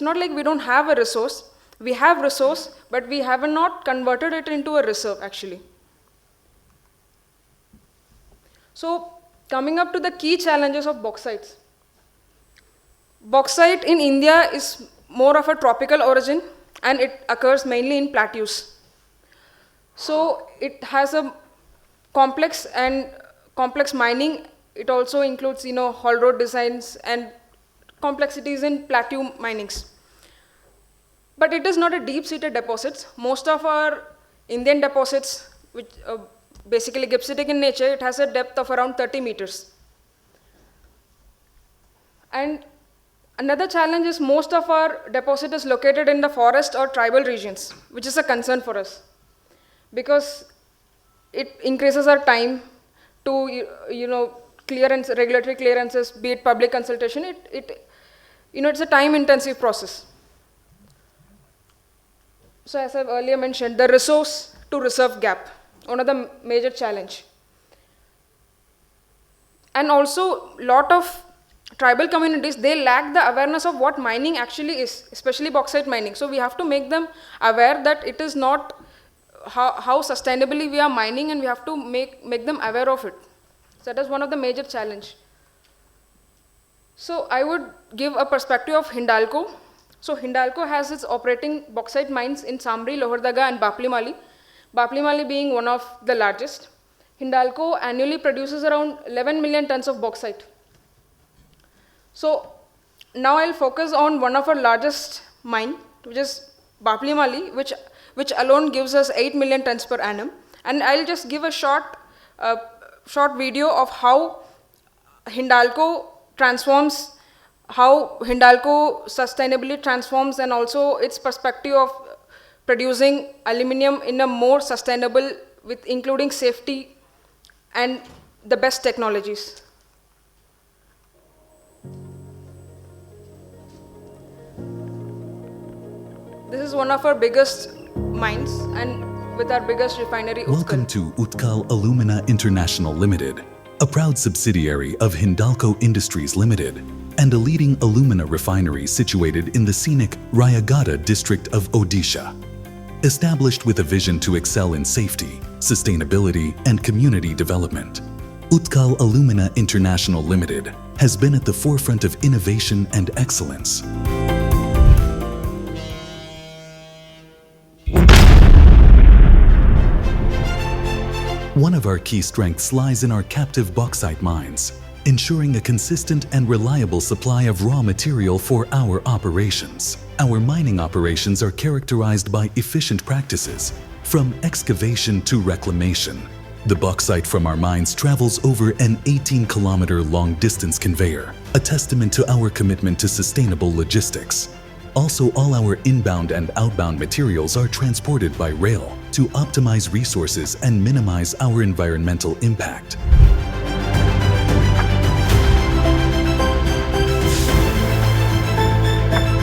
not like we don't have a resource. We have resource, but we have not converted it into a reserve actually. So coming up to the key challenges of bauxites. Bauxite in India is more of a tropical origin, and it occurs mainly in plateaus. So it has a complex mining. It also includes, haul road designs and complexities in plateau minings. But it is not a deep-seated deposits. Most of our Indian deposits, which basically gibbsitic in nature, it has a depth of around 30 meters. And another challenge is most of our deposit is located in the forest or tribal regions, which is a concern for us, because it increases our time to, regulatory clearances, be it public consultation. It's a time-intensive process. So as I've earlier mentioned, the resource to reserve gap, one of the major challenge. And also, lot of tribal communities, they lack the awareness of what mining actually is, especially bauxite mining. So we have to make them aware that it is not how sustainably we are mining, and we have to make them aware of it. So that is one of the major challenge. So I would give a perspective of Hindalco. So Hindalco has its operating bauxite mines in Samri, Lohardaga and Bapli-Mali. Bapli-Mali being one of the largest. Hindalco annually produces around 11 million tons of bauxite. So now I'll focus on one of our largest mine, which is Bapli-Mali, which alone gives us 8 million tons per annum. And I'll just give a short video of how Hindalco transforms, how Hindalco sustainably transforms, and also its perspective of producing aluminium in a more sustainable, with including safety and the best technologies. This is one of our biggest mines, and with our biggest refinery. Welcome to Utkal Alumina International Limited, a proud subsidiary of Hindalco Industries Limited. and a leading alumina refinery situated in the scenic Rayagada district of Odisha. Established with a vision to excel in safety, sustainability, and community development, Utkal Alumina International Limited has been at the forefront of innovation and excellence. One of our key strengths lies in our captive bauxite mines, ensuring a consistent and reliable supply of raw material for our operations. Our mining operations are characterized by efficient practices, from excavation to reclamation. The bauxite from our mines travels over an 18-kilometer long distance conveyor, a testament to our commitment to sustainable logistics. Also, all our inbound and outbound materials are transported by rail to optimize resources and minimize our environmental impact.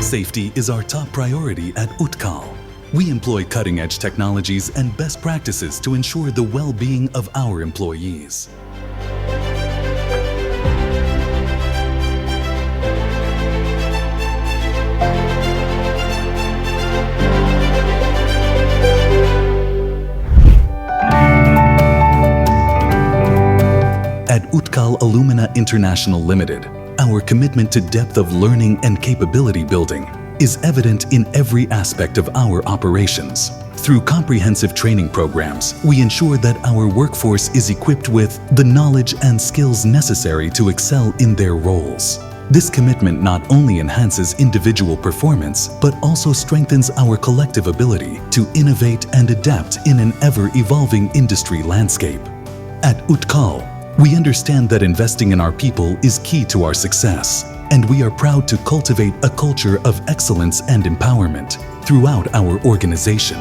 Safety is our top priority at Utkal. We employ cutting-edge technologies and best practices to ensure the well-being of our employees. At Utkal Alumina International Limited, our commitment to depth of learning and capability building is evident in every aspect of our operations. Through comprehensive training programs, we ensure that our workforce is equipped with the knowledge and skills necessary to excel in their roles. This commitment not only enhances individual performance, but also strengthens our collective ability to innovate and adapt in an ever-evolving industry landscape. At Utkal, we understand that investing in our people is key to our success, and we are proud to cultivate a culture of excellence and empowerment throughout our organization.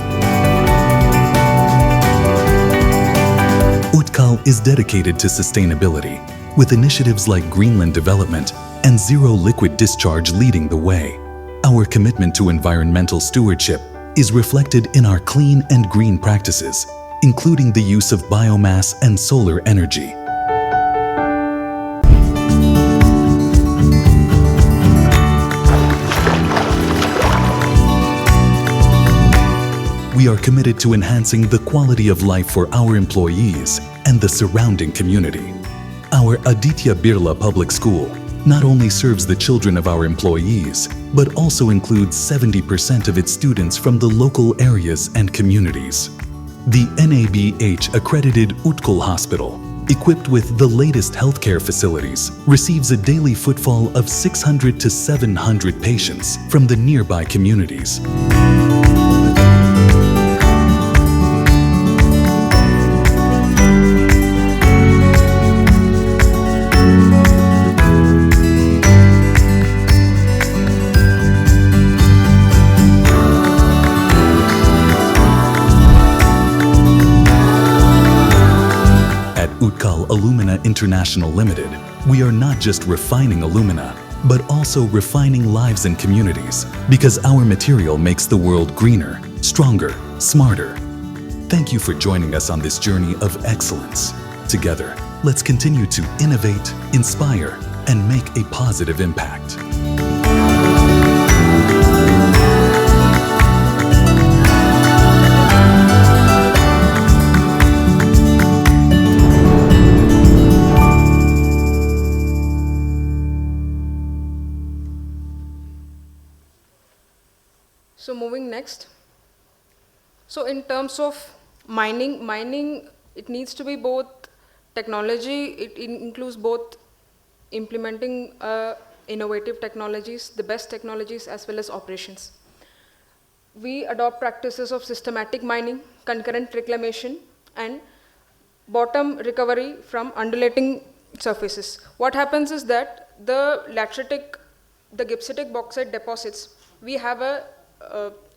Utkal is dedicated to sustainability, with initiatives like Greenland development and zero liquid discharge leading the way. Our commitment to environmental stewardship is reflected in our clean and green practices, including the use of biomass and solar energy. We are committed to enhancing the quality of life for our employees and the surrounding community. Our Aditya Birla Public School not only serves the children of our employees, but also includes 70% of its students from the local areas and communities. The NABH accredited Utkal Hospital, equipped with the latest healthcare facilities, receives a daily footfall of 600 to 700 patients from the nearby communities. Utkal Alumina International Limited, we are not just refining alumina, but also refining lives and communities, because our material makes the world greener, stronger, smarter. Thank you for joining us on this journey of excellence. Together, let's continue to innovate, inspire, and make a positive impact. So moving next. So in terms of mining, it needs to be both technology, it includes both implementing innovative technologies, the best technologies, as well as operations. We adopt practices of systematic mining, concurrent reclamation, and bottom recovery from undulating surfaces. What happens is that the gibbsitic bauxite deposits, we have a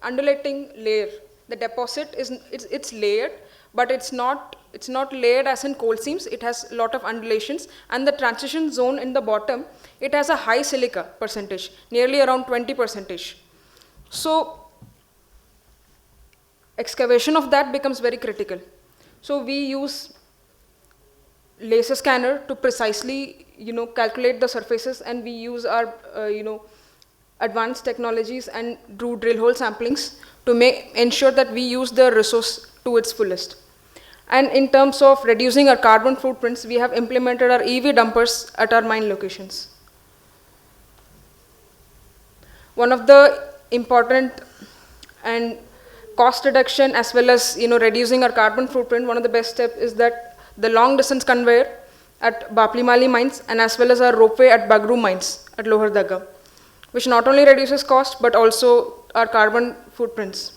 undulating layer. The deposit it's layered, but it's not layered as in coal seams. It has a lot of undulations, and the transition zone in the bottom, it has a high silica percentage, nearly around 20%. So excavation of that becomes very critical. So we use laser scanner to precisely, calculate the surfaces, and we use our, advanced technologies and do drill hole samplings to ensure that we use the resource to its fullest. And in terms of reducing our carbon footprints, we have implemented our EV dumpers at our mine locations. One of the important and cost reduction as well as reducing our carbon footprint, one of the best steps is that the long distance conveyor at Baplimali mines and as well as our ropeway at Bagru mines at Lohardaga, which not only reduces cost but also our carbon footprints.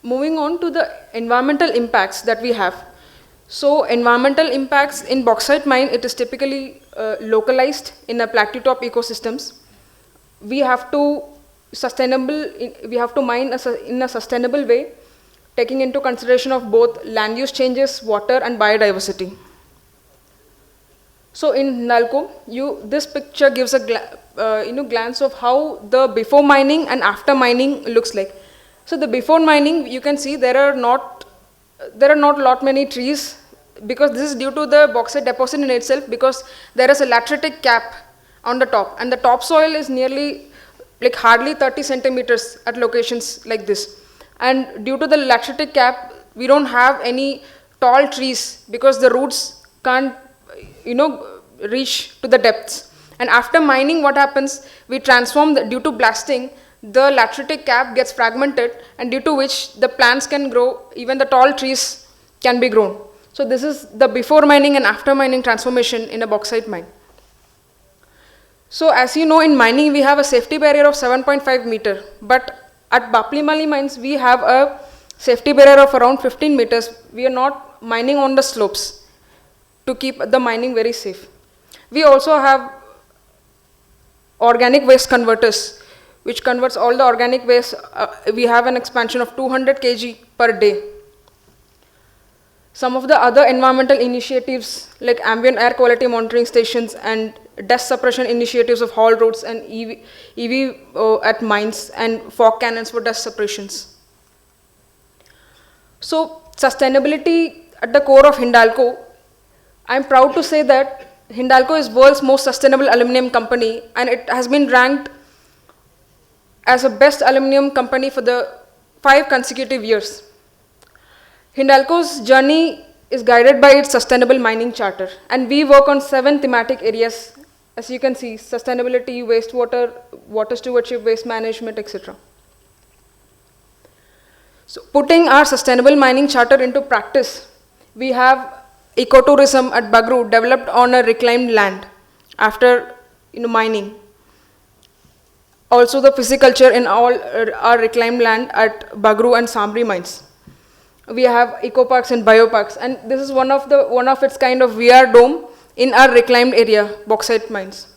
Moving on to the environmental impacts that we have. So environmental impacts in bauxite mine, it is typically localized in a plateau top ecosystems. We have to mine in a sustainable way, taking into consideration of both land use changes, water and biodiversity. So in Hindalco, this picture gives a glance of how the before mining and after mining looks like. So the before mining, you can see there are not many trees, because this is due to the bauxite deposit in itself, because there is a lateritic cap on the top, and the topsoil is nearly hardly 30 centimeters at locations like this. And due to the lateritic cap, we don't have any tall trees because the roots can't reach to the depths. And after mining, what happens, we transform due to blasting, the lateritic cap gets fragmented, and due to which the plants can grow, even the tall trees can be grown. So this is the before mining and after mining transformation in a bauxite mine. So as you know, in mining we have a safety barrier of 7.5 meter, but at Baplimali mines we have a safety barrier of around 15 meters. We are not mining on the slopes to keep the mining very safe. We also have organic waste converters, which converts all the organic waste. We have an expansion of 200 kg per day. Some of the other environmental initiatives like ambient air quality monitoring stations and dust suppression initiatives of haul roads and EV at mines and fog cannons for dust suppressions. So sustainability at the core of Hindalco. I am proud to say that Hindalco is world's most sustainable aluminum company, and it has been ranked as a best aluminum company for the 5 consecutive years. Hindalco's journey is guided by its sustainable mining charter, and we work on 7 thematic areas, as you can see: sustainability, wastewater, water stewardship, waste management, etc. So putting our sustainable mining charter into practice, we have ecotourism at Bagru developed on a reclaimed land after mining. Also the pisciculture in all our reclaimed land at Bagru and Samri mines. We have eco parks and bioparks, and this is one of its kind of VR dome in our reclaimed area, bauxite mines.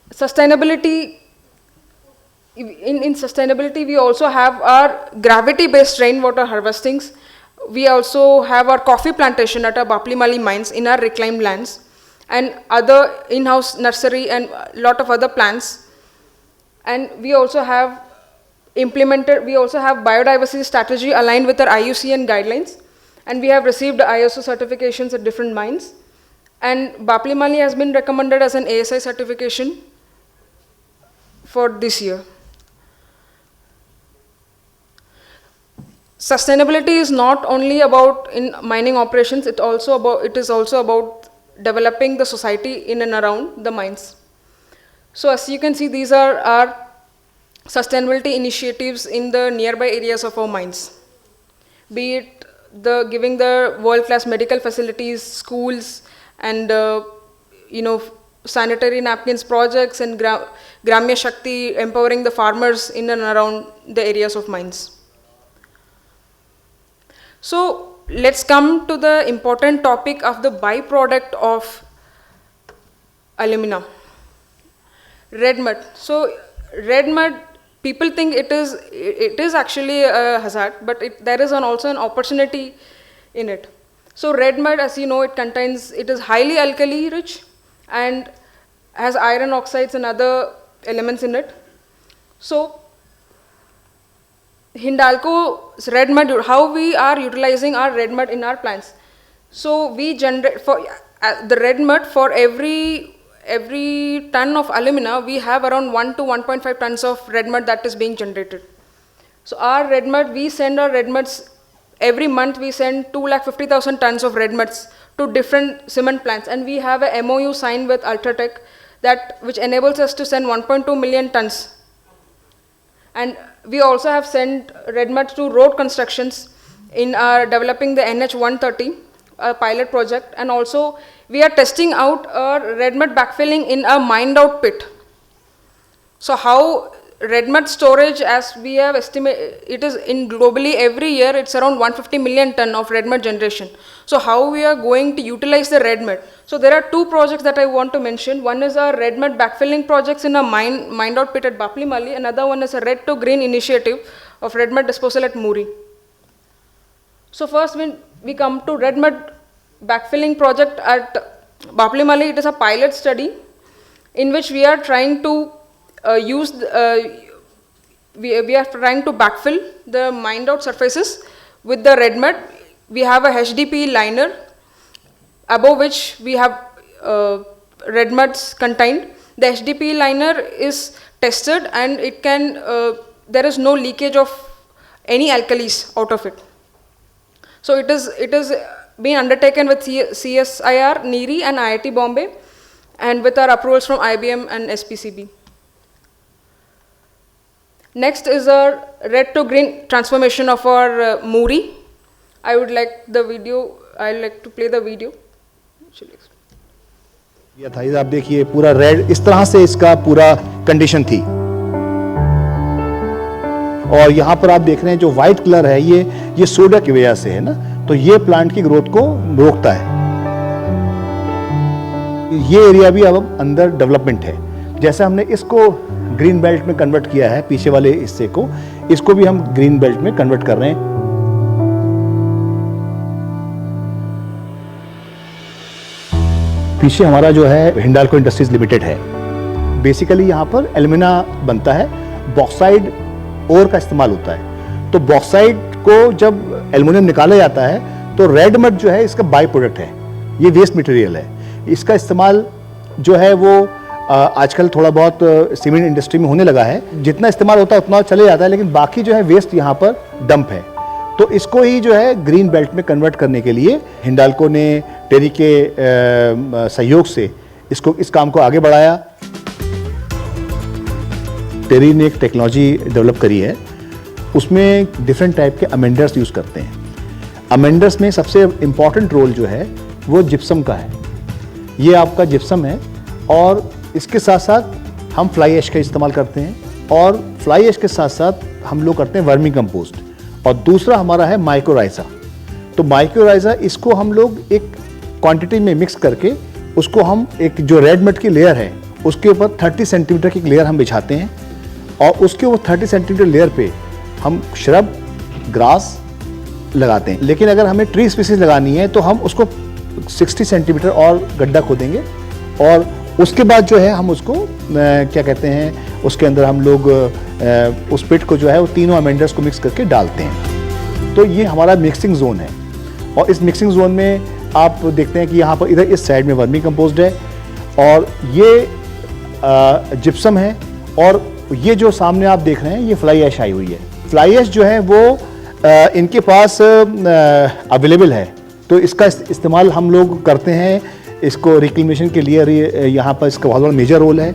Sustainability. In sustainability, we also have our gravity-based rainwater harvestings. We also have our coffee plantation at our Baplimali mines in our reclaimed lands, and other in-house nursery and a lot of other plants. And we also have biodiversity strategy aligned with our IUCN guidelines, and we have received ISO certifications at different mines. And Baplimali has been recommended as an ASI certification for this year. Sustainability is not only about in mining operations, it is also about developing the society in and around the mines. So as you can see, these are our sustainability initiatives in the nearby areas of our mines. Be it giving the world-class medical facilities, schools, and sanitary napkins projects, and Gramya Shakti, empowering the farmers in and around the areas of mines. So let's come to the important topic of the byproduct of alumina, red mud. So red mud, people think it is actually a hazard, but there is also an opportunity in it. So red mud, as you know, it is highly alkali rich and has iron oxides and other elements in it. So Hindalco's red mud, how we are utilizing our red mud in our plants. So we generate for the red mud, for every ton of alumina, we have around 1 to 1.5 tons of red mud that is being generated. So our red mud, we send our red muds every month. We send 250,000 tons of red muds to different cement plants, and we have a MOU signed with Ultratech which enables us to send 1.2 million tons. And we also have sent red mud to road constructions in developing the NH 130, a pilot project, and also we are testing out red mud backfilling in a mined out pit. So how red mud storage, as we have estimated, it is in globally every year it's around 150 million ton of red mud generation. So how we are going to utilize the red mud? So there are two projects that I want to mention. One is our red mud backfilling projects in a mined out pit at Baplimali. Another one is a red to green initiative of red mud disposal at Muri. So first when we come to red mud backfilling project at Baplimali, it is a pilot study in which we are trying to we are trying to backfill the mined out surfaces with the red mud. We have a HDPE liner above which we have red muds contained. The HDPE liner is tested and it can there is no leakage of any alkalis out of it. So it is being undertaken with CSIR, NEERI and IIT Bombay, and with our approvals from IBM and SPCB. Next is our red to green transformation of our Muri. I would like to play the video. ये था, आप देखिए पूरा red, इस तरह से इसका पूरा कंडीशन थी। और यहाँ पर आप देख रहे हैं जो व्हाइट कलर है ये सोडा की वजह से है ना, तो ये प्लांट की ग्रोथ को रोकता है। ये एरिया भी अब अंदर डेवलपमेंट है। जैसे हमने इसको ग्रीन बेल्ट में कन्वर्ट किया है, पीछे वाले हिस्से को, इसको भी हम ग्रीन बेल्ट में कन्वर्ट कर रहे हैं। पीछे हमारा जो है हिंडाल्को इंडस्ट्रीज लिमिटेड है। बेसिकली यहाँ पर एल्यूमिना बनता है, बॉक्साइड ओर का इस्तेमाल होता है। तो बॉक्साइड को जब एल्युमिनियम निकाला जाता है तो रेड मड जो है इसका बाई प्रोडक्ट है, ये वेस्ट मटेरियल है। इसका इस्तेमाल जो है वो आजकल थोड़ा बहुत सीमेंट इंडस्ट्री में होने लगा है। जितना इस्तेमाल होता है उतना चले जाता है, लेकिन बाकी जो है वेस्ट यहाँ पर डंप है। तो इसको ही जो है ग्रीन बेल्ट में कन्वर्ट करने के लिए हिंडाल्को ने टेरी के सहयोग से इस काम को आगे बढ़ाया। टेरी ने एक टेक्नोलॉजी डेवलप करी है, उसमें डिफरेंट टाइप के अमेंडर्स यूज़ करते हैं। अमेंडर्स में सबसे इम्पॉर्टेंट रोल जो है वो जिप्सम का है। ये आपका जिप्सम है और इसके साथ साथ हम फ्लाई ऐश का इस्तेमाल करते हैं, और फ्लाई ऐश के साथ साथ हम लोग करते हैं वर्मी कंपोस्ट। और दूसरा हमारा है माइक्रोराइजा। तो माइक्रोराइजा इसको हम लोग एक क्वांटिटी में मिक्स करके उसको हम एक जो रेड मड की लेयर है उसके ऊपर 30 सेंटीमीटर की लेयर हम बिछाते हैं, और उसके ऊपर 30 सेंटीमीटर लेयर पे हम श्रब ग्रास लगाते हैं। लेकिन अगर हमें ट्री स्पीसीज लगानी है तो हम उसको 60 सेंटीमीटर और गड्ढा खोदेंगे, और उसके बाद जो है हम उसको क्या कहते हैं, उसके अंदर हम लोग उस पिट को जो है वो तीनों अमेंडर्स को मिक्स करके डालते हैं। तो ये हमारा मिक्सिंग जोन है, और इस मिक्सिंग जोन में आप देखते हैं कि यहाँ पर इधर इस साइड में वर्मी कंपोस्ट है, और ये जिप्सम है, और ये जो सामने आप देख रहे हैं ये फ्लाई ऐश आई हुई है। फ्लाई ऐश जो है वो इनके पास अवेलेबल है, तो इसका इस्तेमाल हम लोग करते हैं इसको रिक्लेमेशन के लिए। यहाँ पर इसका बहुत बड़ा मेजर रोल है।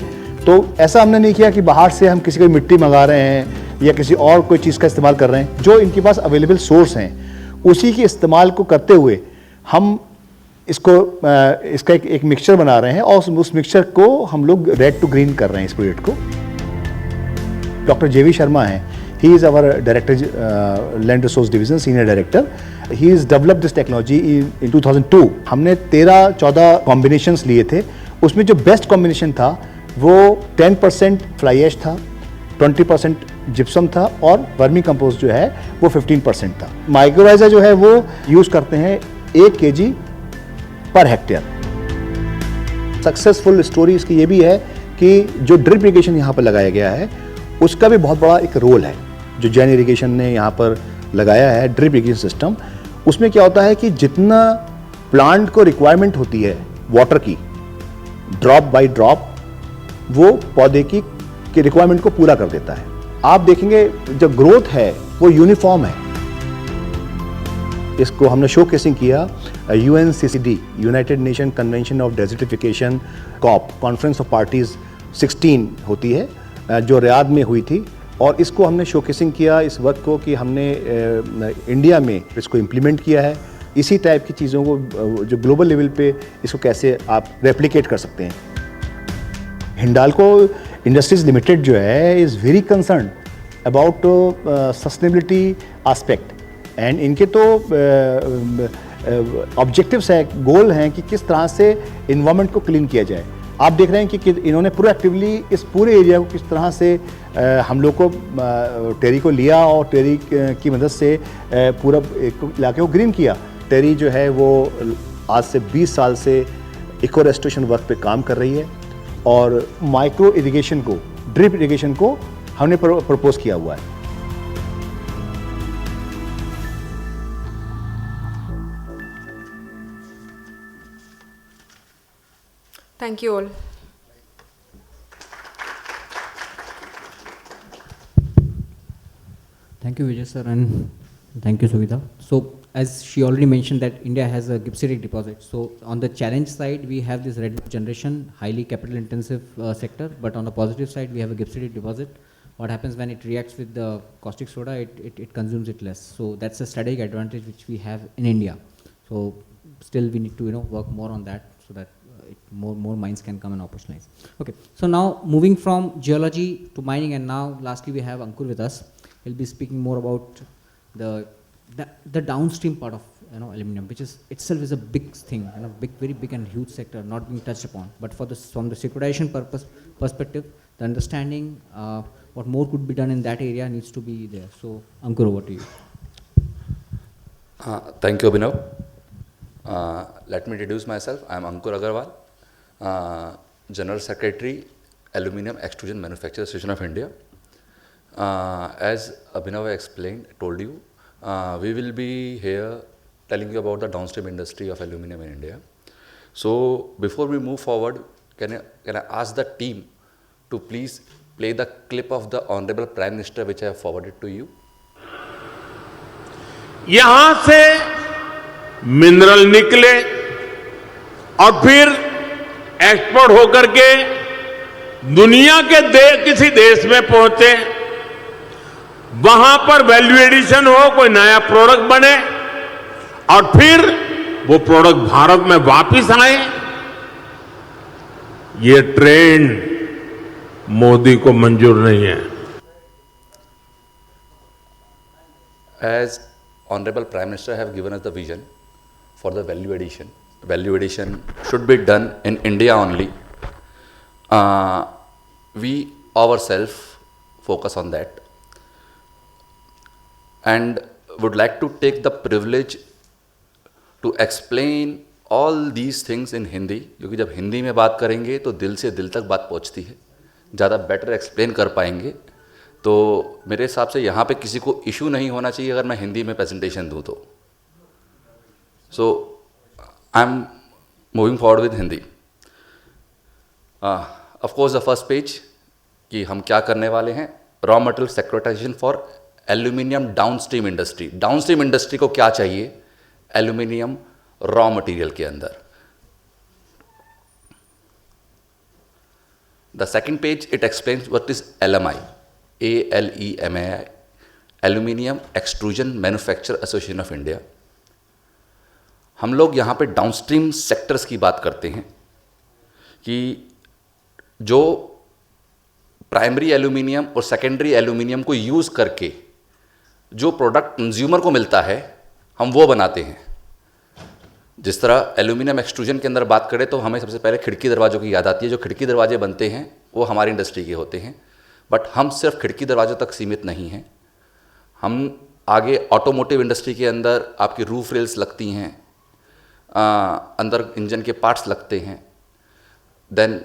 तो ऐसा हमने नहीं किया कि बाहर से हम किसी को मिट्टी मंगा रहे हैं या किसी और कोई चीज़ का इस्तेमाल कर रहे हैं। जो इनके पास अवेलेबल सोर्स हैं उसी के इस्तेमाल को करते हुए हम इसका एक मिक्सचर बना रहे हैं, और उस मिक्सचर को हम लोग रेड टू ग्रीन कर रहे हैं इस प्रोजेक्ट को। डॉक्टर जेवी शर्मा हैं, he is our director land resource division, senior director. He is developed this technology in 2002। हमने 13-14 कॉम्बिनेशंस लिए थे, उसमें जो बेस्ट कॉम्बिनेशन था वो 10% फ्लाई ऐश था, 20% जिप्सम था, और वर्मी कंपोस्ट जो है वो 15% था। माइक्रोराइजा जो है वो यूज़ करते हैं 1 kg per hectare. Successful story इसकी ये भी है कि जो ड्रिप इरिगेशन यहाँ पर लगाया गया है उसका भी बहुत बड़ा एक रोल है। जो जैन इरिगेशन ने यहाँ पर लगाया है, ड्रिप इरिगेशन सिस्टम, उसमें क्या होता है कि जितना प्लांट को रिक्वायरमेंट होती है वाटर की, ड्रॉप बाय ड्रॉप, वो पौधे की रिक्वायरमेंट को पूरा कर देता है। आप देखेंगे जो ग्रोथ है वो यूनिफॉर्म है। इसको हमने शोकेसिंग किया UNCCD, United Nation Convention of Desertification, COP, Conference of Parties 16 होती है, जो रियाद में हुई थी, और इसको हमने शोकेसिंग किया इस वर्क को कि हमने इंडिया में इसको इम्प्लीमेंट किया है। इसी टाइप की चीज़ों को जो ग्लोबल लेवल पे इसको कैसे आप रेप्लिकेट कर सकते हैं। हिंडाल्को इंडस्ट्रीज लिमिटेड जो है is very concern about sustainability aspect, and इनके तो ऑब्जेक्टिव्स है, गोल हैं कि किस तरह से इन्वायरमेंट को क्लीन किया जाए। आप देख रहे हैं कि इन्होंने प्रोएक्टिवली इस पूरे एरिया को किस तरह से हम लोग को टेरी को लिया और टेरी की मदद से पूरा इलाके को ग्रीन किया। टेरी जो है वो आज से 20 साल से इको रेस्टोरेशन वर्क पे काम कर रही है, और माइक्रो इरिगेशन को, ड्रिप इरिगेशन को हमने प्रपोज किया हुआ है। Thank you all. Thank you, Vijay sir, and thank you, Suvita. So, as she already mentioned that India has a gypsum deposit. So, on the challenge side, we have this red generation, highly capital intensive sector, but on the positive side, we have a gypsum deposit. What happens when it reacts with the caustic soda, it consumes it less. So, that's a strategic advantage which we have in India. So, still we need to work more on that so that more mines can come and operationalize. Okay, so now moving from geology to mining, and now lastly we have Ankur with us. He'll be speaking more about the downstream part of aluminum, which is itself is a big thing, very big and huge sector not being touched upon. But for this, from the securitization perspective, the understanding what more could be done in that area needs to be there. So Ankur, over to you. Thank you, Abhinav. Let me introduce myself. I am Ankur Agarwal, General Secretary, Aluminium Extrusion Manufacturers Association of India. As Abhinav explained, told you, we will be here telling you about the downstream industry of aluminium in India. So before we move forward, can I ask the team to please play the clip of the Honorable Prime Minister which I have forwarded to you. यहां से mineral निकले और फिर export होकर के दुनिया के किसी देश में पहुंचे, वहां पर वैल्यू एडिशन हो, कोई नया प्रोडक्ट बने और फिर वो प्रोडक्ट भारत में वापस आए। ये ट्रेंड मोदी को मंजूर नहीं है। As Honorable Prime Minister have given us the vision for the value addition. Value addition should be done in India only. We ourselves focus on that and would like to take the privilege to explain all these things in Hindi, क्योंकि जब हिंदी में बात करेंगे तो दिल से दिल तक बात पहुंचती है, ज़्यादा बेटर एक्सप्लेन कर पाएंगे। तो मेरे हिसाब से यहाँ पे किसी को इशू नहीं होना चाहिए अगर मैं हिंदी में प्रेजेंटेशन दूँ तो। So I am moving forward with Hindi. Of course the first page कि हम क्या करने वाले हैं, raw material securitization for aluminium downstream industry. Downstream industry को क्या चाहिए एल्यूमिनियम रॉ मटेरियल के अंदर। The second page it explains what is LMI, ALEMAI, aluminium extrusion manufacture association of India. हम लोग यहाँ पे डाउनस्ट्रीम सेक्टर्स की बात करते हैं कि जो प्राइमरी एल्यूमिनियम और सेकेंडरी एल्यूमिनियम को यूज़ करके जो प्रोडक्ट कंज्यूमर को मिलता है हम वो बनाते हैं। जिस तरह एल्यूमिनियम एक्सट्रूजन के अंदर बात करें तो हमें सबसे पहले खिड़की दरवाज़ों की याद आती है। जो खिड़की दरवाजे बनते हैं वो हमारी इंडस्ट्री के होते हैं, बट हम सिर्फ खिड़की दरवाजों तक सीमित नहीं हैं। हम आगे ऑटोमोटिव इंडस्ट्री के अंदर आपकी रूफ रेल्स लगती हैं, अंदर इंजन के पार्ट्स लगते हैं, देन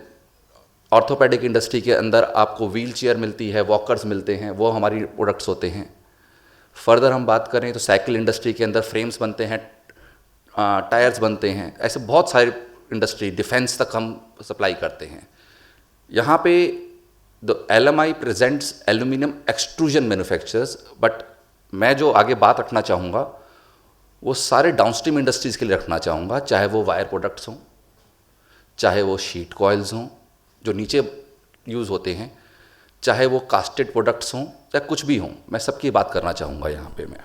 ऑर्थोपेडिक इंडस्ट्री के अंदर आपको व्हील चेयर मिलती है, वॉकर्स मिलते हैं, वो हमारी प्रोडक्ट्स होते हैं। फर्दर हम बात करें तो साइकिल इंडस्ट्री के अंदर फ्रेम्स बनते हैं, टायर्स बनते हैं, ऐसे बहुत सारी इंडस्ट्री, डिफेंस तक हम सप्लाई करते हैं। यहाँ पे the LMI presents aluminium extrusion manufacturers, but मैं जो आगे बात रखना चाहूँगा वो सारे डाउनस्ट्रीम इंडस्ट्रीज़ के लिए रखना चाहूँगा, चाहे वो वायर प्रोडक्ट्स हों, चाहे वो शीट कॉइल्स हों जो नीचे यूज़ होते हैं, चाहे वो कास्टेड प्रोडक्ट्स हों, चाहे कुछ भी हों, मैं सबकी बात करना चाहूँगा यहाँ पे। मैं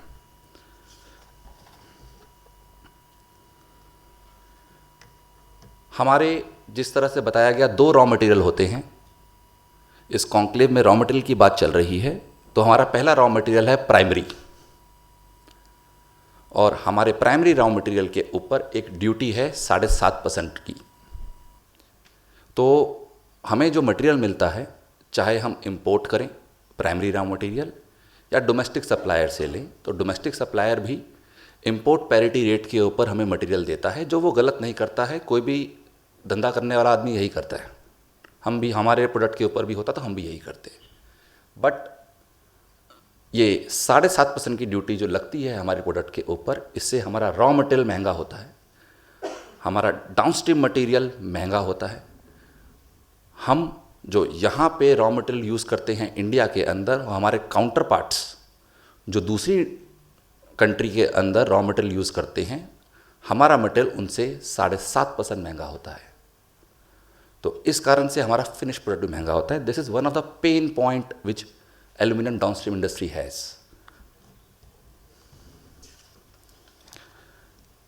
हमारे जिस तरह से बताया गया 2 रॉ मटेरियल होते हैं, इस कॉन्क्लेव में रॉ मटेरियल की बात चल रही है, तो हमारा पहला रॉ मटेरियल है प्राइमरी, और हमारे प्राइमरी रॉ मटेरियल के ऊपर एक ड्यूटी है 7.5% की। तो हमें जो मटेरियल मिलता है, चाहे हम इंपोर्ट करें प्राइमरी रॉ मटेरियल या डोमेस्टिक सप्लायर से लें, तो डोमेस्टिक सप्लायर भी इंपोर्ट पैरिटी रेट के ऊपर हमें मटेरियल देता है, जो वो गलत नहीं करता है। कोई भी धंधा करने वाला आदमी यही करता है, हम भी, हमारे प्रोडक्ट के ऊपर भी होता तो हम भी यही करते। बट ये 7.5% की ड्यूटी जो लगती है हमारे प्रोडक्ट के ऊपर, इससे हमारा रॉ मटेरियल महंगा होता है, हमारा डाउनस्ट्रीम मटेरियल महंगा होता है। हम जो यहाँ पे रॉ मटेरियल यूज़ करते हैं इंडिया के अंदर, हमारे काउंटर पार्ट्स जो दूसरी कंट्री के अंदर रॉ मटेरियल यूज़ करते हैं, हमारा मटेरियल उनसे 7.5% महंगा होता है। तो इस कारण से हमारा फिनिश प्रोडक्ट भी महंगा होता है। This is one of the pain point which aluminium downstream industry has.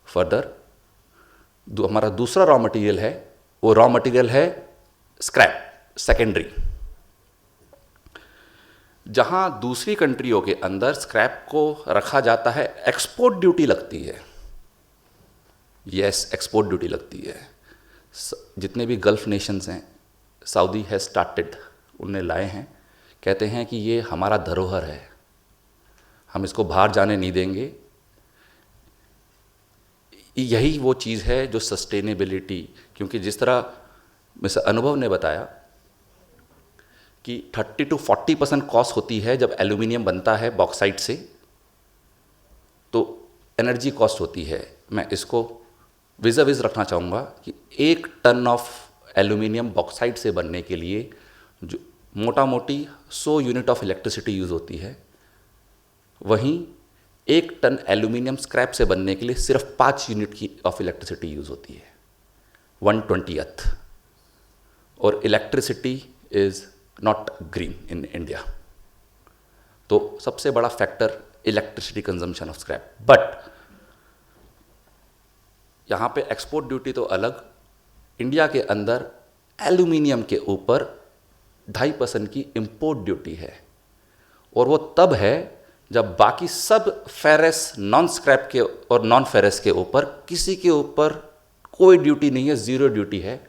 Further हमारा दूसरा रॉ मटेरियल है, वो रॉ मटेरियल है स्क्रैप, सेकेंडरी। जहां दूसरी कंट्रियों के अंदर स्क्रैप को रखा जाता है, एक्सपोर्ट ड्यूटी लगती है। यस, एक्सपोर्ट ड्यूटी लगती है। जितने भी गल्फ नेशंस हैं, सऊदी है स्टार्टेड, उनने लाए हैं, कहते हैं कि ये हमारा धरोहर है, हम इसको बाहर जाने नहीं देंगे। यही वो चीज़ है जो सस्टेनेबिलिटी, क्योंकि जिस तरह मिस्टर अनुभव ने बताया कि 30 to 40% कॉस्ट होती है जब एल्यूमिनियम बनता है बॉक्साइट से, तो एनर्जी कॉस्ट होती है। मैं इसको विज़ रखना चाहूँगा कि 1 टन ऑफ एल्यूमिनियम बॉक्साइट से बनने के लिए जो मोटा मोटी 100 यूनिट ऑफ इलेक्ट्रिसिटी यूज़ होती है, वहीं 1 टन एल्यूमिनियम स्क्रैप से बनने के लिए सिर्फ 5 यूनिट की ऑफ इलेक्ट्रिसिटी यूज़ होती है, 1/20th। और electricity is not green in India. तो सबसे बड़ा factor electricity consumption of scrap. But यहाँ पे एक्सपोर्ट ड्यूटी तो अलग, इंडिया के अंदर एल्यूमिनियम के ऊपर 2.5% की इंपोर्ट ड्यूटी है, और वो तब है जब बाकी सब फेरस, नॉन स्क्रैप के और नॉन फेरस के ऊपर किसी के ऊपर कोई ड्यूटी नहीं है, 0 ड्यूटी है।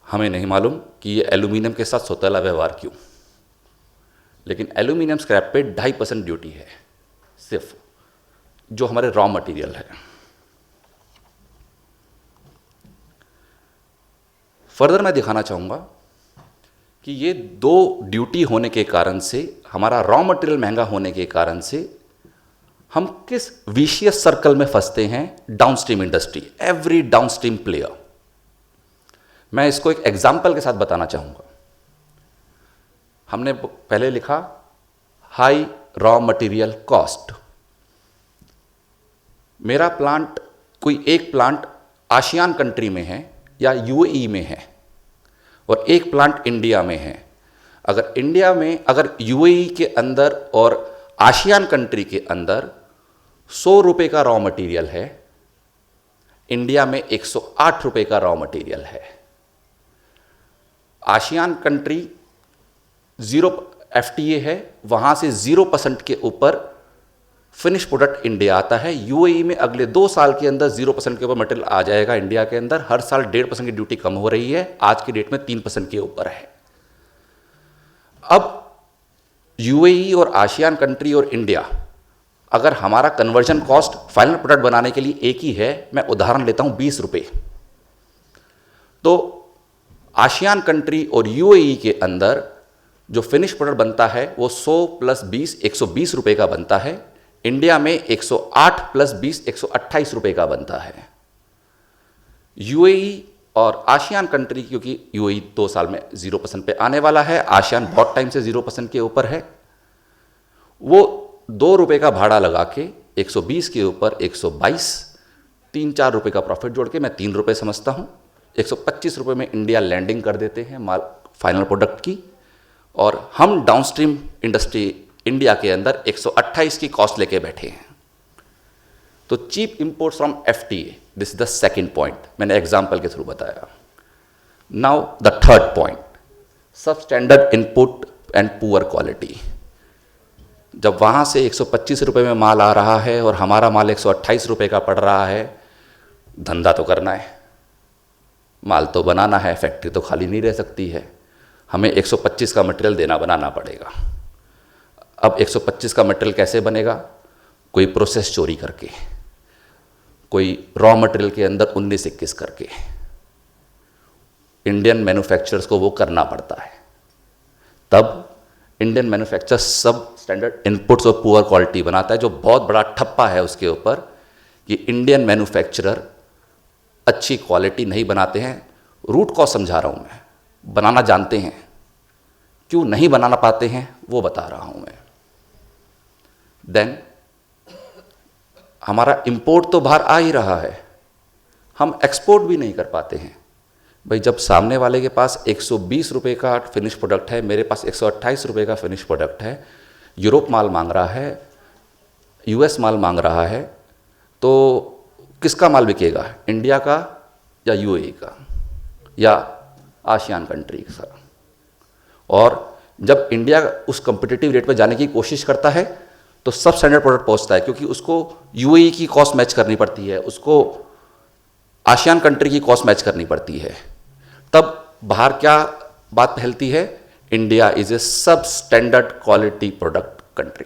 हमें नहीं मालूम कि ये एल्यूमिनियम के साथ सौतेला व्यवहार क्यों, लेकिन एल्यूमिनियम स्क्रैप पे 2.5% ड्यूटी है सिर्फ, जो हमारे रॉ मटेरियल है। फर्दर मैं दिखाना चाहूँगा कि ये 2 ड्यूटी होने के कारण से, हमारा रॉ मटेरियल महंगा होने के कारण से, हम किस विशियस सर्कल में फंसते हैं downstream industry, every downstream player. मैं इसको एक एग्जाम्पल के साथ बताना चाहूँगा। हमने पहले लिखा हाई रॉ मटेरियल कॉस्ट। मेरा प्लांट, कोई एक प्लांट आसियान कंट्री में है या यूएई में है, और एक प्लांट इंडिया में है। अगर इंडिया में, अगर यूएई के अंदर और आसियान कंट्री के अंदर 100 रुपये का रॉ मटेरियल है, इंडिया में 108 रुपये का रॉ मटेरियल है। आसियान कंट्री 0 FTA है, वहाँ से 0% के ऊपर फिनिश प्रोडक्ट इंडिया आता है। यूएई में अगले 2 साल के अंदर 0% के ऊपर मटेरियल आ जाएगा इंडिया के अंदर। हर साल 1.5% की ड्यूटी कम हो रही है, आज की डेट में 3% के ऊपर है। अब यूएई और आसियान कंट्री और इंडिया, अगर हमारा कन्वर्जन कॉस्ट फाइनल प्रोडक्ट बनाने के लिए एक ही है, मैं उदाहरण लेता हूं 20 रुपये, तो आसियान कंट्री और यूएई के अंदर जो फिनिश प्रोडक्ट बनता है वो 100 + 20 120 रुपए का बनता है। इंडिया में 108 + 20 128 रुपए का बनता है। यूएई और आसियान कंट्री, क्योंकि यूएई 2 साल में 0% पे आने वाला है, आसियान बहुत टाइम से 0% के ऊपर है, वो 2 रुपए का भाड़ा लगा के 120 के ऊपर 122, 3-4 रुपए का प्रॉफिट जोड़ के मैं 3 रुपए समझता हूँ, 125 रुपए में इंडिया लैंडिंग कर देते हैं माल फाइनल प्रोडक्ट की, और हम डाउनस्ट्रीम इंडस्ट्री इंडिया के अंदर 128 की कॉस्ट लेके बैठे हैं। तो cheap import from FTA, this is the second point, मैंने एग्जांपल के थ्रू बताया। Now the third point, sub standard input and poor quality. जब वहां से 125 रुपए में माल आ रहा है और हमारा माल 128 रुपए का पड़ रहा है, धंधा तो करना है, माल तो बनाना है, फैक्ट्री तो खाली नहीं रह सकती है, हमें 125 का मटेरियल देना बनाना पड़ेगा। अब 125 का मटेरियल कैसे बनेगा? कोई प्रोसेस चोरी करके, कोई रॉ मटेरियल के अंदर 19-21 करके, इंडियन मैन्युफैक्चरर्स को वो करना पड़ता है। तब इंडियन मैन्युफैक्चरर्स सब स्टैंडर्ड इनपुट्स और पुअर क्वालिटी बनाता है, जो बहुत बड़ा ठप्पा है उसके ऊपर कि इंडियन मैन्युफैक्चरर अच्छी क्वालिटी नहीं बनाते हैं। रूट कॉज समझा रहा हूँ मैं, बनाना जानते हैं, क्यों नहीं बनाना पाते हैं वो बता रहा हूँ मैं। देन हमारा इंपोर्ट तो बाहर आ ही रहा है, हम एक्सपोर्ट भी नहीं कर पाते हैं। भाई जब सामने वाले के पास 120 रुपए का फिनिश प्रोडक्ट है, मेरे पास 128 रुपए का फिनिश प्रोडक्ट है, यूरोप माल मांग रहा है, यूएस माल मांग रहा है, तो किसका माल बिकेगा? इंडिया का या यूएई का या आसियान कंट्री का? और जब इंडिया उस कम्पिटिटिव रेट पे जाने की कोशिश करता है तो सब स्टैंडर्ड प्रोडक्ट पहुंचता है, क्योंकि उसको यूएई की कॉस्ट मैच करनी पड़ती है, उसको आसियान कंट्री की कॉस्ट मैच करनी पड़ती है। तब बाहर क्या बात फैलती है? इंडिया इज ए सब standard quality product country.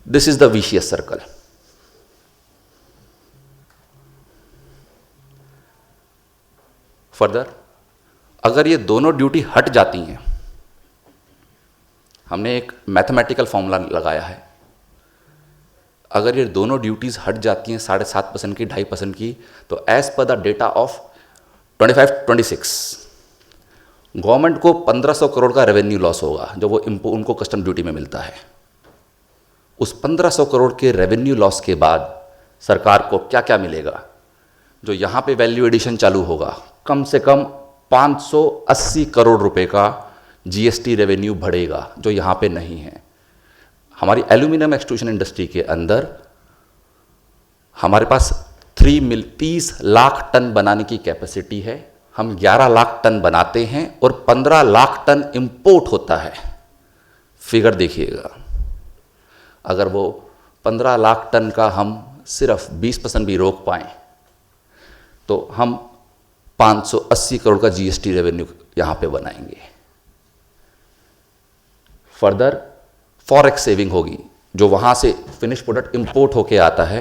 This is the vicious circle. Further अगर ये दोनों ड्यूटी हट जाती हैं, हमने एक मैथमेटिकल फॉर्मूला लगाया है, अगर ये दोनों ड्यूटीज हट जाती हैं 7.5% की, 2.5% की, तो as per the data of 25-26 government को 1500 करोड़ का रेवेन्यू लॉस होगा जो वो उनको कस्टम ड्यूटी में मिलता है। उस 1500 करोड़ के रेवेन्यू लॉस के बाद सरकार को क्या क्या मिलेगा? जो यहाँ पे वैल्यू एडिशन चालू होगा, कम से कम 580 करोड़ रुपए का जीएसटी रेवेन्यू बढ़ेगा, जो यहाँ पे नहीं है। हमारी एल्यूमिनियम एक्सट्रूजन इंडस्ट्री के अंदर हमारे पास 30 लाख टन बनाने की कैपेसिटी है, हम 11 लाख टन बनाते हैं और 15 लाख टन इंपोर्ट होता है। फिगर देखिएगा, अगर वो 15 लाख टन का हम सिर्फ 20% भी रोक पाएं तो हम 580 करोड़ का जीएसटी रेवेन्यू यहाँ पे बनाएंगे। फर्दर फॉरेक्स सेविंग होगी, जो वहाँ से फिनिश प्रोडक्ट इंपोर्ट होके आता है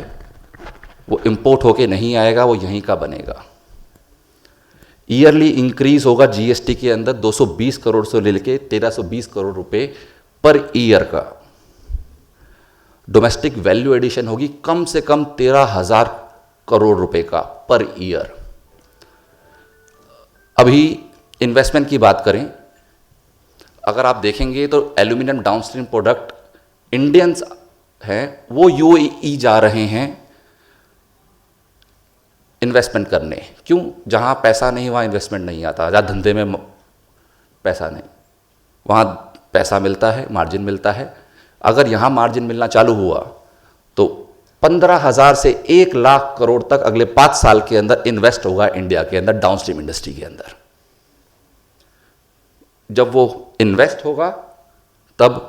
वो इंपोर्ट होके नहीं आएगा, वो यहीं का बनेगा। ईयरली इंक्रीज होगा जीएसटी के अंदर 220 करोड़ से लेके 1320 करोड़ रुपए पर ईयर का। डोमेस्टिक वैल्यू एडिशन होगी कम से कम 13,000 करोड़ रुपए का पर ईयर। अभी इन्वेस्टमेंट की बात करें, अगर आप देखेंगे तो एल्यूमिनियम डाउनस्ट्रीम प्रोडक्ट इंडियंस हैं, वो यूएई जा रहे हैं इन्वेस्टमेंट करने। क्यों? जहाँ पैसा नहीं वहाँ इन्वेस्टमेंट नहीं आता, जहाँ धंधे में पैसा नहीं वहाँ पैसा मिलता है, मार्जिन मिलता है। अगर यहाँ मार्जिन मिलना चालू हुआ तो 15,000 से 1 लाख करोड़ तक अगले 5 साल के अंदर इन्वेस्ट होगा इंडिया के अंदर डाउनस्ट्रीम इंडस्ट्री के अंदर। जब वो इन्वेस्ट होगा तब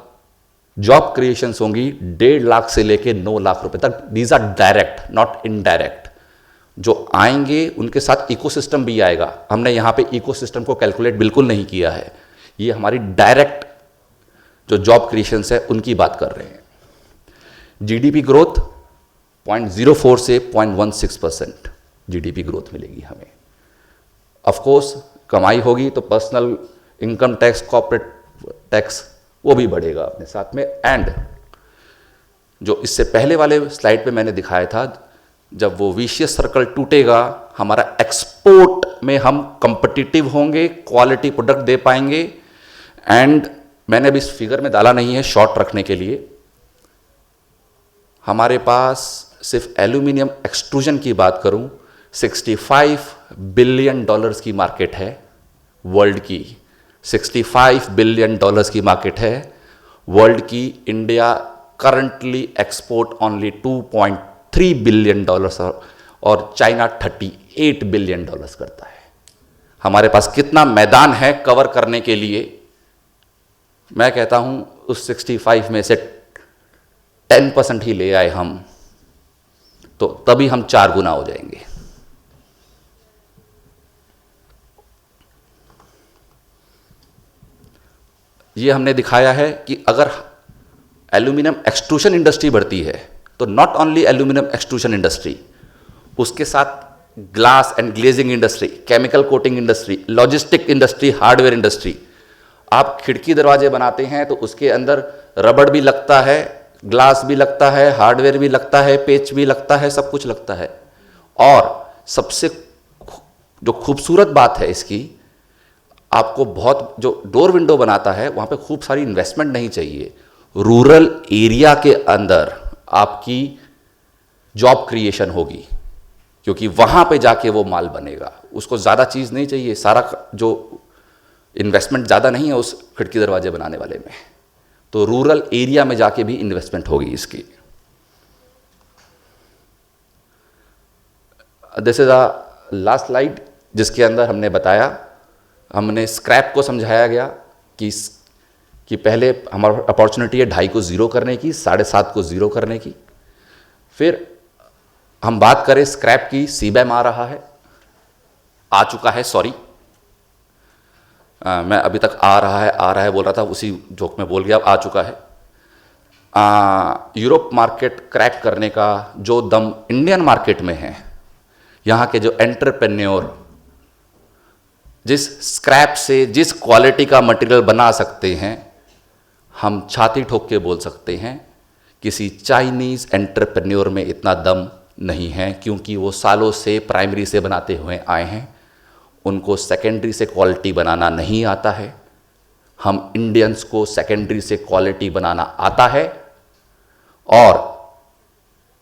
जॉब क्रिएशंस होंगी 1.5 लाख से लेके 9 लाख रुपए तक। These are direct not indirect. जो आएंगे उनके साथ इकोसिस्टम भी आएगा। हमने यहाँ पे इकोसिस्टम को कैलकुलेट बिल्कुल नहीं किया है, ये हमारी डायरेक्ट जो जॉब क्रिएशंस है उनकी बात कर रहे हैं। जीडीपी ग्रोथ 0.04 से 0.16% जीडीपी ग्रोथ मिलेगी हमें। ऑफ कोर्स कमाई होगी तो personal income tax, corporate tax वो भी बढ़ेगा अपने साथ में। एंड जो इससे पहले वाले स्लाइड पे मैंने दिखाया था, जब वो विशियस सर्कल टूटेगा, हमारा एक्सपोर्ट में हम कंपटीटिव होंगे, क्वालिटी प्रोडक्ट दे पाएंगे। एंड मैंने अभी इस फिगर में डाला नहीं है शॉर्ट रखने के लिए, हमारे पास सिर्फ एल्यूमिनियम एक्सट्रूजन की बात करूं, $65 बिलियन की मार्केट है वर्ल्ड की, $65 बिलियन की मार्केट है वर्ल्ड की। India currently export only $2.3 billion और चाइना $38 बिलियन करता है। हमारे पास कितना मैदान है कवर करने के लिए। मैं कहता हूं उस 65 में से 10% ही ले आए हम, तो तभी हम 4 गुना हो जाएंगे। ये हमने दिखाया है कि अगर एल्यूमिनियम एक्सट्रूशन इंडस्ट्री बढ़ती है तो not only aluminium extrusion industry, उसके साथ glass and glazing industry, chemical coating industry, logistic industry, hardware industry. आप खिड़की दरवाजे बनाते हैं तो उसके अंदर रबड़ भी लगता है, ग्लास भी लगता है, हार्डवेयर भी लगता है, पेच भी लगता है, सब कुछ लगता है। और सबसे जो खूबसूरत बात है इसकी, आपको बहुत जो डोर विंडो बनाता है वहाँ पे खूब सारी इन्वेस्टमेंट नहीं चाहिए। रूरल एरिया के अंदर आपकी जॉब क्रिएशन होगी, क्योंकि वहाँ पे जाके वो माल बनेगा। उसको ज़्यादा चीज़ नहीं चाहिए, सारा जो इन्वेस्टमेंट ज़्यादा नहीं है उस खिड़की दरवाजे बनाने वाले में, तो रूरल एरिया में जाके भी इन्वेस्टमेंट होगी इसकी। This is a last slide जिसके अंदर हमने बताया, हमने स्क्रैप को समझाया गया कि पहले हमारा अपॉर्चुनिटी है 2.5 को 0 करने की, 7.5 को 0 करने की। फिर हम बात करें स्क्रैप की, सीबैम आ रहा है, आ चुका है, सॉरी मैं अभी तक आ रहा है बोल रहा था, उसी जोक में बोल गया, अब आ चुका है। यूरोप मार्केट क्रैक करने का जो दम इंडियन मार्केट में है, यहाँ के जो एंटरप्रेन्योर जिस स्क्रैप से जिस क्वालिटी का मटेरियल बना सकते हैं, हम छाती ठोक के बोल सकते हैं किसी चाइनीज़ एंटरप्रेन्योर में इतना दम नहीं है, क्योंकि वो सालों से प्राइमरी से बनाते हुए आए हैं, उनको सेकेंडरी से क्वालिटी बनाना नहीं आता है। हम इंडियंस को सेकेंडरी से क्वालिटी बनाना आता है, और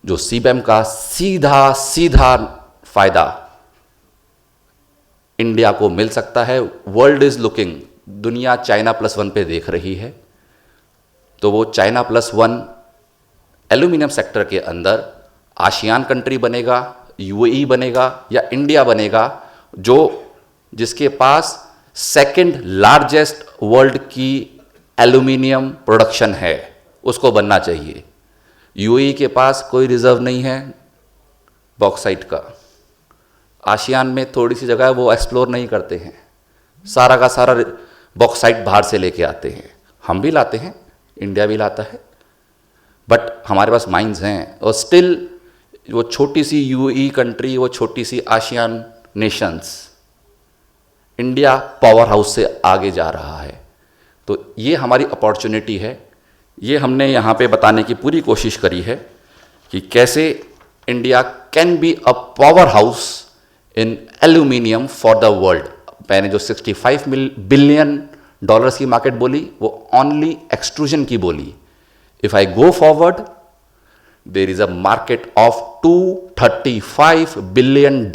जो सीबैम का सीधा सीधा फायदा इंडिया को मिल सकता है। वर्ल्ड इज लुकिंग, दुनिया चाइना +1 पे देख रही है, तो वो चाइना +1 एल्यूमिनियम सेक्टर के अंदर आसियान कंट्री बनेगा, यूएई बनेगा या इंडिया बनेगा, जिसके पास सेकंड लार्जेस्ट वर्ल्ड की एल्यूमिनियम प्रोडक्शन है, उसको बनना चाहिए। यूएई के पास कोई रिजर्व नहीं है बॉक्साइट का, आसियान में थोड़ी सी जगह है, वो एक्सप्लोर नहीं करते हैं, सारा का सारा बॉक्साइट बाहर से लेके आते हैं। हम भी लाते हैं, इंडिया भी लाता है, बट हमारे पास माइंस हैं। और स्टिल वो छोटी सी यूएई कंट्री, वो छोटी सी ASEAN nations, India power house से आगे जा रहा है। तो ये हमारी अपॉर्चुनिटी है, ये हमने यहाँ पे बताने की पूरी कोशिश करी है कि कैसे India can be a power house in aluminium for the world. मैंने जो $65 बिलियन की मार्केट बोली, वो ओनली एक्सट्रूजन की बोली। If I go forward, there is a market of $235 billion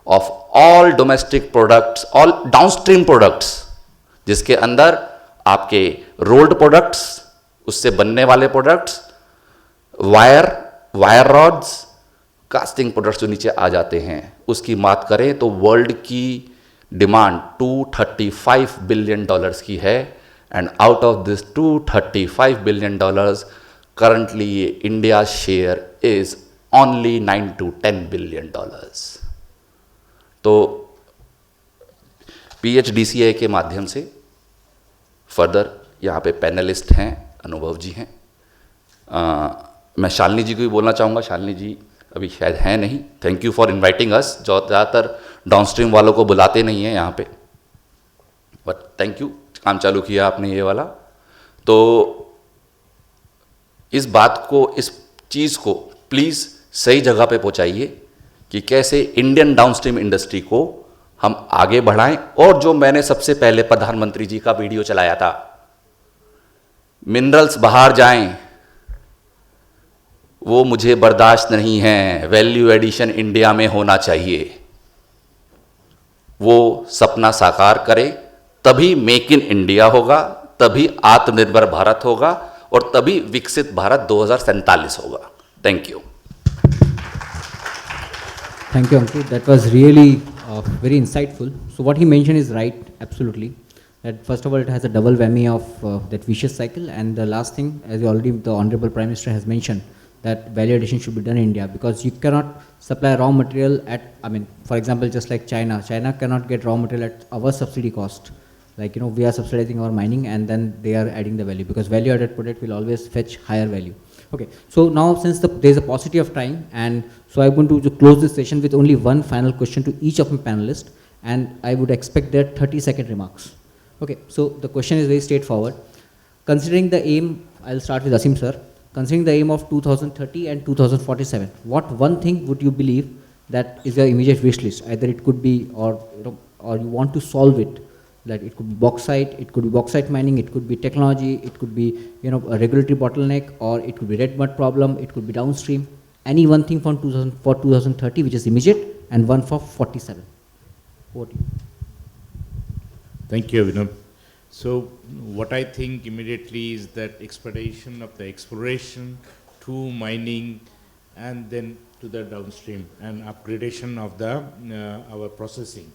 of all domestic products, all downstream products, जिसके अंदर आपके रोल्ड प्रोडक्ट्स, उससे बनने वाले products, wire rods, casting products जो नीचे आ जाते हैं, उसकी बात करें तो वर्ल्ड की डिमांड $235 बिलियन की है। And out of this $235 billion currently ये India share is only $9 to $10 billion. तो PHDCA के माध्यम से फर्दर यहाँ पे पैनलिस्ट हैं, अनुभव जी हैं, मैं शालिनी जी को भी बोलना चाहूँगा, शालिनी जी अभी शायद हैं नहीं। Thank you for inviting us, जो ज़्यादातर डाउनस्ट्रीम वालों को बुलाते नहीं हैं यहाँ पे। बट थैंक यू, काम चालू किया आपने ये वाला। तो इस बात को, इस चीज़ को प्लीज़ सही जगह पे पहुंचाइए कि कैसे इंडियन डाउनस्ट्रीम इंडस्ट्री को हम आगे बढ़ाएं। और जो मैंने सबसे पहले प्रधानमंत्री जी का वीडियो चलाया था, मिनरल्स बाहर जाएं, वो मुझे बर्दाश्त नहीं है, वैल्यू एडिशन इंडिया में होना चाहिए। वो सपना साकार करें, तभी मेक इन इंडिया होगा, तभी आत्मनिर्भर भारत होगा और तभी विकसित भारत 2047 होगा। Thank you. Thank you, Ankur. That was really very insightful. So what he mentioned is right, absolutely. That first of all, it has a double whammy of that vicious cycle, and the last thing, as already the Honorable Prime Minister has mentioned, that value addition should be done in India, because you cannot supply raw material at, I mean, for example, just like China cannot get raw material at our subsidy cost. Like, you know, we are subsidizing our mining and then they are adding the value, because value added product will always fetch higher value. Okay, so now since there is a paucity of time, and so I'm going to close this session with only one final question to each of my panelists, and I would expect their 30-second remarks. Okay, so the question is very straightforward. Considering the aim, I'll start with Asim sir. Considering the aim of 2030 and 2047, what one thing would you believe that is your immediate wish list? Either it could be, or you know, or you want to solve it. That it could be bauxite, it could be bauxite mining, it could be technology, it could be, you know, a regulatory bottleneck, or it could be red mud problem, it could be downstream. Any one thing for 2030 which is immediate, and one for 47. Over to you. Thank you, Abhinav. So what I think immediately is that expedition of the exploration to mining and then to the downstream and upgradation of the our processing.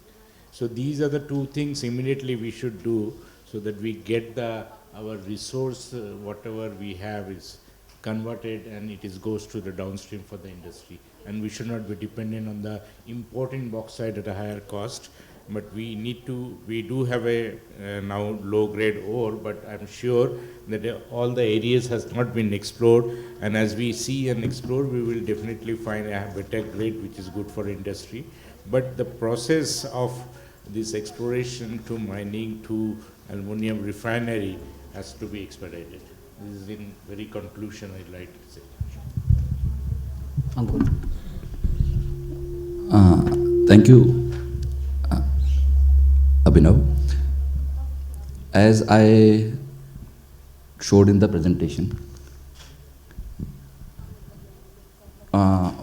So these are the two things immediately we should do, so that we get our resource, whatever we have is converted and it goes to the downstream for the industry. And we should not be dependent on the importing bauxite at a higher cost. But we do have a now low grade ore, but I'm sure that all the areas has not been explored. And as we see and explore, we will definitely find a better grade which is good for industry. But the process of this exploration to mining to aluminum refinery has to be expedited. This is in very conclusion I'd like to say. Ankur. Thank you, Abhinav. As I showed in the presentation,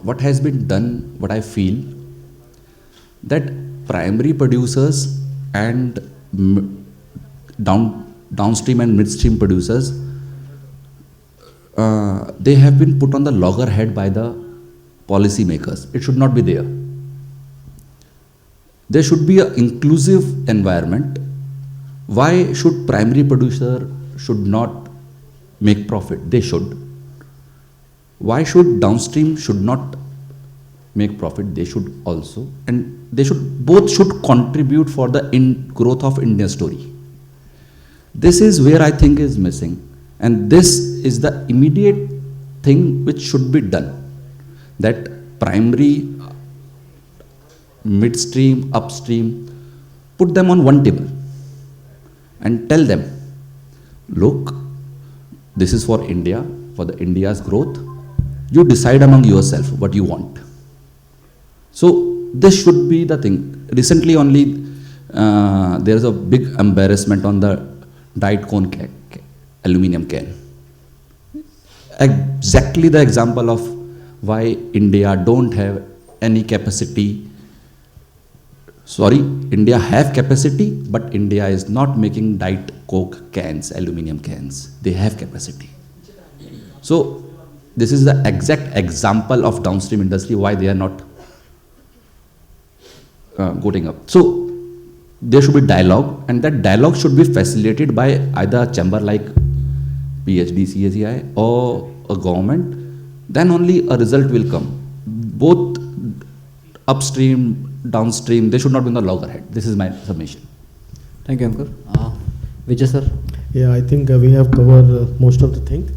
what has been done, what I feel, that primary producers and downstream and midstream producers, they have been put on the loggerhead by the policy makers. It should not be there. There should be an inclusive environment. Why should primary producer should not make profit? They should. Why should downstream should not make profit? They should also. And they should, both should contribute for the growth of Indian story. This is where I think is missing. And this is the immediate thing which should be done. That primary, midstream, upstream, put them on one table and tell them, look, this is for India, for the India's growth. You decide among yourself what you want. So this should be the thing. Recently only there is a big embarrassment on the dyed cone aluminum can. Exactly the example of why India don't have any capacity. Sorry, India have capacity, but India is not making dyed coke cans, aluminum cans. They have capacity. So this is the exact example of downstream industry why they are not going up. So there should be dialogue, and that dialogue should be facilitated by either a chamber like PhD, CSEI or a government. Then only a result will come. Both upstream, downstream, they should not be in the loggerhead. This is my submission. Thank you, Ankur. Vijay sir. Yeah, I think we have covered most of the thing.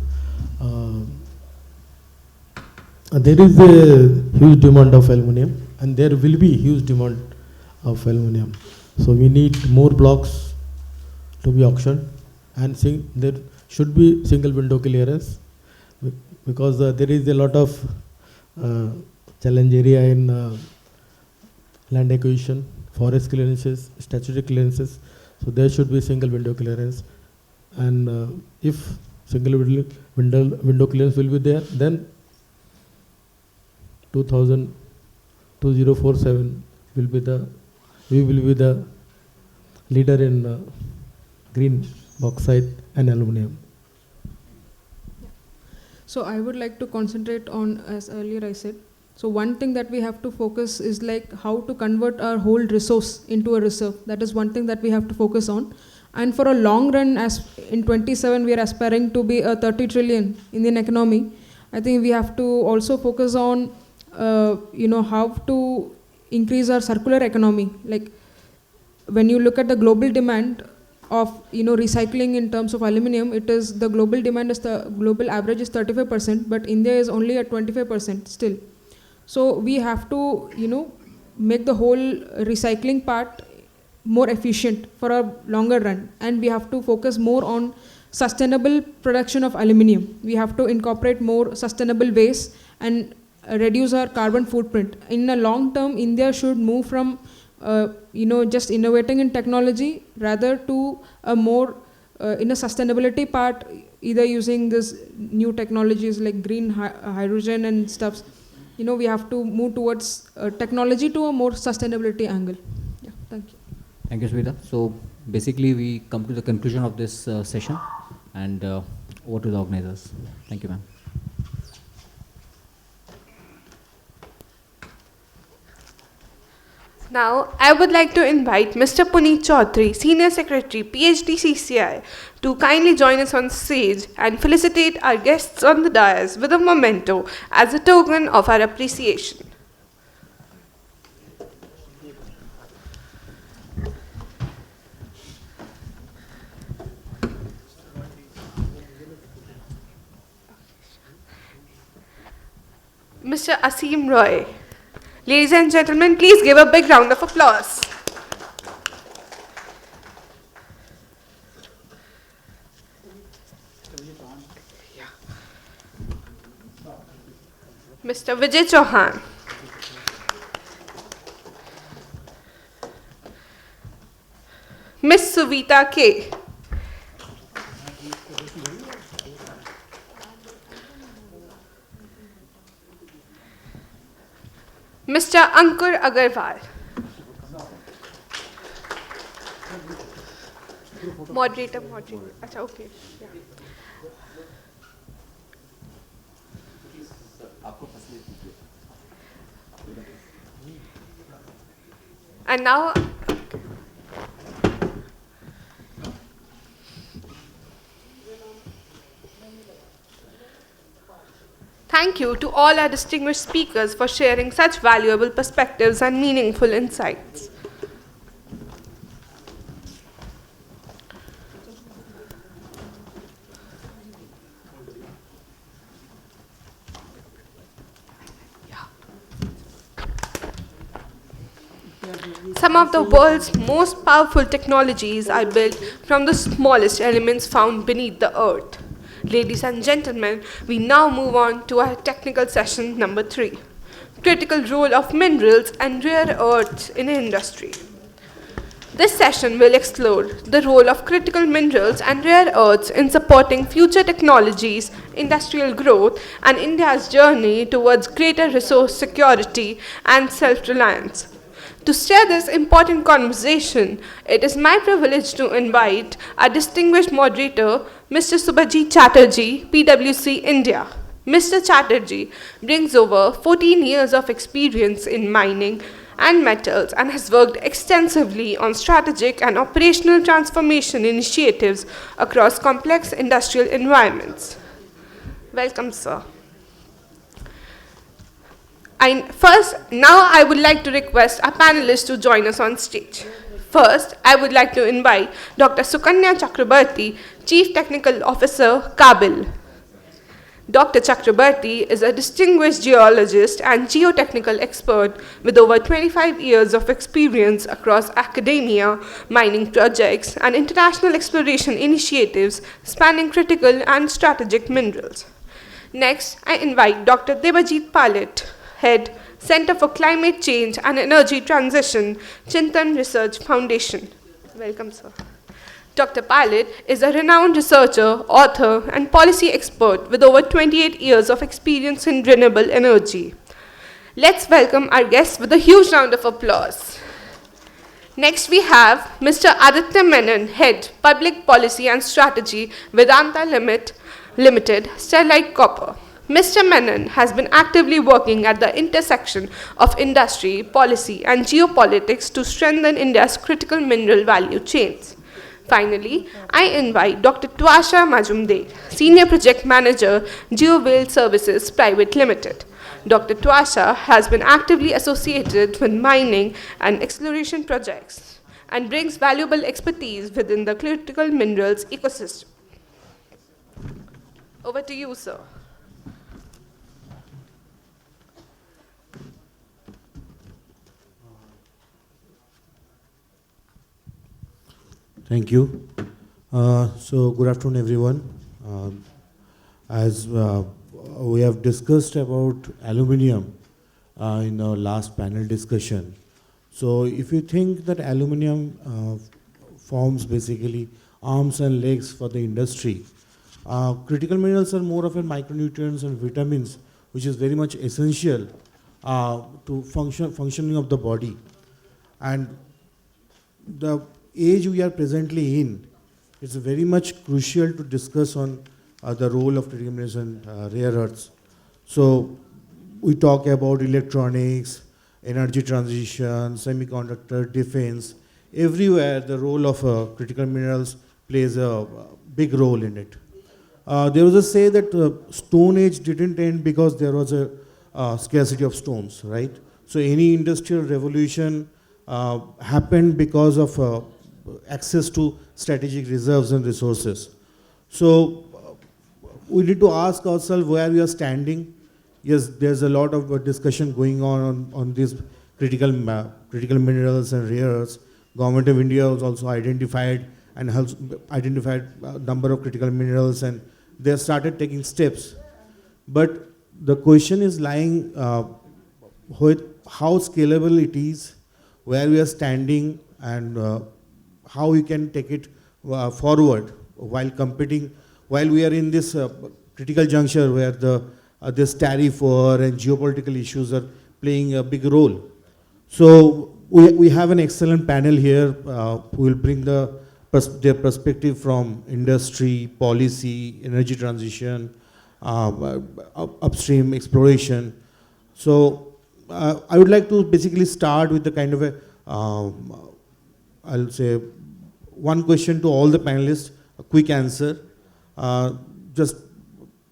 There is a huge demand of aluminium, and there will be huge demand of aluminium. So we need more blocks to be auctioned, and there should be single window clearance because there is a lot of challenge area in land acquisition, forest clearances, statutory clearances. So there should be single window clearance, and if single window clearance will be there, then 2047 will be we will be the leader in green bauxite and aluminum. So I would like to concentrate on, as earlier I said, so one thing that we have to focus is like how to convert our whole resource into a reserve. That is one thing that we have to focus on. And for a long run, as in 27 we are aspiring to be a 30 trillion Indian economy, I think we have to also focus on how to increase our circular economy. Like when you look at the global demand of recycling in terms of aluminum, it is the global demand is the global average is 35%, but India is only at 25% still. So we have to make the whole recycling part more efficient for a longer run, and we have to focus more on sustainable production of aluminum. We have to incorporate more sustainable waste and reduce our carbon footprint. In the long term, India should move from just innovating in technology rather to a more in a sustainability part, either using this new technologies like green hydrogen and stuff. We have to move towards technology to a more sustainability angle. Yeah, thank you. Thank you, Smita. So basically we come to the conclusion of this session, and over to the organizers. Thank you, ma'am. Now, I would like to invite Mr. Puneet Chaudhary, Senior Secretary, Phdcci, to kindly join us on stage and felicitate our guests on the dais with a memento as a token of our appreciation. Mr. Asim Roy. Ladies and gentlemen, please give a big round of applause. Mr. Vijay Chauhan. Miss Suvita K. Mr. Ankur Agarwal. Moderator. Achha, okay. Yeah. And now, thank you to all our distinguished speakers for sharing such valuable perspectives and meaningful insights. Some of the world's most powerful technologies are built from the smallest elements found beneath the earth. Ladies and gentlemen, we now move on to our technical session number 3, critical role of minerals and rare earths in industry. This session will explore the role of critical minerals and rare earths in supporting future technologies, industrial growth, and India's journey towards greater resource security and self-reliance. To share this important conversation, it is my privilege to invite our distinguished moderator, Mr. Subhajit Chatterjee, PwC India. Mr. Chatterjee brings over 14 years of experience in mining and metals and has worked extensively on strategic and operational transformation initiatives across complex industrial environments. Welcome, sir. Now I would like to request our panelists to join us on stage. First, I would like to invite Dr. Sukanya Chakrabarti, Chief Technical Officer, Kabil. Dr. Chakrabarti is a distinguished geologist and geotechnical expert with over 25 years of experience across academia, mining projects, and international exploration initiatives spanning critical and strategic minerals. Next, I invite Dr. Debajit Palit, Head, Center for Climate Change and Energy Transition, Chintan Research Foundation. Welcome, sir. Dr. Palit is a renowned researcher, author, and policy expert with over 28 years of experience in renewable energy. Let's welcome our guests with a huge round of applause. Next, we have Mr. Aditya Menon, Head, Public Policy and Strategy, Vedanta Limited, Sterlite Copper. Mr. Menon has been actively working at the intersection of industry, policy, and geopolitics to strengthen India's critical mineral value chains. Finally, I invite Dr. Twasha Majumder, Senior Project Manager, GeoWhale Services Private Limited. Dr. Twasha has been actively associated with mining and exploration projects and brings valuable expertise within the critical minerals ecosystem. Over to you, sir. Thank you. So good afternoon, everyone. As we have discussed about aluminium in our last panel discussion. So if you think that aluminium forms basically arms and legs for the industry, critical minerals are more of a micronutrients and vitamins, which is very much essential to functioning of the body. And the age we are presently in, it's very much crucial to discuss on the role of critical minerals and rare earths. So we talk about electronics, energy transition, semiconductor, defense. Everywhere the role of critical minerals plays a big role in it. There was a say that Stone Age didn't end because there was a scarcity of stones, right? So any industrial revolution happened because of access to strategic reserves and resources. So we need to ask ourselves where we are standing. Yes, there's a lot of discussion going on these critical minerals and rare earths. Government of India has also identified and has identified a number of critical minerals, and they have started taking steps. But the question is lying with how scalable it is, where we are standing, and how we can take it forward while competing, while we are in this critical juncture where this tariff war and geopolitical issues are playing a big role. So we have an excellent panel here who will bring their perspective from industry, policy, energy transition, upstream exploration. So I would like to basically start with the kind of a, I'll say, one question to all the panelists, a quick answer, just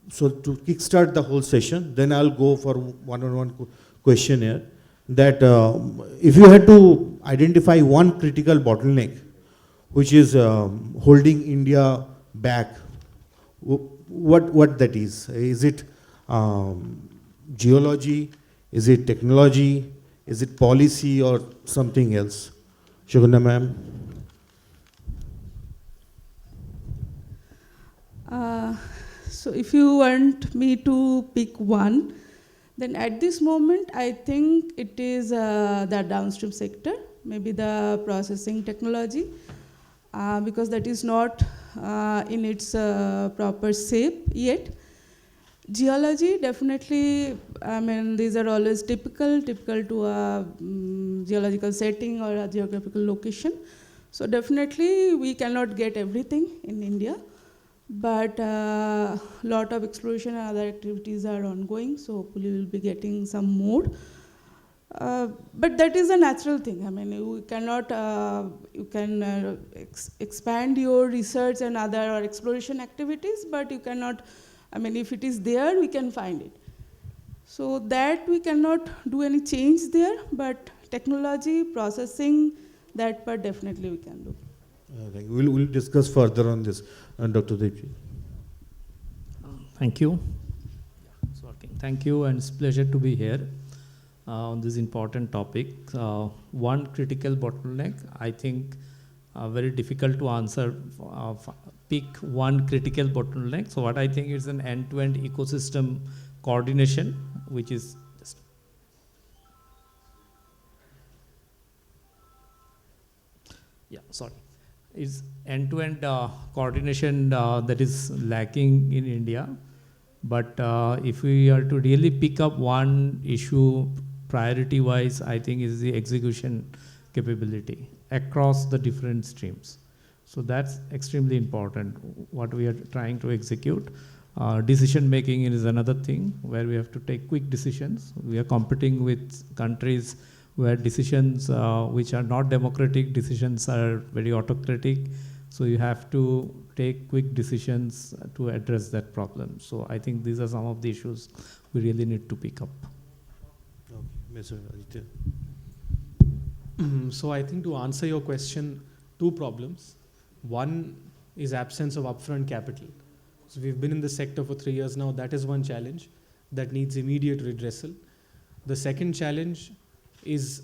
so to kickstart the whole session. Then I'll go for one-on-one questionnaire. That if you had to identify one critical bottleneck, which is holding India back, what that is? Is it geology? Is it technology? Is it policy or something else? Shugunda ma'am. So if you want me to pick one, then at this moment, I think it is the downstream sector, maybe the processing technology, because that is not in its proper shape yet. Geology, definitely, I mean, these are always typical to a geological setting or a geographical location. So definitely, we cannot get everything in India. But a lot of exploration and other activities are ongoing, so hopefully we'll be getting some more. But that is a natural thing. I mean, you cannot, you can expand your research and other exploration activities, but you cannot, I mean, if it is there, we can find it. So that we cannot do any change there, but technology, processing, that part definitely we can do. We'll discuss further on this, Dr. Deepji. Thank you. Thank you, and it's a pleasure to be here on this important topic. One critical bottleneck, I think, very difficult to answer. Pick one critical bottleneck. So what I think is an end-to-end ecosystem coordination, which is is end-to-end coordination that is lacking in India. But if we are to really pick up one issue priority-wise, I think is the execution capability across the different streams. So that's extremely important, what we are trying to execute. Decision making is another thing where we have to take quick decisions. We are competing with countries where decisions which are not democratic, decisions are very autocratic. So you have to take quick decisions to address that problem. So I think these are some of the issues we really need to pick up. Okay, Mr. Aditya. So I think to answer your question, two problems. One is absence of upfront capital. So we've been in the sector for 3 years now. That is one challenge that needs immediate redressal. The second challenge is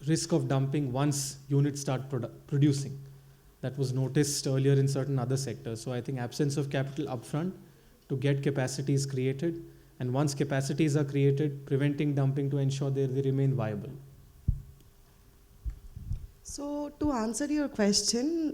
risk of dumping once units start producing. That was noticed earlier in certain other sectors. So I think absence of capital upfront to get capacities created, and once capacities are created, preventing dumping to ensure they remain viable. So to answer your question,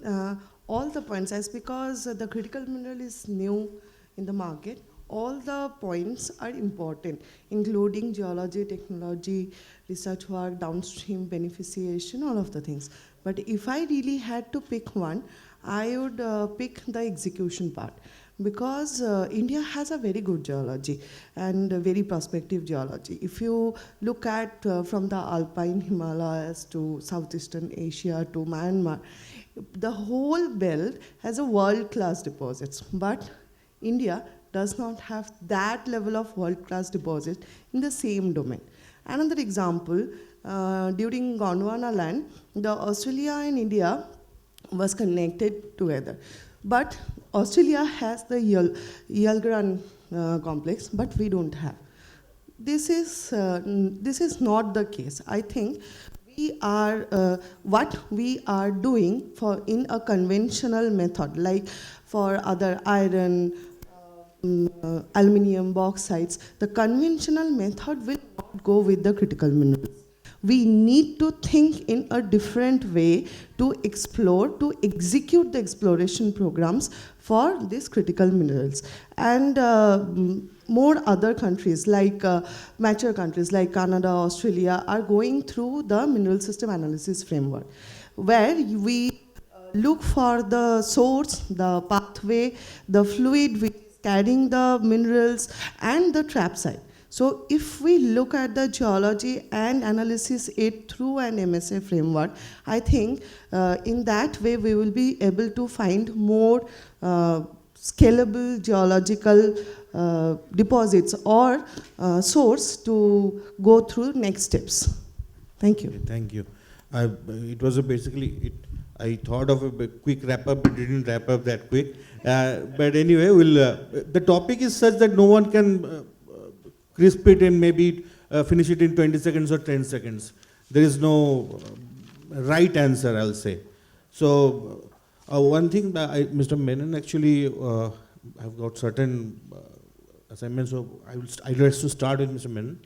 all the points, as because the critical mineral is new in the market, all the points are important, including geology, technology, research work, downstream beneficiation, all of the things. But if I really had to pick one, I would pick the execution part, because India has a very good geology and a very prospective geology. If you look at from the Alpine Himalayas to Southeastern Asia to Myanmar, the whole belt has a world-class deposits, but India does not have that level of world-class deposit in the same domain. Another example, during Gondwana land, the Australia and India was connected together. But Australia has the Yalgran complex, but we don't have. This is not the case. I think we are what we are doing for in a conventional method, like for other iron, aluminium, bauxites, the conventional method will not go with the critical minerals. We need to think in a different way to explore, to execute the exploration programs for these critical minerals. And more other countries, like mature countries like Canada, Australia, are going through the mineral system analysis framework, where we look for the source, the pathway, the fluid which is carrying the minerals, and the trap site. So if we look at the geology and analysis it through an MSA framework, I think in that way we will be able to find more scalable geological deposits or source to go through next steps. Thank you. Okay, thank you. It was I thought of a quick wrap up, but didn't wrap up that quick. But anyway, the topic is such that no one can crisp it and maybe finish it in 20 seconds or 10 seconds. There is no right answer, I'll say. So one thing, Mr. Menon, actually, I've got certain assignments, so I'd like to start with Mr. Menon.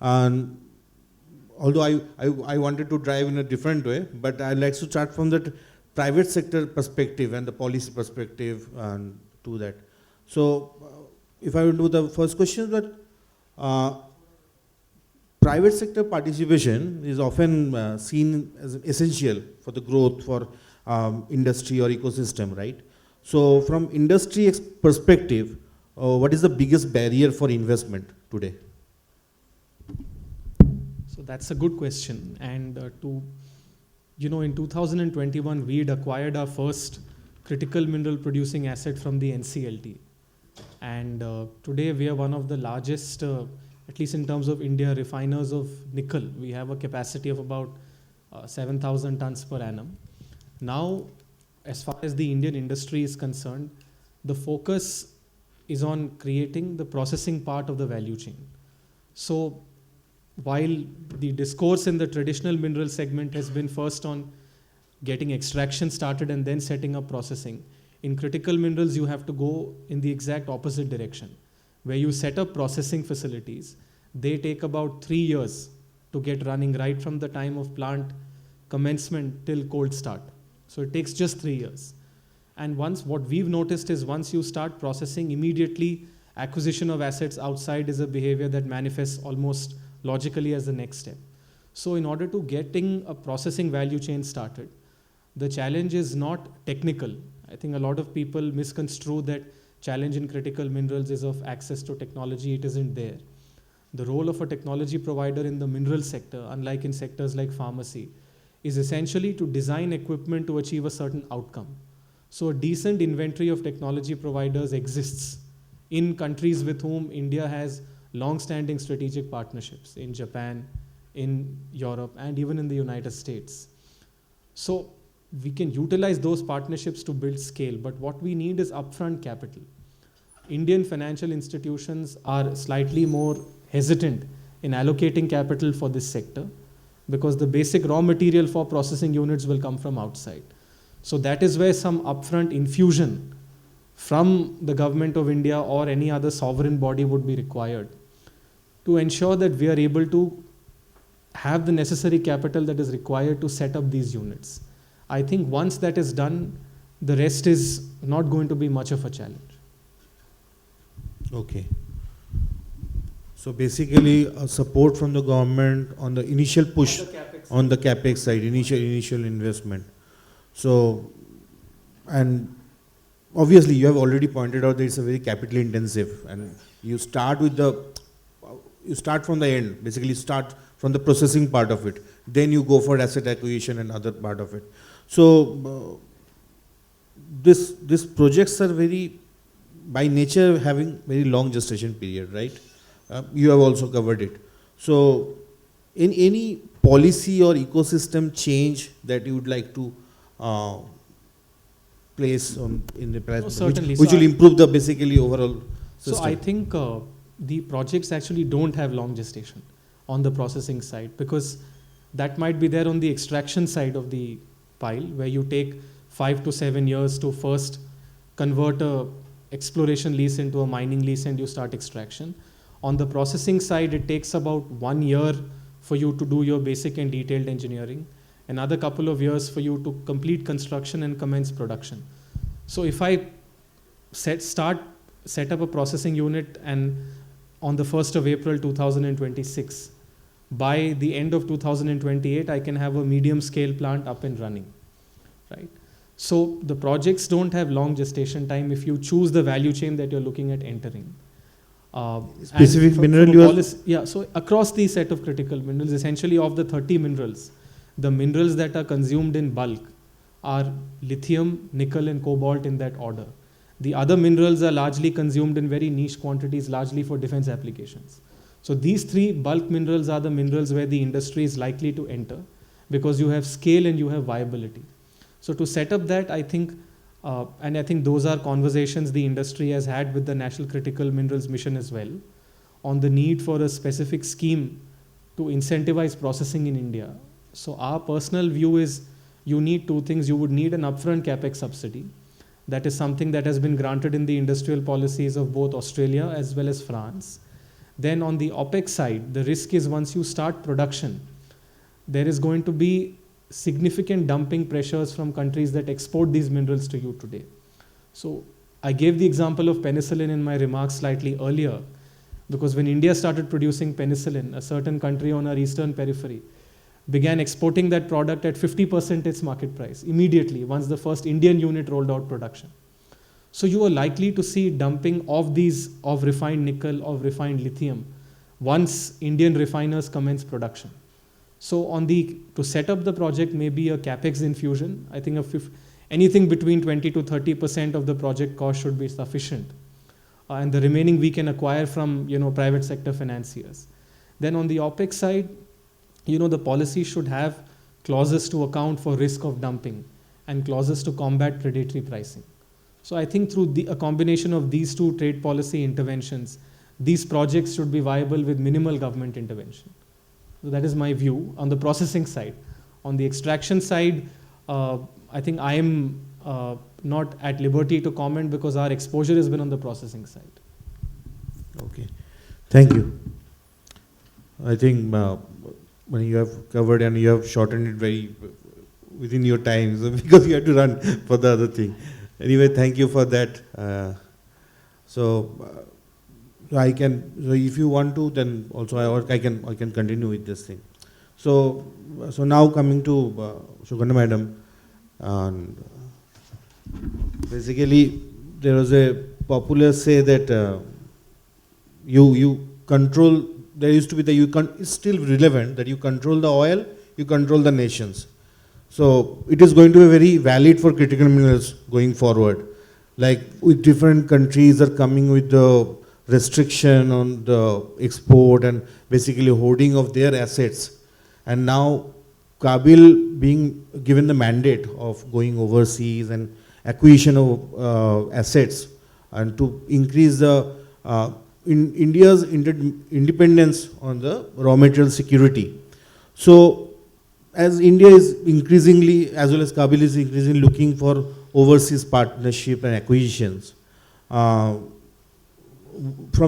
And although I wanted to drive in a different way, but I'd like to start from the private sector perspective and the policy perspective and to that. So if I will do the first question, that private sector participation is often seen as essential for the growth for industry or ecosystem, right? So from industry perspective, what is the biggest barrier for investment today? So that's a good question. And in 2021, we had acquired our first critical mineral producing asset from the NCLT. And today we are one of the largest, at least in terms of India, refiners of nickel. We have a capacity of about 7,000 tons per annum. Now, as far as the Indian industry is concerned, the focus is on creating the processing part of the value chain. So while the discourse in the traditional mineral segment has been first on getting extraction started and then setting up processing, in critical minerals you have to go in the exact opposite direction. Where you set up processing facilities, they take about 3 years to get running right from the time of plant commencement till cold start. So it takes just 3 years. And what we've noticed is once you start processing, immediately acquisition of assets outside is a behavior that manifests almost logically as the next step. So in order to getting a processing value chain started, the challenge is not technical. I think a lot of people misconstrue that challenge in critical minerals is of access to technology. It isn't there. The role of a technology provider in the mineral sector, unlike in sectors like pharmacy, is essentially to design equipment to achieve a certain outcome. So a decent inventory of technology providers exists in countries with whom India has long-standing strategic partnerships, in Japan, in Europe, and even in the United States. So we can utilize those partnerships to build scale, but what we need is upfront capital. Indian financial institutions are slightly more hesitant in allocating capital for this sector because the basic raw material for processing units will come from outside. So that is where some upfront infusion from the government of India or any other sovereign body would be required to ensure that we are able to have the necessary capital that is required to set up these units. I think once that is done, the rest is not going to be much of a challenge. Okay. So basically, support from the government on the initial push on the capex side, initial investment. So, and obviously you have already pointed out that it's a very capital intensive, and you start from the end, basically start from the processing part of it, then you go for asset acquisition and other part of it. So these projects are very, by nature, having very long gestation period, right? You have also covered it. So in any policy or ecosystem change that you would like to place in the plan, which will improve the basically overall system? So I think the projects actually don't have long gestation on the processing side, because that might be there on the extraction side of the pile, where you take 5 to 7 years to first convert a exploration lease into a mining lease and you start extraction. On the processing side, it takes about 1 year for you to do your basic and detailed engineering, another couple of years for you to complete construction and commence production. So if I set up a processing unit, and on the 1st of April 2026, by the end of 2028, I can have a medium scale plant up and running, right? So the projects don't have long gestation time if you choose the value chain that you're looking at entering. Specific mineral so across the set of critical minerals, essentially of the 30 minerals, the minerals that are consumed in bulk are lithium, nickel, and cobalt in that order. The other minerals are largely consumed in very niche quantities, largely for defense applications. So these 3 bulk minerals are the minerals where the industry is likely to enter, because you have scale and you have viability. So to set up that, I think, and I think those are conversations the industry has had with the National Critical Minerals Mission as well, on the need for a specific scheme to incentivize processing in India. So our personal view is you need 2 things. You would need an upfront capex subsidy. That is something that has been granted in the industrial policies of both Australia as well as France. Then on the OPEX side, the risk is once you start production, there is going to be significant dumping pressures from countries that export these minerals to you today. So I gave the example of penicillin in my remarks slightly earlier, because when India started producing penicillin, a certain country on our eastern periphery began exporting that product at 50% its market price immediately once the first Indian unit rolled out production. So you are likely to see dumping of refined nickel, of refined lithium, once Indian refiners commence production. So to set up the project, maybe a capex infusion. I think anything between 20 to 30% of the project cost should be sufficient, and the remaining we can acquire from private sector financiers. Then on the OPEX side, the policy should have clauses to account for risk of dumping and clauses to combat predatory pricing. So I think through a combination of these two trade policy interventions, these projects should be viable with minimal government intervention. So that is my view on the processing side. On the extraction side, I think I am not at liberty to comment because our exposure has been on the processing side. Okay, thank you. I think when you have covered and you have shortened it very within your time, so because you have to run for the other thing. Anyway, thank you for that. So I can. So if you want to, then also I can continue with this thing. So now coming to Sugandha Madam, and basically there was a popular say that you control. There used to be it's still relevant that you control the oil, you control the nations. So it is going to be very valid for critical minerals going forward. Like with different countries are coming with the restriction on the export and basically hoarding of their assets. And now Kabil being given the mandate of going overseas and acquisition of assets and to increase the in India's independence on the raw material security. So as India is increasingly, as well as Kabil is increasingly looking for overseas partnership and acquisitions, from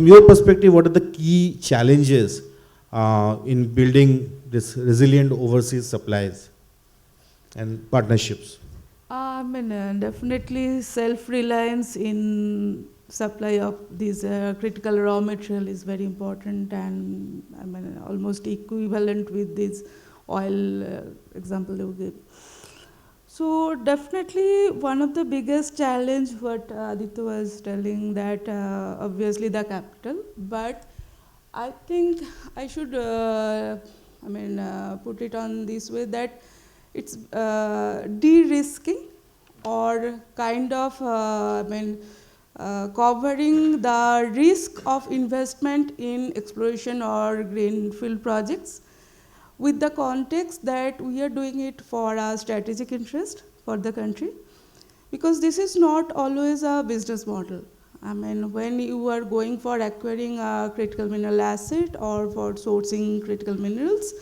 your perspective, what are the key challenges in building this resilient overseas supplies and partnerships? I mean, definitely self-reliance in supply of these critical raw material is very important, and I mean almost equivalent with this oil example you gave. So definitely one of the biggest challenge what Aditya was telling, that obviously the capital, but I think I should put it on this way, that it's de-risking or kind of covering the risk of investment in exploration or greenfield projects with the context that we are doing it for our strategic interest for the country, because this is not always a business model. I mean, when you are going for acquiring a critical mineral asset or for sourcing critical minerals,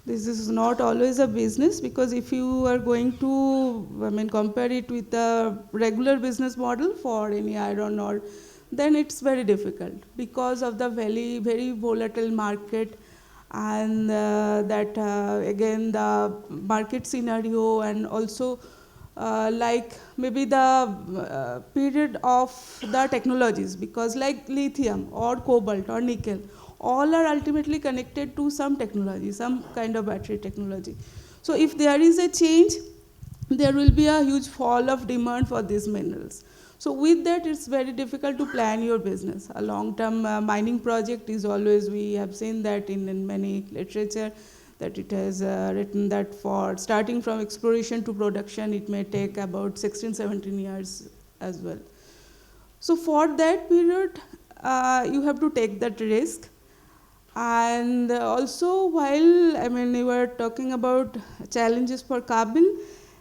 this is not always a business, because if you are going to compare it with the regular business model for any iron ore, then it's very difficult because of the very, very volatile market, and again the market scenario, and also like maybe the period of the technologies, because like lithium or cobalt or nickel, all are ultimately connected to some technology, some kind of battery technology. So if there is a change, there will be a huge fall of demand for these minerals. So with that, it's very difficult to plan your business. A long-term mining project is always, we have seen that in many literature, that it has written that for starting from exploration to production, it may take about 16, 17 years as well. So for that period, you have to take that risk. And also, while you were talking about challenges for Kabil,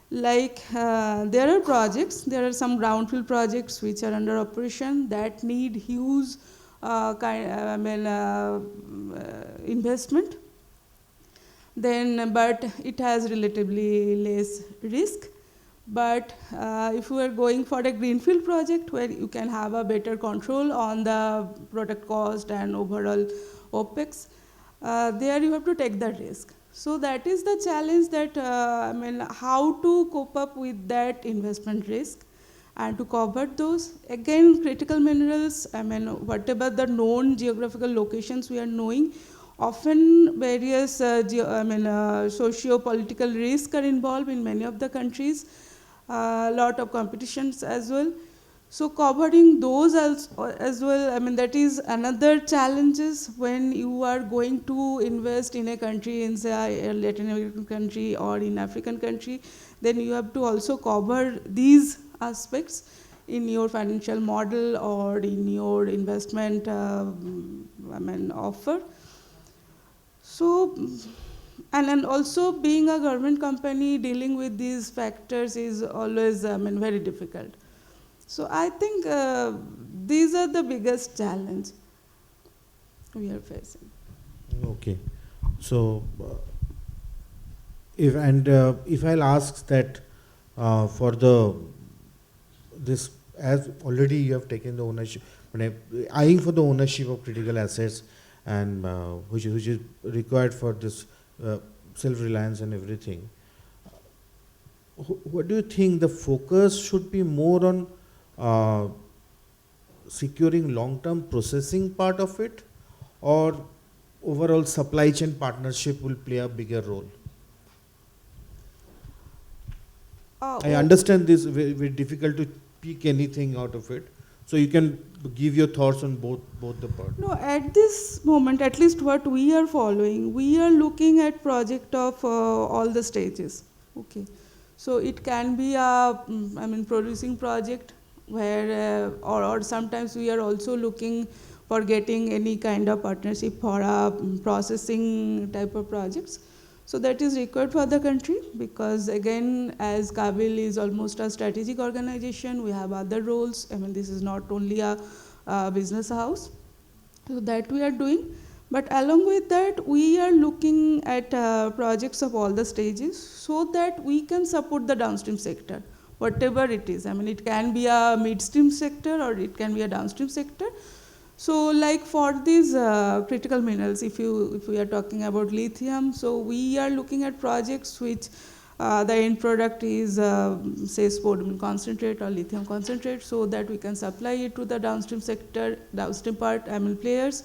like there are projects, there are some brownfield projects which are under operation that need huge investment. Then, but it has relatively less risk. But if you are going for a greenfield project where you can have a better control on the product cost and overall OPEX, there you have to take that risk. So that is the challenge, that how to cope up with that investment risk and to cover those. Again, critical minerals, whatever the known geographical locations we are knowing, often various socio-political risks are involved in many of the countries, a lot of competitions as well. So covering those as well, that is another challenges when you are going to invest in a country, in say a Latin American country or in African country, then you have to also cover these aspects in your financial model or in your investment offer. So, and then also being a government company, dealing with these factors is always very difficult. So I think these are the biggest challenge we are facing. Okay. So, if I'll ask that for this, as already you have taken the ownership, eyeing for the ownership of critical assets, and which is required for this self-reliance and everything. What do you think the focus should be more on securing long-term processing part of it, or overall supply chain partnership will play a bigger role? I understand this very, very difficult to pick anything out of it. So you can give your thoughts on both the parts. No, at this moment, at least what we are following, we are looking at project of all the stages. Okay, so it can be a, producing project where, or sometimes we are also looking for getting any kind of partnership for a processing type of projects. So that is required for the country, because again, as Kabil is almost a strategic organization, we have other roles. This is not only a business house. So that we are doing. But along with that, we are looking at projects of all the stages so that we can support the downstream sector, whatever it is. It can be a midstream sector or it can be a downstream sector. So like for these critical minerals, if we are talking about lithium, so we are looking at projects which the end product is say spodumene concentrate or lithium concentrate, so that we can supply it to the downstream sector, downstream part, players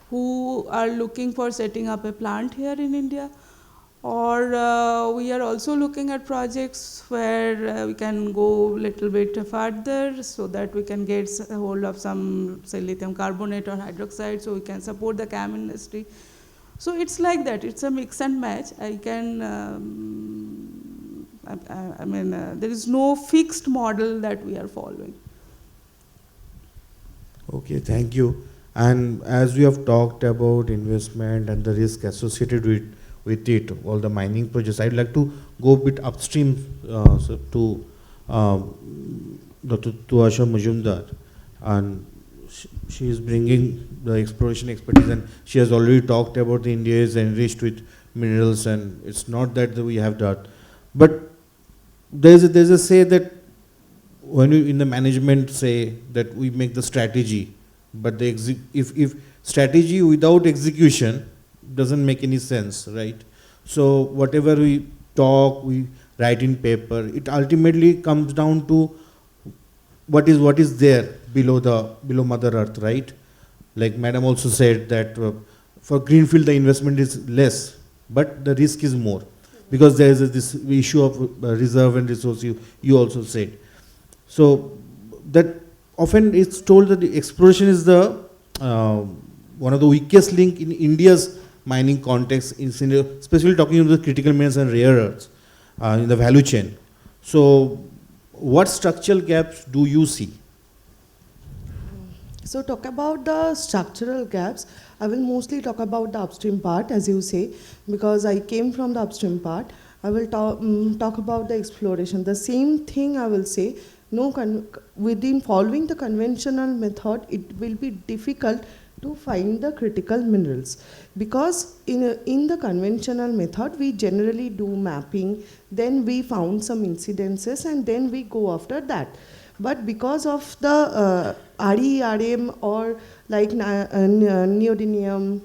who are looking for setting up a plant here in India. Or we are also looking at projects where we can go a little bit further so that we can get a hold of some, say, lithium carbonate or hydroxide, so we can support the CAM industry. So it's like that. It's a mix and match. I can, there is no fixed model that we are following. Okay, thank you. And as we have talked about investment and the risk associated with it, all the mining projects, I'd like to go a bit upstream to Dr. Tuasha Majumdar, and she is bringing the exploration expertise, and she has already talked about the India is enriched with minerals, and it's not that we have that, but there's a say that when you in the management say that we make the strategy, but the if strategy without execution doesn't make any sense, right? So whatever we talk, we write in paper, it ultimately comes down to what is there below Mother Earth, right? Like Madam also said that for greenfield the investment is less, but the risk is more, because there is this issue of reserve and resource you also said. So that often it's told that the exploration is the one of the weakest link in India's mining context, especially talking about the critical minerals and rare earths in the value chain. So what structural gaps do you see? So talk about the structural gaps. I will mostly talk about the upstream part, as you say, because I came from the upstream part. I will talk about the exploration. The same thing I will say, within following the conventional method, it will be difficult to find the critical minerals, because in the conventional method we generally do mapping, then we found some incidences, and then we go after that. But because of the RE/RM or like neodymium,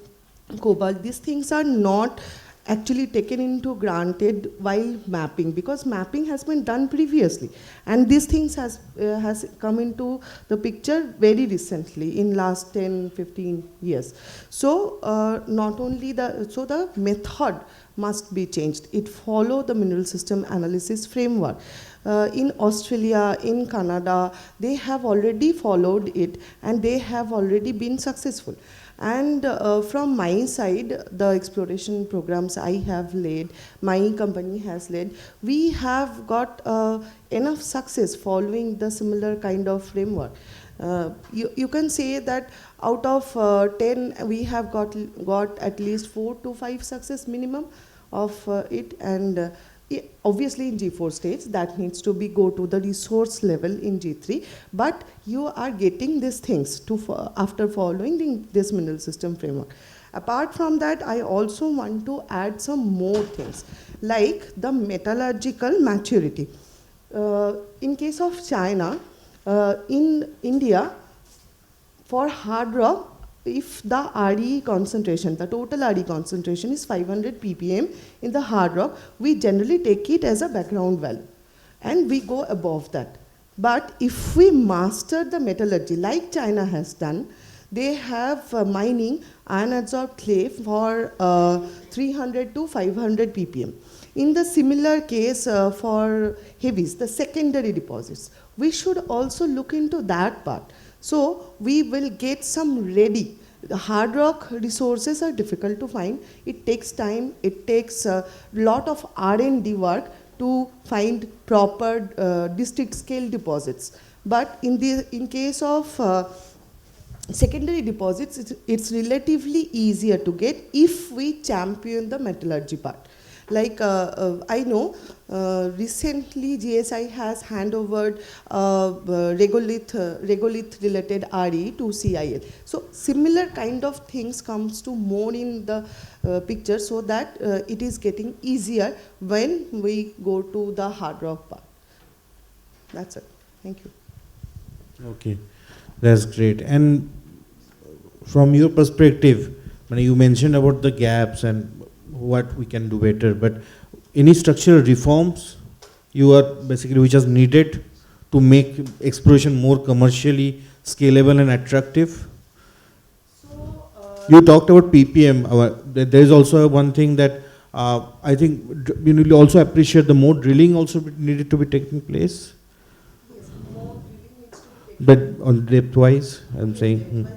cobalt, these things are not actually taken into granted while mapping, because mapping has been done previously, and these things has come into the picture very recently in last 10-15 years. So not only the method must be changed. It follow the mineral system analysis framework. In Australia, in Canada, they have already followed it, and they have already been successful. And from my side, the exploration programs I have led, my company has led, we have got enough success following the similar kind of framework. You can say that out of 10, we have got at least 4 to 5 success minimum of it, and obviously in G4 stage, that needs to be go to the resource level in G3, but you are getting these things after following this mineral system framework. Apart from that, I also want to add some more things, like the metallurgical maturity. In case of China, in India, for hard rock, if the RE concentration, the total RE concentration is 500 ppm in the hard rock, we generally take it as a background value and we go above that. But if we master the metallurgy like China has done, they have mining iron adsorbed clay for 300 to 500 ppm. In the similar case for heavies, the secondary deposits, we should also look into that part. So we will get some ready. The hard rock resources are difficult to find. It takes time. It takes a lot of R&D work to find proper district scale deposits. But in case of secondary deposits, it's relatively easier to get if we champion the metallurgy part. Like I know recently GSI has handovered regolith related RE to CIL. So similar kind of things comes to more in the picture, so that it is getting easier when we go to the hard rock part. That's it. Thank you. Okay, that's great. And from your perspective, when you mentioned about the gaps and what we can do better, but any structural reforms you are basically which is needed to make exploration more commercially scalable and attractive? You talked about PPM. There is also one thing that I think you will also appreciate, the more drilling also needed to be taking place. Yes, more drilling needs to be taken. But on depth-wise, I'm saying.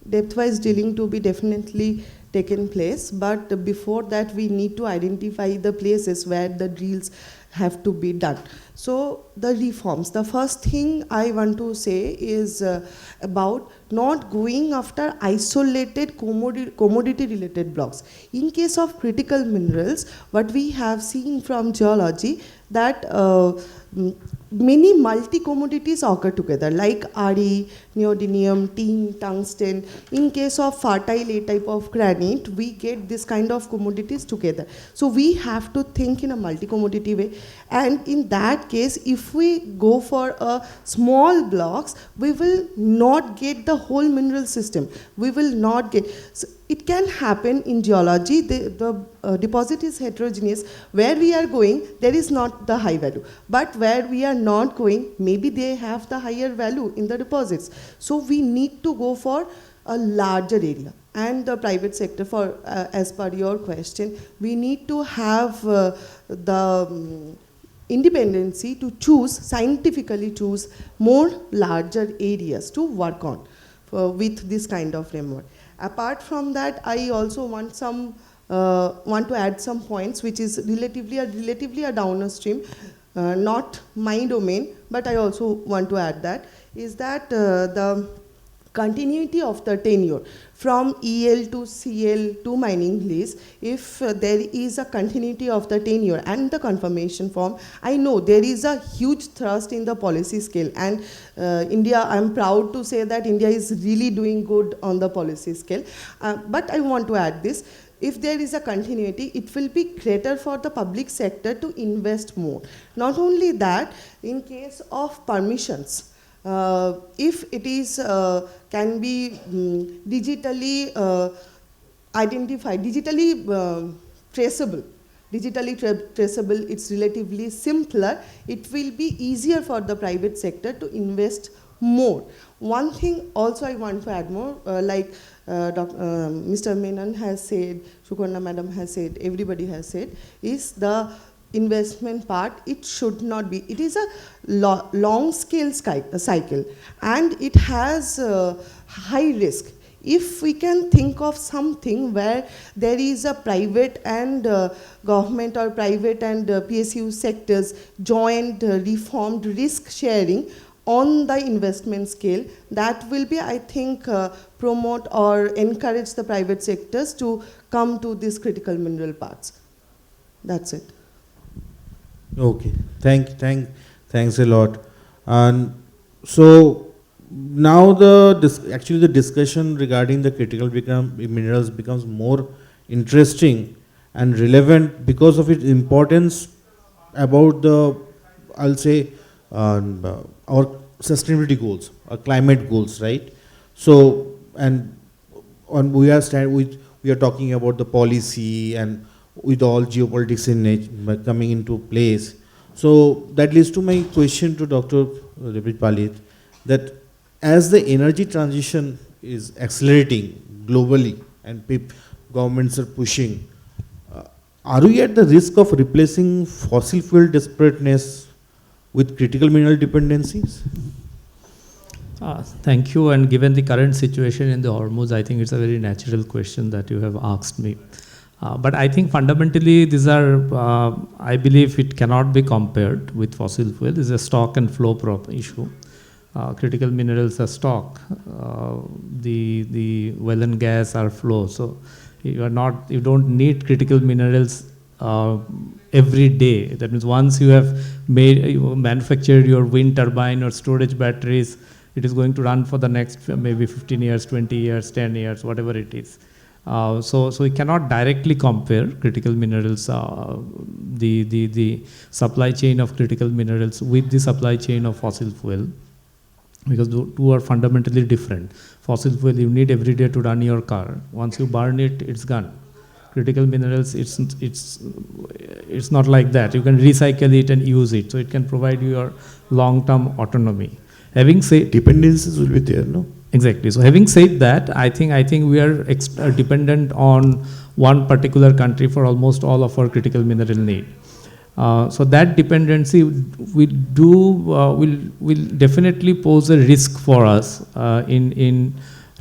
Depth-wise drilling to be definitely taken place, but before that we need to identify the places where the drills have to be done. So the reforms, the first thing I want to say is about not going after isolated commodity related blocks. In case of critical minerals, what we have seen from geology, that many multi-commodities occur together, like RE, neodymium, tin, tungsten. In case of fertile A type of granite, we get this kind of commodities together. So we have to think in a multi-commodity way. And in that case, if we go for a small blocks, we will not get the whole mineral system. We will not get. So it can happen in geology. The deposit is heterogeneous. Where we are going, there is not the high value. But where we are not going, maybe they have the higher value in the deposits. So we need to go for a larger area. And the private sector, for as per your question, we need to have the independency to choose, scientifically choose more larger areas to work on with this kind of framework. Apart from that, I also want to add some points which is relatively a downstream, not my domain, but I also want to add that, is that the continuity of the tenure from EL to CL to mining lease. If there is a continuity of the tenure and the confirmation form, I know there is a huge thrust in the policy scale, and India, I'm proud to say that India is really doing good on the policy scale. But I want to add this. If there is a continuity, it will be greater for the public sector to invest more. Not only that, in case of permissions, if it is can be digitally identified, digitally traceable, it's relatively simpler. It will be easier for the private sector to invest more. One thing also I want to add more, like Mr. Menon has said, Sukarna Madam has said, everybody has said, is the investment part. It should not be. It is a long scale cycle, and it has high risk. If we can think of something where there is a private and government or private and PSU sectors joint reformed risk sharing on the investment scale, that will be, I think, promote or encourage the private sectors to come to these critical mineral parts. That's it. Okay, thanks a lot. And so now actually the discussion regarding the critical minerals becomes more interesting and relevant because of its importance about I'll say, our sustainability goals, our climate goals, right? So, and we are talking about the policy and with all geopolitics coming into place. So that leads to my question to Dr. Palit, that as the energy transition is accelerating globally and governments are pushing, are we at the risk of replacing fossil fuel desperateness with critical mineral dependencies? Thank you. And given the current situation in the Hormuz, I think it's a very natural question that you have asked me. But I think fundamentally these are, I believe it cannot be compared with fossil fuel. It's a stock and flow issue. Critical minerals are stock. The oil and gas are flow. So you don't need critical minerals every day. That means once you have manufactured your wind turbine or storage batteries, it is going to run for the next maybe 15 years, 20 years, 10 years, whatever it is. So we cannot directly compare critical minerals, the supply chain of critical minerals with the supply chain of fossil fuel, because the two are fundamentally different. Fossil fuel you need every day to run your car. Once you burn it, it's gone. Critical minerals, it's not like that. You can recycle it and use it, so it can provide you your long-term autonomy. Having said, dependencies will be there, no? Exactly. So having said that, I think we are dependent on one particular country for almost all of our critical mineral need. So that dependency will definitely pose a risk for us in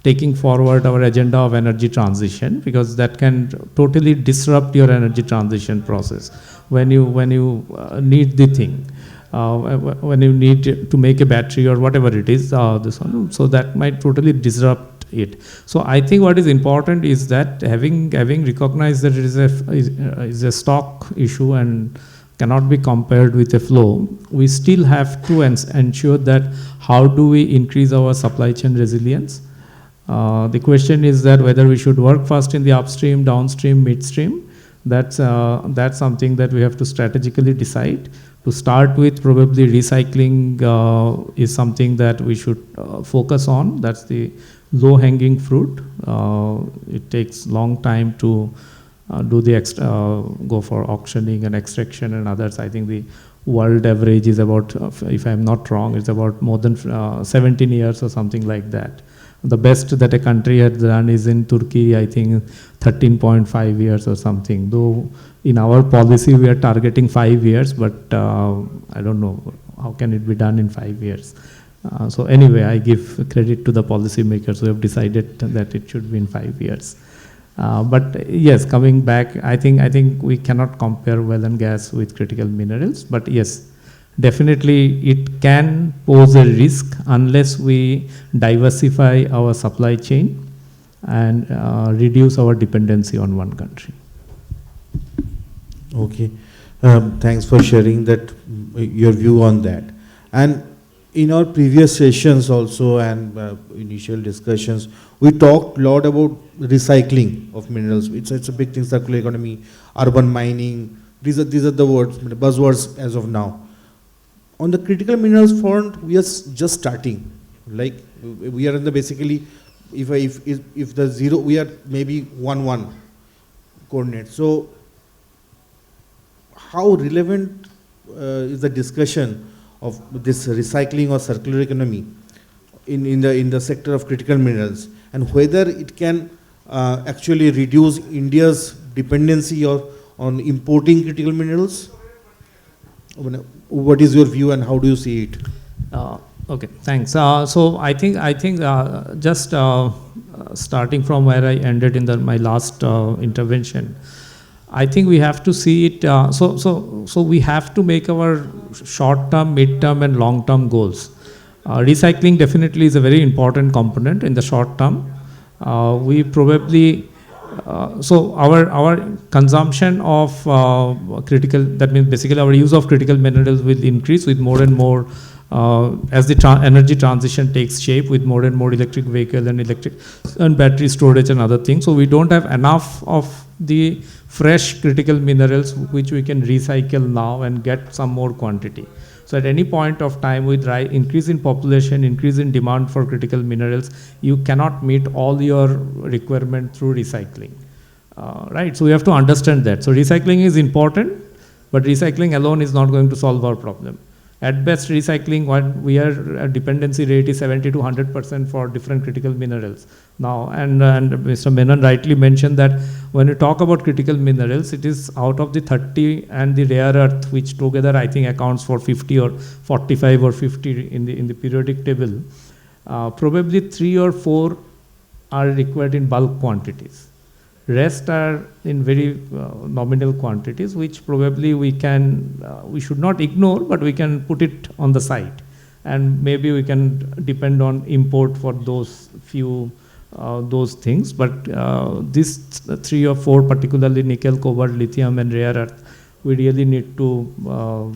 taking forward our agenda of energy transition, because that can totally disrupt your energy transition process when you need the thing. When you need to make a battery or whatever it is, this one, so that might totally disrupt it. So I think what is important is that having recognized that it is a stock issue and cannot be compared with a flow, we still have to ensure that how do we increase our supply chain resilience. The question is that whether we should work first in the upstream, downstream, midstream. That's something that we have to strategically decide. To start with, probably recycling is something that we should focus on. That's the low-hanging fruit. It takes long time to go for auctioning and extraction and others. I think the world average is about, if I'm not wrong, it's about more than 17 years or something like that. The best that a country has done is in Turkey, I think 13.5 years or something. Though in our policy we are targeting 5 years, but I don't know how can it be done in 5 years. So anyway, I give credit to the policymakers who have decided that it should be in 5 years. But yes, coming back, I think we cannot compare oil and gas with critical minerals. But yes, definitely it can pose a risk unless we diversify our supply chain and reduce our dependency on one country. Okay, thanks for sharing that your view on that. And in our previous sessions also and initial discussions, we talked a lot about recycling of minerals. It's a big thing: circular economy, urban mining. These are the buzzwords as of now. On the critical minerals front, we are just starting. Like we are in the basically, if the zero, we are maybe 1-1 coordinate. So how relevant is the discussion of this recycling or circular economy in the sector of critical minerals, and whether it can actually reduce India's dependency on importing critical minerals? What is your view and how do you see it? Okay, thanks. So I think just starting from where I ended in my last intervention, I think we have to see it. So we have to make our short-term, mid-term, and long-term goals. Recycling definitely is a very important component in the short term. We probably, so our consumption of critical, that means basically our use of critical minerals will increase with more and more as the energy transition takes shape, with more and more electric vehicle and battery storage and other things. So we don't have enough of the fresh critical minerals which we can recycle now and get some more quantity. So at any point of time with increase in population, increase in demand for critical minerals, you cannot meet all your requirement through recycling. Right, so we have to understand that. So recycling is important, but recycling alone is not going to solve our problem. At best, recycling, what we are, a dependency rate is 70 to 100% for different critical minerals now. And Mr. Menon rightly mentioned that when you talk about critical minerals, it is out of the 30 and the rare earth, which together I think accounts for 50 or 45 or 50 in the periodic table. Probably 3 or 4 are required in bulk quantities. Rest are in very nominal quantities, which probably we should not ignore, but we can put it on the side. And maybe we can depend on import for those few, those things. But these 3 or 4, particularly nickel, cobalt, lithium, and rare earth, we really need to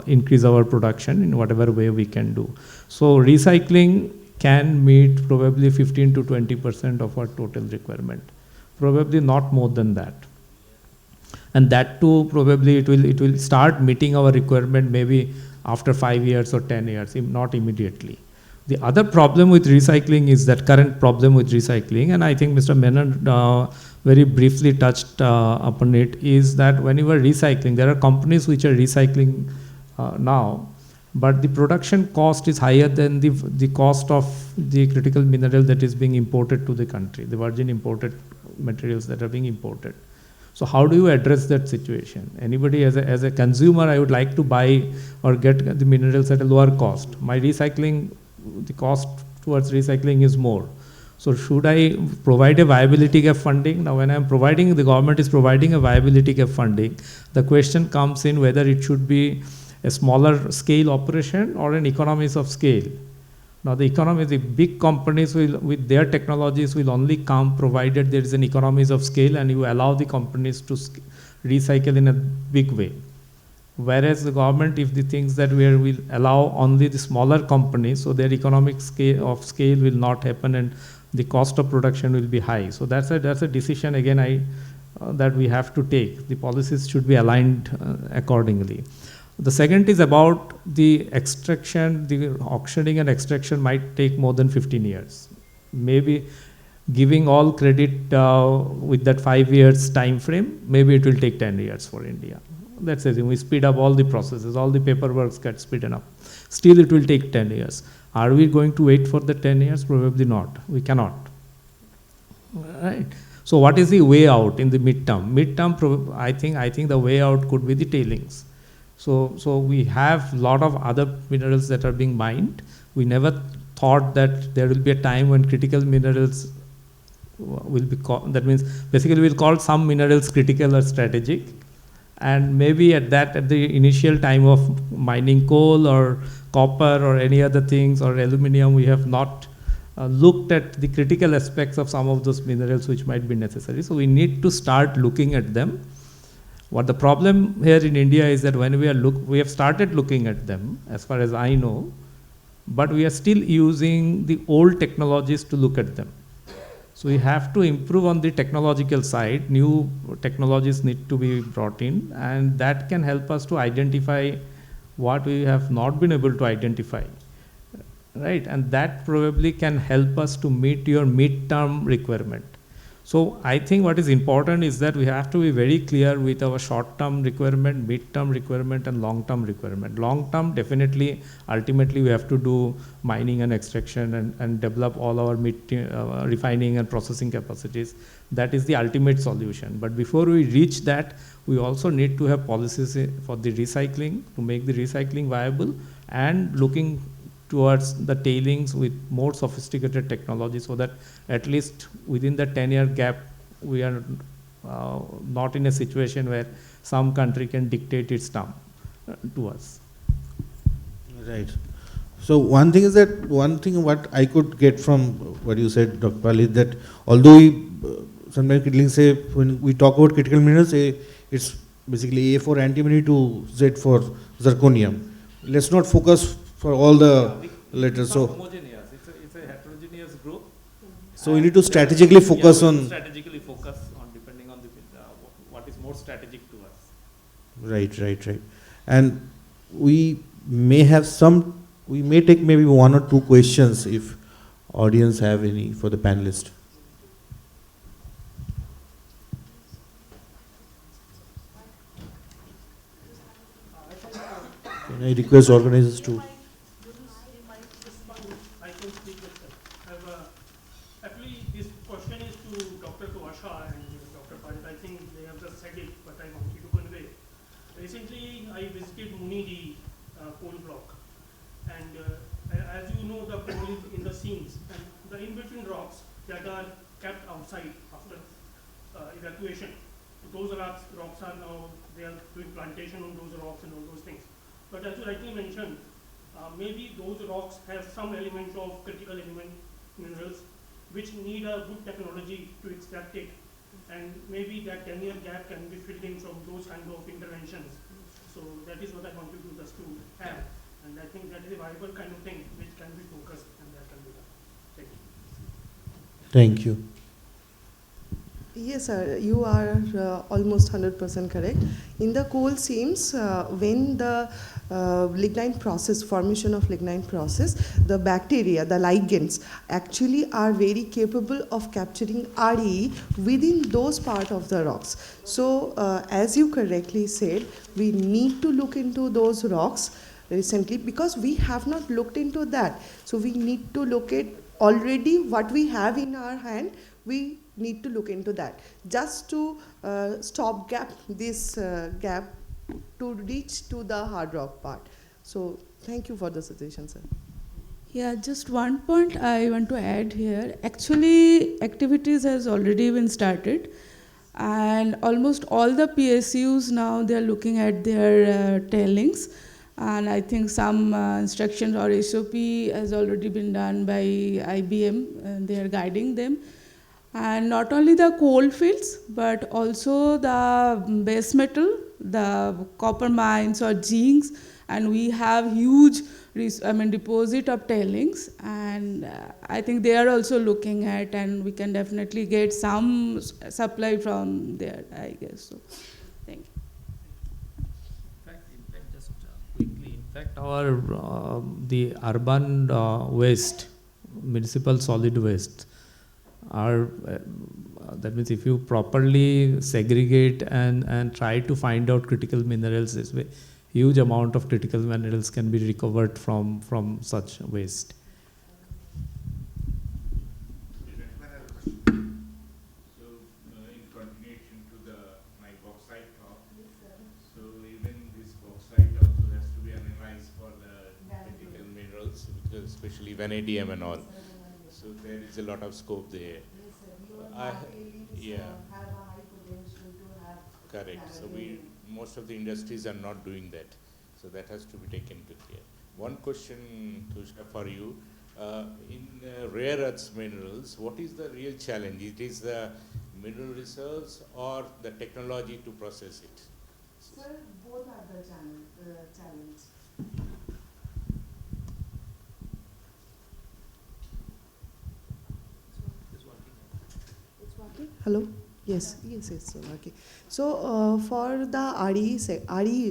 increase our production in whatever way we can do. So recycling can meet probably 15 to 20% of our total requirement. Probably not more than that. And that too, probably it will start meeting our requirement maybe after 5 years or 10 years, not immediately. The other problem with recycling is that current problem with recycling, and I think Mr. Menon very briefly touched upon it, is that when you are recycling, there are companies which are recycling now, but the production cost is higher than the cost of the critical mineral that is being imported to the country, the virgin imported materials that are being imported. So how do you address that situation? Anybody as a consumer, I would like to buy or get the minerals at a lower cost. My recycling, the cost towards recycling is more. So should I provide a viability gap funding? Now when I'm providing, the government is providing a viability gap funding, the question comes in whether it should be a smaller scale operation or an economies of scale. Now the big companies will, with their technologies, will only come provided there is an economies of scale and you allow the companies to recycle in a big way. Whereas the government, if the things that we will allow only the smaller companies, so their economic scale will not happen and the cost of production will be high. So that's a decision again that we have to take. The policies should be aligned accordingly. The second is about the extraction. The auctioning and extraction might take more than 15 years. Maybe giving all credit with that 5 years time frame, maybe it will take 10 years for India. Let's assume we speed up all the processes, all the paperwork gets speeded up. Still it will take 10 years. Are we going to wait for the 10 years? Probably not. We cannot. Right. So what is the way out in the midterm? Midterm, I think the way out could be the tailings. So we have a lot of other minerals that are being mined. We never thought that there will be a time when critical minerals will be called, that means basically we'll call some minerals critical or strategic. And maybe at the initial time of mining coal or copper or any other things or aluminum, we have not looked at the critical aspects of some of those minerals which might be necessary. So we need to start looking at them. What the problem here in India is that when we have started looking at them, as far as I know, but we are still using the old technologies to look at them. So we have to improve on the technological side. New technologies need to be brought in, and that can help us to identify what we have not been able to identify. Right, and that probably can help us to meet your mid-term requirement. So I think what is important is that we have to be very clear with our short-term requirement, mid-term requirement, and long-term requirement. Long-term, definitely, ultimately we have to do mining and extraction and develop all our refining and processing capacities. That is the ultimate solution. But before we reach that, we also need to have policies for the recycling, to make the recycling viable, and looking towards the tailings with more sophisticated technology, so that at least within the 10-year gap, we are not in a situation where some country can dictate its term to us. Right. So one thing is that, one thing what I could get from what you said, Dr. Pal, is that although we, sometimes critical say, when we talk about critical minerals, it's basically A for antimony to Z for zirconium. Let's not focus for all the letters. So homogeneous. It's a heterogeneous group. So we need to strategically focus on. Strategically focus on depending on the what is more strategic to us. Right. And we may have some. We may take maybe one or two questions if audience have any for the panelist. Can I request organizers to? I can speak with that. Actually, this question is to Dr. Tuasha and Dr. Pandit. I think they have just said it, but I want you to convey. Recently, I visited Muniji coal block, and as you know, the coal is in the seams, and the in-between rocks that are kept outside after evacuation. Those rocks are now, they are doing plantation on those rocks and all those things. But as you rightly mentioned, maybe those rocks have some element of critical element minerals which need a good technology to extract it, and maybe that 10-year gap can be filled in from those kind of interventions. So that is what I wanted to just to have, and I think that is a viable kind of thing which can be focused and that can be done. Thank you. Thank you. Yes, sir, you are almost 100% correct. In the coal seams, when the lignite process, formation of lignite process, the bacteria, the ligands, actually are very capable of capturing RE within those part of the rocks. So, as you correctly said, we need to look into those rocks recently because we have not looked into that. So, we need to look at already what we have in our hand. We need to look into that just to stop gap this gap to reach to the hard rock part. So thank you for the suggestion, sir. Yeah, just one point I want to add here. Actually, activities has already been started, and almost all the PSUs now they are looking at their tailings, and I think some instructions or SOP has already been done by IBM, and they are guiding them. And not only the coal fields, but also the base metal, the copper mines or zincs, and we have huge deposit of tailings, and I think they are also looking at, and we can definitely get some supply from there, I guess. So, thank you. In fact, just quickly, in fact, our the urban waste, municipal solid waste, are that means if you properly segregate and try to find out critical minerals, this way huge amount of critical minerals can be recovered from such waste. So in continuation to my bauxite talk, so even this bauxite also has to be analyzed for the critical minerals, because especially vanadium and all. So there is a lot of scope there. Yeah. Correct. So most of the industries are not doing that. So that has to be taken into care. One question, Tusha, for you. In rare earths minerals, what is the real challenge? It is the mineral reserves or the technology to process it? Sir, both are the challenge. Hello? Yes, so okay. So for the RE,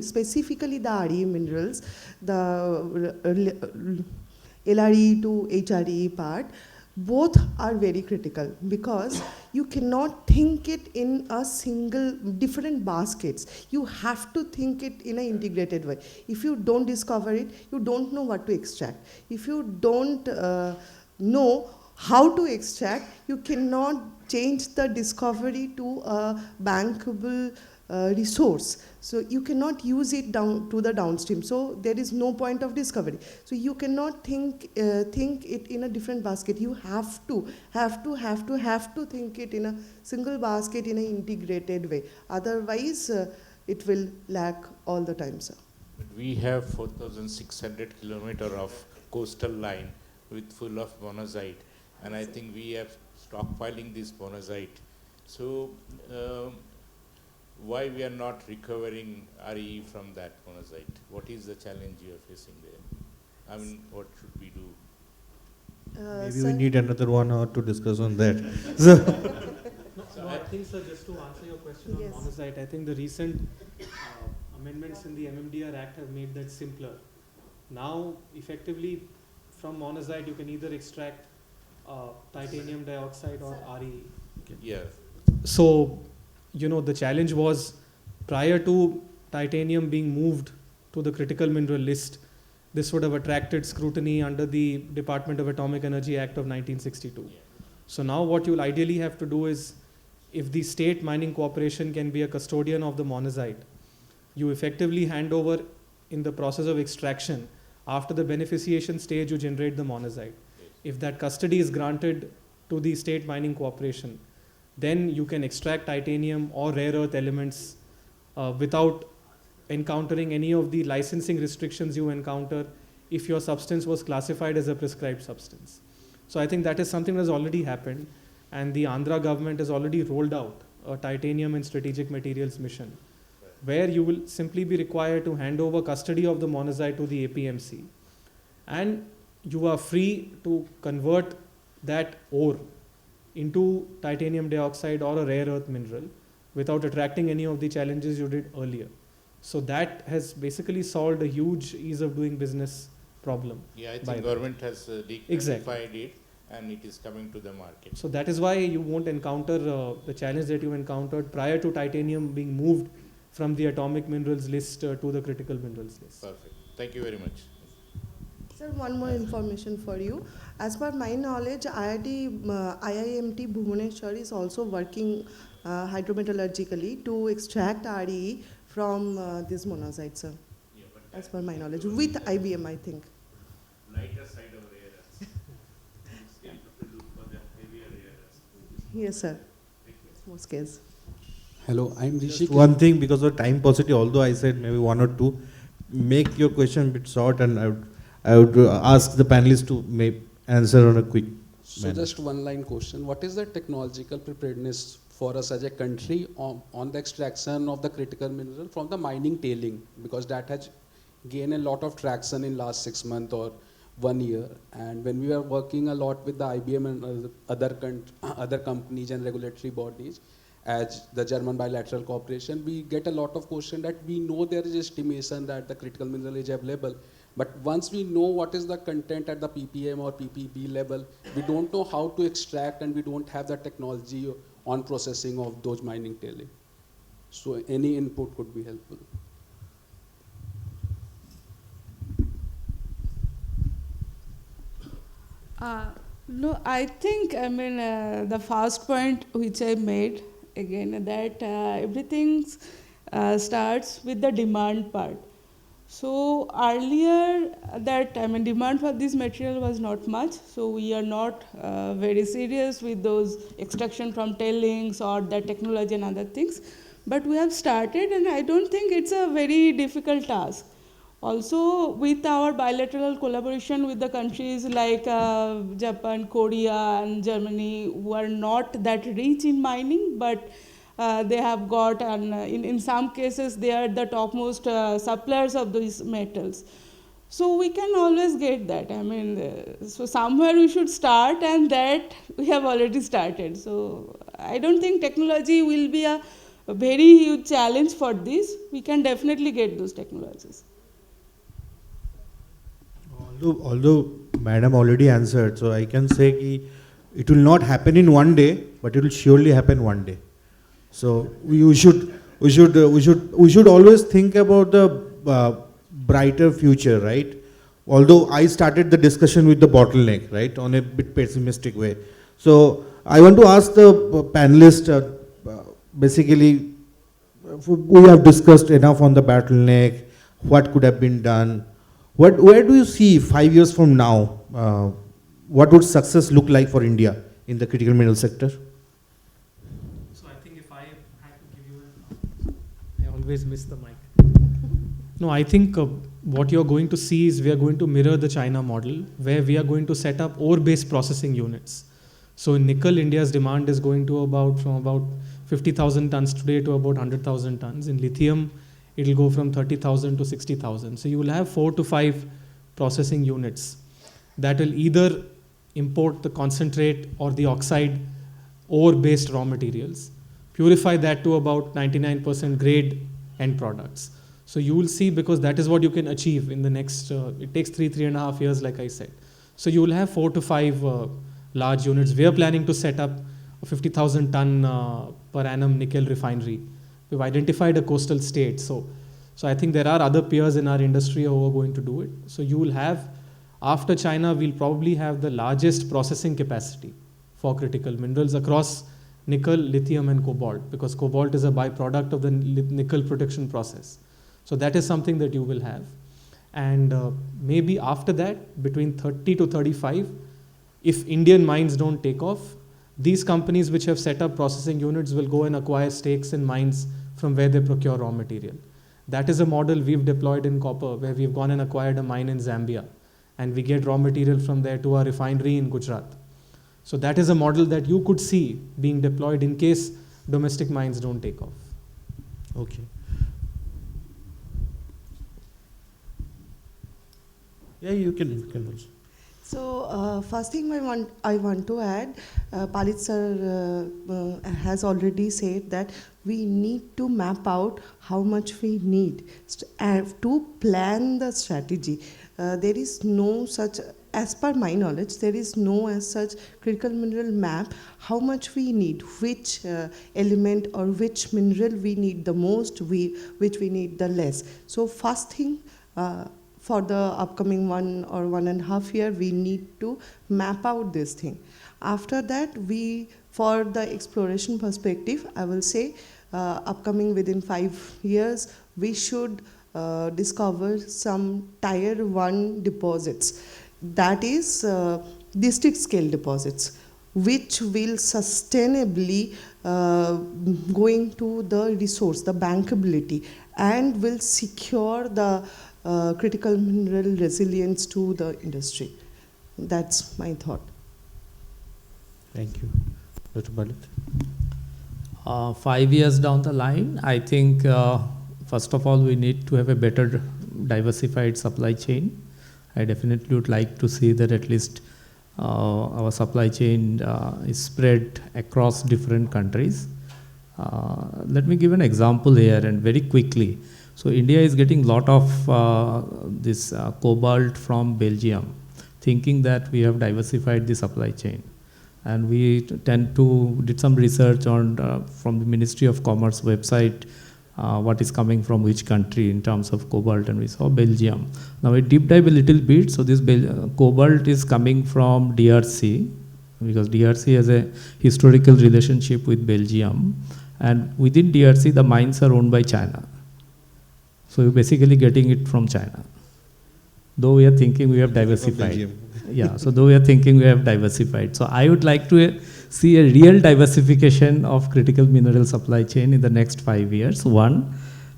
specifically the RE minerals, the LRE to HRE part, both are very critical because you cannot think it in a single different baskets. You have to think it in an integrated way. If you don't discover it, you don't know what to extract. If you don't know how to extract, you cannot change the discovery to a bankable resource. So you cannot use it down to the downstream. So there is no point of discovery. So you cannot think it in a different basket. You have to think it in a single basket in an integrated way. Otherwise, it will lack all the time, sir. But we have 4,600 kilometers of coastal line with full of monazite, and I think we are stockpiling this monazite. So why we are not recovering RE from that monazite? What is the challenge you are facing there? I mean, what should we do? Maybe we need another 1 hour to discuss on that. So I think, sir, just to answer your question on monazite, I think the recent amendments in the MMDR Act have made that simpler. Now, effectively, from monazite, you can either extract titanium dioxide or RE. Yeah. So, you know, the challenge was prior to titanium being moved to the critical mineral list, this would have attracted scrutiny under the Department of Atomic Energy Act of 1962. So now what you'll ideally have to do is, if the state mining corporation can be a custodian of the monazite, you effectively hand over in the process of extraction. After the beneficiation stage, you generate the monazite. If that custody is granted to the state mining corporation, then you can extract titanium or rare earth elements without encountering any of the licensing restrictions you encounter if your substance was classified as a prescribed substance. So I think that is something that has already happened, and the Andhra government has already rolled out a titanium and strategic materials mission, where you will simply be required to hand over custody of the monazite to the APMC, and you are free to convert that ore into titanium dioxide or a rare earth mineral without attracting any of the challenges you did earlier. So that has basically solved a huge ease of doing business problem. Yeah, I think government has declassified it, and it is coming to the market. So that is why you won't encounter the challenge that you encountered prior to titanium being moved from the atomic minerals list to the critical minerals list. Perfect. Thank you very much. Sir, one more information for you. As per my knowledge, IIMT Bhubaneswar is also working hydrometallurgically to extract RE from this monazite, sir. Yeah, as per my knowledge, with IBM, I think. Lighter side of rare earths. Still to look for the heavier rare earths. Yes, sir. More scarce. Hello, I'm Rishi. One thing, because of time paucity, although I said maybe 1 or 2, make your question a bit short, and I would ask the panelists to answer on a quick manner. Just one line question. What is the technological preparedness for us as a country on the extraction of the critical mineral from the mining tailing? Because that has gained a lot of traction in last 6 months or 1 year. And when we are working a lot with the IBM and other companies and regulatory bodies, as the German bilateral cooperation, we get a lot of question that we know there is estimation that the critical mineral is available. But once we know what is the content at the ppm or ppb level, we don't know how to extract, and we don't have the technology on processing of those mining tailing. So any input could be helpful. No, I think, the first point which I made, again, that everything starts with the demand part. So earlier that, demand for this material was not much, so we are not very serious with those extraction from tailings or the technology and other things. But we have started, and I don't think it's a very difficult task. Also, with our bilateral collaboration with the countries like Japan, Korea, and Germany, who are not that rich in mining, but they have got, and in some cases, they are the topmost suppliers of these metals. So we can always get that. So somewhere we should start, and that we have already started. So I don't think technology will be a very huge challenge for this. We can definitely get those technologies. Although Madam already answered, so I can say ki it will not happen in 1 day, but it will surely happen 1 day. So we should always think about the brighter future, right? Although I started the discussion with the bottleneck, right, on a bit pessimistic way. So I want to ask the panelists, basically, we have discussed enough on the bottleneck, what could have been done. Where do you see 5 years from now, what would success look like for India in the critical mineral sector? So I think if I had to give you I always miss the mic. No, I think what you're going to see is we are going to mirror the China model, where we are going to set up ore-based processing units. So in nickel, India's demand is going to from about 50,000 tons today to about 100,000 tons. In lithium, it will go from 30,000 to 60,000. So you will have 4 to 5 processing units that will either import the concentrate or the oxide ore-based raw materials, purify that to about 99% grade end products. So you will see, because that is what you can achieve in the next, it takes 3.5 years, like I said. So you will have 4 to 5 large units. We are planning to set up a 50,000 ton per annum nickel refinery. We've identified a coastal state. So I think there are other peers in our industry who are going to do it. So you will have, after China, we'll probably have the largest processing capacity for critical minerals across nickel, lithium, and cobalt, because cobalt is a byproduct of the nickel production process. So that is something that you will have. And maybe after that, between 30 to 35, if Indian mines don't take off, these companies which have set up processing units will go and acquire stakes in mines from where they procure raw material. That is a model we've deployed in copper, where we've gone and acquired a mine in Zambia, and we get raw material from there to our refinery in Gujarat. So that is a model that you could see being deployed in case domestic mines don't take off. Okay. Yeah, you can also. So first thing I want to add, Palit sir has already said that we need to map out how much we need to plan the strategy. There is no such, as per my knowledge, there is no as such critical mineral map how much we need, which element or which mineral we need the most, which we need the less. So first thing, for the upcoming 1 or 1.5 years, we need to map out this thing. After that, for the exploration perspective, I will say, upcoming within 5 years, we should discover some tier 1 deposits. That is district scale deposits, which will sustainably going to the resource, the bankability, and will secure the critical mineral resilience to the industry. That's my thought. Thank you. Dr. Palit? 5 years down the line, I think, first of all, we need to have a better diversified supply chain. I definitely would like to see that at least our supply chain is spread across different countries. Let me give an example here, and very quickly. So India is getting a lot of this cobalt from Belgium, thinking that we have diversified the supply chain. And we did some research on from the Ministry of Commerce website, what is coming from which country in terms of cobalt, and we saw Belgium. Now we deep dive a little bit. So this cobalt is coming from DRC, because DRC has a historical relationship with Belgium, and within DRC the mines are owned by China. So you're basically getting it from China. Though we are thinking we have diversified. Yeah, so though we are thinking we have diversified. So I would like to see a real diversification of critical mineral supply chain in the next 5 years. 1,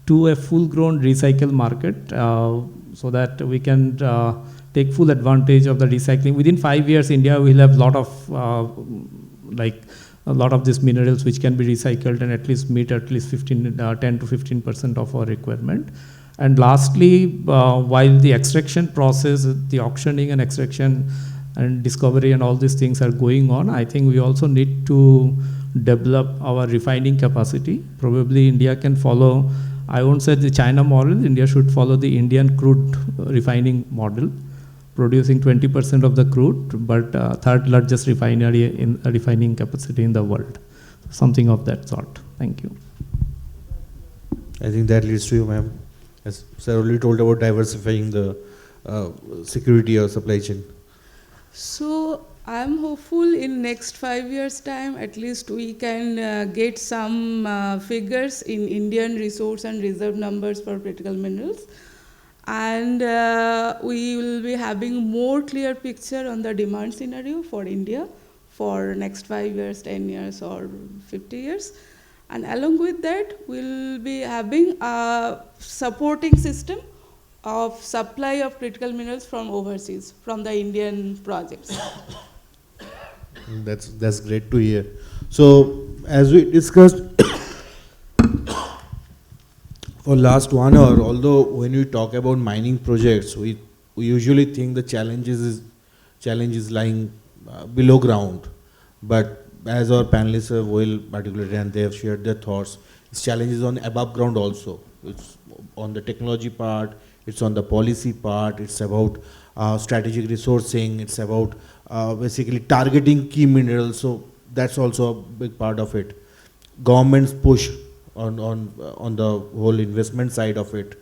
2, a full-grown recycle market, so that we can take full advantage of the recycling. Within 5 years, India will have a lot of these minerals which can be recycled and at least meet at least 10 to 15% of our requirement. And lastly, while the extraction process, the auctioning and extraction and discovery and all these things are going on, I think we also need to develop our refining capacity. Probably India can follow, I won't say the China model, India should follow the Indian crude refining model, producing 20% of the crude, but third largest refinery in refining capacity in the world. Something of that sort. Thank you. I think that leads to you, ma'am. As sir already told about diversifying the security or supply chain. So I'm hopeful in next 5 years' time, at least we can get some figures in Indian resource and reserve numbers for critical minerals. And we will be having more clear picture on the demand scenario for India for next 5 years, 10 years, or 50 years. And along with that, we'll be having a supporting system of supply of critical minerals from overseas, from the Indian projects. That's great to hear. So, as we discussed for last 1 hour, although when we talk about mining projects, we usually think the challenge is lying below ground. But as our panelists have well articulated and they have shared their thoughts, its challenges on above ground also. It's on the technology part, it's on the policy part, it's about strategic resourcing, it's about basically targeting key minerals. So that's also a big part of it. Government's push on the whole investment side of it.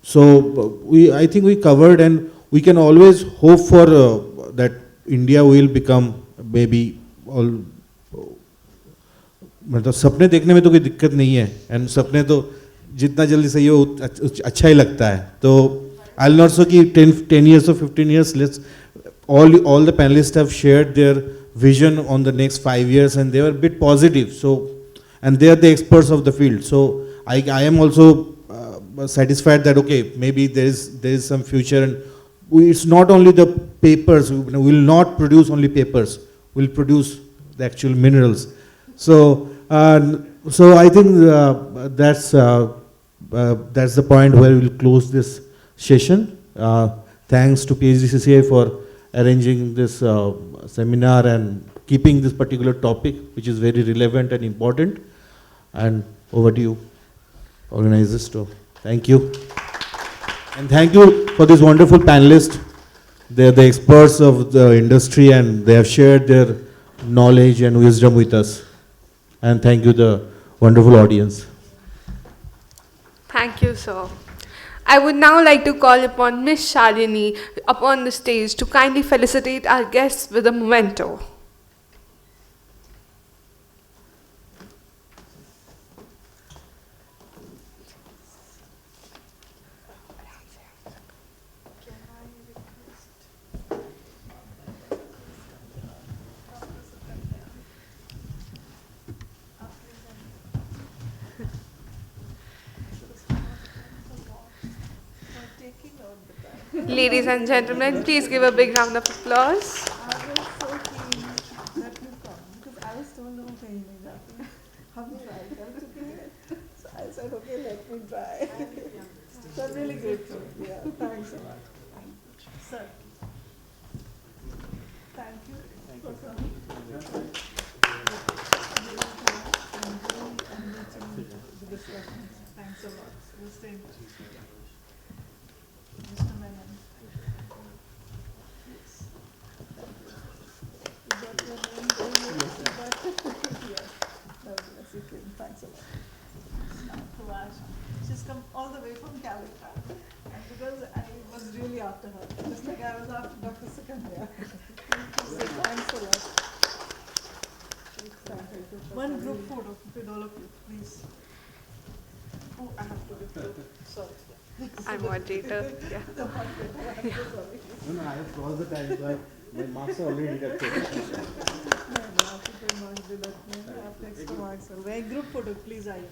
So I think we covered, and we can always hope for that India will become maybe all. मतलब सपने देखने में तो कोई दिक्कत नहीं है, and सपने तो जितना जल्दी सही हो अच्छा ही लगता है. तो I'll not say कि 10 years or 15 years. Let's all the panelists have shared their vision on the next 5 years, and they were a bit positive. So, and they are the experts of the field. So I am also satisfied that okay, maybe there is some future, and it's not only the papers. We will not produce only papers. We'll produce the actual minerals. So I think that's the point where we'll close this session. Thanks to Phdcci for arranging this seminar and keeping this particular topic, which is very relevant and important. And over to you, organizers. So thank you. And thank you for this wonderful panelists. They're the experts of the industry, and they have shared their knowledge and wisdom with us. And thank you, the wonderful audience. Thank you, sir. I would now like to call upon Ms. Shalini upon the stage to kindly felicitate our guests with a memento. Ladies and gentlemen, please give a big round of applause. I was so keen that you come because I was told no pain So I said, okay, let me try. So I'm really grateful. Yeah, thanks a lot. Sir. Thank you for coming. Thanks a lot. We'll stay in touch. Mr. Menon. Yes. You got your name going, yes. God bless you, Kim. Thanks a lot. Now to Ash. She's come all the way from Calcutta. And because I was really after her, just like I was after Dr. Sukanya. Thanks a lot. One group photo with all of you, please. Oh, I have to give you. Sorry. I'm moderator. Yeah. The moderator. Sorry. No, I have crossed the time, so my marks are already deducted. No, after marks deduction, after extra marks. Very group photo, please, I am.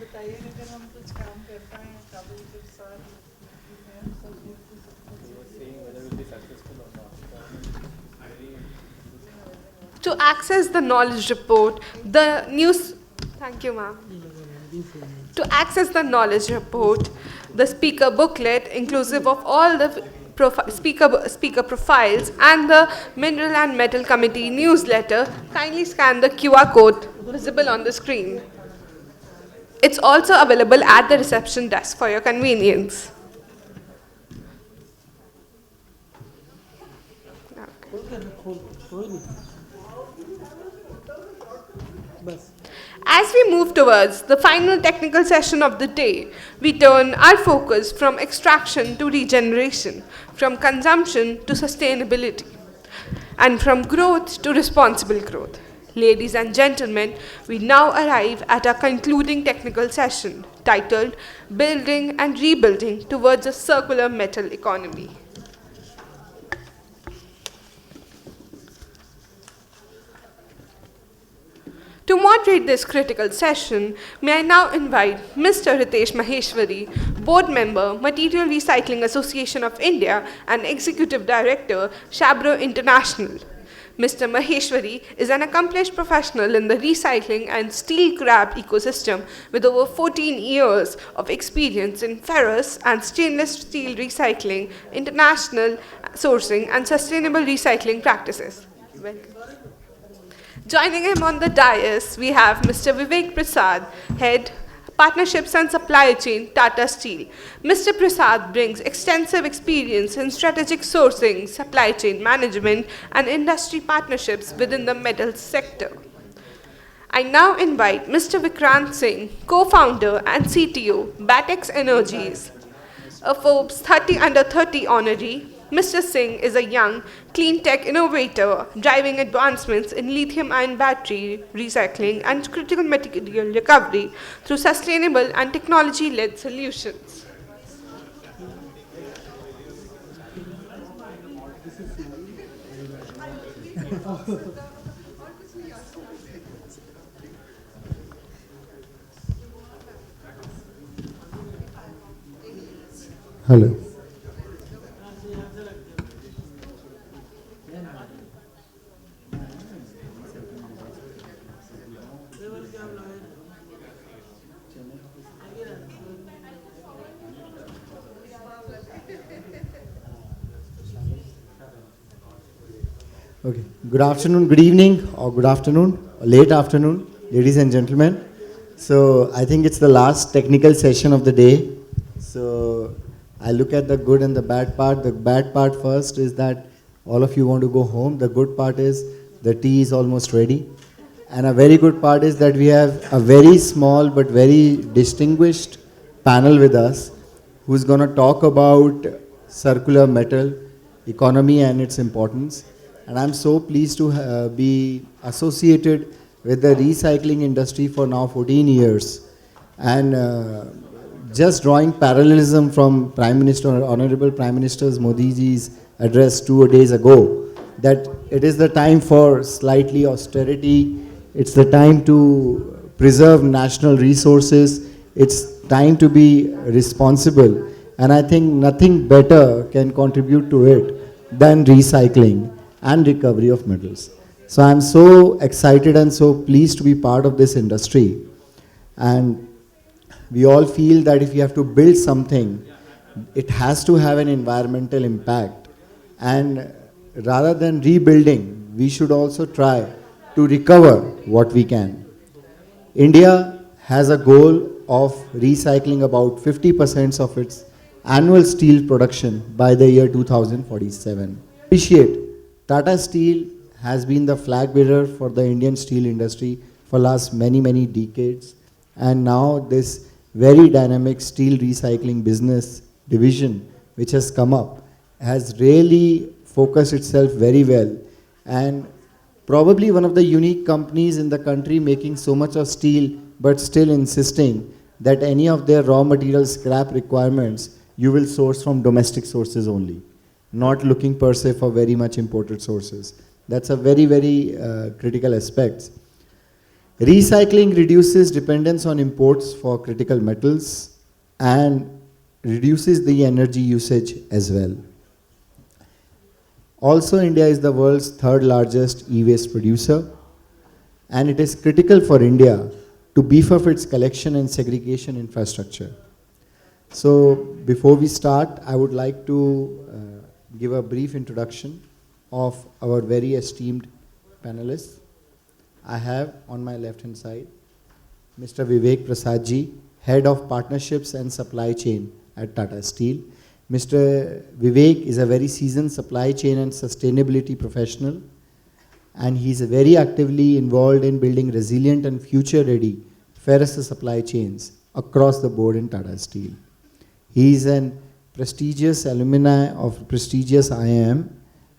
बताइए अगर हम कुछ काम कर पाए काबिल के साथ To access the knowledge report, the news. Thank you, ma'am. To access the knowledge report, the speaker booklet, inclusive of all the speaker profiles, and the Mineral and Metal Committee newsletter, kindly scan the QR code visible on the screen. It's also available at the reception desk for your convenience. As we move towards the final technical session of the day, we turn our focus from extraction to regeneration, from consumption to sustainability, and from growth to responsible growth. Ladies and gentlemen, we now arrive at our concluding technical session titled Building and Rebuilding Towards a Circular Metal Economy. To moderate this critical session, may I now invite Mr. Ritesh Maheshwari, Board Member, Material Recycling Association of India and Executive Director, Shabro International. Mr. Maheshwari is an accomplished professional in the recycling and steel scrap ecosystem with over 14 years of experience in ferrous and stainless steel recycling, international sourcing, and sustainable recycling practices. Welcome. Joining him on the dais, we have Mr. Vivek Prasad, Head, Partnerships and Supply Chain, Tata Steel. Mr. Prasad brings extensive experience in strategic sourcing, supply chain management, and industry partnerships within the metals sector. I now invite Mr. Vikrant Singh, co-founder and CTO, Batex Energies, a Forbes 30 Under 30 honoree. Mr. Singh is a young, clean tech innovator driving advancements in lithium-ion battery recycling and critical material recovery through sustainable and technology-led solutions. Hello. Okay. Good afternoon, good evening, or good afternoon, or late afternoon, ladies and gentlemen. So I think it's the last technical session of the day. So I look at the good and the bad part. The bad part first is that all of you want to go home. The good part is the tea is almost ready. And a very good part is that we have a very small but very distinguished panel with us who's going to talk about circular metal economy and its importance. And I'm so pleased to be associated with the recycling industry for now 14 years. And just drawing parallelism from Prime Minister, Honorable Prime Minister Modi ji's address 2 days ago, that it is the time for slightly austerity, it's the time to preserve national resources, it's time to be responsible. And I think nothing better can contribute to it than recycling and recovery of metals. So I'm so excited and so pleased to be part of this industry. And we all feel that if you have to build something, it has to have an environmental impact. And rather than rebuilding, we should also try to recover what we can. India has a goal of recycling about 50% of its annual steel production by the year 2047. Appreciate Tata Steel has been the flag bearer for the Indian steel industry for last many decades, and now this very dynamic steel recycling business division which has come up has really focused itself very well, and probably one of the unique companies in the country making so much of steel but still insisting that any of their raw material scrap requirements you will source from domestic sources only, not looking per se for very much imported sources. That's a very critical aspect. Recycling reduces dependence on imports for critical metals and reduces the energy usage as well. Also, India is the world's third largest e-waste producer, and it is critical for India to beef up its collection and segregation infrastructure. So before we start, I would like to give a brief introduction of our very esteemed panelists. I have on my left hand side Mr. Vivek Prasad ji, Head of Partnerships and Supply Chain at Tata Steel. Mr. Vivek is a very seasoned supply chain and sustainability professional, and he's very actively involved in building resilient and future ready ferrous supply chains across the board in Tata Steel. He is an prestigious alumni of prestigious IIM,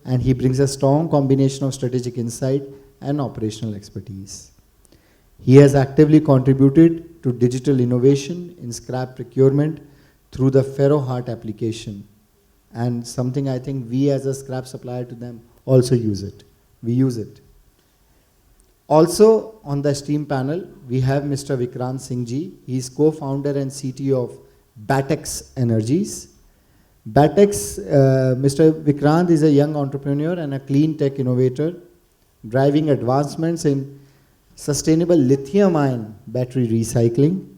and he brings a strong combination of strategic insight and operational expertise. He has actively contributed to digital innovation in scrap procurement through the Ferro-Heart application, and something I think we as a scrap supplier to them also use it. We use it. Also on the esteemed panel, we have Mr. Vikrant Singh Ji. He is co-founder and CTO of Phdcci Energies. Phdcci, Mr. Vikrant is a young entrepreneur and a clean tech innovator, driving advancements in sustainable lithium-ion battery recycling.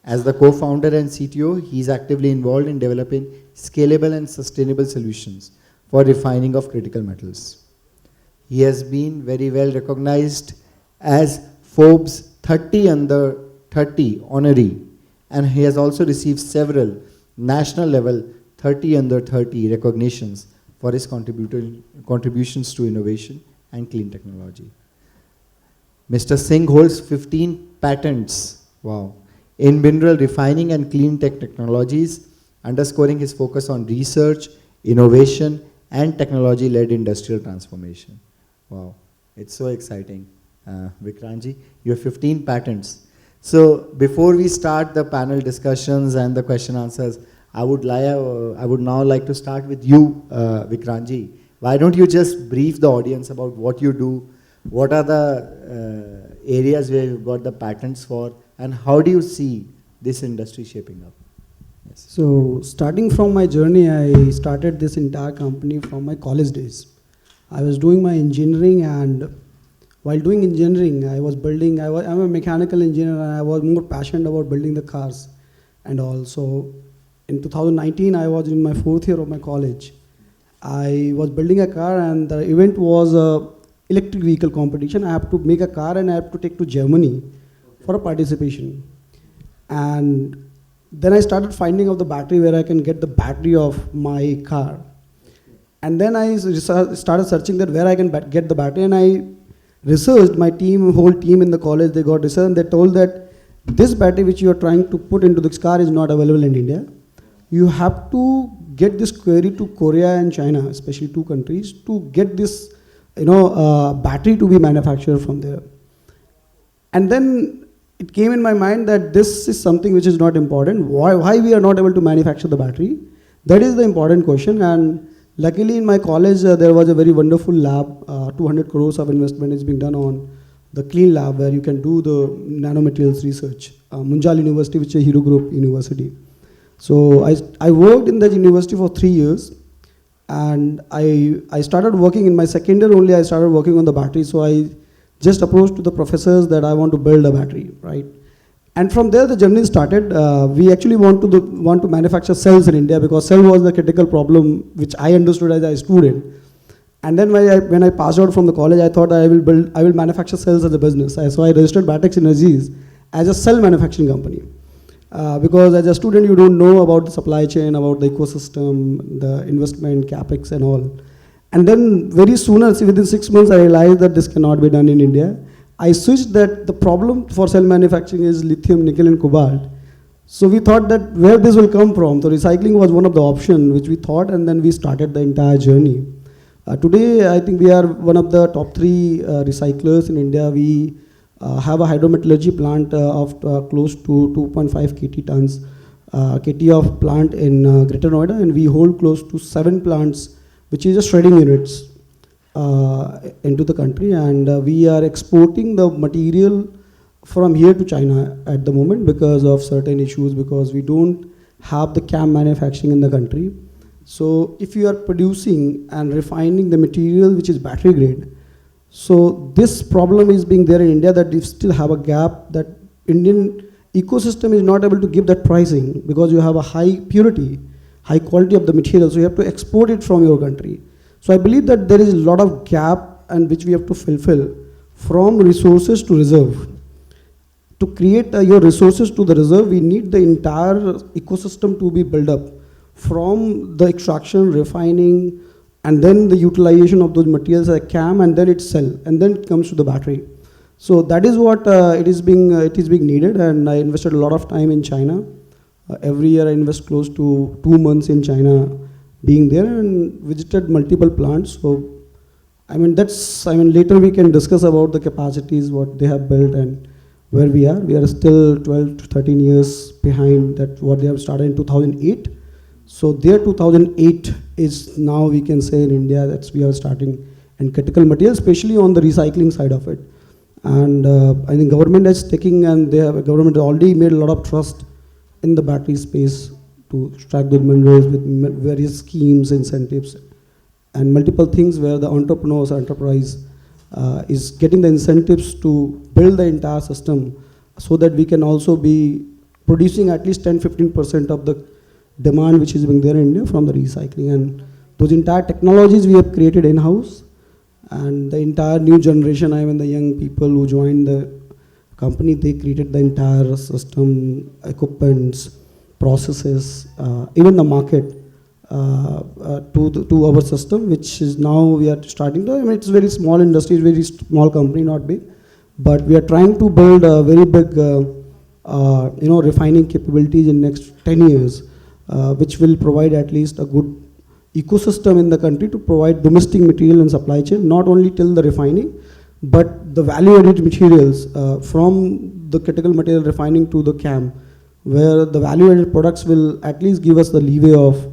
As the co-founder and CTO, he is actively involved in developing scalable and sustainable solutions for refining of critical metals. He has been very well recognized as Forbes 30 under 30 honoree, and he has also received several national level 30 under 30 recognitions for his contributions to innovation and clean technology. Mr. Singh holds 15 patents, wow, in mineral refining and clean tech technologies, underscoring his focus on research, innovation, and technology-led industrial transformation. Wow, it's so exciting. Vikrantji, you have 15 patents. So before we start the panel discussions and the question answers, I would now like to start with you, Vikrantji. Why don't you just brief the audience about what you do, what are the areas where you've got the patents for, and how do you see this industry shaping up? Yes. So starting from my journey, I started this entire company from my college days. I was doing my engineering, and while doing engineering, I was building, I'm a mechanical engineer, and I was more passionate about building the cars. And also in 2019, I was in my 4th year of my college. I was building a car, and the event was a electric vehicle competition. I have to make a car and I have to take to Germany for a participation. And then I started finding out the battery, where I can get the battery of my car. And then I started searching that where I can get the battery, and I researched. My team, whole team in the college, they got research, and they told that this battery which you are trying to put into this car is not available in India. You have to get this query to Korea and China, especially 2 countries, to get this battery to be manufactured from there. And then it came in my mind that this is something which is not important. Why we are not able to manufacture the battery? That is the important question. And luckily in my college, there was a very wonderful lab. 200 crores of investment is being done on the clean lab, where you can do the nanomaterials research. Munjal University, which is a Hero Group university. So I worked in that university for 3 years, and I started working in my second year only. I started working on the battery. So I just approached to the professors that I want to build a battery, right? And from there the journey started. We actually want to manufacture cells in India, because cell was the critical problem which I understood as a student. And then when I passed out from the college, I thought I will manufacture cells as a business. So I registered Phdcci Energies as a cell manufacturing company. Because as a student, you don't know about the supply chain, about the ecosystem, the investment, capex and all. And then very soon, within 6 months, I realized that this cannot be done in India. I switched that the problem for cell manufacturing is lithium, nickel and cobalt. So we thought that where this will come from. So recycling was one of the options which we thought, and then we started the entire journey. Today, I think we are one of the top 3 recyclers in India. We have a hydrometallurgy plant of close to 2.5 KT of plant in Greater Noida, and we hold close to 7 plants, which is a shredding units into the country, and we are exporting the material from here to China at the moment because of certain issues, because we don't have the CAM manufacturing in the country. So if you are producing and refining the material which is battery grade, so this problem is being there in India, that we still have a gap, that Indian ecosystem is not able to give that pricing, because you have a high purity, high quality of the material, so you have to export it from your country. So I believe that there is a lot of gap, and which we have to fulfill from resources to reserve. To create your resources to the reserve, we need the entire ecosystem to be built up, from the extraction, refining, and then the utilization of those materials like CAM, and then it's cell, and then it comes to the battery. So that is what it is being needed, and I invested a lot of time in China. Every year I invest close to 2 months in China, being there, and visited multiple plants. So I mean, later we can discuss about the capacities, what they have built and where we are. We are still 12 to 13 years behind that what they have started in 2008. So their 2008 is now we can say in India that we are starting in critical materials, especially on the recycling side of it. And I think government is taking, and government already made a lot of trust in the battery space to extract the minerals with various schemes, incentives, and multiple things where the entrepreneurs, enterprise is getting the incentives to build the entire system so that we can also be producing at least 10-15% of the demand which is being there in India from the recycling. And those entire technologies we have created in-house, and the entire new generation, I mean the young people who joined the company, they created the entire system, equipments, processes, even the market to our system, which is now we are starting to, I mean it's very small industry, very small company, not big, but we are trying to build a very big refining capabilities in next 10 years, which will provide at least a good ecosystem in the country to provide domestic material and supply chain, not only till the refining, but the value-added materials from the critical material refining to the CAM, where the value-added products will at least give us the leeway of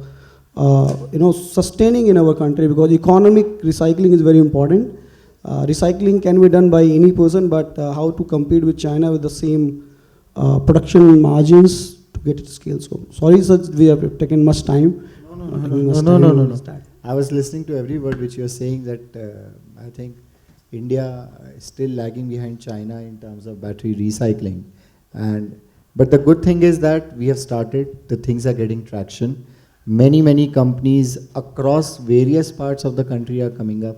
sustaining in our country, because economic recycling is very important. Recycling can be done by any person, but how to compete with China with the same production margins to get it scale. So sorry, sir, we have taken much time. No. I was listening to every word which you are saying, that I think India is still lagging behind China in terms of battery recycling. But the good thing is that we have started, the things are getting traction. Many companies across various parts of the country are coming up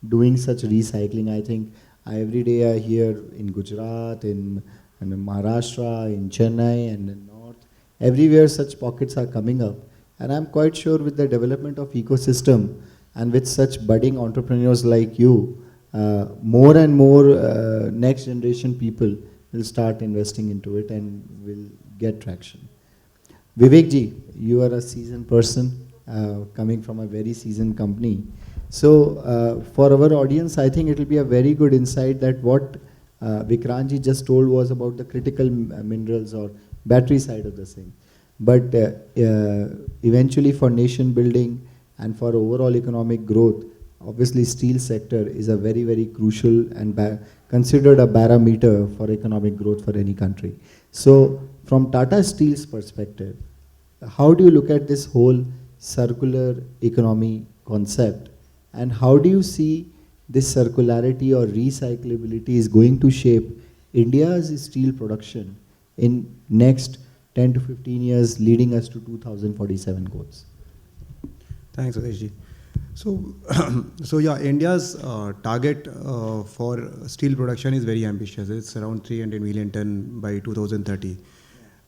doing such recycling. I think every day I hear in Gujarat, in Maharashtra, in Chennai and in North, everywhere such pockets are coming up. And I'm quite sure with the development of ecosystem and with such budding entrepreneurs like you, more and more next generation people will start investing into it and will get traction. Vivek ji, you are a seasoned person coming from a very seasoned company. So for our audience, I think it will be a very good insight that what Vikrant ji just told was about the critical minerals or battery side of the thing. But eventually for nation building and for overall economic growth, obviously steel sector is a very crucial and considered a barometer for economic growth for any country. So from Tata Steel's perspective, how do you look at this whole circular economy concept, and how do you see this circularity or recyclability is going to shape India's steel production in next 10 to 15 years leading us to 2047 goals? Thanks, Adeshji. So yeah, India's target for steel production is very ambitious. It's around 300 million ton by 2030.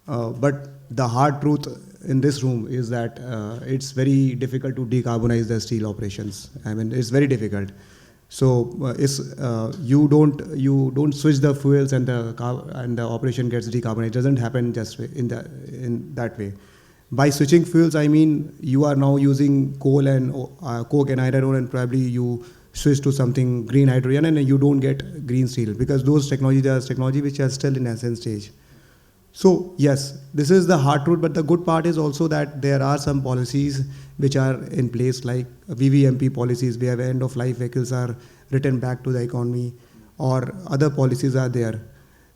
But the hard truth in this room is that it's very difficult to decarbonize the steel operations. I mean, it's very difficult. So you don't switch the fuels and the operation gets decarbonized. It doesn't happen just in that way. By switching fuels, I mean you are now using coal and coke and iron ore, and probably you switch to something green hydrogen, and you don't get green steel, because those technologies are technology which are still in nascent stage. So yes, this is the hard truth, but the good part is also that there are some policies which are in place, like VVMP policies, where end of life vehicles are returned back to the economy, or other policies are there.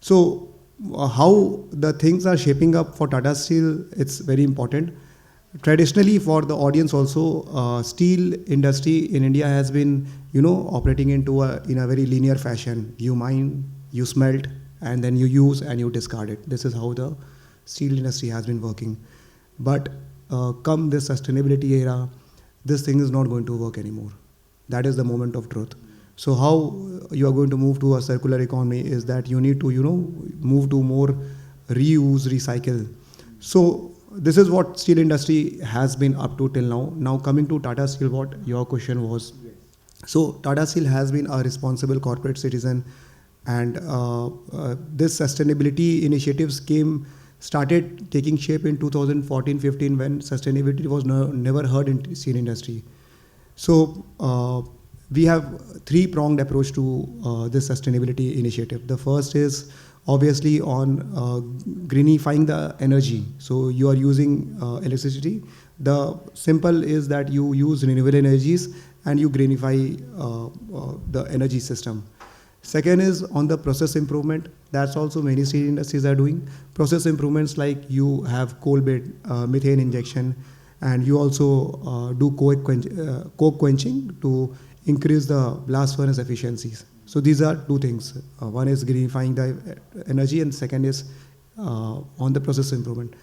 So how the things are shaping up for Tata Steel, it's very important. Traditionally, for the audience also, steel industry in India has been, operating in a very linear fashion. You mine, you smelt, and then you use and you discard it. This is how the steel industry has been working. But come this sustainability era, this thing is not going to work anymore. That is the moment of truth. So how you are going to move to a circular economy is that you need to, move to more reuse, recycle. So this is what steel industry has been up to till now. Now coming to Tata Steel, what your question was. So Tata Steel has been a responsible corporate citizen, and this sustainability initiatives started taking shape in 2014-15 when sustainability was never heard in steel industry. So we have three-pronged approach to this sustainability initiative. The first is obviously on greenifying the energy. So you are using electricity. The simple is that you use renewable energies and you greenify the energy system. Second is on the process improvement. That's also many steel industries are doing. Process improvements like you have coal bed, methane injection, and you also do coke quenching to increase the blast furnace efficiencies. So these are two things. One is greenifying the energy, and second is on the process improvement.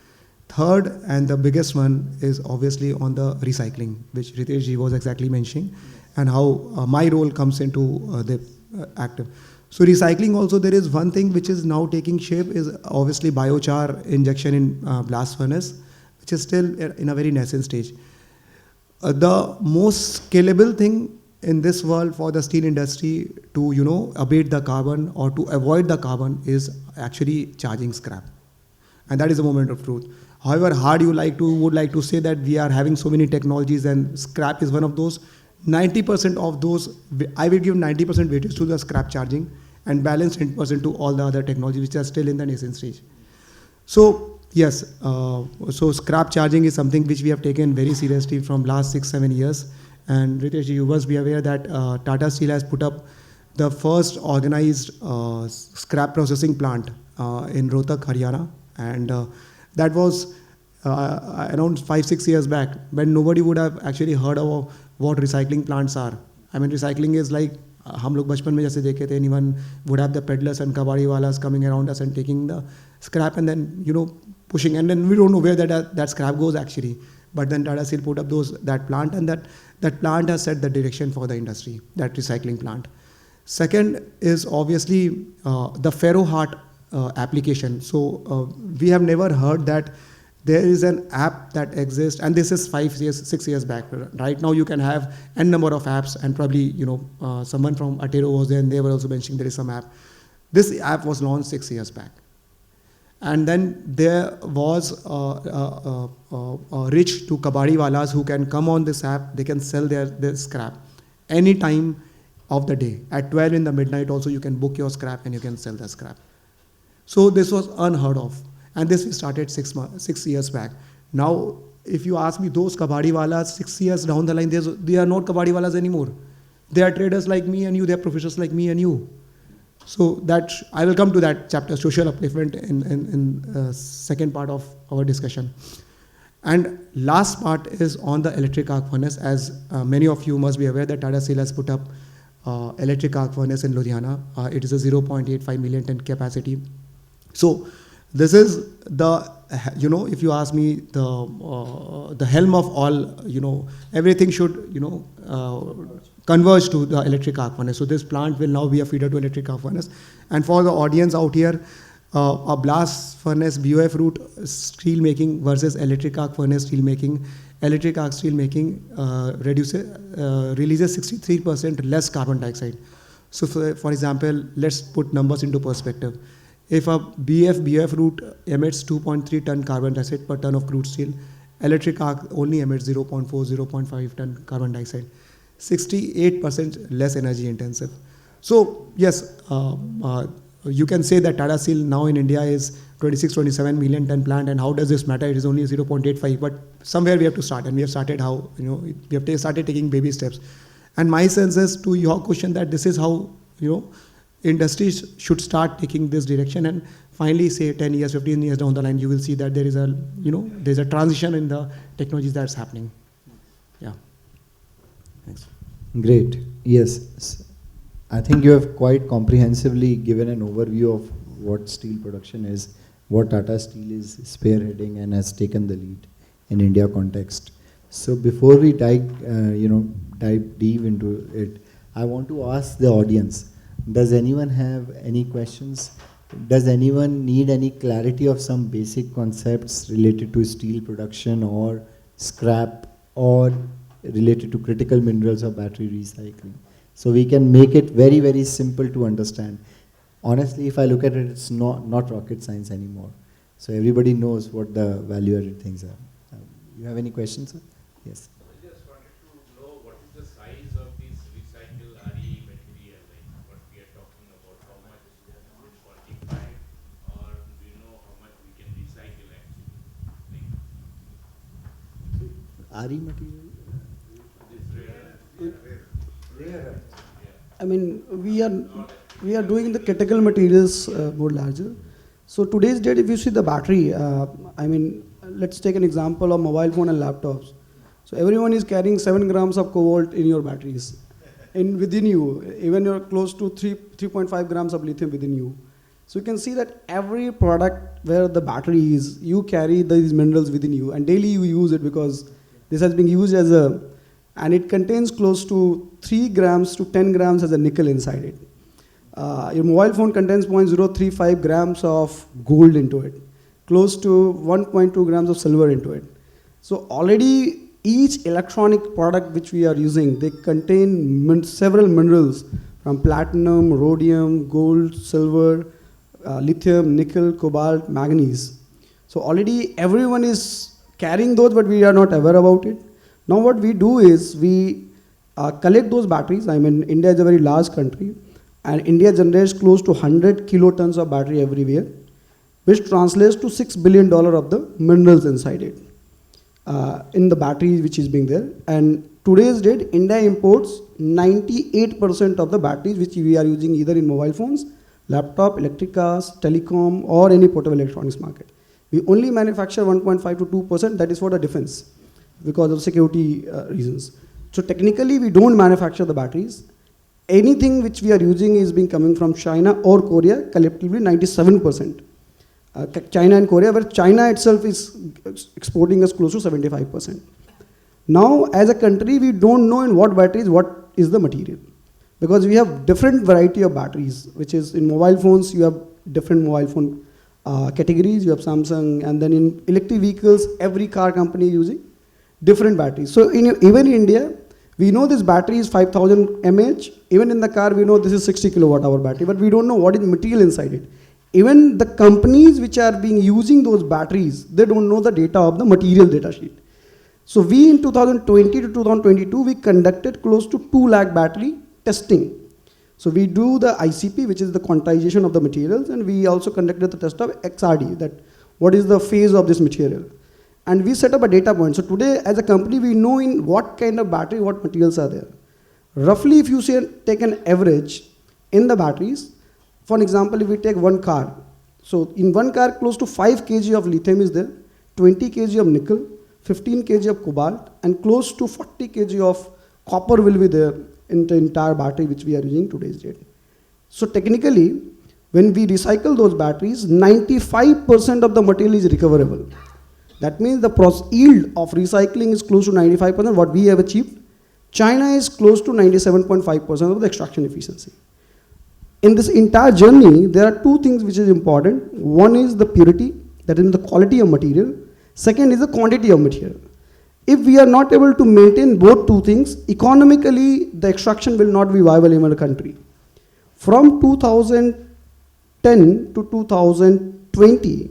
Third, and the biggest one, is obviously on the recycling, which Ritesh ji was exactly mentioning, and how my role comes into the active. So recycling also, there is one thing which is now taking shape, is obviously biochar injection in blast furnace, which is still in a very nascent stage. The most scalable thing in this world for the steel industry to abate the carbon or to avoid the carbon is actually charging scrap, and that is the moment of truth. However hard you would like to say that we are having so many technologies and scrap is one of those, 90% of those, I will give 90% weightage to the scrap charging and balance 10% to all the other technologies which are still in the nascent stage. So yes, so scrap charging is something which we have taken very seriously from last 6-7 years. And Ritesh, you must be aware that Tata Steel has put up the first organized scrap processing plant in Rohtak, Haryana, and that was around 5-6 years back, when nobody would have actually heard of what recycling plants are. I mean, recycling is like हम लोग बचपन में जैसे देखे थे, anyone would have the peddlers and kabadi walas coming around us and taking the scrap and then pushing, and then we don't know where that scrap goes actually. But then Tata Steel put up that plant, and that plant has set the direction for the industry, that recycling plant. Second is obviously the ferro heart application. So we have never heard that there is an app that exists, and this is 6 years back. Right now you can have n number of apps, and probably someone from Atero was there and they were also mentioning there is some app. This app was launched 6 years back. And then there was rich to kabadi walas who can come on this app. They can sell their scrap any time of the day. At 12 in the midnight also you can book your scrap and you can sell the scrap. So this was unheard of. And this we started 6 years back. Now, if you ask me, those kabadi walas 6 years down the line, they are not kabadi walas anymore. They are traders like me and you. They are professionals like me and you. So that I will come to that chapter, social upliftment, in second part of our discussion. And last part is on the electric arc furnace. As many of you must be aware that Tata Steel has put up electric arc furnace in Ludhiana. It is a 0.85 million ton capacity. So this is the, if you ask me, the helm of all, everything should, converge to the electric arc furnace. So this plant will now be a feeder to electric arc furnace. And for the audience out here, a blast furnace BOF route steel making versus electric arc furnace steel making. Electric arc steel making releases 63% less carbon dioxide. So for example, let's put numbers into perspective. If a BOF route emits 2.3 ton carbon dioxide per ton of crude steel, electric arc only emits 0.4, 0.5 ton carbon dioxide. 68% less energy intensive. So yes, you can say that Tata Steel now in India is 26-27 million ton plant, and how does this matter? It is only 0.85, but somewhere we have to start, and we have started we have started taking baby steps. And my sense is, to your question, that this is how industries should start taking this direction, and finally say 10 years, 15 years down the line, you will see that there is there's a transition in the technologies that's happening. Yeah. Thanks. Great. Yes. I think you have quite comprehensively given an overview of what steel production is, what Tata Steel is spearheading and has taken the lead in India context. So before we dive deep into it, I want to ask the audience, does anyone have any questions? Does anyone need any clarity of some basic concepts related to steel production or scrap or related to critical minerals or battery recycling? So we can make it very, very simple to understand. Honestly, if I look at it, it's not rocket science anymore. So everybody knows what the value-added things are. You have any questions, sir? Yes. I just wanted to know what is the size of these recycling RE material. I mean, we are doing the critical materials more larger. So today's date, if you see the battery, I mean, let's take an example of mobile phone and laptops. So everyone is carrying 7 grams of cobalt in your batteries, within you. Even you're close to 3.5 grams of lithium within you. So you can see that every product where the battery is, you carry these minerals within you, and daily you use it because this has been used as and it contains close to 3 grams to 10 grams as a nickel inside it. Your mobile phone contains 0.035 grams of gold into it, close to 1.2 grams of silver into it. So already each electronic product which we are using, they contain several minerals from platinum, rhodium, gold, silver, lithium, nickel, cobalt, manganese. So already everyone is carrying those, but we are not aware about it. Now what we do is we collect those batteries. I mean, India is a very large country, and India generates close to 100 kilotons of battery every year, which translates to $6 billion of the minerals inside it, in the battery which is being there. And today's date, India imports 98% of the batteries which we are using either in mobile phones, laptop, electric cars, telecom, or any portable electronics market. We only manufacture 1.5 to 2%, that is for the defense, because of security reasons. So technically we don't manufacture the batteries. Anything which we are using is being coming from China or Korea, collectively 97%. China and Korea, where China itself is exporting us close to 75%. Now as a country, we don't know in what batteries, what is the material. Because we have different variety of batteries, which is in mobile phones, you have different mobile phone categories, you have Samsung, and then in electric vehicles, every car company using different batteries. So even in India, we know this battery is 5000 mAh. Even in the car, we know this is 60 kilowatt hour battery, but we don't know what is material inside it. Even the companies which are being using those batteries, they don't know the data of the material data sheet. So we in 2020 to 2022, we conducted close to 2 lakh battery testing. So we do the ICP, which is the quantization of the materials, and we also conducted the test of XRD, that what is the phase of this material. And we set up a data point. So today, as a company, we know in what kind of battery, what materials are there. Roughly, if you say, take an average in the batteries, for example, if we take one car, so in one car, close to 5 kg of lithium is there, 20 kg of nickel, 15 kg of cobalt, and close to 40 kg of copper will be there in the entire battery which we are using today's date. So technically, when we recycle those batteries, 95% of the material is recoverable. That means the yield of recycling is close to 95%, what we have achieved. China is close to 97.5% of the extraction efficiency. In this entire journey, there are 2 things which is important. One is the purity, that is the quality of material. Second is the quantity of material. If we are not able to maintain both 2 things, economically the extraction will not be viable in our country. From 2010 to 2020,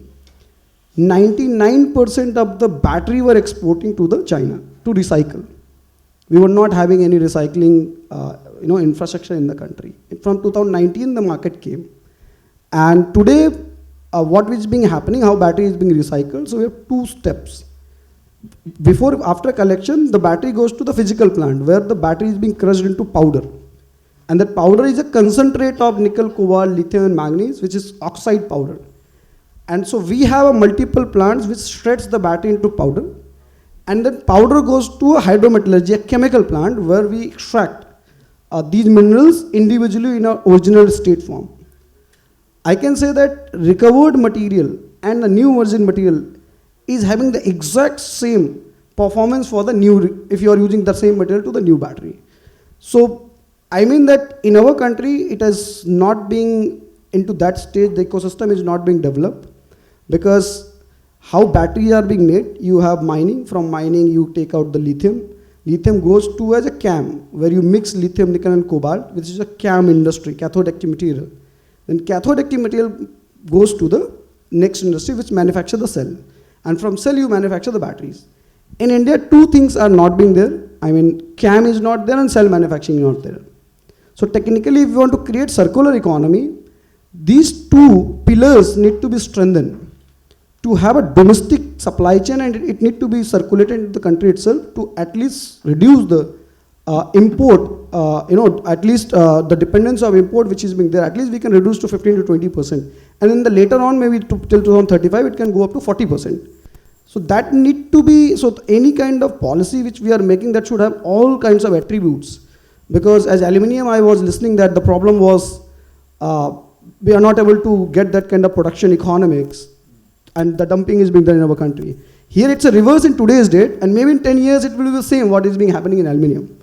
99% of the battery were exporting to the China to recycle. We were not having any recycling infrastructure in the country. From 2019, the market came. And today, what is being happening, how battery is being recycled, so we have 2 steps. After collection, the battery goes to the physical plant where the battery is being crushed into powder. And that powder is a concentrate of nickel, cobalt, lithium and manganese, which is oxide powder. And so we have a multiple plants which shreds the battery into powder. And then powder goes to a hydrometallurgy, a chemical plant where we extract these minerals individually in our original state form. I can say that recovered material and the new virgin material is having the exact same performance for the new, if you are using the same material to the new battery. So I mean that in our country, it has not been into that stage, the ecosystem is not being developed, because how batteries are being made, you have mining, from mining you take out the lithium. Lithium goes to as a CAM, where you mix lithium, nickel and cobalt, which is a CAM industry, cathode active material. Then cathode active material goes to the next industry which manufacture the cell. And from cell you manufacture the batteries. In India, 2 things are not being there. I mean, CAM is not there and cell manufacturing is not there. So technically, if we want to create circular economy, these 2 pillars need to be strengthened. to have a domestic supply chain, and it need to be circulated in the country itself to at least reduce the import, at least the dependence of import which is being there, at least we can reduce to 15 to 20%. And in the later on, maybe till 2035, it can go up to 40%. So that need to be, so any kind of policy which we are making, that should have all kinds of attributes. Because as aluminium, I was listening that the problem was we are not able to get that kind of production economics, and the dumping is being done in our country. Here it's a reverse in today's date, and maybe in 10 years it will be the same what is being happening in aluminium.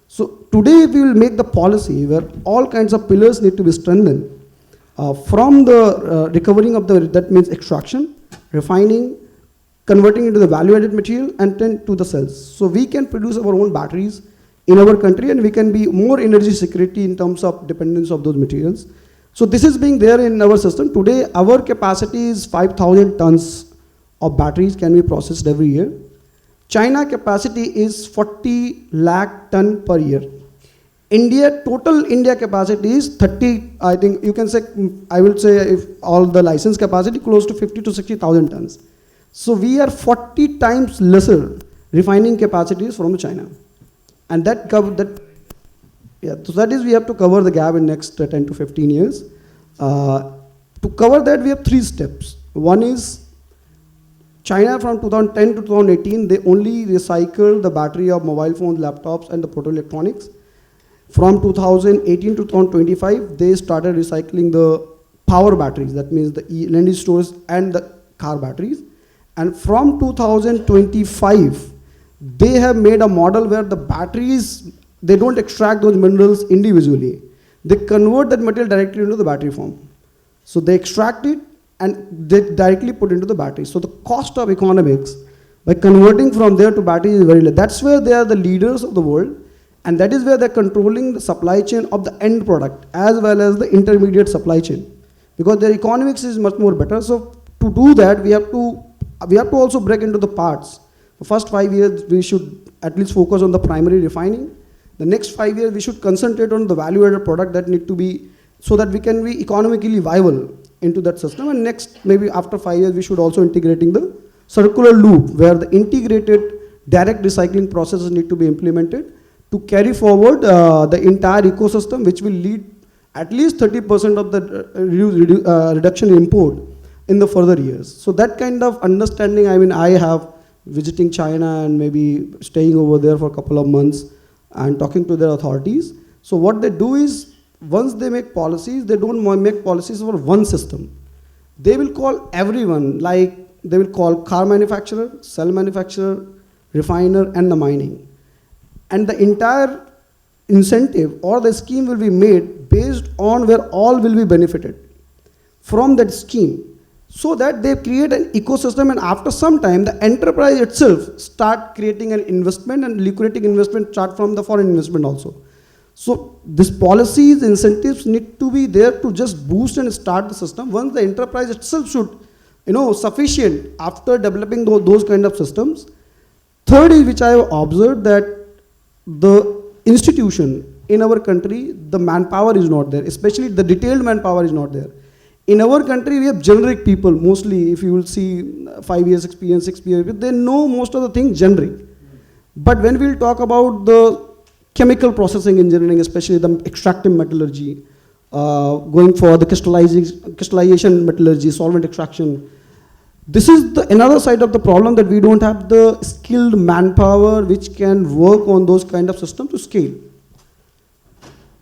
So today we will make the policy where all kinds of pillars need to be strengthened from the recovering of the, that means extraction, refining, converting into the value-added material, and then to the cells. So we can produce our own batteries in our country, and we can be more energy security in terms of dependence of those materials. So this is being there in our system. Today our capacity is 5,000 tons of batteries can be processed every year. China capacity is 40 lakh ton per year. India, total India capacity is 30, I think you can say, I will say if all the license capacity close to 50 to 60,000 tons. So we are 40 times lesser refining capacities from China. And that cover that, yeah, so that is we have to cover the gap in next 10 to 15 years. To cover that we have 3 steps. One is China from 2010 to 2018, they only recycle the battery of mobile phones, laptops, and the proto electronics. From 2018 to 2025, they started recycling the power batteries, that means the energy stores and the car batteries. And from 2025, they have made a model where the batteries, they don't extract those minerals individually. They convert that material directly into the battery form. So they extract it and they directly put into the battery. So the cost of economics by converting from there to battery is very low. That's where they are the leaders of the world, and that is where they're controlling the supply chain of the end product as well as the intermediate supply chain, because their economics is much more better. So to do that, we have to also break into the parts. The first 5 years we should at least focus on the primary refining. The next 5 years we should concentrate on the value-added product that need to be, so that we can be economically viable into that system. And next, maybe after 5 years, we should also integrating the circular loop, where the integrated direct recycling processes need to be implemented to carry forward the entire ecosystem, which will lead at least 30% of the reduction in import in the further years. So that kind of understanding, I mean, I have visiting China and maybe staying over there for a couple of months and talking to their authorities. So what they do is, once they make policies, they don't make policies for one system. They will call everyone, like they will call car manufacturer, cell manufacturer, refiner, and the mining. And the entire incentive or the scheme will be made based on where all will be benefited from that scheme, so that they create an ecosystem, and after some time the enterprise itself start creating an investment, and lucrative investment start from the foreign investment also. So these policies, incentives need to be there to just boost and start the system. Once the enterprise itself should, sufficient after developing those kind of systems. Third is, which I have observed, that the institution in our country, the manpower is not there, especially the detailed manpower is not there. In our country, we have generic people, mostly, if you will see 5 years experience, 6 years, they know most of the things generic. But when we will talk about the chemical processing engineering, especially the extractive metallurgy, going for the crystallization metallurgy, solvent extraction, this is another side of the problem, that we don't have the skilled manpower which can work on those kind of systems to scale.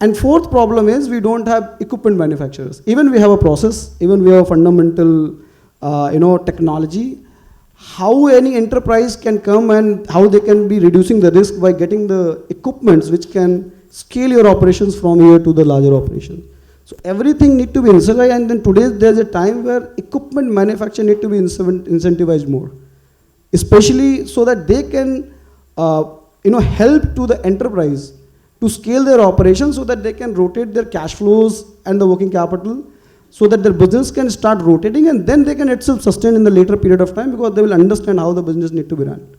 And fourth problem is, we don't have equipment manufacturers. Even we have a process, even we have a fundamental technology, how any enterprise can come and how they can be reducing the risk by getting the equipments which can scale your operations from here to the larger operation. So everything need to be incentivized, and then today there's a time where equipment manufacture need to be incentivized more, especially so that they can help to the enterprise to scale their operations, so that they can rotate their cash flows and the working capital, so that their business can start rotating, and then they can itself sustain in the later period of time, because they will understand how the business need to be run.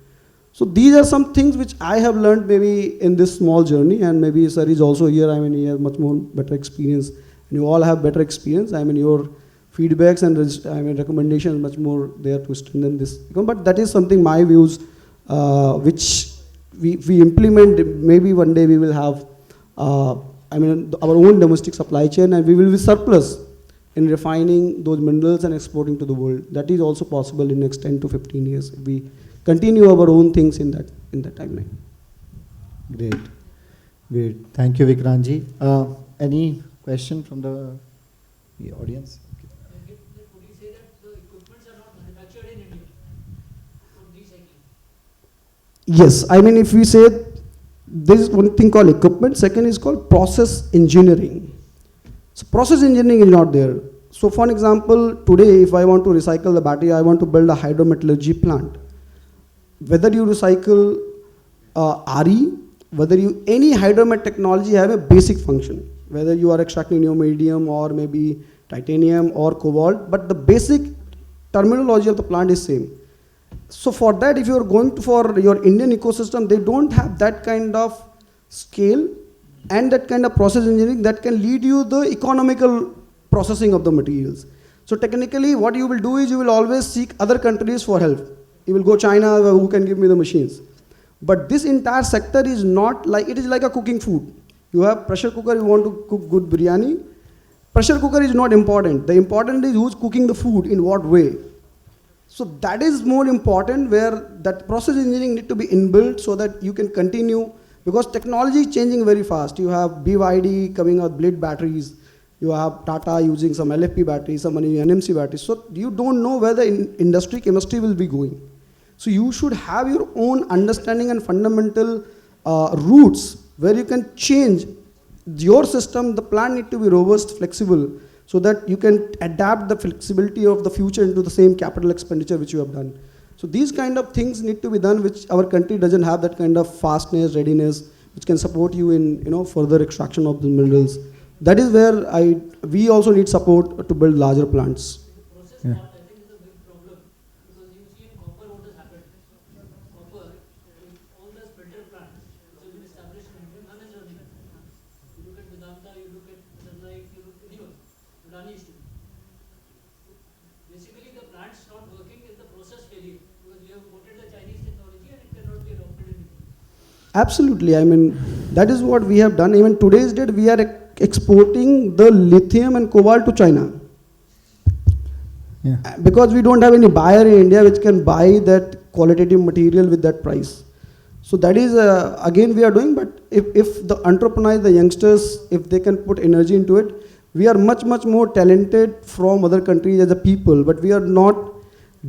So these are some things which I have learned maybe in this small journey, and maybe sir is also here. I mean, he has much more better experience, and you all have better experience. I mean, your feedbacks and recommendations much more there to strengthen this. But that is something, my views, which we implement. Maybe one day we will have our own domestic supply chain, and we will be surplus in refining those minerals and exporting to the world. That is also possible in next 10 to 15 years if we continue our own things in that timeline. Great. Great. Thank you, Vikranji. Any question from the audience? Yes, if we say there is one thing called equipment, second is called process engineering. So process engineering is not there. So for example, today if I want to recycle the battery, I want to build a hydrometallurgy plant. Whether you recycle RE, whether you, any hydromet technology have a basic function, whether you are extracting neodymium or maybe titanium or cobalt, but the basic terminology of the plant is same. So for that, if you are going for your Indian ecosystem, they don't have that kind of scale and that kind of process engineering that can lead you the economical processing of the materials. So technically what you will do is you will always seek other countries for help. You will go China, who can give me the machines. But this entire sector is not like, it is like a cooking food. You have pressure cooker, you want to cook good biryani. Pressure cooker is not important. The important is who's cooking the food, in what way. So that is more important, where that process engineering need to be inbuilt so that you can continue, because technology is changing very fast. You have BYD coming out blade batteries, you have Tata using some LFP batteries, somebody using NMC batteries. So you don't know where the industry chemistry will be going. So you should have your own understanding and fundamental roots where you can change your system. The plant need to be robust, flexible, so that you can adapt the flexibility of the future into the same capital expenditure which you have done. So these kind of things need to be done, which our country doesn't have that kind of fastness, readiness, which can support you in further extraction of the minerals. That is where we also need support to build larger plants. Yeah. Absolutely, that is what we have done. Even today's date, we are exporting the lithium and cobalt to China. Yeah. Because we don't have any buyer in India which can buy that qualitative material with that price. So that is, again, we are doing, but if the entrepreneurs, the youngsters, if they can put energy into it, we are much, much more talented from other countries as a people, but we are not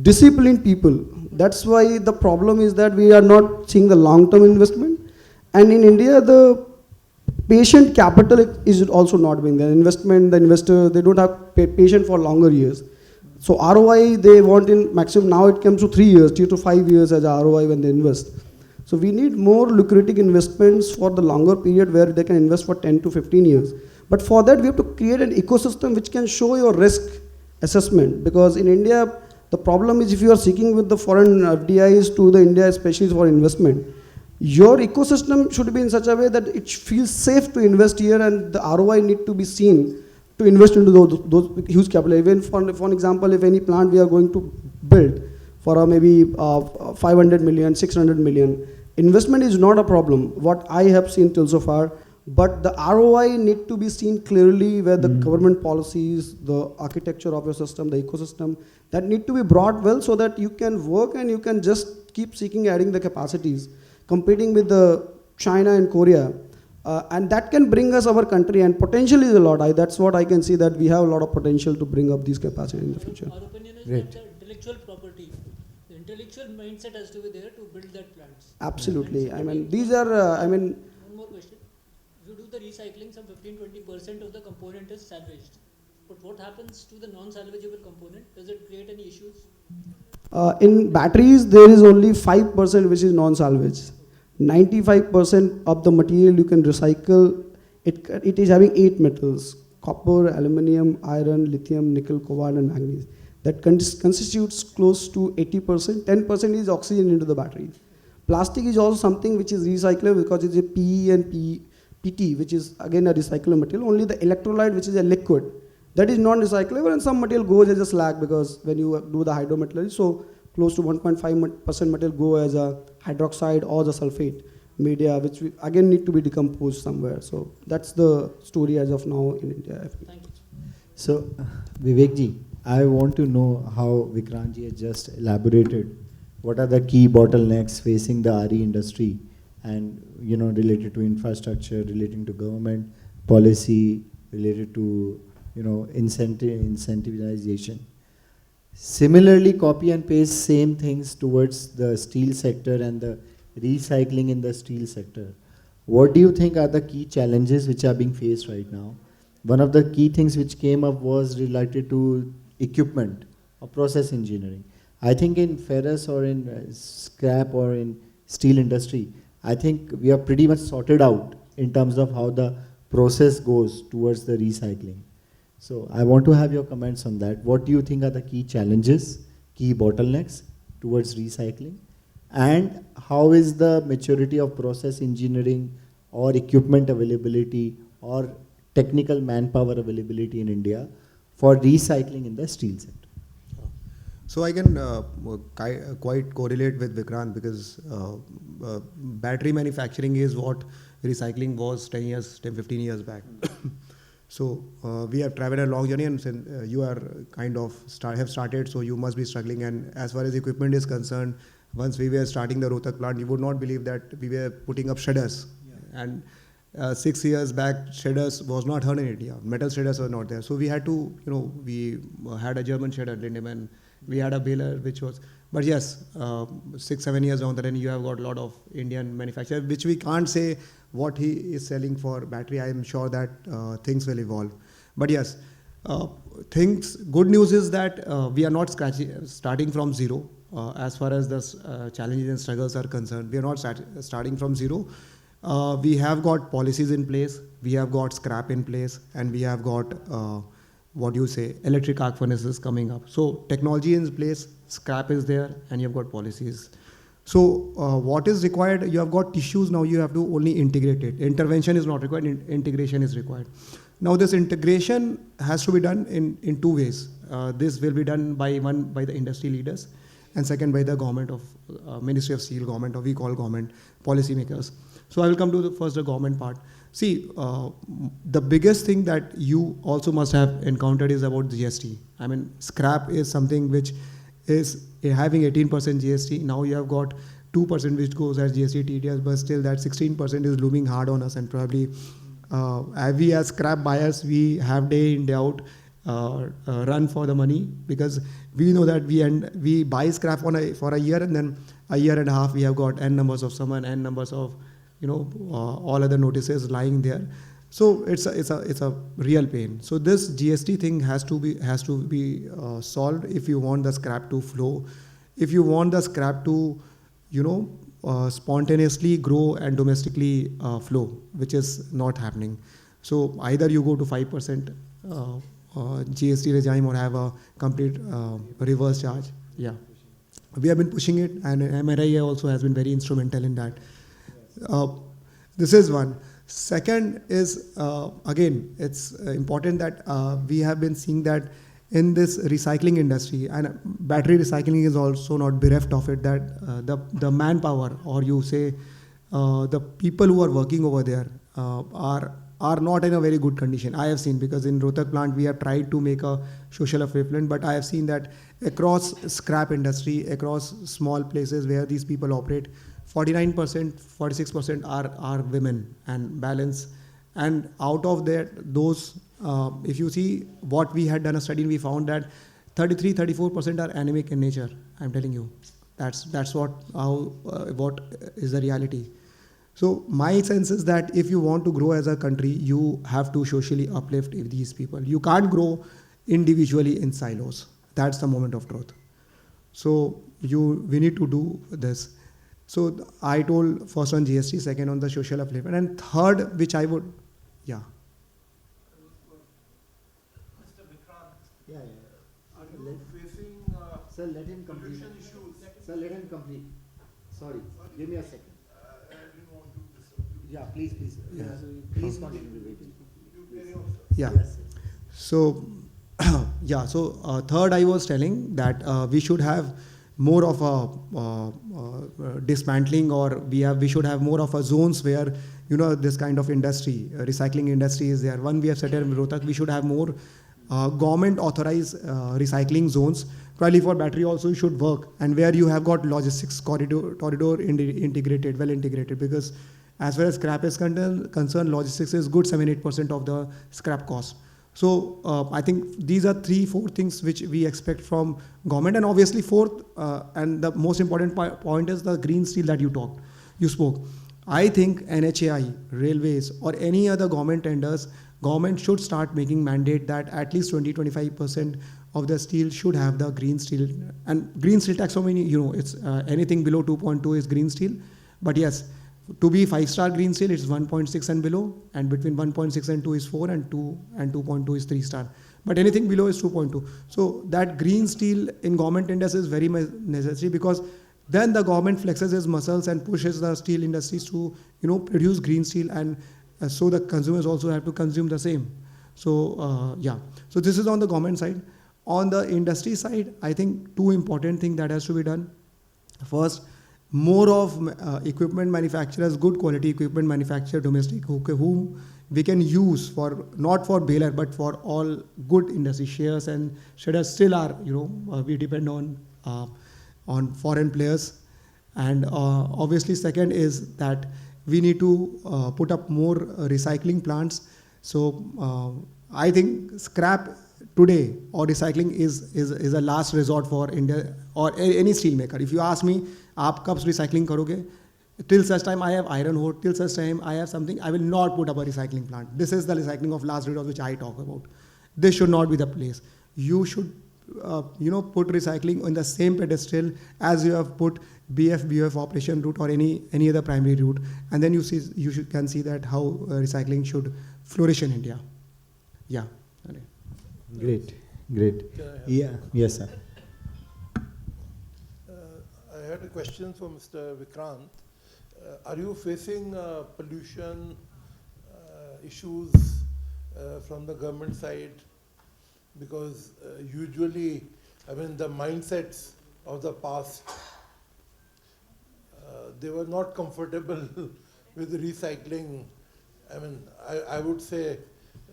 disciplined people. That's why the problem is that we are not seeing the long-term investment. And in India, the patient capital is also not being there. Investment, the investor, they don't have patient for longer years. So ROI, they want in maximum, now it comes to 3 years, 2 to 5 years as a ROI when they invest. So we need more lucrative investments for the longer period where they can invest for 10 to 15 years. But for that, we have to create an ecosystem which can show your risk assessment. Because in India, the problem is if you are seeking with the foreign FDIs to the India, especially for investment, your ecosystem should be in such a way that it feels safe to invest here, and the ROI need to be seen to invest into those huge capital. Even for example, if any plant we are going to build for maybe 500 million, 600 million, investment is not a problem, what I have seen till so far. But the ROI need to be seen clearly, where the government policies, the architecture of your system, the ecosystem, that need to be brought well so that you can work and you can just keep seeking adding the capacities, competing with the China and Korea. And that can bring us our country, and potential is a lot. That's what I can see, that we have a lot of potential to bring up these capacity in the future. Our opinion is Great. that the intellectual property, the intellectual mindset has to be there to build that plants. Absolutely. These are, One more question. If you do the recycling, some 15-20% of the component is salvaged. But what happens to the non-salvageable component? Does it create any issues? In batteries, there is only 5% which is non-salvage. 95% of the material you can recycle. It is having 8 metals: copper, aluminium, iron, lithium, nickel, cobalt, and manganese. That constitutes close to 80%. 10% is oxygen into the battery. Plastic is also something which is recyclable because it's a PE and PT, which is again a recyclable material. Only the electrolyte, which is a liquid, that is non-recyclable, and some material goes as a slag, because when you do the hydrometallurgy, so close to 1.5% material go as a hydroxide or the sulfate media, which we again need to be decomposed somewhere. So that's the story as of now in India. Thank you. So, Vivekji, I want to know how Vikrantji has just elaborated. What are the key bottlenecks facing the RE industry, and related to infrastructure, relating to government policy, related to incentivization. Similarly, copy and paste same things towards the steel sector and the recycling in the steel sector. What do you think are the key challenges which are being faced right now? One of the key things which came up was related to equipment or process engineering. I think in ferrous or in scrap or in steel industry, I think we are pretty much sorted out in terms of how the process goes towards the recycling. So I want to have your comments on that. What do you think are the key challenges, key bottlenecks towards recycling? And how is the maturity of process engineering or equipment availability or technical manpower availability in India for recycling in the steel sector? So I can quite correlate with Vikrant, because battery manufacturing is what recycling was 10, 15 years back. So we have traveled a long journey, and you are kind of have started, so you must be struggling. And as far as equipment is concerned, once we were starting the Rohtak plant, you would not believe that we were putting up shredders. Yeah. And 6 years back, shredders was not heard in India. Metal shredders were not there. So we had to, we had a German shredder, Lindemann. We had a baler, which was, but yes, 6, 7 years down the line, you have got a lot of Indian manufacturers, which we can't say what he is selling for battery. I am sure that things will evolve. But yes, good news is that we are not starting from zero as far as the challenges and struggles are concerned. We are not starting from zero. We have got policies in place, we have got scrap in place, and we have got electric arc furnaces coming up. So technology is in place, scrap is there, and you have got policies. So what is required? You have got tissues, now you have to only integrate it. Intervention is not required, integration is required. Now this integration has to be done in two ways. This will be done by the industry leaders, and second by the government of Ministry of Steel, government, or we call government, policymakers. So I will come to the government part. See, the biggest thing that you also must have encountered is about GST. I mean, scrap is something which is having 18% GST. Now you have got 2% which goes as GST TDS, but still that 16% is looming hard on us, and probably we as scrap buyers, we have day in, day out run for the money, because we know that we buy scrap for a year, and then a year and a half we have got n numbers of summon, n numbers of all other notices lying there. So it's a real pain. So this GST thing has to be solved if you want the scrap to flow, if you want the scrap to spontaneously grow and domestically flow, which is not happening. So either you go to 5% GST regime or have a complete reverse charge. Yeah, we have been pushing it, and MRIA also has been very instrumental in that. This is one. Second is, again, it's important that we have been seeing that in this recycling industry, and battery recycling is also not bereft of it, that the manpower, or you say the people who are working over there are not in a very good condition. I have seen, because in Rohtak plant we have tried to make a social upliftment, but I have seen that across scrap industry, across small places where these people operate, 49%, 46% are women and balance. And out of those, if you see what we had done a study, we found that 33, 34% are anemic in nature. I'm telling you, that's what is the reality. So my sense is that if you want to grow as a country, you have to socially uplift these people. You can't grow individually in silos. That's the moment of truth. So we need to do this. So I told first on GST, second on the social upliftment, and third, which I would, yeah. Mr. Vikrant, Yeah. are you facing Sir, let him complete. pollution issues? Sir, let him complete. Sorry, give me a second. I didn't want to disturb you. Yeah, please. Yeah. Please continue. Yeah. Yes. So Yeah, so third I was telling that we should have more of a dismantling, or we should have more of a zones where, you know, this kind of industry, recycling industry is there. One we have set in Rohtak, we should have more government authorized recycling zones. Probably for battery also should work, and where you have got logistics corridor integrated, well integrated, because as far as scrap is concerned, logistics is good 7-8% of the scrap cost. So I think these are 3-4 things which we expect from government. And obviously fourth, and the most important point is the green steel that you spoke. I think NHAI, railways, or any other government tenders, government should start making mandate that at least 20-25% of the steel should have the green steel. And green steel taxonomy, you know, it's anything below 2.2 is green steel. But yes, to be 5-star green steel, it's 1.6 and below, and between 1.6 and 2 is 4, and 2 and 2.2 is 3-star. But anything below is 2.2. So that green steel in government tenders is very necessary, because then the government flexes its muscles and pushes the steel industries to, you know, produce green steel, and so the consumers also have to consume the same. So yeah, so this is on the government side. On the industry side, I think 2 important things that has to be done. First, more of equipment manufacturers, good quality equipment manufacturer, domestic, whom we can use for, not for baler, but for all good industry shares, and shredders still are, you know, we depend on foreign players. And obviously second is that we need to put up more recycling plants. So I think scrap today or recycling is a last resort for India or any steel maker. If you ask me, aap kab recycling karoge? Till such time I have iron ore, till such time I have something, I will not put up a recycling plant. This is the recycling of last resort which I talk about. This should not be the place. You should you know, put recycling on the same pedestal as you have put BF operation route or any other primary route, and then you can see that how recycling should flourish in India. Yeah. Great. Yeah. Yes, sir. I had a question for Mr. Vikrant. Are you facing pollution issues from the government side? Because usually, I mean, the mindsets of the past, they were not comfortable with recycling. I mean, I would say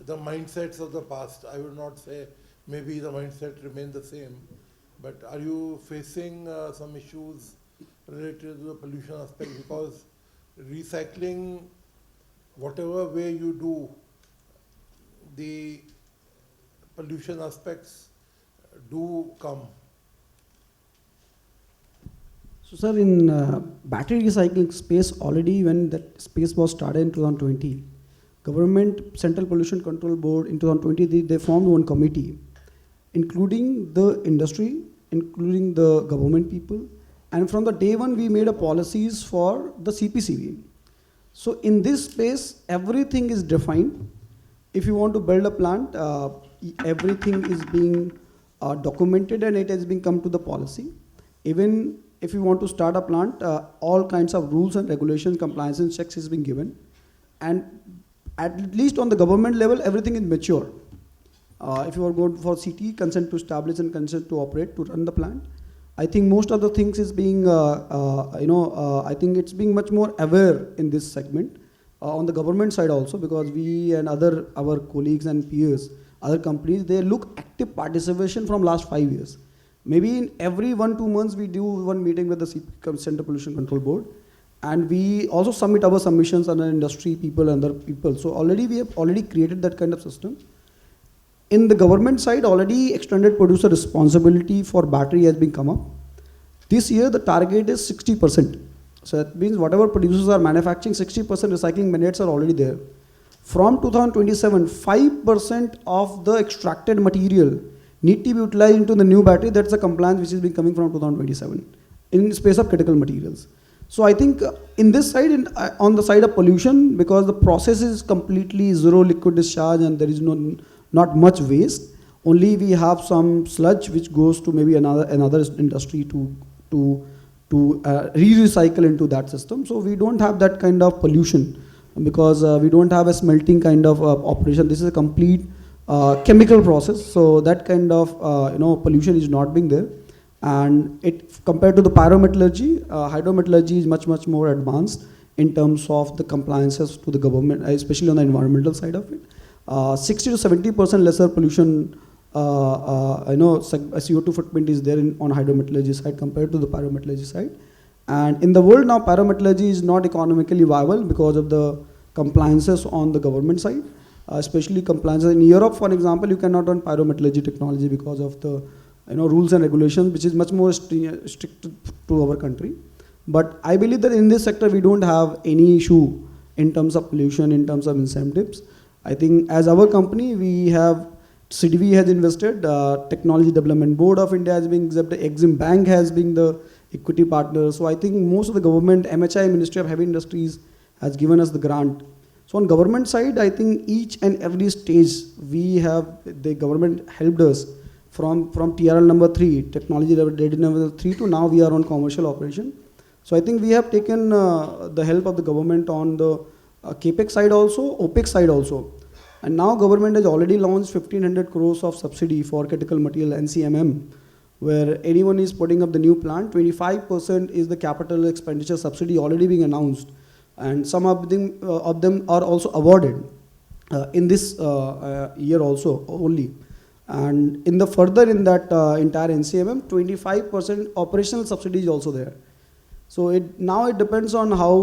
the mindsets of the past, I would not say maybe the mindset remain the same, but are you facing some issues related to the pollution aspect? Because recycling, whatever way you do, the pollution aspects do come. So sir, in battery recycling space, already when that space was started in 2020, Government Central Pollution Control Board in 2020, they formed one committee, including the industry, including the government people, and from the day one we made a policies for the CPCB. So in this space, everything is defined. If you want to build a plant, everything is being documented and it has been come to the policy. Even if you want to start a plant, all kinds of rules and regulations, compliance and checks is being given. And at least on the government level, everything is mature. If you are going for CT, consent to establish and consent to operate, to run the plant, I think most of the things is being, I think it's being much more aware in this segment. On the government side also, because we and our colleagues and peers, other companies, they look active participation from last 5 years. Maybe in every 1-2 months, we do one meeting with the Central Pollution Control Board. And we also submit our submissions on the industry people and other people. So already we have already created that kind of system. In the government side, already extended producer responsibility for battery has been come up. This year, the target is 60%. So that means whatever producers are manufacturing, 60% recycling mandates are already there. From 2027, 5% of the extracted material need to be utilized into the new battery. That's a compliance which is been coming from 2027 in space of critical materials. So I think in this side, on the side of pollution, because the process is completely zero liquid discharge and there is not much waste. Only we have some sludge which goes to maybe another industry to re-recycle into that system. So we don't have that kind of pollution because we don't have a smelting kind of operation. This is a complete chemical process. So that kind of pollution is not being there. And it compared to the pyrometallurgy, hydrometallurgy is much more advanced in terms of the compliances to the government, especially on the environmental side of it. 60 to 70% lesser pollution, CO2 footprint is there on hydrometallurgy side compared to the pyrometallurgy side. And in the world now, pyrometallurgy is not economically viable because of the compliances on the government side, especially compliances in Europe, for example. You cannot run pyrometallurgy technology because of the rules and regulations, which is much more strict to our country. But I believe that in this sector, we don't have any issue in terms of pollution, in terms of incentives. I think as our company, we have, CDV has invested, Technology Development Board of India has been accepted, Exim Bank has been the equity partner. So I think most of the government, MHI, Ministry of Heavy Industries, has given us the grant. So on government side, I think each and every stage we have, the government helped us from TRL number 3, technology ready number 3 to now we are on commercial operation. So I think we have taken the help of the government on the CAPEX side also, OPEX side also. And now government has already launched 1500 crores of subsidy for critical material NCMM, where anyone is putting up the new plant, 25% is the capital expenditure subsidy already being announced. And some of them are also awarded in this year also only. And in the further in that entire NCMM, 25% operational subsidy is also there. So now it depends on how,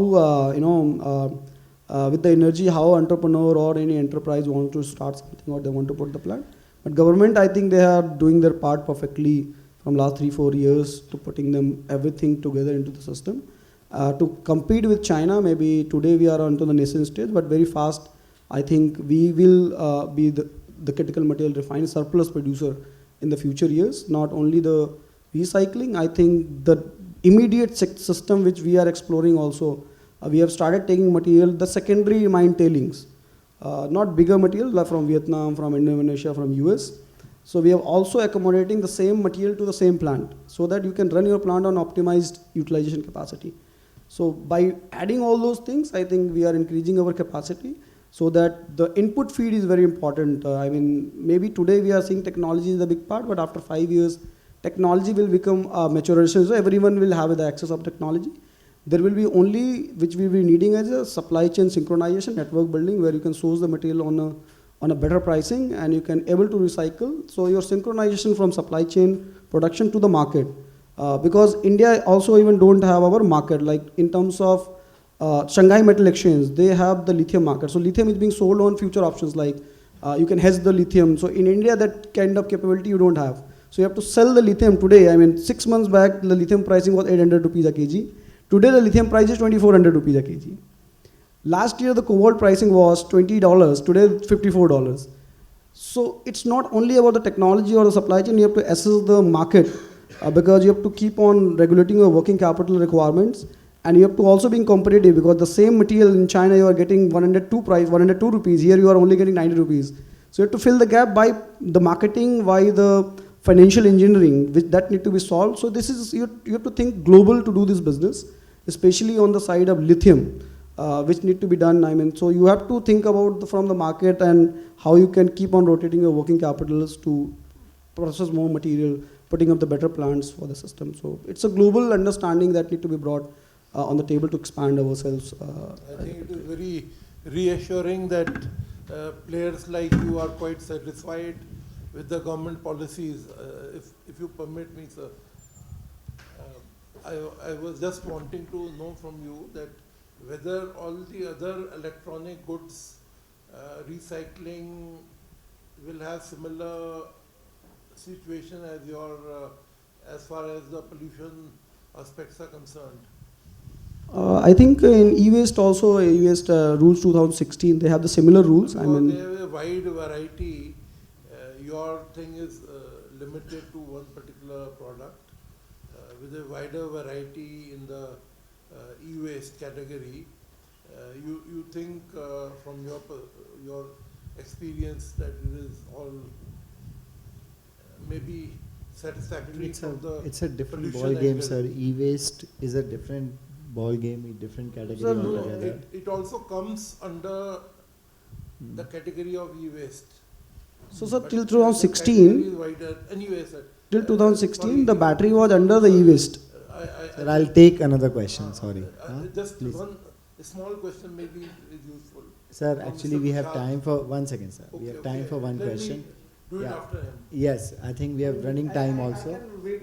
with the energy, how entrepreneur or any enterprise want to start something or they want to put the plant. But government, I think they are doing their part perfectly from last 3-4 years to putting them everything together into the system. To compete with China, maybe today we are onto the nascent stage, but very fast, I think we will be the critical material refined surplus producer in the future years. Not only the recycling, I think the immediate system which we are exploring also, we have started taking material, the secondary mine tailings, not bigger material like from Vietnam, from Indonesia, from US. So we are also accommodating the same material to the same plant so that you can run your plant on optimized utilization capacity. So by adding all those things, I think we are increasing our capacity so that the input feed is very important. I mean, maybe today we are seeing technology is a big part, but after 5 years, technology will become maturation. So everyone will have the access of technology. There will be only, which we will be needing as a supply chain synchronization, network building, where you can source the material on a better pricing and you can able to recycle. So your synchronization from supply chain production to the market. Because India also even don't have our market, like in terms of Shanghai Metal Exchange, they have the lithium market. So lithium is being sold on future options, like you can hedge the lithium. So in India, that kind of capability you don't have. So you have to sell the lithium today. I mean, 6 months back, the lithium pricing was 800 rupees a kg. Today, the lithium price is 2400 rupees a kg. Last year, the cobalt pricing was $20. Today, $54. So it's not only about the technology or the supply chain. You have to assess the market because you have to keep on regulating your working capital requirements. And you have to also be competitive because the same material in China, you are getting 102 rupees. Here, you are only getting 90 rupees. So you have to fill the gap by the marketing, by the financial engineering, which that need to be solved. So this is, you have to think global to do this business, especially on the side of lithium, which need to be done. I mean, so you have to think about from the market and how you can keep on rotating your working capitals to process more material, putting up the better plants for the system. So it's a global understanding that need to be brought on the table to expand ourselves. I think it is very reassuring that players like you are quite satisfied with the government policies. If you permit me, sir, I was just wanting to know from you that whether all the other electronic goods recycling will have similar situation as your, as far as the pollution aspects are concerned. I think in e-waste also, e-waste rules 2016, they have the similar rules. Because they have a wide variety. Your thing is limited to one particular product with a wider variety in the e-waste category. You think from your experience that it is all maybe satisfactory from the it's a different pollution ball game, angle. sir. E-waste is a different ball game, a different category Sir, no, altogether. it also comes under the category of e-waste. So, sir, till The category 2016, is wider. Anyway, sir. till 2016, the battery was under the e-waste. Sir, I'll take another question, sorry. Just Please. one small question maybe is useful. Sir, From actually Mr. we have Shah. time for, one second, sir. We have time for one Let me question. do it after him. Yes, I think we have running time also.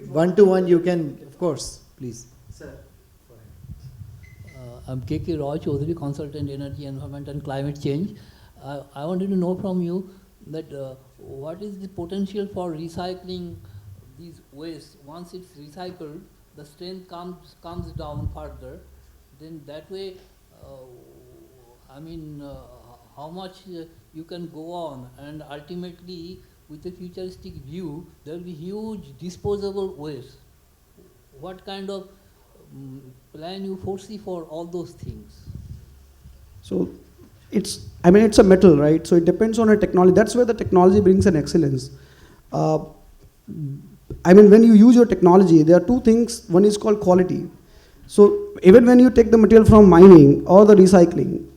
One to one you can, of course, please. Sir. I'm K.K. Roy Chaudhary, Consultant Energy, Environment and Climate Change. I wanted to know from you that what is the potential for recycling these waste? Once it's recycled, the strength comes down further. Then that way, how much you can go on, and ultimately, with a futuristic view, there will be huge disposable waste. What kind of plan you foresee for all those things? So, it's a metal, right? So it depends on a technology. That's where the technology brings an excellence. When you use your technology, there are two things. One is called quality. So even when you take the material from mining or the recycling,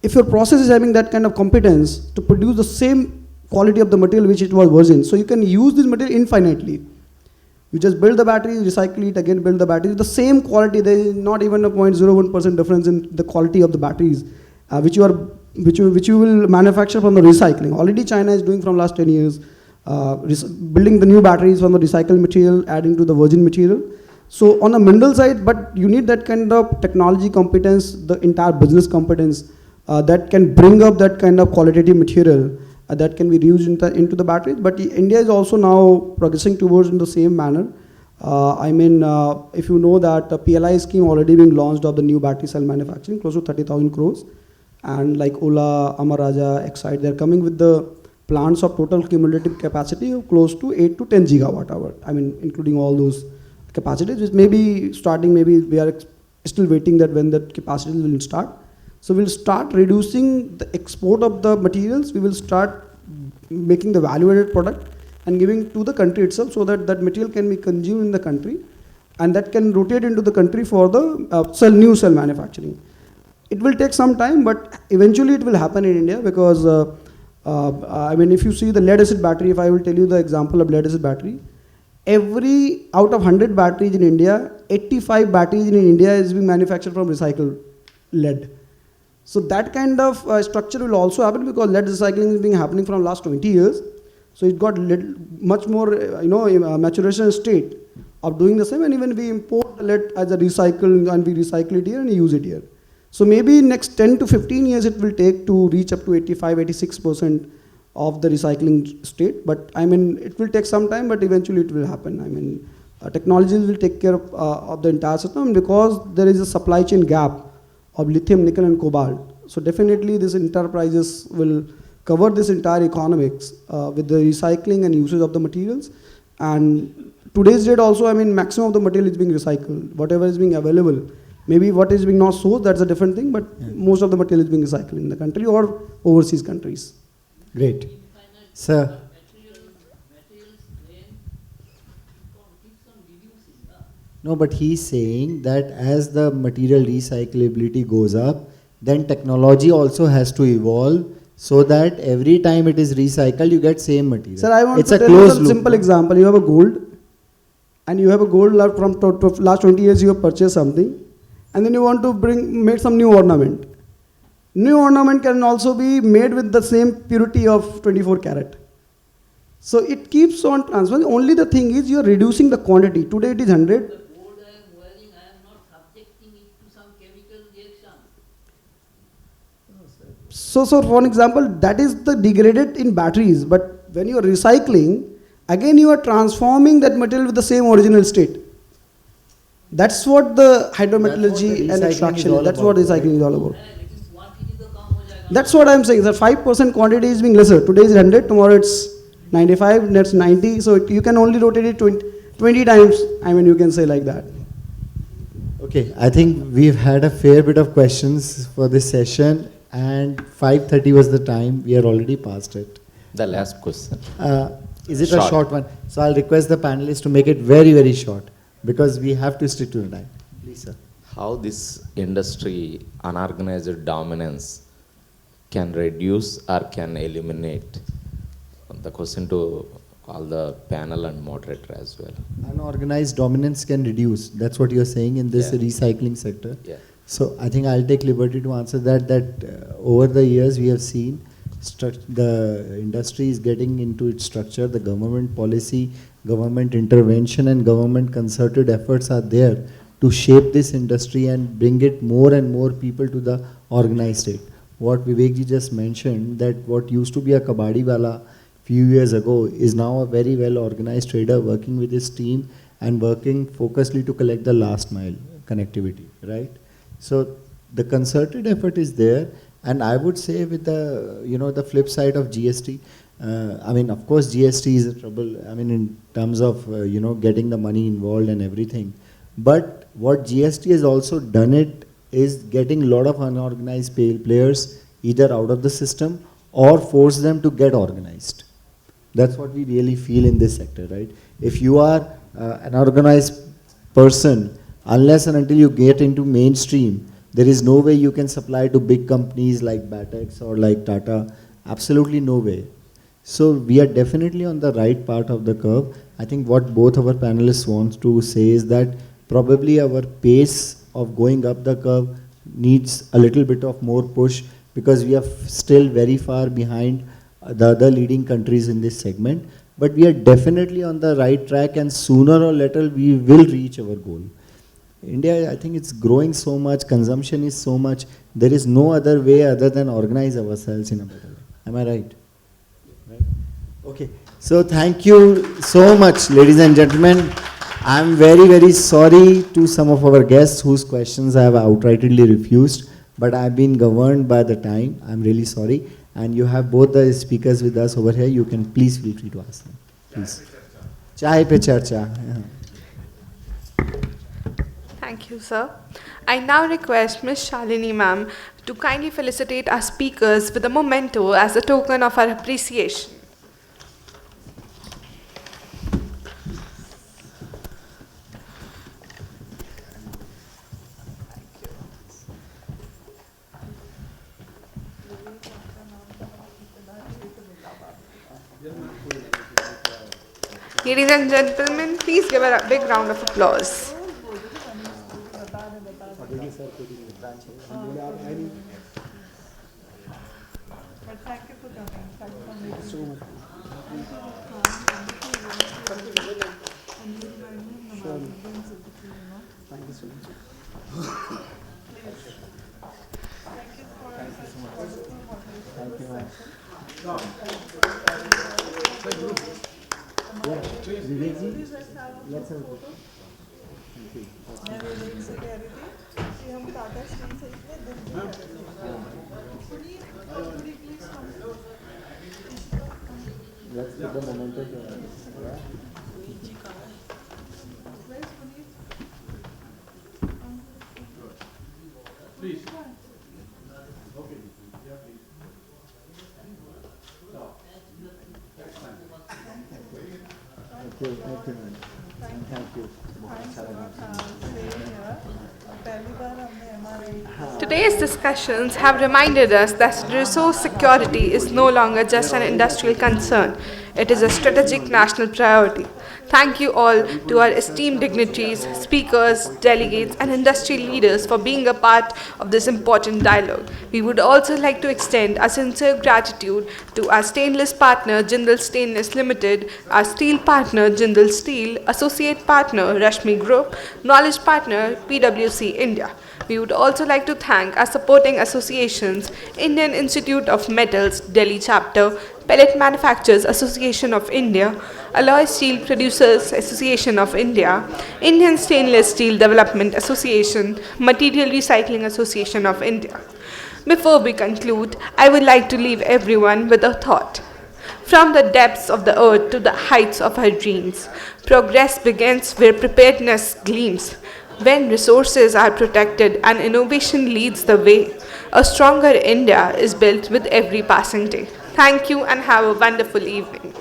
if your process is having that kind of competence to produce the same quality of the material which it was virgin, so you can use this material infinitely. You just build the battery, recycle it, again build the battery. The same quality, there is not even a 0.01% difference in the quality of the batteries, which you will manufacture from the recycling. Already China is doing from last 10 years, building the new batteries from the recycled material, adding to the virgin material. So on the mineral side, but you need that kind of technology competence, the entire business competence that can bring up that kind of qualitative material that can be reused into the batteries. But India is also now progressing towards in the same manner. If you know that the PLI scheme already being launched of the new battery cell manufacturing, close to 30,000 crores. And like Ola, Amaraja, Excite, they're coming with the plants of total cumulative capacity of close to 8 to 10 gigawatt hour. Including all those capacities, which may be starting, maybe we are still waiting that when that capacity will start. So we'll start reducing the export of the materials. We will start making the value-added product and giving to the country itself, so that that material can be consumed in the country, and that can rotate into the country for the new cell manufacturing. It will take some time, but eventually it will happen in India because, if you see the lead acid battery, if I will tell you the example of lead acid battery, every out of 100 batteries in India, 85 batteries in India is being manufactured from recycled lead. So that kind of structure will also happen because lead recycling is being happening from last 20 years. So it got much more, maturation state of doing the same. And even we import the lead as a recycle and we recycle it here and use it here. So maybe next 10 to 15 years it will take to reach up to 85, 86% of the recycling state. But it will take some time, but eventually it will happen. Technologies will take care of the entire system because there is a supply chain gap of lithium, nickel and cobalt. So definitely these enterprises will cover this entire economics with the recycling and usage of the materials. And today's date also, maximum of the material is being recycled. Whatever is being available, maybe what is being not sourced, that's a different thing, but most of the material is being recycled in the country or overseas countries. Great. Sir. No, but he's saying that as the material recyclability goes up, then technology also has to evolve so that every time it is recycled, you get same material. Sir, I want to tell you a simple example. You have a gold, and you have a gold from last 20 years you have purchased something, and then you want to make some new ornament. New ornament can also be made with the same purity of 24 karat. So it keeps on transferring. Only the thing is you are reducing the quantity. Today it is 100. So for example, that is the degraded in batteries, but when you are recycling, again you are transforming that material with the same original state. That's what the hydrometallurgy and extraction is. That's what recycling is all about. That's what I'm saying. The 5% quantity is being lesser. Today is 100, tomorrow it's 95, next 90. So you can only rotate it 20 times. You can say like that. Okay, I think we've had a fair bit of questions for this session. And 5:30 was the time. We are already past it. The last question. Is it a short one? So I'll request the panelists to make it very, very short because we have to stick to the time. Please, sir. How this industry unorganized dominance can reduce or can eliminate the question to all the panel and moderator as well. Unorganized dominance can reduce. That's what you're saying in this recycling sector. Yeah. So I think I'll take liberty to answer that. Over the years we have seen the industry is getting into its structure. The government policy, government intervention, and government concerted efforts are there to shape this industry and bring it more and more people to the organized state. What Vivekji just mentioned, that what used to be a kabadi wala few years ago is now a very well organized trader working with his team and working focusedly to collect the last mile connectivity, right? So the concerted effort is there, and I would say with the the flip side of GST, I mean, of course GST is a trouble, I mean, in terms of getting the money involved and everything, but what GST has also done it is getting a lot of unorganized players either out of the system or force them to get organized. That's what we really feel in this sector, right? If you are an organized person, unless and until you get into mainstream, there is no way you can supply to big companies like Batex or like Tata. Absolutely no way. So we are definitely on the right part of the curve. I think what both our panelists want to say is that probably our pace of going up the curve needs a little bit of more push, because we are still very far behind the other leading countries in this segment. But we are definitely on the right track, and sooner or later we will reach our goal. India, I think it's growing so much, consumption is so much, there is no other way other than organize ourselves in a better way. Am I right? Right? Okay, so thank you so much, ladies and gentlemen. I'm very, very sorry to some of our guests whose questions I have outrightly refused, but I've been governed by the time. I'm really sorry. And you have both the speakers with us over here. You can please feel free to ask them. Please. Chai pe charcha. Thank you, sir. I now request Ms. Shalini ma'am to kindly felicitate our speakers with a memento as a token of our appreciation. Ladies and gentlemen, please give a big round of applause. Let's have a photo. Thank you. Let's give the memento to please. Okay. Yeah, please. Thank you. Thank you, man. Thank you. Today's discussions have reminded us that resource security is no longer just an industrial concern. It is a strategic national priority. Thank you all to our esteemed dignitaries, speakers, delegates, and industry leaders for being a part of this important dialogue. We would also like to extend our sincere gratitude to our stainless partner, Jindal Stainless Limited, our steel partner, Jindal Steel, associate partner, Rashmi Group, knowledge partner, PwC India. We would also like to thank our supporting associations, Indian Institute of Metals, Delhi Chapter, Pellet Manufacturers Association of India, Alloy Steel Producers Association of India, Indian Stainless Steel Development Association, Material Recycling Association of India. Before we conclude, I would like to leave everyone with a thought. From the depths of the earth to the heights of our dreams, progress begins where preparedness gleams. When resources are protected and innovation leads the way, a stronger India is built with every passing day. Thank you and have a wonderful evening.